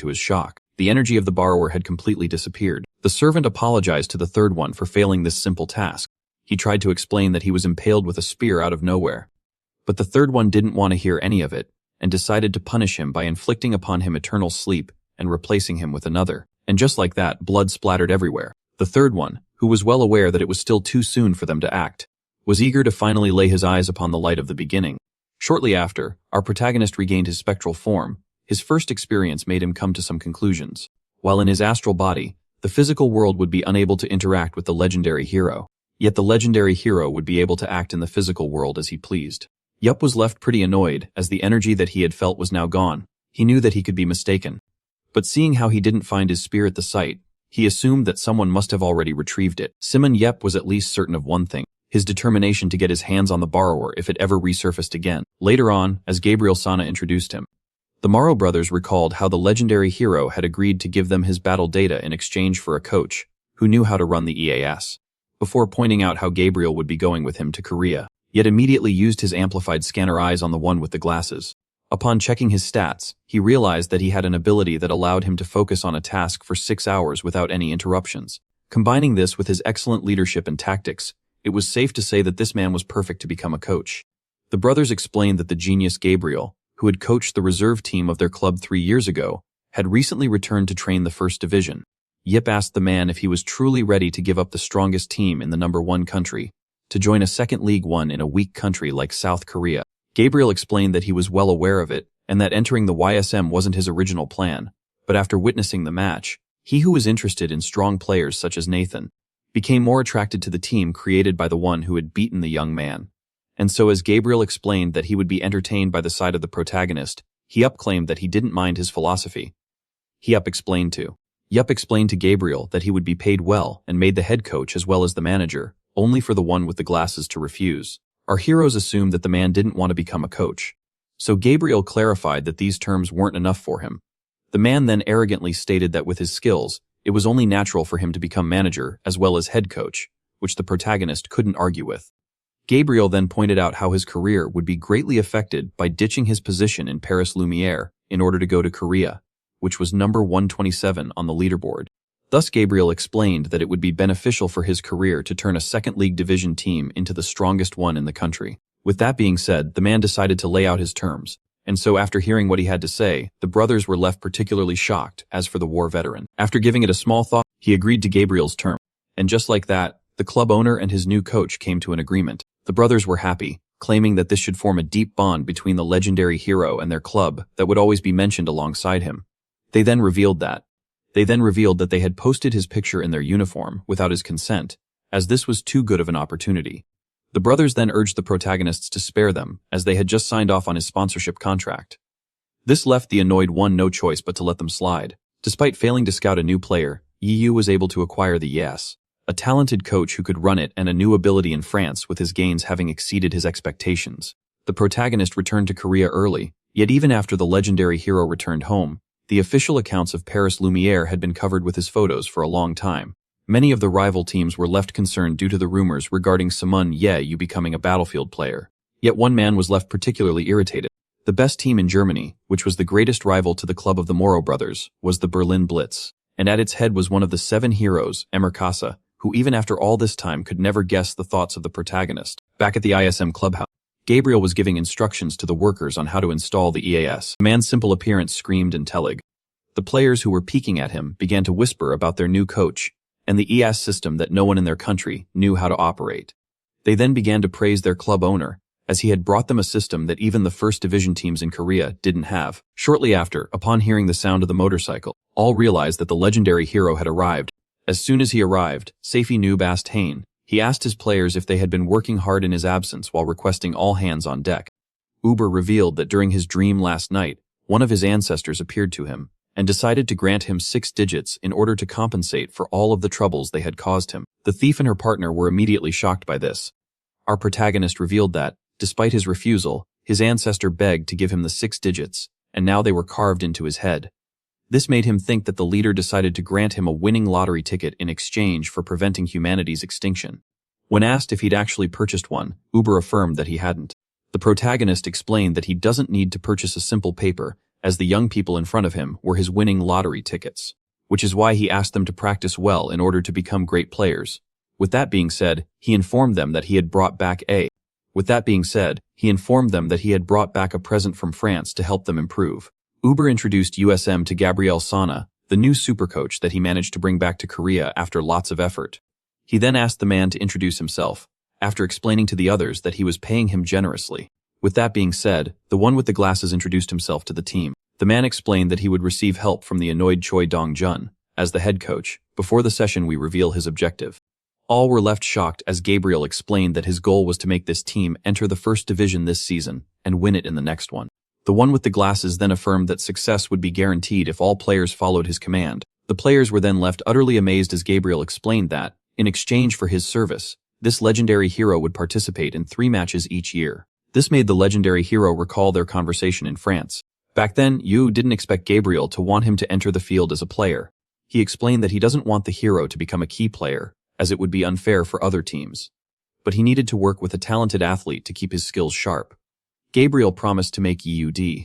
his shock. The energy of the borrower had completely disappeared. The servant apologized to the third one for failing this simple task. He tried to explain that he was impaled with a spear out of nowhere. But the third one didn't want to hear any of it, and decided to punish him by inflicting upon him eternal sleep and replacing him with another. And just like that, blood splattered everywhere. The third one, who was well aware that it was still too soon for them to act, was eager to finally lay his eyes upon the light of the beginning. Shortly after, our protagonist regained his spectral form. His first experience made him come to some conclusions. While in his astral body, the physical world would be unable to interact with the legendary hero. Yet the legendary hero would be able to act in the physical world as he pleased. Yup was left pretty annoyed, as the energy that he had felt was now gone. He knew that he could be mistaken. But seeing how he didn't find his spear at the site, he assumed that someone must have already retrieved it. Simon Yep was at least certain of one thing: his determination to get his hands on the borrower if it ever resurfaced again. Later on, as Gabriel Sana introduced him, The Morrow brothers recalled how the legendary hero had agreed to give them his battle data in exchange for a coach who knew how to run the EAS, before pointing out how Gabriel would be going with him to Korea, yet immediately used his amplified scanner eyes on the one with the glasses. Upon checking his stats, he realized that he had an ability that allowed him to focus on a task for 6 hours without any interruptions. Combining this with his excellent leadership and tactics, it was safe to say that this man was perfect to become a coach. The brothers explained that the genius Gabriel, who had coached the reserve team of their club 3 years ago, had recently returned to train the first division. Yip asked the man if he was truly ready to give up the strongest team in the #1 country to join a second League One in a weak country like South Korea. Gabriel explained that he was well aware of it and that entering the YSM wasn't his original plan, but after witnessing the match, he who was interested in strong players such as Nathan became more attracted to the team created by the one who had beaten the young man. And so as Gabriel explained that he would be entertained by the side of the protagonist, Yup claimed that he didn't mind his philosophy. Yup explained to Gabriel that he would be paid well and made the head coach as well as the manager, only for the one with the glasses to refuse. Our heroes assumed that the man didn't want to become a coach. So Gabriel clarified that these terms weren't enough for him. The man then arrogantly stated that with his skills, it was only natural for him to become manager as well as head coach, which the protagonist couldn't argue with. Gabriel then pointed out how his career would be greatly affected by ditching his position in Paris Lumiere in order to go to Korea, which was number 127 on the leaderboard. Thus Gabriel explained that it would be beneficial for his career to turn a second league division team into the strongest one in the country. With that being said, the man decided to lay out his terms, and so after hearing what he had to say, the brothers were left particularly shocked. As for the war veteran, after giving it a small thought, he agreed to Gabriel's term. And just like that, the club owner and his new coach came to an agreement. The brothers were happy, claiming that this should form a deep bond between the legendary hero and their club that would always be mentioned alongside him. They then revealed that they had posted his picture in their uniform without his consent, as this was too good of an opportunity. The brothers then urged the protagonists to spare them, as they had just signed off on his sponsorship contract. This left the annoyed one no choice but to let them slide. Despite failing to scout a new player, Yu was able to acquire the Yes, a talented coach who could run it and a new ability in France with his gains having exceeded his expectations. The protagonist returned to Korea early, yet even after the legendary hero returned home, the official accounts of Paris Lumiere had been covered with his photos for a long time. Many of the rival teams were left concerned due to the rumors regarding Simon Ye becoming a battlefield player. Yet one man was left particularly irritated. The best team in Germany, which was the greatest rival to the club of the Morrow brothers, was the Berlin Blitz, and at its head was one of the 7 heroes, Emerkasa, who even after all this time could never guess the thoughts of the protagonist. Back at the ISM clubhouse, Gabriel was giving instructions to the workers on how to install the EAS. The man's simple appearance screamed intellig. The players who were peeking at him began to whisper about their new coach and the EAS system that no one in their country knew how to operate. They then began to praise their club owner, as he had brought them a system that even the first division teams in Korea didn't have. Shortly after, upon hearing the sound of the motorcycle, all realized that the legendary hero had arrived. As soon as he arrived, Safi Noob asked Hain. He asked his players if they had been working hard in his absence while requesting all hands on deck. Uber revealed that during his dream last night, one of his ancestors appeared to him and decided to grant him 6 digits in order to compensate for all of the troubles they had caused him. The thief and her partner were immediately shocked by this. Our protagonist revealed that, despite his refusal, his ancestor begged to give him the 6 digits, and now they were carved into his head. This made him think that the leader decided to grant him a winning lottery ticket in exchange for preventing humanity's extinction. When asked if he'd actually purchased one, Uber affirmed that he hadn't. The protagonist explained that he doesn't need to purchase a simple paper, as the young people in front of him were his winning lottery tickets, which is why he asked them to practice well in order to become great players. With that being said, he informed them that he had brought back a present from France to help them improve. Uber introduced USM to Gabriel Sana, the new supercoach that he managed to bring back to Korea after lots of effort. He then asked the man to introduce himself, after explaining to the others that he was paying him generously. With that being said, the one with the glasses introduced himself to the team. The man explained that he would receive help from the annoyed Choi Dong-jun, as the head coach. Before the session we reveal his objective. All were left shocked as Gabriel explained that his goal was to make this team enter the first division this season and win it in the next one. The one with the glasses then affirmed that success would be guaranteed if all players followed his command. The players were then left utterly amazed as Gabriel explained that, in exchange for his service, this legendary hero would participate in 3 matches each year. This made the legendary hero recall their conversation in France. Back then, Yu didn't expect Gabriel to want him to enter the field as a player. He explained that he doesn't want the hero to become a key player, as it would be unfair for other teams. But he needed to work with a talented athlete to keep his skills sharp. Gabriel promised to make Yu beanie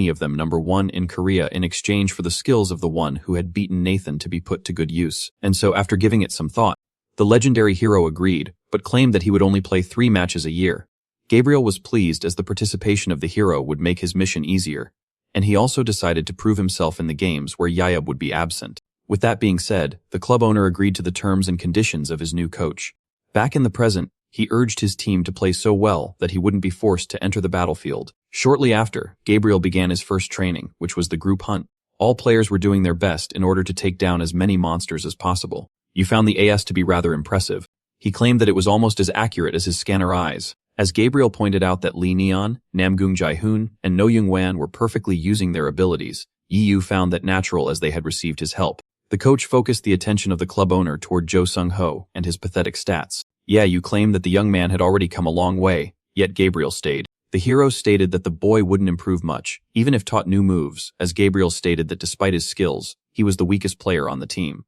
of them #1 in Korea in exchange for the skills of the one who had beaten Nathan to be put to good use. And so after giving it some thought, the legendary hero agreed, but claimed that he would only play 3 matches a year. Gabriel was pleased as the participation of the hero would make his mission easier, and he also decided to prove himself in the games where Yahello would be absent. With that being said, the club owner agreed to the terms and conditions of his new coach. Back in the present, he urged his team to play so well that he wouldn't be forced to enter the battlefield. Shortly after, Gabriel began his first training, which was the group hunt. All players were doing their best in order to take down as many monsters as possible. You found the AS to be rather impressive. He claimed that it was almost as accurate as his scanner eyes. As Gabriel pointed out that Lee Neon, Namgung Jae-hoon, and No Young-wan were perfectly using their abilities, Yu found that natural as they had received his help. The coach focused the attention of the club owner toward Jo Sung-ho and his pathetic stats. Yeah, you claimed that the young man had already come a long way, yet Gabriel stayed. The hero stated that the boy wouldn't improve much, even if taught new moves, as Gabriel stated that despite his skills, he was the weakest player on the team.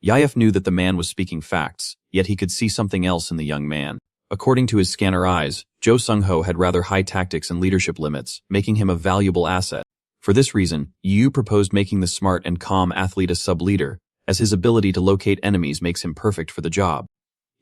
Yaef knew that the man was speaking facts, yet he could see something else in the young man. According to his scanner eyes, Jo Sung-ho had rather high tactics and leadership limits, making him a valuable asset. For this reason, Yu proposed making the smart and calm athlete a sub-leader, as his ability to locate enemies makes him perfect for the job.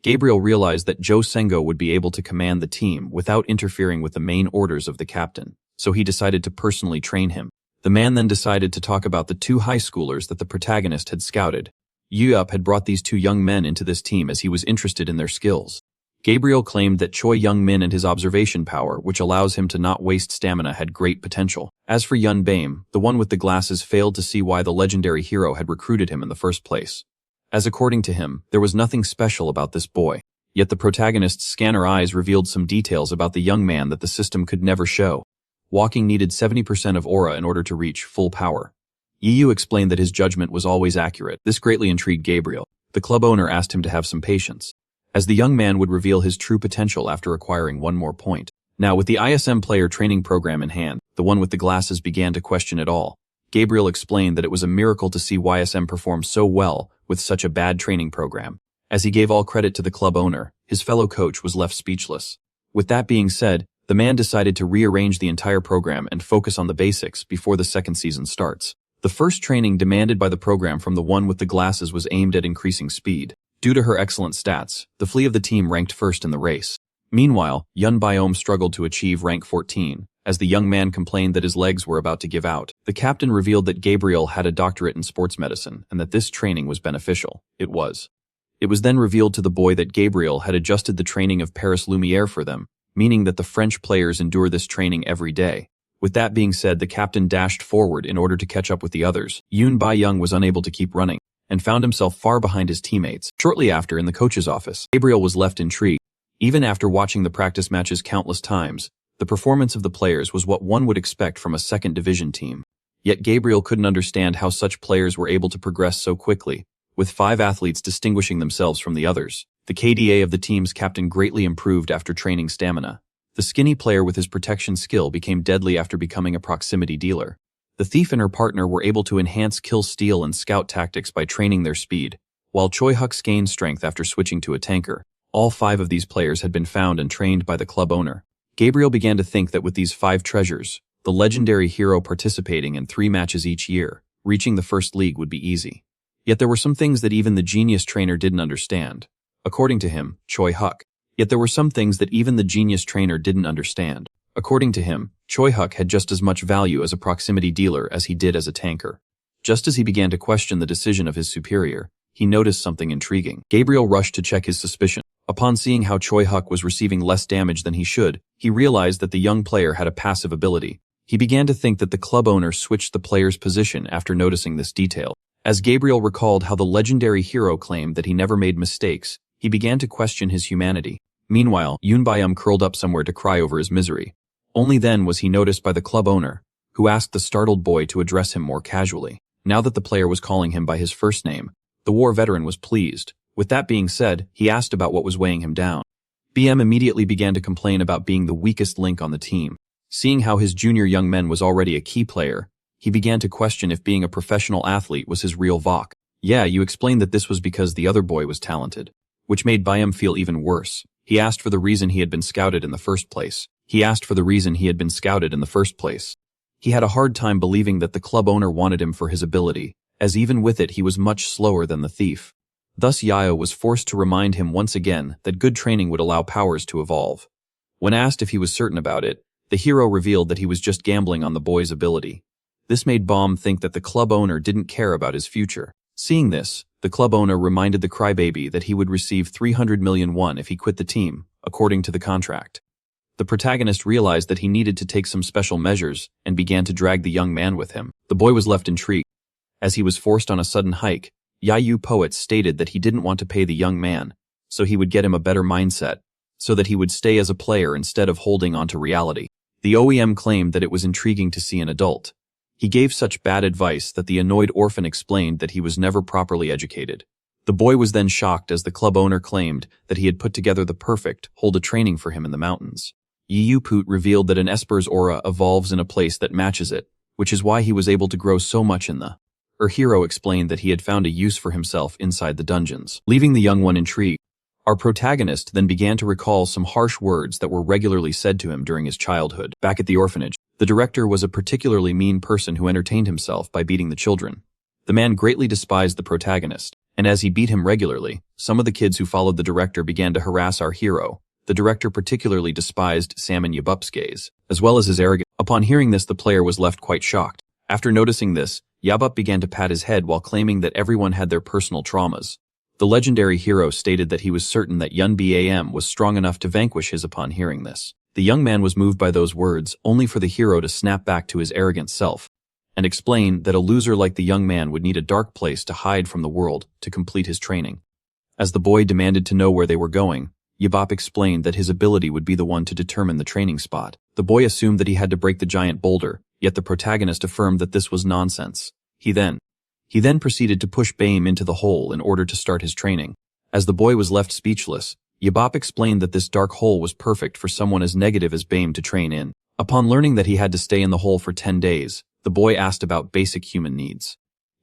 Gabriel realized that Jo Sengo would be able to command the team without interfering with the main orders of the captain, so he decided to personally train him. The man then decided to talk about the 2 high schoolers that the protagonist had scouted. Yu had brought these 2 young men into this team as he was interested in their skills. Gabriel claimed that Choi Young-min and his observation power, which allows him to not waste stamina, had great potential. As for Yun Baim, the one with the glasses failed to see why the legendary hero had recruited him in the first place. As according to him, there was nothing special about this boy. Yet the protagonist's scanner eyes revealed some details about the young man that the system could never show. Walking needed 70% of aura in order to reach full power. Yu explained that his judgment was always accurate. This greatly intrigued Gabriel. The club owner asked him to have some patience, as the young man would reveal his true potential after acquiring 1 more point. Now, with the ISM player training program in hand, the one with the glasses began to question it all. Gabriel explained that it was a miracle to see YSM perform so well with such a bad training program. As he gave all credit to the club owner, his fellow coach was left speechless. With that being said, the man decided to rearrange the entire program and focus on the basics before the second season starts. The first training demanded by the program from the one with the glasses was aimed at increasing speed. Due to her excellent stats, the flea of the team ranked first in the race. Meanwhile, Yun Biome struggled to achieve rank 14, as the young man complained that his legs were about to give out. The captain revealed that Gabriel had a doctorate in sports medicine and that this training was beneficial. It was. It was then revealed to the boy that Gabriel had adjusted the training of Paris Lumiere for them, meaning that the French players endure this training every day. With that being said, the captain dashed forward in order to catch up with the others. Yoon Bi-young was unable to keep running and found himself far behind his teammates. Shortly after, in the coach's office, Gabriel was left intrigued. Even after watching the practice matches countless times, the performance of the players was what one would expect from a second division team. Yet Gabriel couldn't understand how such players were able to progress so quickly, with 5 athletes distinguishing themselves from the others. The KDA of the team's captain greatly improved after training stamina. The skinny player with his protection skill became deadly after becoming a proximity dealer. The thief and her partner were able to enhance kill steal and scout tactics by training their speed, while Choi Hux gained strength after switching to a tanker. All 5 of these players had been found and trained by the club owner. Gabriel began to think that with these 5 treasures, the legendary hero participating in 3 matches each year, reaching the first league would be easy. Yet there were some things that even the genius trainer didn't understand. According to him, Choi Hux. Yet there were some things that even the genius trainer didn't understand. According to him, Choi Hux had just as much value as a proximity dealer as he did as a tanker. Just as he began to question the decision of his superior, he noticed something intriguing. Gabriel rushed to check his suspicion. Upon seeing how Choi Hux was receiving less damage than he should, he realized that the young player had a passive ability. He began to think that the club owner switched the player's position after noticing this detail. As Gabriel recalled how the legendary hero claimed that he never made mistakes, he began to question his humanity. Meanwhile, Yoon Bi-young curled up somewhere to cry over his misery. Only then was he noticed by the club owner, who asked the startled boy to address him more casually. Now that the player was calling him by his first name, the war veteran was pleased. With that being said, he asked about what was weighing him down. BM immediately began to complain about being the weakest link on the team. Seeing how his junior young man was already a key player, he began to question if being a professional athlete was his real voc. Yeah, you explained that this was because the other boy was talented, which made Byam feel even worse. He asked for the reason he had been scouted in the first place. He had a hard time believing that the club owner wanted him for his ability, as even with it he was much slower than the thief. Thus Yayo was forced to remind him once again that good training would allow powers to evolve. When asked if he was certain about it, the hero revealed that he was just gambling on the boy's ability. This made Baum think that the club owner didn't care about his future. Seeing this, the club owner reminded the crybaby that he would receive 300 million won if he quit the team, according to the contract. The protagonist realized that he needed to take some special measures and began to drag the young man with him. The boy was left intrigued. As he was forced on a sudden hike, Yayu Poet stated that he didn't want to pay the young man, so he would get him a better mindset, so that he would stay as a player instead of holding on to reality. The OEM claimed that it was intriguing to see an adult. He gave such bad advice that the annoyed orphan explained that he was never properly educated. The boy was then shocked as the club owner claimed that he had put together the perfect hold a training for him in the mountains. Yiyuput revealed that an Esper's aura evolves in a place that matches it, which is why he was able to grow so much in the. Her hero explained that he had found a use for himself inside the dungeons, leaving the young one intrigued. Our protagonist then began to recall some harsh words that were regularly said to him during his childhood. Back at the orphanage, the director was a particularly mean person who entertained himself by beating the children. The man greatly despised the protagonist, and as he beat him regularly, some of the kids who followed the director began to harass our hero. The director particularly despised Salmon Yabup's as well as his arrogance. Upon hearing this, the player was left quite shocked. After noticing this, Yabup began to pat his head while claiming that everyone had their personal traumas. The legendary hero stated that he was certain that Yun Bam was strong enough to vanquish his upon hearing this. The young man was moved by those words, only for the hero to snap back to his arrogant self, and explain that a loser like the young man would need a dark place to hide from the world to complete his training. As the boy demanded to know where they were going, Yabop explained that his ability would be the one to determine the training spot. The boy assumed that he had to break the giant boulder, yet the protagonist affirmed that this was nonsense. He then proceeded to push Bame into the hole in order to start his training. As the boy was left speechless, Yabop explained that this dark hole was perfect for someone as negative as Bame to train in. Upon learning that he had to stay in the hole for 10 days, the boy asked about basic human needs.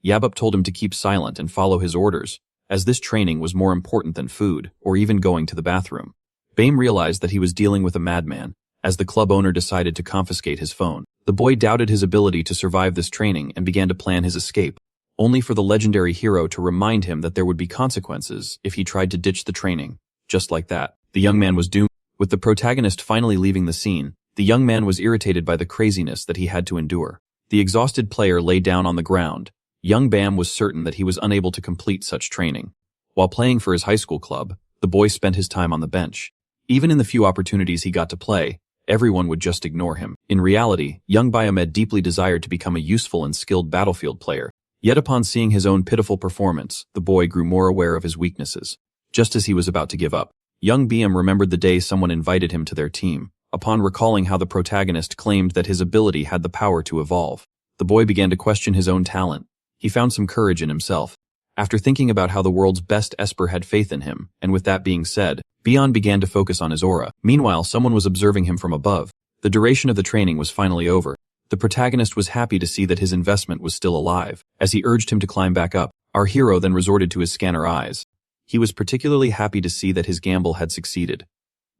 Yabop told him to keep silent and follow his orders, as this training was more important than food or even going to the bathroom. Bame realized that he was dealing with a madman, as the club owner decided to confiscate his phone. The boy doubted his ability to survive this training and began to plan his escape, only for the legendary hero to remind him that there would be consequences if he tried to ditch the training. Just like that, the young man was doomed. With the protagonist finally leaving the scene, the young man was irritated by the craziness that he had to endure. The exhausted player lay down on the ground. Young Bam was certain that he was unable to complete such training. While playing for his high school club, the boy spent his time on the bench. Even in the few opportunities he got to play, everyone would just ignore him. In reality, young Biomed deeply desired to become a useful and skilled battlefield player. Yet upon seeing his own pitiful performance, the boy grew more aware of his weaknesses. Just as he was about to give up, young Biam remembered the day someone invited him to their team. Upon recalling how the protagonist claimed that his ability had the power to evolve, the boy began to question his own talent. He found some courage in himself. After thinking about how the world's best Esper had faith in him, and with that being said, Bion began to focus on his aura. Meanwhile, someone was observing him from above. The duration of the training was finally over. The protagonist was happy to see that his investment was still alive. As he urged him to climb back up, our hero then resorted to his scanner eyes. He was particularly happy to see that his gamble had succeeded.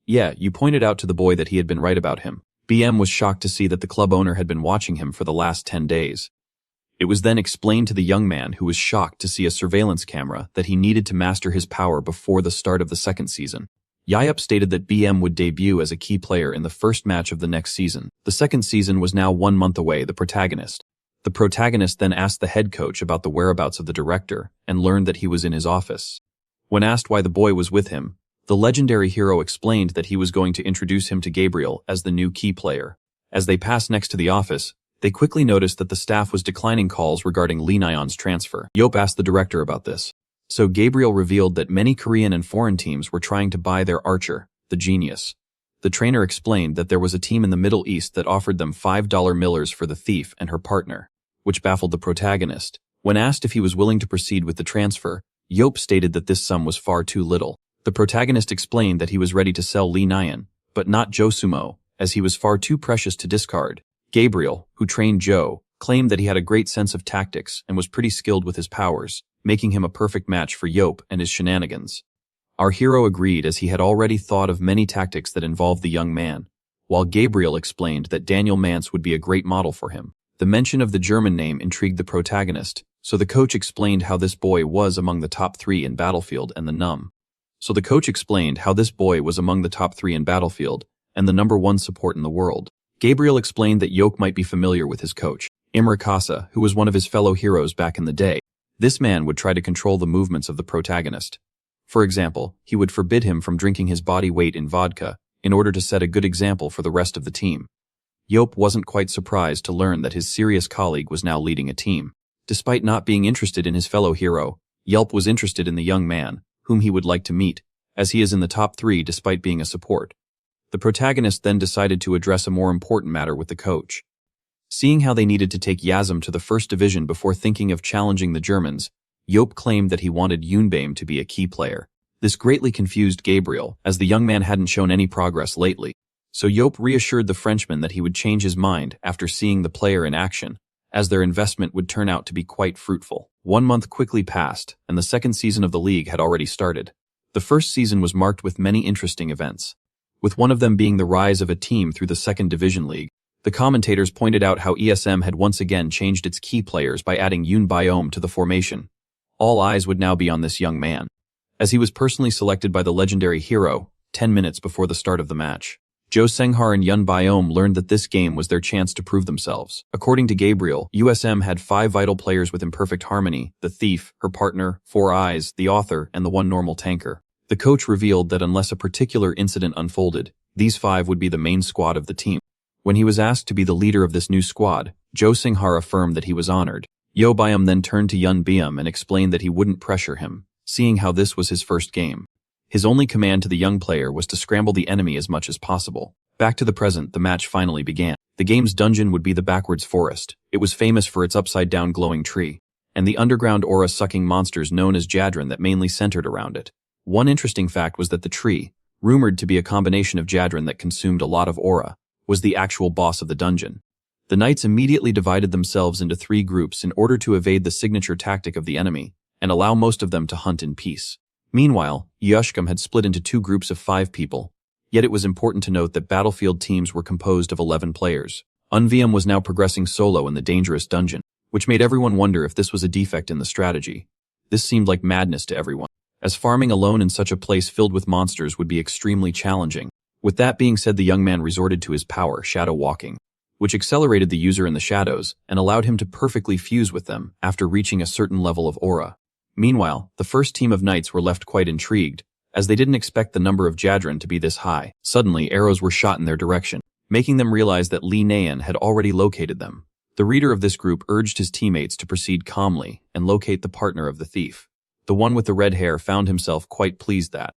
Yeah, you pointed out to the boy that he had been right about him. BM was shocked to see that the club owner had been watching him for the last 10 days. It was then explained to the young man, who was shocked to see a surveillance camera, that he needed to master his power before the start of the second season. Yayup stated that BM would debut as a key player in the first match of the next season. The second season was now 1 month away. The protagonist then asked the head coach about the whereabouts of the director and learned that he was in his office. When asked why the boy was with him, the legendary hero explained that he was going to introduce him to Gabriel as the new key player. As they passed next to the office, they quickly noticed that the staff was declining calls regarding Lee Nyon's transfer. Yop asked the director about this. So Gabriel revealed that many Korean and foreign teams were trying to buy their archer, the genius. The trainer explained that there was a team in the Middle East that offered them $5 millers for the thief and her partner, which baffled the protagonist. When asked if he was willing to proceed with the transfer, Yop stated that this sum was far too little. The protagonist explained that he was ready to sell Lee Nyan, but not Josumo, as he was far too precious to discard. Gabriel, who trained Joe, claimed that he had a great sense of tactics and was pretty skilled with his powers, making him a perfect match for Yope and his shenanigans. Our hero agreed as he had already thought of many tactics that involved the young man, while Gabriel explained that Daniel Mance would be a great model for him. The mention of the German name intrigued the protagonist, so the coach explained how this boy was among the top 3 in Battlefield and the number 1 support in the world. Gabriel explained that Yoke might be familiar with his coach, Imre, who was one of his fellow heroes back in the day. This man would try to control the movements of the protagonist. For example, he would forbid him from drinking his body weight in vodka in order to set a good example for the rest of the team. Yope wasn't quite surprised to learn that his serious colleague was now leading a team. Despite not being interested in his fellow hero, Yope was interested in the young man, whom he would like to meet, as he is in the top 3 despite being a support. The protagonist then decided to address a more important matter with the coach. Seeing how they needed to take Yazm to the first division before thinking of challenging the Germans, Yope claimed that he wanted Yunbame to be a key player. This greatly confused Gabriel, as the young man hadn't shown any progress lately. So Yope reassured the Frenchman that he would change his mind after seeing the player in action, as their investment would turn out to be quite fruitful. 1 month quickly passed, and the second season of the league had already started. The first season was marked with many interesting events, with one of them being the rise of a team through the second division league. The commentators pointed out how ESM had once again changed its key players by adding Yoon Biome to the formation. All eyes would now be on this young man, as he was personally selected by the legendary hero 10 minutes before the start of the match. Jo Senghar and Yun Biome learned that this game was their chance to prove themselves. According to Gabriel, USM had 5 vital players with imperfect harmony: the thief, her partner, 4 eyes, the author, and the 1 normal tanker. The coach revealed that unless a particular incident unfolded, these 5 would be the main squad of the team. When he was asked to be the leader of this new squad, Jo Senghar affirmed that he was honored. Yo Biome then turned to Yun Biome and explained that he wouldn't pressure him, seeing how this was his first game. His only command to the young player was to scramble the enemy as much as possible. Back to the present, the match finally began. The game's dungeon would be the Backwards Forest. It was famous for its upside-down glowing tree, and the underground aura-sucking monsters known as Jadran that mainly centered around it. One interesting fact was that the tree, rumored to be a combination of Jadran that consumed a lot of aura, was the actual boss of the dungeon. The knights immediately divided themselves into 3 groups in order to evade the signature tactic of the enemy, and allow most of them to hunt in peace. Meanwhile, Yushkum had split into 2 groups of 5 people, yet it was important to note that battlefield teams were composed of 11 players. Unvium was now progressing solo in the dangerous dungeon, which made everyone wonder if this was a defect in the strategy. This seemed like madness to everyone, as farming alone in such a place filled with monsters would be extremely challenging. With that being said, the young man resorted to his power, shadow walking, which accelerated the user in the shadows and allowed him to perfectly fuse with them after reaching a certain level of aura. Meanwhile, the first team of knights were left quite intrigued, as they didn't expect the number of Jadran to be this high. Suddenly, arrows were shot in their direction, making them realize that Li Nayan had already located them. The leader of this group urged his teammates to proceed calmly and locate the partner of the thief. The one with the red hair found himself quite pleased that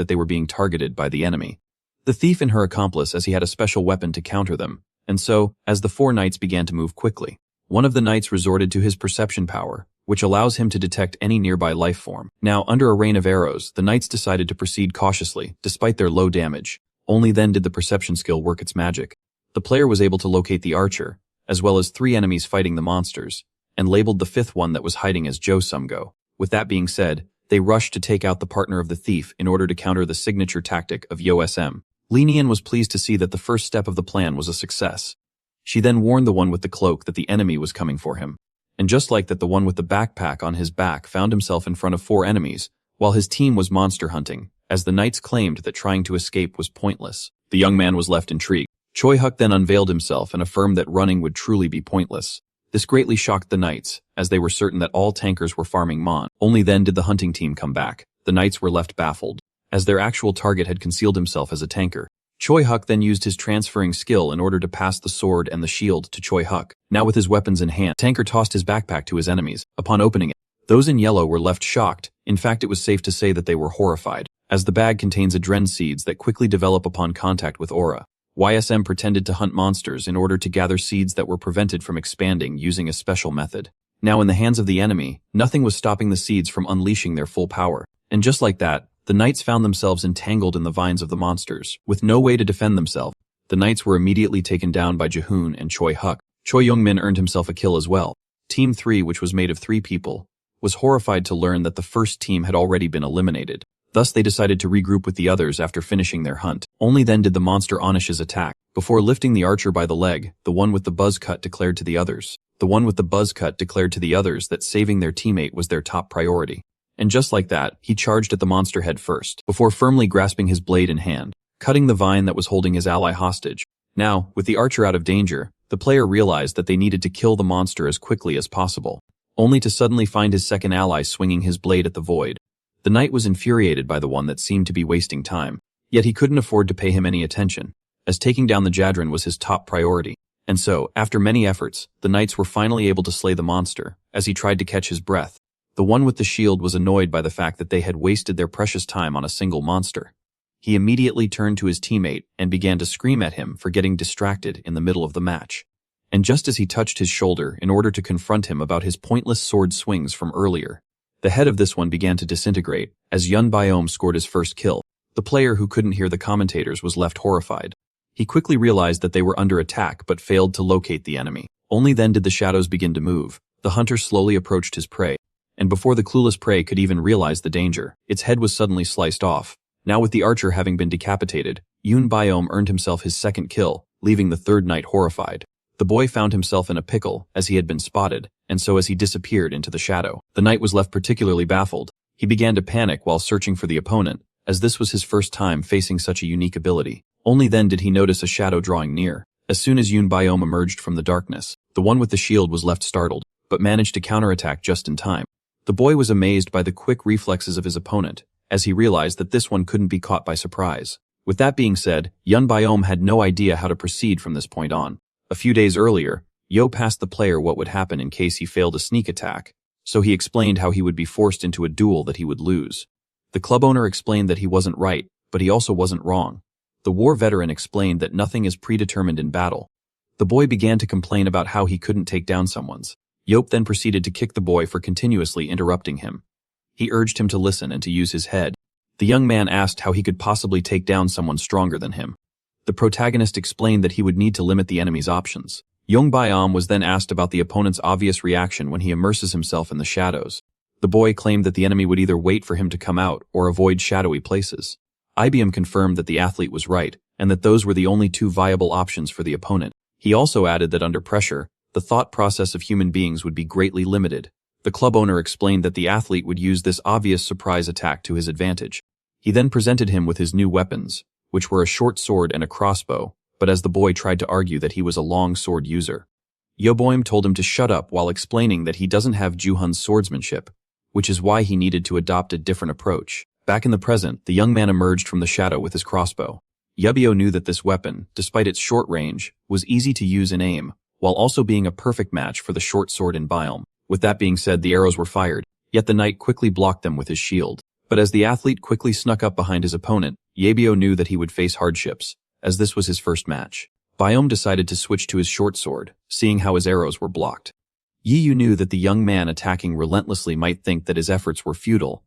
they were being targeted by the enemy. The thief and her accomplice, as he had a special weapon to counter them, and so, as the 4 knights began to move quickly, one of the knights resorted to his perception power, which allows him to detect any nearby life form. Now, under a rain of arrows, the knights decided to proceed cautiously, despite their low damage. Only then did the perception skill work its magic. The player was able to locate the archer, as well as 3 enemies fighting the monsters, and labeled the 5th one that was hiding as Jo Sumgo. With that being said, they rushed to take out the partner of the thief in order to counter the signature tactic of Yo SM. Li Nian was pleased to see that the first step of the plan was a success. She then warned the one with the cloak that the enemy was coming for him. And just like that, the one with the backpack on his back found himself in front of 4 enemies, while his team was monster hunting, as the knights claimed that trying to escape was pointless. The young man was left intrigued. Choi Huk then unveiled himself and affirmed that running would truly be pointless. This greatly shocked the knights, as they were certain that all tankers were farming Mon. Only then did the hunting team come back. The knights were left baffled, as their actual target had concealed himself as a tanker. Choi Huk then used his transferring skill in order to pass the sword and the shield to Choi Huk. Now with his weapons in hand, Tanker tossed his backpack to his enemies. Upon opening it, those in yellow were left shocked. In fact, it was safe to say that they were horrified, as the bag contains adren seeds that quickly develop upon contact with aura. YSM pretended to hunt monsters in order to gather seeds that were prevented from expanding using a special method. Now in the hands of the enemy, nothing was stopping the seeds from unleashing their full power. And just like that, The knights found themselves entangled in the vines of the monsters, with no way to defend themselves. The knights were immediately taken down by Jahoon and Choi Huk. Choi Youngmin earned himself a kill as well. Team 3, which was made of 3 people, was horrified to learn that the first team had already been eliminated. Thus they decided to regroup with the others after finishing their hunt. Only then did the monster Onish's attack. Before lifting the archer by the leg, the one with the buzz cut declared to the others. That saving their teammate was their top priority. And just like that, he charged at the monster head first, before firmly grasping his blade in hand, cutting the vine that was holding his ally hostage. Now, with the archer out of danger, the player realized that they needed to kill the monster as quickly as possible, only to suddenly find his second ally swinging his blade at the void. The knight was infuriated by the one that seemed to be wasting time, yet he couldn't afford to pay him any attention, as taking down the Jadran was his top priority. And so, after many efforts, the knights were finally able to slay the monster, as he tried to catch his breath. The one with the shield was annoyed by the fact that they had wasted their precious time on a single monster. He immediately turned to his teammate and began to scream at him for getting distracted in the middle of the match. And just as he touched his shoulder in order to confront him about his pointless sword swings from earlier, the head of this one began to disintegrate as Yun Biome scored his first kill. The player who couldn't hear the commentators was left horrified. He quickly realized that they were under attack but failed to locate the enemy. Only then did the shadows begin to move. The hunter slowly approached his prey, and before the clueless prey could even realize the danger, its head was suddenly sliced off. Now with the archer having been decapitated, Yun Biome earned himself his second kill, leaving the third knight horrified. The boy found himself in a pickle as he had been spotted, and so as he disappeared into the shadow, the knight was left particularly baffled. He began to panic while searching for the opponent, as this was his first time facing such a unique ability. Only then did he notice a shadow drawing near. As soon as Yun Biome emerged from the darkness, the one with the shield was left startled, but managed to counterattack just in time. The boy was amazed by the quick reflexes of his opponent, as he realized that this one couldn't be caught by surprise. With that being said, Yun Biome had no idea how to proceed from this point on. A few days earlier, Yo asked the player what would happen in case he failed a sneak attack, so he explained how he would be forced into a duel that he would lose. The club owner explained that he wasn't right, but he also wasn't wrong. The war veteran explained that nothing is predetermined in battle. The boy began to complain about how he couldn't take down someone's. Yop then proceeded to kick the boy for continuously interrupting him. He urged him to listen and to use his head. The young man asked how he could possibly take down someone stronger than him. The protagonist explained that he would need to limit the enemy's options. Yong Biome was then asked about the opponent's obvious reaction when he immerses himself in the shadows. The boy claimed that the enemy would either wait for him to come out or avoid shadowy places. IBM confirmed that the athlete was right, and that those were the only two viable options for the opponent. He also added that under pressure, the thought process of human beings would be greatly limited. The club owner explained that the athlete would use this obvious surprise attack to his advantage. He then presented him with his new weapons, which were a short sword and a crossbow, but as the boy tried to argue that he was a long sword user, Yoboim told him to shut up while explaining that he doesn't have Juhun's swordsmanship, which is why he needed to adopt a different approach. Back in the present, the young man emerged from the shadow with his crossbow. Yubio knew that this weapon, despite its short range, was easy to use and aim, while also being a perfect match for the short sword in Biome. With that being said, the arrows were fired, yet the knight quickly blocked them with his shield. But as the athlete quickly snuck up behind his opponent, Yabio knew that he would face hardships, as this was his first match. Biome decided to switch to his short sword, seeing how his arrows were blocked. Yiyu knew that the young man attacking relentlessly might think that his efforts were futile,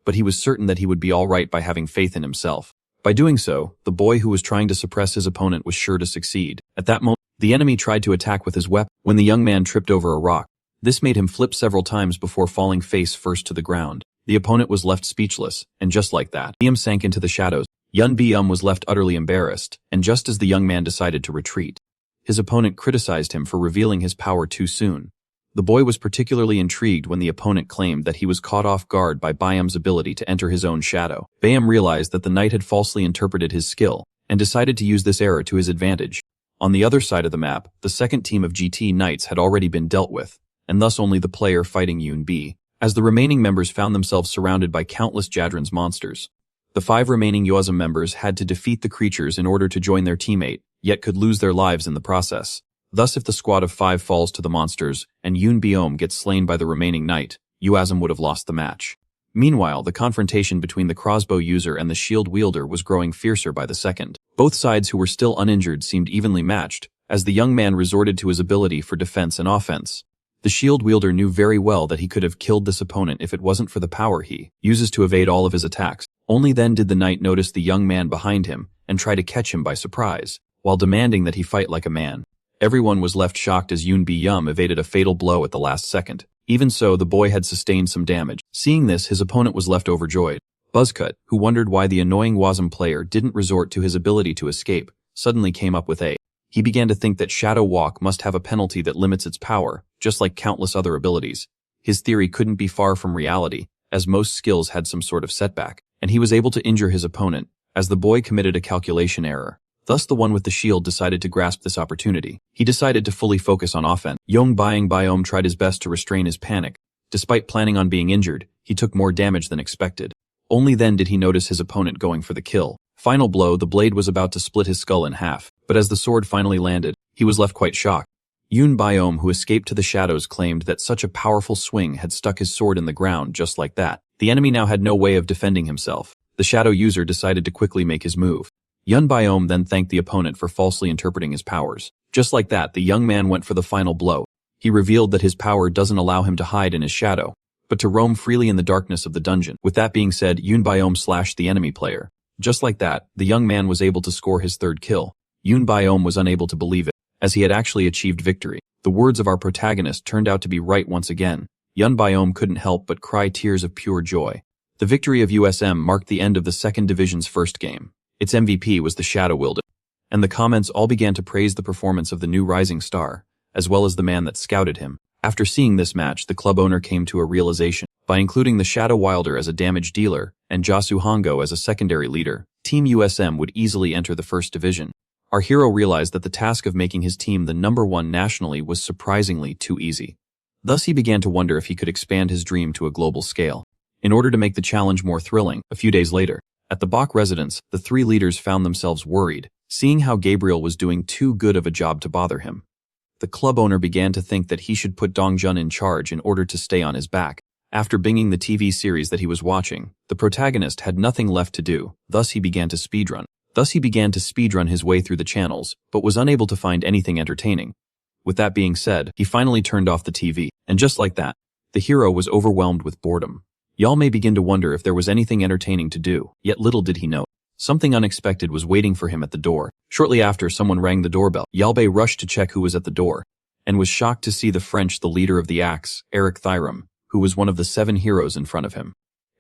but he was certain that he would be alright by having faith in himself. By doing so, the boy who was trying to suppress his opponent was sure to succeed. At that moment, the enemy tried to attack with his weapon when the young man tripped over a rock. This made him flip several times before falling face first to the ground. The opponent was left speechless, and just like that, Biome sank into the shadows. Yun Biome was left utterly embarrassed, and just as the young man decided to retreat, his opponent criticized him for revealing his power too soon. The boy was particularly intrigued when the opponent claimed that he was caught off guard by Biome's ability to enter his own shadow. Biome realized that the knight had falsely interpreted his skill, and decided to use this error to his advantage. On the other side of the map, the second team of GT Knights had already been dealt with, and thus only the player fighting Yun B, as the remaining members found themselves surrounded by countless Jadran's monsters. The 5 remaining Yoazum members had to defeat the creatures in order to join their teammate, yet could lose their lives in the process. Thus if the squad of 5 falls to the monsters, and Yun Biome gets slain by the remaining knight, Yoazum would have lost the match. Meanwhile, the confrontation between the crossbow user and the shield wielder was growing fiercer by the second. Both sides who were still uninjured seemed evenly matched, as the young man resorted to his ability for defense and offense. The shield wielder knew very well that he could have killed this opponent if it wasn't for the power he uses to evade all of his attacks. Only then did the knight notice the young man behind him and try to catch him by surprise, while demanding that he fight like a man. Everyone was left shocked as Yoon Bi-yum evaded a fatal blow at the last second. Even so, the boy had sustained some damage. Seeing this, his opponent was left overjoyed. Buzzcut, who wondered why the annoying Wasm player didn't resort to his ability to escape, suddenly came up with He began to think that Shadow Walk must have a penalty that limits its power, just like countless other abilities. His theory couldn't be far from reality, as most skills had some sort of setback, and he was able to injure his opponent, as the boy committed a calculation error. Thus the one with the shield decided to grasp this opportunity. He decided to fully focus on offense. Yong Byung tried his best to restrain his panic. Despite planning on being injured, he took more damage than expected. Only then did he notice his opponent going for the kill. Final blow, the blade was about to split his skull in half, but as the sword finally landed, he was left quite shocked. Yoon Bi-yum, who escaped to the shadows, claimed that such a powerful swing had stuck his sword in the ground just like that. The enemy now had no way of defending himself. The shadow user decided to quickly make his move. Yoon Bi-yum then thanked the opponent for falsely interpreting his powers. Just like that, the young man went for the final blow. He revealed that his power doesn't allow him to hide in his shadow, but to roam freely in the darkness of the dungeon. With that being said, Yoon Bi-yum slashed the enemy player. Just like that, the young man was able to score his third kill. Yoon Bi-yum was unable to believe it, as he had actually achieved victory. The words of our protagonist turned out to be right once again. Yoon Bi-yum couldn't help but cry tears of pure joy. The victory of USM marked the end of the second division's first game. Its MVP was the Shadow Wilden, and the comments all began to praise the performance of the new rising star, as well as the man that scouted him. After seeing this match, the club owner came to a realization. By including the Shadow Wilder as a damage dealer and Jasu Hongo as a secondary leader, Team USM would easily enter the first division. Our hero realized that the task of making his team the #1 nationally was surprisingly too easy. Thus he began to wonder if he could expand his dream to a global scale. In order to make the challenge more thrilling, a few days later, at the Bach residence, the three leaders found themselves worried, seeing how Gabriel was doing too good of a job to bother him. The club owner began to think that he should put Dongjun in charge in order to stay on his back. After binging the TV series that he was watching, the protagonist had nothing left to do, thus he began to speedrun. His way through the channels, but was unable to find anything entertaining. With that being said, he finally turned off the TV, and just like that, the hero was overwhelmed with boredom. Y'all may begin to wonder if there was anything entertaining to do, yet little did he know. Something unexpected was waiting for him at the door. Shortly after, someone rang the doorbell. Yalbei rushed to check who was at the door, and was shocked to see the leader of the Axe, Eric Thyrum, who was one of the 7 heroes in front of him.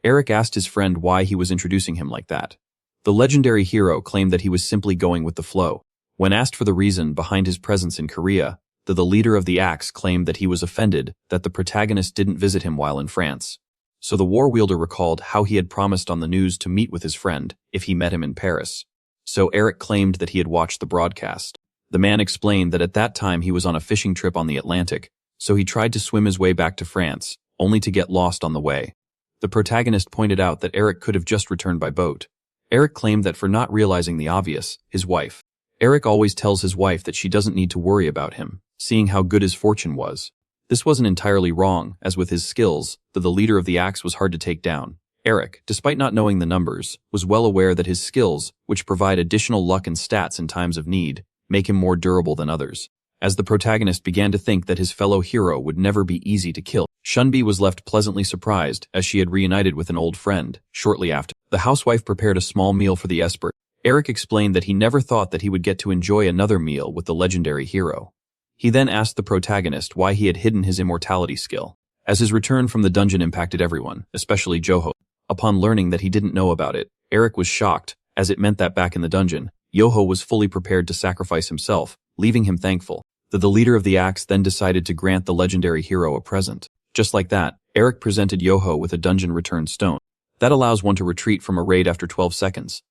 Eric asked his friend why he was introducing him like that. The legendary hero claimed that he was simply going with the flow. When asked for the reason behind his presence in Korea, the leader of the Axe claimed that he was offended that the protagonist didn't visit him while in France. So the war wielder recalled how he had promised on the news to meet with his friend if he met him in Paris. So Eric claimed that he had watched the broadcast. The man explained that at that time he was on a fishing trip on the Atlantic, so he tried to swim his way back to France, only to get lost on the way. The protagonist pointed out that Eric could have just returned by boat. Eric claimed that for not realizing the obvious, his wife. Eric always tells his wife that she doesn't need to worry about him, seeing how good his fortune was. This wasn't entirely wrong, as with his skills, the leader of the Axe was hard to take down. Eric, despite not knowing the numbers, was well aware that his skills, which provide additional luck and stats in times of need, make him more durable than others. As the protagonist began to think that his fellow hero would never be easy to kill, Shunbi was left pleasantly surprised as she had reunited with an old friend. Shortly after, the housewife prepared a small meal for the expert. Eric explained that he never thought that he would get to enjoy another meal with the legendary hero. He then asked the protagonist why he had hidden his immortality skill, as his return from the dungeon impacted everyone, especially Joho. Upon learning that he didn't know about it, Eric was shocked, as it meant that back in the dungeon, Yoho was fully prepared to sacrifice himself, leaving him thankful. The leader of the Axe then decided to grant the legendary hero a present. Just like that, Eric presented Yoho with a dungeon return stone. That allows one to retreat from a raid after 12 seconds.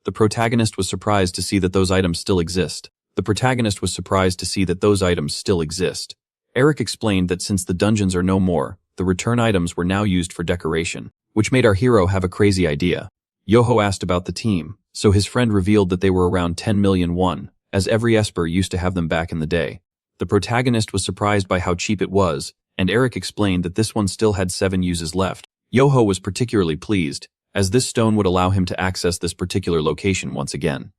The protagonist was surprised to see that those items still exist. Eric explained that since the dungeons are no more, the return items were now used for decoration, which made our hero have a crazy idea. Yoho asked about the team, so his friend revealed that they were around 10 million won, as every Esper used to have them back in the day. The protagonist was surprised by how cheap it was, and Eric explained that this one still had 7 uses left. Yoho was particularly pleased, as this stone would allow him to access this particular location once again.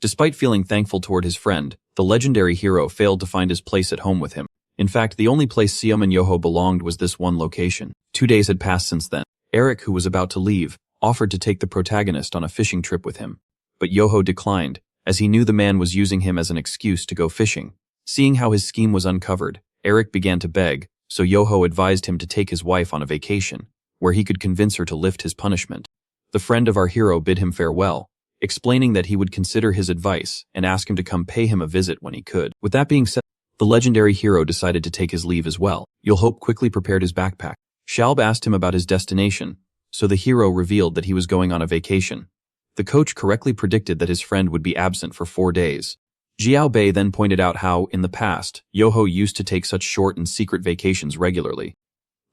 Despite feeling thankful toward his friend, the legendary hero failed to find his place at home with him. In fact, the only place Siam and Yoho belonged was this one location. 2 days had passed since then. Eric, who was about to leave, offered to take the protagonist on a fishing trip with him. But Yoho declined, as he knew the man was using him as an excuse to go fishing. Seeing how his scheme was uncovered, Eric began to beg, so Yoho advised him to take his wife on a vacation, where he could convince her to lift his punishment. The friend of our hero bid him farewell, explaining that he would consider his advice and ask him to come pay him a visit when he could. With that being said, the legendary hero decided to take his leave as well. Yoho quickly prepared his backpack. Shalb asked him about his destination, so the hero revealed that he was going on a vacation. The coach correctly predicted that his friend would be absent for 4 days. Jiao Bei then pointed out how, in the past, Yoho used to take such short and secret vacations regularly.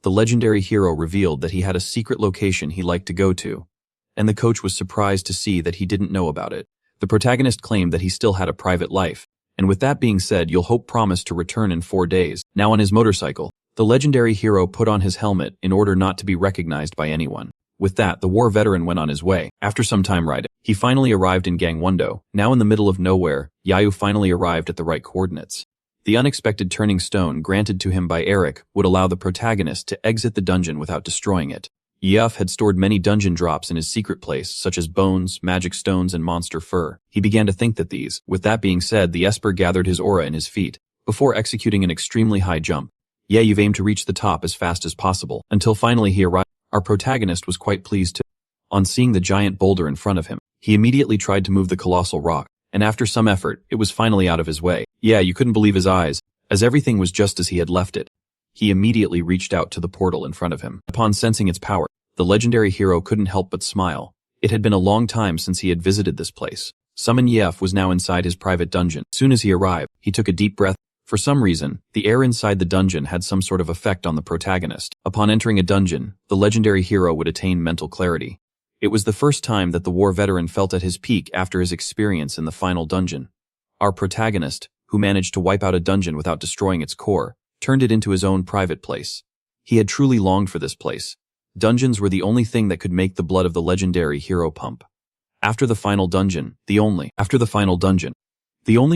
The legendary hero revealed that he had a secret location he liked to go to, and the coach was surprised to see that he didn't know about it. The protagonist claimed that he still had a private life, and with that being said, Yoho promised to return in 4 days. Now on his motorcycle, the legendary hero put on his helmet in order not to be recognized by anyone. With that, the war veteran went on his way. After some time riding, he finally arrived in Gangwon-do. Now in the middle of nowhere, Yayu finally arrived at the right coordinates. The unexpected turning stone granted to him by Eric would allow the protagonist to exit the dungeon without destroying it. Yuf had stored many dungeon drops in his secret place, such as bones, magic stones, and monster fur. He began to think that these. With that being said, the Esper gathered his aura in his feet, before executing an extremely high jump. You've aimed to reach the top as fast as possible, until finally he arrived. Our protagonist was quite pleased too. On seeing the giant boulder in front of him, he immediately tried to move the colossal rock, and after some effort, it was finally out of his way. You couldn't believe his eyes, as everything was just as he had left it. He immediately reached out to the portal in front of him. Upon sensing its power, the legendary hero couldn't help but smile. It had been a long time since he had visited this place. Summon Yef was now inside his private dungeon. As soon as he arrived, he took a deep breath. For some reason, the air inside the dungeon had some sort of effect on the protagonist. Upon entering a dungeon, the legendary hero would attain mental clarity. It was the first time that the war veteran felt at his peak after his experience in the final dungeon. Our protagonist, who managed to wipe out a dungeon without destroying its core, turned it into his own private place. He had truly longed for this place. Dungeons were the only thing that could make the blood of the legendary hero pump. After the final dungeon, the only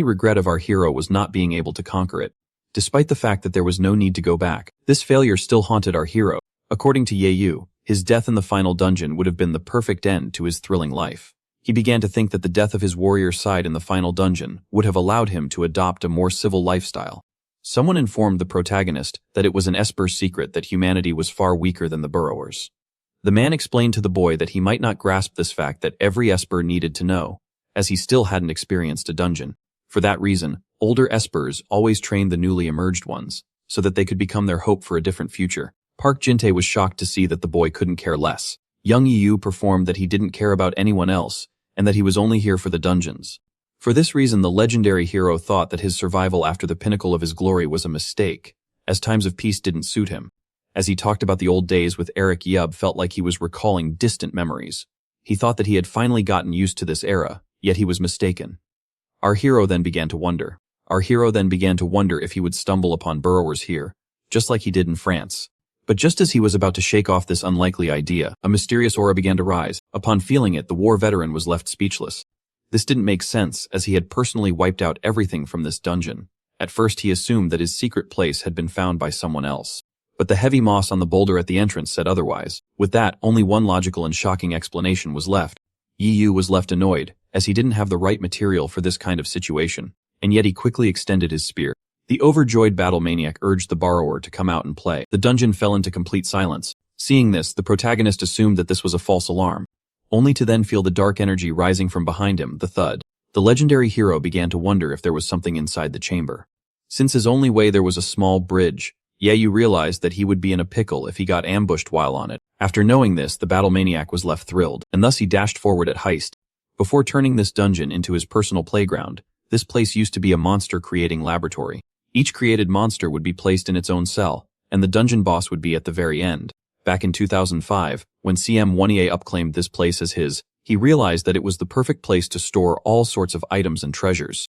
regret of our hero was not being able to conquer it. Despite the fact that there was no need to go back, this failure still haunted our hero. According to Yeyu, his death in the final dungeon would have been the perfect end to his thrilling life. He began to think that the death of his warrior side in the final dungeon would have allowed him to adopt a more civil lifestyle. Someone informed the protagonist that it was an Esper's secret that humanity was far weaker than the burrowers. The man explained to the boy that he might not grasp this fact that every Esper needed to know, as he still hadn't experienced a dungeon. For that reason, older Espers always trained the newly emerged ones, so that they could become their hope for a different future. Park Jin-tae was shocked to see that the boy couldn't care less. Young Yu performed that he didn't care about anyone else, and that he was only here for the dungeons. For this reason, the legendary hero thought that his survival after the pinnacle of his glory was a mistake, as times of peace didn't suit him. As he talked about the old days with Eric, Yub felt like he was recalling distant memories. He thought that he had finally gotten used to this era, yet he was mistaken. Our hero then began to wonder if he would stumble upon burrowers here, just like he did in France. But just as he was about to shake off this unlikely idea, a mysterious aura began to rise. Upon feeling it, the war veteran was left speechless. This didn't make sense, as he had personally wiped out everything from this dungeon. At first he assumed that his secret place had been found by someone else. But the heavy moss on the boulder at the entrance said otherwise. With that, only one logical and shocking explanation was left. Yu was left annoyed, as he didn't have the right material for this kind of situation, and yet he quickly extended his spear. The overjoyed battle maniac urged the borrower to come out and play. The dungeon fell into complete silence. Seeing this, the protagonist assumed that this was a false alarm, only to then feel the dark energy rising from behind him, the thud. The legendary hero began to wonder if there was something inside the chamber. Since his only way there was a small bridge, Yeyu realized that he would be in a pickle if he got ambushed while on it. After knowing this, the battle maniac was left thrilled, and thus he dashed forward at heist. Before turning this dungeon into his personal playground, this place used to be a monster-creating laboratory. Each created monster would be placed in its own cell, and the dungeon boss would be at the very end. Back in 2005, when CM Wonhye upclaimed this place as his, he realized that it was the perfect place to store all sorts of items and treasures.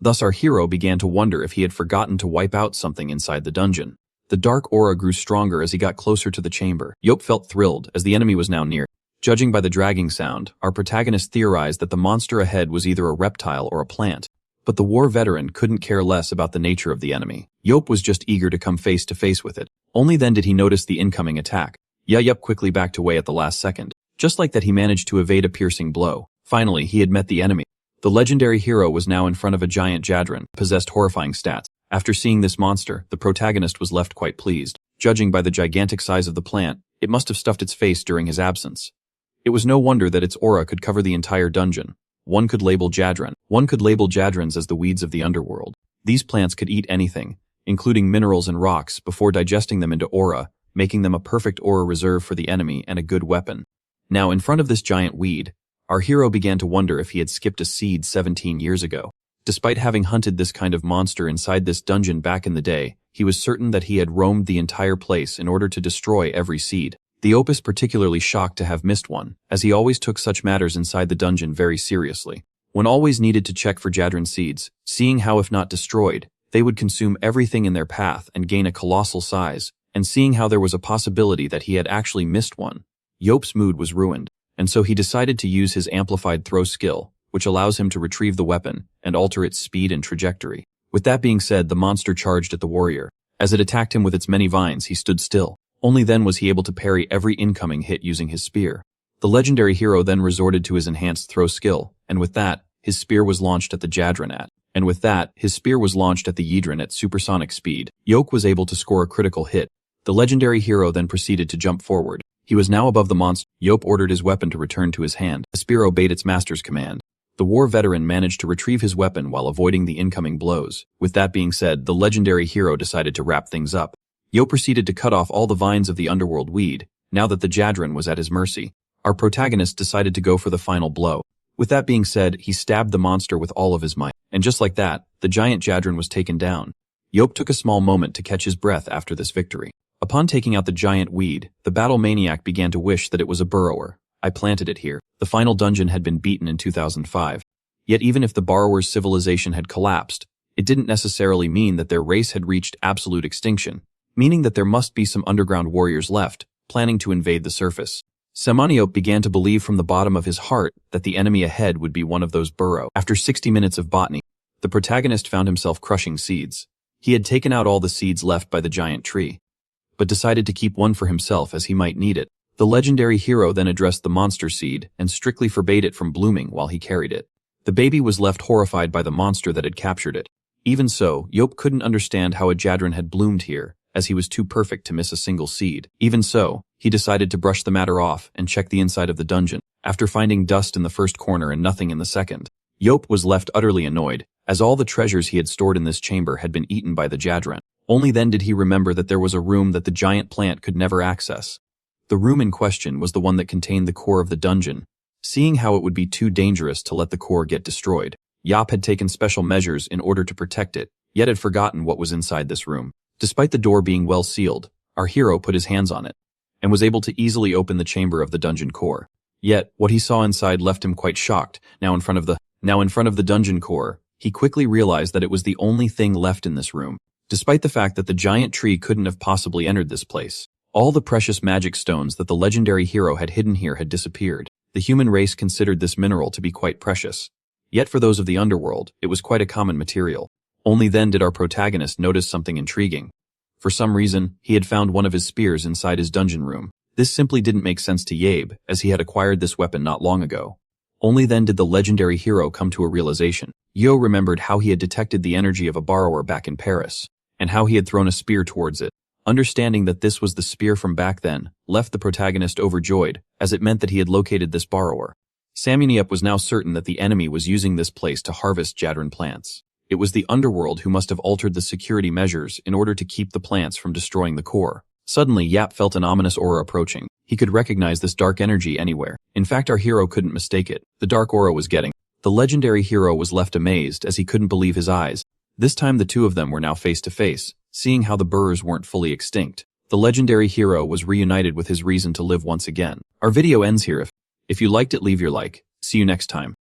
Thus our hero began to wonder if he had forgotten to wipe out something inside the dungeon. The dark aura grew stronger as he got closer to the chamber. Yop felt thrilled, as the enemy was now near. Judging by the dragging sound, our protagonist theorized that the monster ahead was either a reptile or a plant. But the war veteran couldn't care less about the nature of the enemy. Yop was just eager to come face to face with it. Only then did he notice the incoming attack. Yop quickly backed away at the last second. Just like that, he managed to evade a piercing blow. Finally, he had met the enemy. The legendary hero was now in front of a giant Jadran, possessed horrifying stats. After seeing this monster, the protagonist was left quite pleased. Judging by the gigantic size of the plant, it must have stuffed its face during his absence. It was no wonder that its aura could cover the entire dungeon. One could label Jadrans as the weeds of the underworld. These plants could eat anything, including minerals and rocks, before digesting them into aura, making them a perfect aura reserve for the enemy and a good weapon. Now, in front of this giant weed, our hero began to wonder if he had skipped a seed 17 years ago. Despite having hunted this kind of monster inside this dungeon back in the day, he was certain that he had roamed the entire place in order to destroy every seed. The Opus particularly shocked to have missed one, as he always took such matters inside the dungeon very seriously. One always needed to check for Jadran seeds, seeing how if not destroyed, they would consume everything in their path and gain a colossal size, and seeing how there was a possibility that he had actually missed one. Yop's mood was ruined, and so he decided to use his amplified throw skill, which allows him to retrieve the weapon and alter its speed and trajectory. With that being said, the monster charged at the warrior. As it attacked him with its many vines, he stood still. Only then was he able to parry every incoming hit using his spear. The legendary hero then resorted to his enhanced throw skill, and with that, his spear was launched at the Jadran at supersonic speed. Yop was able to score a critical hit. The legendary hero then proceeded to jump forward. He was now above the monster. Yop ordered his weapon to return to his hand. The spear obeyed its master's command. The war veteran managed to retrieve his weapon while avoiding the incoming blows. With that being said, the legendary hero decided to wrap things up. Yop proceeded to cut off all the vines of the underworld weed. Now that the Jadran was at his mercy, our protagonist decided to go for the final blow. With that being said, he stabbed the monster with all of his might. And just like that, the giant Jadran was taken down. Yop took a small moment to catch his breath after this victory. Upon taking out the giant weed, the battle maniac began to wish that it was a burrower. I planted it here. The final dungeon had been beaten in 2005. Yet even if the borrower's civilization had collapsed, it didn't necessarily mean that their race had reached absolute extinction, meaning that there must be some underground warriors left, planning to invade the surface. Semaniop began to believe from the bottom of his heart that the enemy ahead would be one of those burrow. After 60 minutes of botany, the protagonist found himself crushing seeds. He had taken out all the seeds left by the giant tree, but decided to keep one for himself as he might need it. The legendary hero then addressed the monster seed and strictly forbade it from blooming while he carried it. The baby was left horrified by the monster that had captured it. Even so, Yop couldn't understand how a Jadran had bloomed here, as he was too perfect to miss a single seed. Even so, he decided to brush the matter off and check the inside of the dungeon. After finding dust in the first corner and nothing in the second, Yop was left utterly annoyed, as all the treasures he had stored in this chamber had been eaten by the Jadran. Only then did he remember that there was a room that the giant plant could never access. The room in question was the one that contained the core of the dungeon. Seeing how it would be too dangerous to let the core get destroyed, Yop had taken special measures in order to protect it, yet had forgotten what was inside this room. Despite the door being well sealed, our hero put his hands on it, and was able to easily open the chamber of the dungeon core. Yet, what he saw inside left him quite shocked. Now in front of the dungeon core, he quickly realized that it was the only thing left in this room. Despite the fact that the giant tree couldn't have possibly entered this place, all the precious magic stones that the legendary hero had hidden here had disappeared. The human race considered this mineral to be quite precious. Yet for those of the underworld, it was quite a common material. Only then did our protagonist notice something intriguing. For some reason, he had found one of his spears inside his dungeon room. This simply didn't make sense to Yabe, as he had acquired this weapon not long ago. Only then did the legendary hero come to a realization. Yo remembered how he had detected the energy of a borrower back in Paris, and how he had thrown a spear towards it. Understanding that this was the spear from back then, left the protagonist overjoyed, as it meant that he had located this borrower. Semaniop was now certain that the enemy was using this place to harvest Jadran plants. It was the underworld who must have altered the security measures in order to keep the plants from destroying the core. Suddenly, Yap felt an ominous aura approaching. He could recognize this dark energy anywhere. In fact, our hero couldn't mistake it. The dark aura was getting. The legendary hero was left amazed as he couldn't believe his eyes. This time the two of them were now face to face, seeing how the burrs weren't fully extinct. The legendary hero was reunited with his reason to live once again. Our video ends here. If you liked it, leave your like. See you next time.